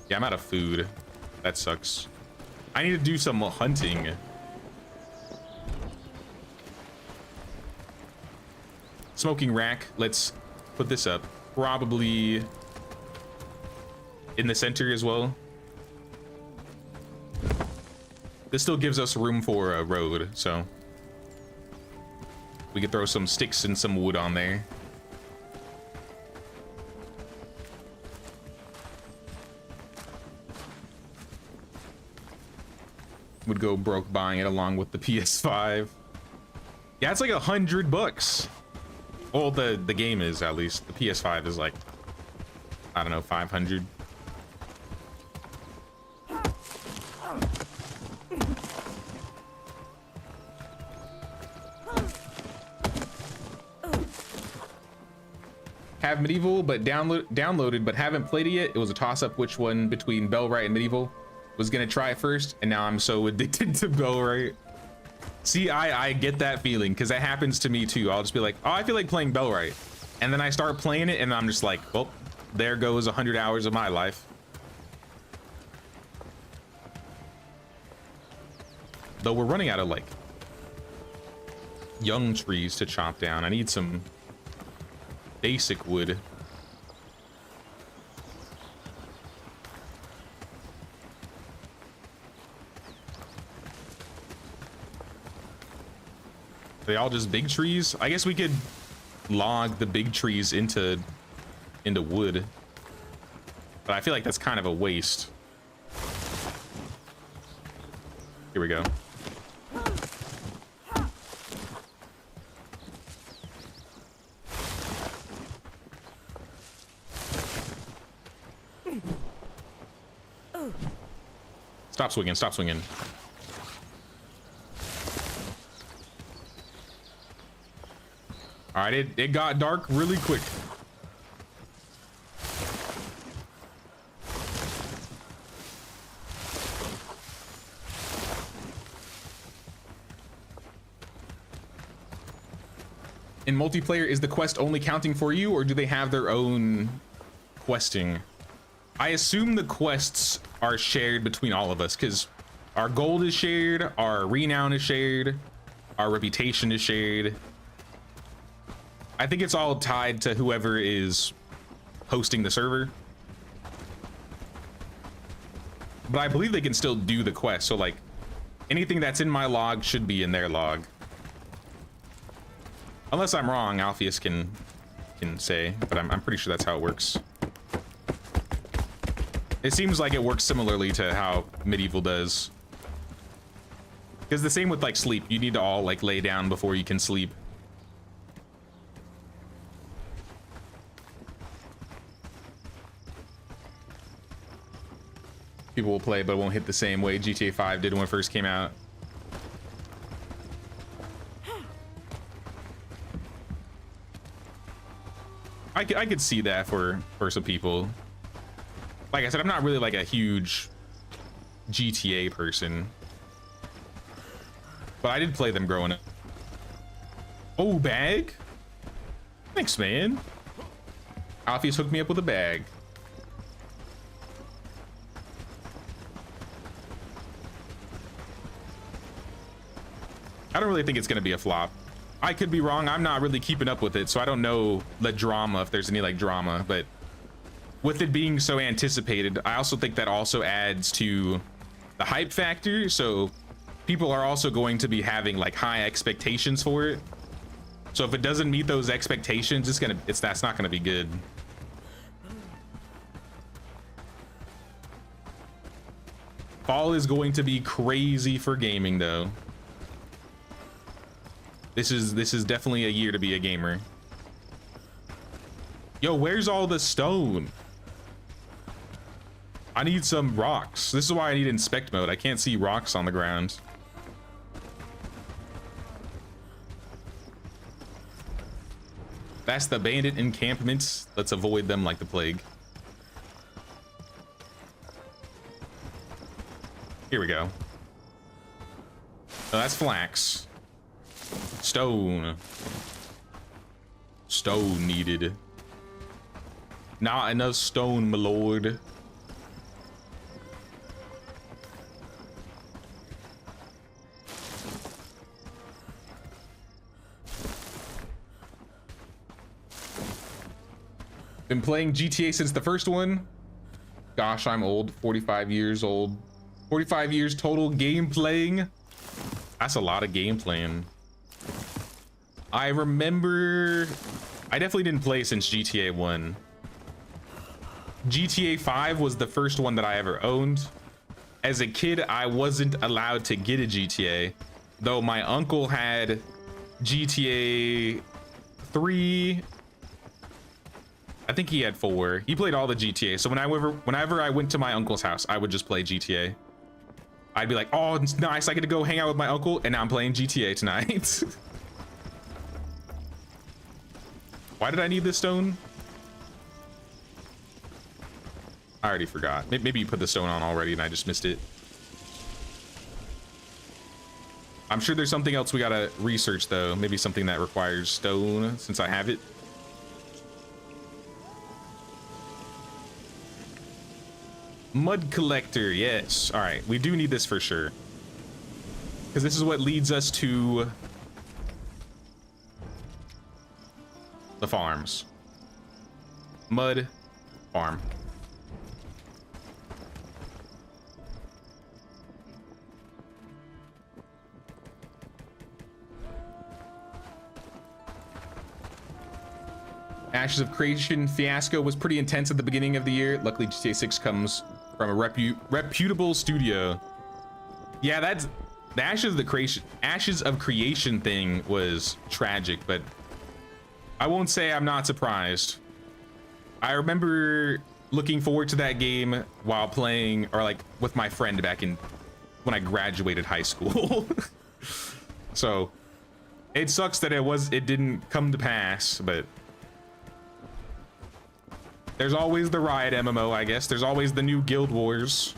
Yeah, I'm out of food. That sucks. I need to do some hunting. Smoking rack. Let's put this up. Probably in the center as well. This still gives us room for a road, so we could throw some sticks and some wood on there. Would go broke buying it along with the PS5. Yeah, it's like $100. Well, the game is, at least. The PS5 is like, I don't know, 500. Have Medieval, but downloaded, but haven't played it yet. It was a toss-up which one between Bellwright and Medieval. Was gonna try it first, and now I'm so addicted to Bellwright. See, I get that feeling, because that happens to me too. I'll just be like, oh, I feel like playing Bellwright. And then I start playing it, and I'm just like, well, there goes 100 hours of my life. Though we're running out of, like, young trees to chop down. I need some basic wood. Are they all just big trees? I guess we could log the big trees into wood, but I feel like that's kind of a waste. Here we go. Stop swinging, stop swinging. All right, it got dark really quick. In multiplayer, is the quest only counting for you, or do they have their own questing? I assume the quests are shared between all of us, because our gold is shared, our renown is shared, our reputation is shared. I think it's all tied to whoever is hosting the server. But I believe they can still do the quest, so like anything that's in my log should be in their log. Unless I'm wrong, Alpheus can say, but I'm pretty sure that's how it works. It seems like it works similarly to how Medieval does. Because the same with like sleep, you need to all like lay down before you can sleep. People will play, but it won't hit the same way GTA 5 did when it first came out. I could see that for some people. Like I said, I'm not really like a huge GTA person, but I did play them growing up. Oh, bag? Thanks, man. Alfie's hooked me up with a bag. I don't really think it's gonna be a flop. I could be wrong. I'm not really keeping up with it, so I don't know the drama, if there's any like drama, but with it being so anticipated, I also think that also adds to the hype factor. So people are also going to be having like high expectations for it. So if it doesn't meet those expectations, that's not gonna be good. Fall is going to be crazy for gaming though. This is definitely a year to be a gamer. Yo, where's all the stone? I need some rocks. This is why I need inspect mode. I can't see rocks on the ground. That's the bandit encampments. Let's avoid them like the plague. Here we go. Oh, that's flax. Stone. Stone needed. Not enough stone, my lord. Been playing GTA since the first one. Gosh, I'm old. 45 years old. 45 years total game playing. That's a lot of game playing. I remember I definitely didn't play since GTA 1. GTA 5 was the first one that I ever owned. As a kid, I wasn't allowed to get a GTA, though my uncle had GTA 3. I think he had 4. He played all the GTA. So whenever I went to my uncle's house, I would just play GTA. I'd be like, oh, it's nice. I get to go hang out with my uncle, and now I'm playing GTA tonight. Why did I need this stone? I already forgot. Maybe you put the stone on already and I just missed it. I'm sure there's something else we gotta research though. Maybe something that requires stone since I have it. Mud collector, yes. All right, we do need this for sure. Because this is what leads us to the farms. Mud farm. Ashes of Creation fiasco was pretty intense at the beginning of the year. Luckily, GTA 6 comes from a reputable studio. Yeah, that's the Ashes of Creation thing was tragic, but I won't say I'm not surprised. I remember looking forward to that game while playing, or like with my friend back in when I graduated high school. So it sucks that it didn't come to pass, but there's always the Riot MMO, I guess. There's always the new Guild Wars.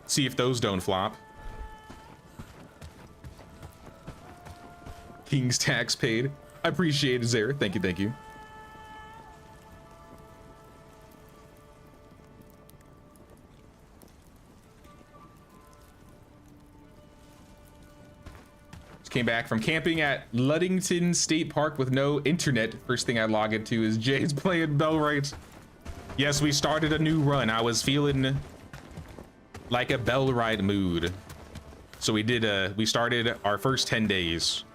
See if those don't flop. King's tax paid. I appreciate it, Zara. Thank you, thank you. Came back from camping at Ludington State Park with no internet. First thing I log into is Jay's playing Bellwright. Yes, we started a new run. I was feeling like a Bellwright mood. So we started our first 10 days.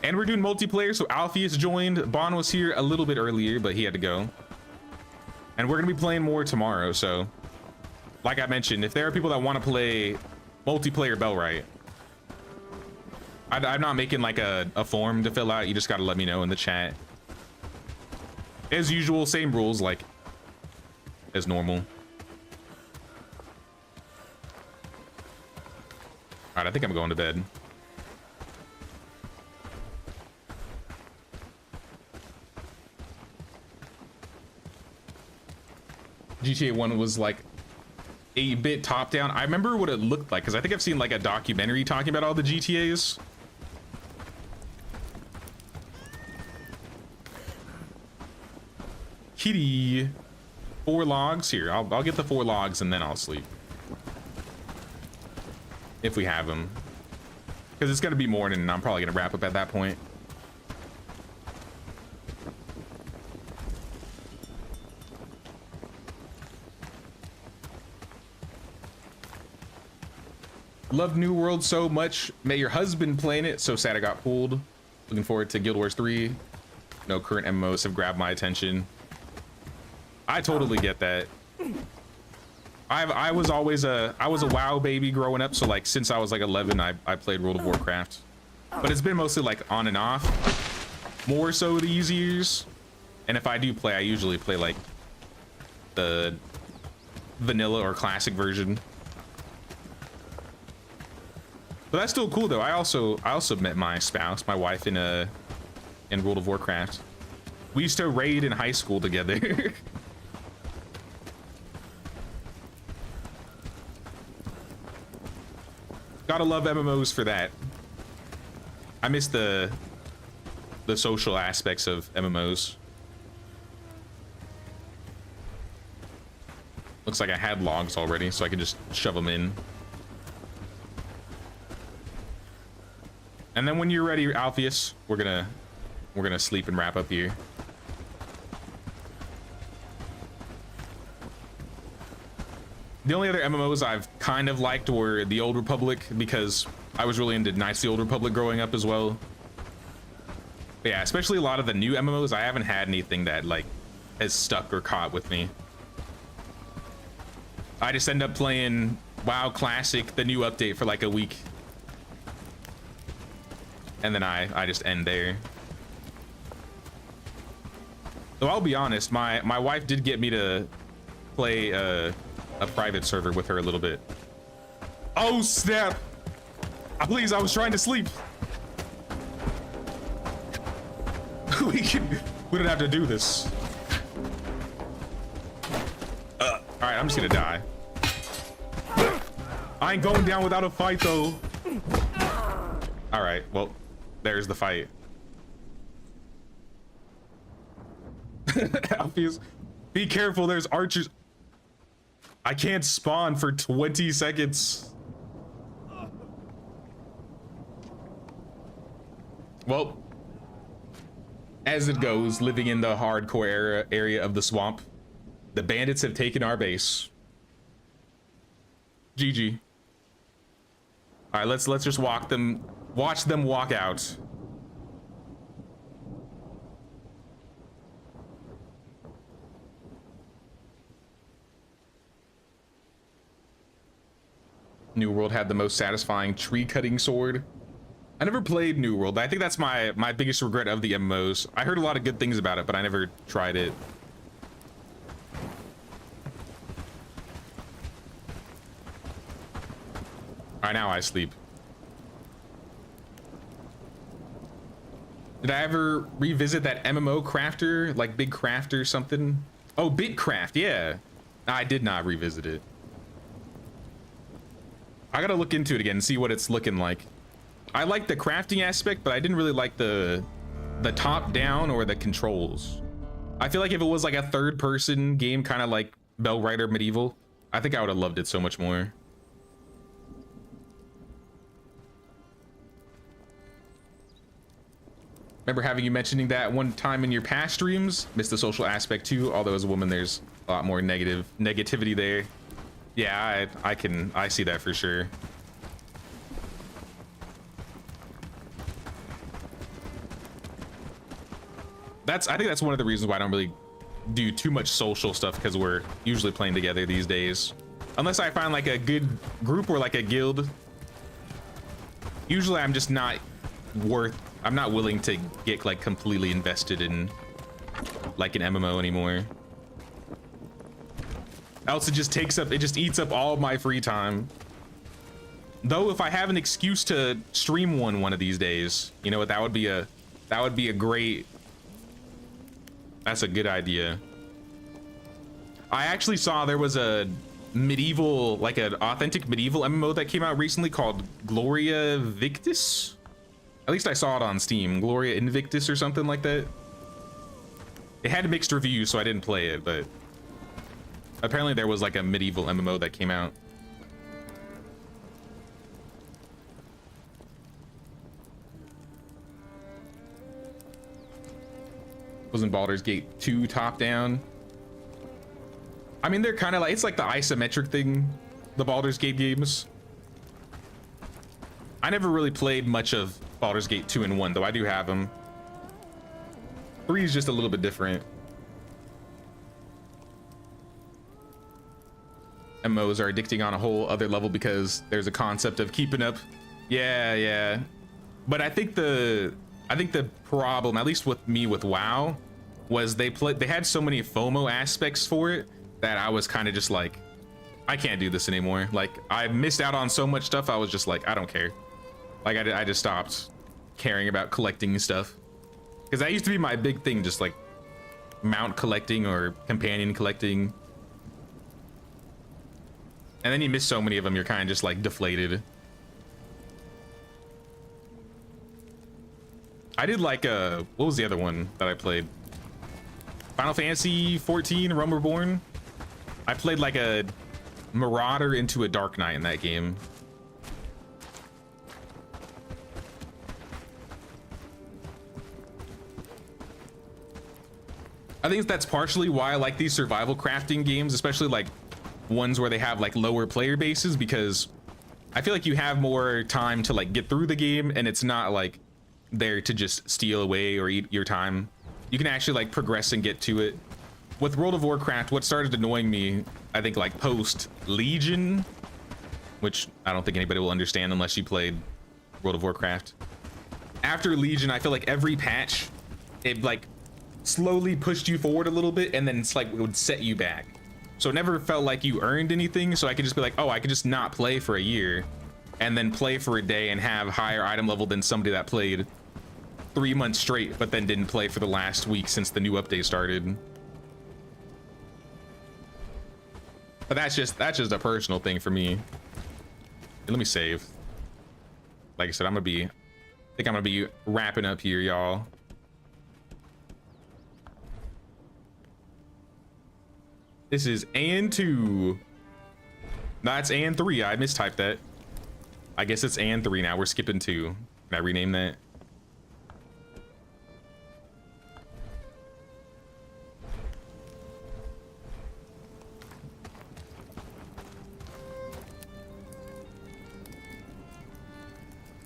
And we're doing multiplayer, so Alpheus joined. Bon was here a little bit earlier, but he had to go. And we're gonna be playing more tomorrow, so like I mentioned, if there are people that want to play multiplayer Bellwright, I'm not making like a form to fill out. You just got to let me know in the chat. As usual, same rules like as normal. All right, I think I'm going to bed. GTA 1 was like 8-bit top down. I remember what it looked like because I think I've seen like a documentary talking about all the GTAs. Kitty, 4 logs here. I'll get the 4 logs and then I'll sleep if we have them, because it's gonna be morning and I'm probably gonna wrap up at that point. Love New World so much. May your husband playing it. So sad I got pulled. Looking forward to Guild Wars 3. No current MMOs have grabbed my attention. I totally get that. I was always a WoW baby growing up, so like since I was like 11 I played World of Warcraft, but it's been mostly like on and off, more so these years. And if I do play, I usually play like the vanilla or classic version. But that's still cool though. I also met my spouse, my wife, in World of Warcraft. We used to raid in high school together. Gotta love MMOs for that. I miss the social aspects of MMOs. Looks like I had logs already, so I can just shove them in. And then when you're ready, Alpheus, we're gonna sleep and wrap up here. The only other MMOs I've kind of liked were the Old Republic, because I was really into Knights of the Old Republic growing up as well. But yeah, especially a lot of the new MMOs, I haven't had anything that like has stuck or caught with me. I just end up playing WoW Classic, the new update, for like a week. And then I just end there. Though I'll be honest, my wife did get me to play a private server with her a little bit. Oh snap! Please, I was trying to sleep. We don't have to do this. All right, I'm just gonna die. I ain't going down without a fight though. All right, well, there's the fight. Alpheus, be careful, there's archers. I can't spawn for 20 seconds. Well, as it goes, living in the hardcore area of the swamp, the bandits have taken our base. GG. All right, let's just watch them walk out. New World had the most satisfying tree cutting sword. I never played New World. I think that's my biggest regret of the MMOs. I heard a lot of good things about it, but I never tried it. All right, now I sleep. Did I ever revisit that MMO crafter, like Big Craft or something? Oh, Big Craft, yeah. I did not revisit it. I gotta look into it again and see what it's looking like. I like the crafting aspect, but I didn't really like the top down or the controls. I feel like if it was like a third person game, kind of like Bellwright or Medieval, I think I would have loved it so much more. Remember having you mentioning that one time in your past streams. Missed the social aspect too, although as a woman there's a lot more negativity there. Yeah, I see that for sure. I think that's one of the reasons why I don't really do too much social stuff, because we're usually playing together these days. Unless I find like a good group or like a guild. Usually I'm just not willing to get like completely invested in like an MMO anymore. Else it just eats up all of my free time. Though if I have an excuse to stream one of these days, you know what, that would be a great, that's a good idea. I actually saw there was a medieval, like an authentic medieval MMO that came out recently called Gloria Victis. At least I saw it on Steam, Gloria Invictus or something like that. It had mixed reviews, so I didn't play it, but apparently there was like a medieval MMO that came out. Wasn't Baldur's Gate 2 top down? I mean, they're kind of like, it's like the isometric thing, the Baldur's Gate games. I never really played much of Baldur's Gate 2 and 1, though I do have them. 3 is just a little bit different. MMOs are addicting on a whole other level because there's a concept of keeping up. Yeah. But I think the problem, at least with me with WoW, was they had so many FOMO aspects for it that I was kind of just like, I can't do this anymore. Like, I missed out on so much stuff. I was just like, I don't care. Like I just stopped caring about collecting stuff, because that used to be my big thing, just like mount collecting or companion collecting. And then you miss so many of them, you're kind of just like deflated. I did like what was the other one that I played? Final Fantasy 14 Realm Reborn. I played like a Marauder into a Dark Knight in that game. I think that's partially why I like these survival crafting games, especially like ones where they have like lower player bases, because I feel like you have more time to like get through the game, and it's not like there to just steal away or eat your time. You can actually like progress and get to it. With World of Warcraft, what started annoying me, I think like post Legion, which I don't think anybody will understand unless you played World of Warcraft. After Legion, I feel like every patch, it like slowly pushed you forward a little bit, and then it's like it would set you back. So it never felt like you earned anything. So I could just be like, oh, I could just not play for a year and then play for a day and have higher item level than somebody that played 3 months straight, but then didn't play for the last week since the new update started. But that's just a personal thing for me. And let me save. Like I said, I think I'm gonna be wrapping up here, y'all. This is AN2. That's AN3. I mistyped that. I guess it's AN3 now. We're skipping 2. Can I rename that?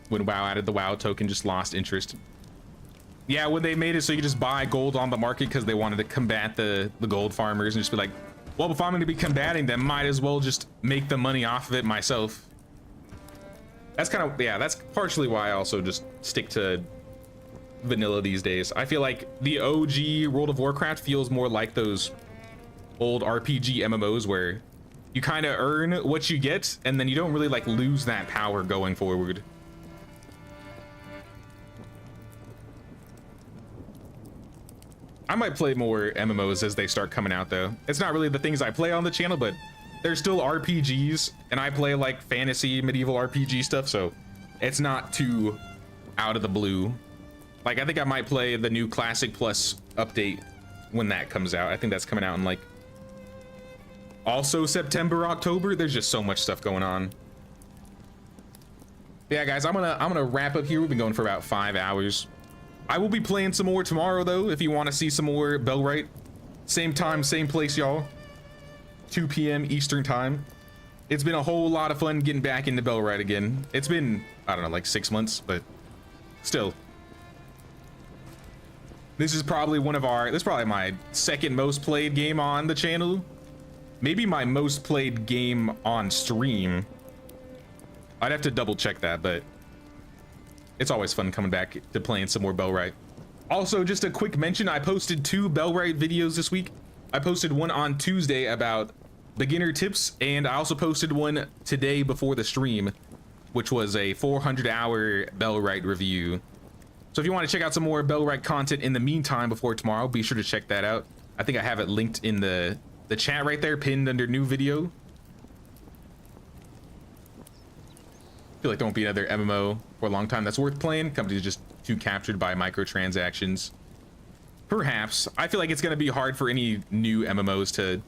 When WoW added the WoW token, just lost interest. Yeah, when they made it so you could just buy gold on the market because they wanted to combat the gold farmers, and just be like, well, if I'm going to be combating them, might as well just make the money off of it myself. That's kind of, yeah, that's partially why I also just stick to vanilla these days. I feel like the OG World of Warcraft feels more like those old RPG MMOs where you kind of earn what you get, and then you don't really like lose that power going forward. I might play more MMOs as they start coming out, though. It's not really the things I play on the channel, but they're still RPGs, and I play like fantasy medieval RPG stuff, so it's not too out of the blue. Like, I think I might play the new Classic Plus update when that comes out. I think that's coming out in like also September, October. There's just so much stuff going on. Yeah, guys, I'm gonna wrap up here. We've been going for about 5 hours. I will be playing some more tomorrow, though, if you want to see some more Bellwright. Same time, same place, y'all. 2 p.m. Eastern time. It's been a whole lot of fun getting back into Bellwright again. It's been, I don't know, like 6 months, but still. This is probably this is probably my second most played game on the channel. Maybe my most played game on stream. I'd have to double check that, but it's always fun coming back to playing some more Bellwright. Also, just a quick mention, I posted 2 Bellwright videos this week. I posted one on Tuesday about beginner tips, and I also posted one today before the stream, which was a 400-hour Bellwright review. So if you want to check out some more Bellwright content in the meantime before tomorrow, be sure to check that out. I think I have it linked in the chat right there, pinned under new video. I feel like there won't be another MMO for a long time that's worth playing. Companies just too captured by microtransactions. Perhaps. I feel like it's going to be hard for any new MMOs to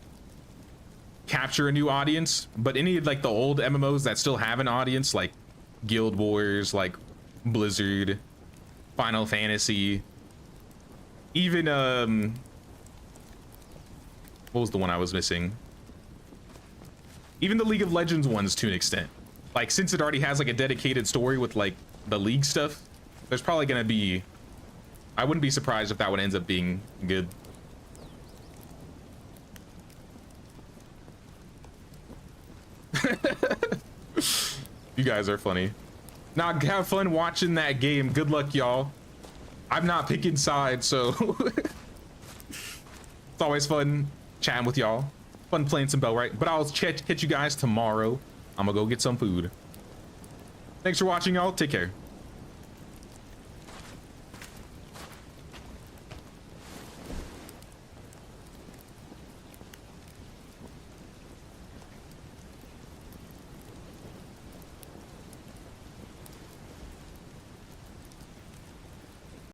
capture a new audience, but any of like the old MMOs that still have an audience, like Guild Wars, like Blizzard, Final Fantasy, even what was the one I was missing? Even the League of Legends ones to an extent. Like, since it already has like a dedicated story with like the League stuff, there's probably gonna be, I wouldn't be surprised if that one ends up being good. You guys are funny. Now have fun watching that game. Good luck, y'all. I'm not picking sides, so it's always fun chatting with y'all. Fun playing some Bellwright, but I'll catch you guys tomorrow. I'm gonna go get some food. Thanks for watching, y'all. Take care.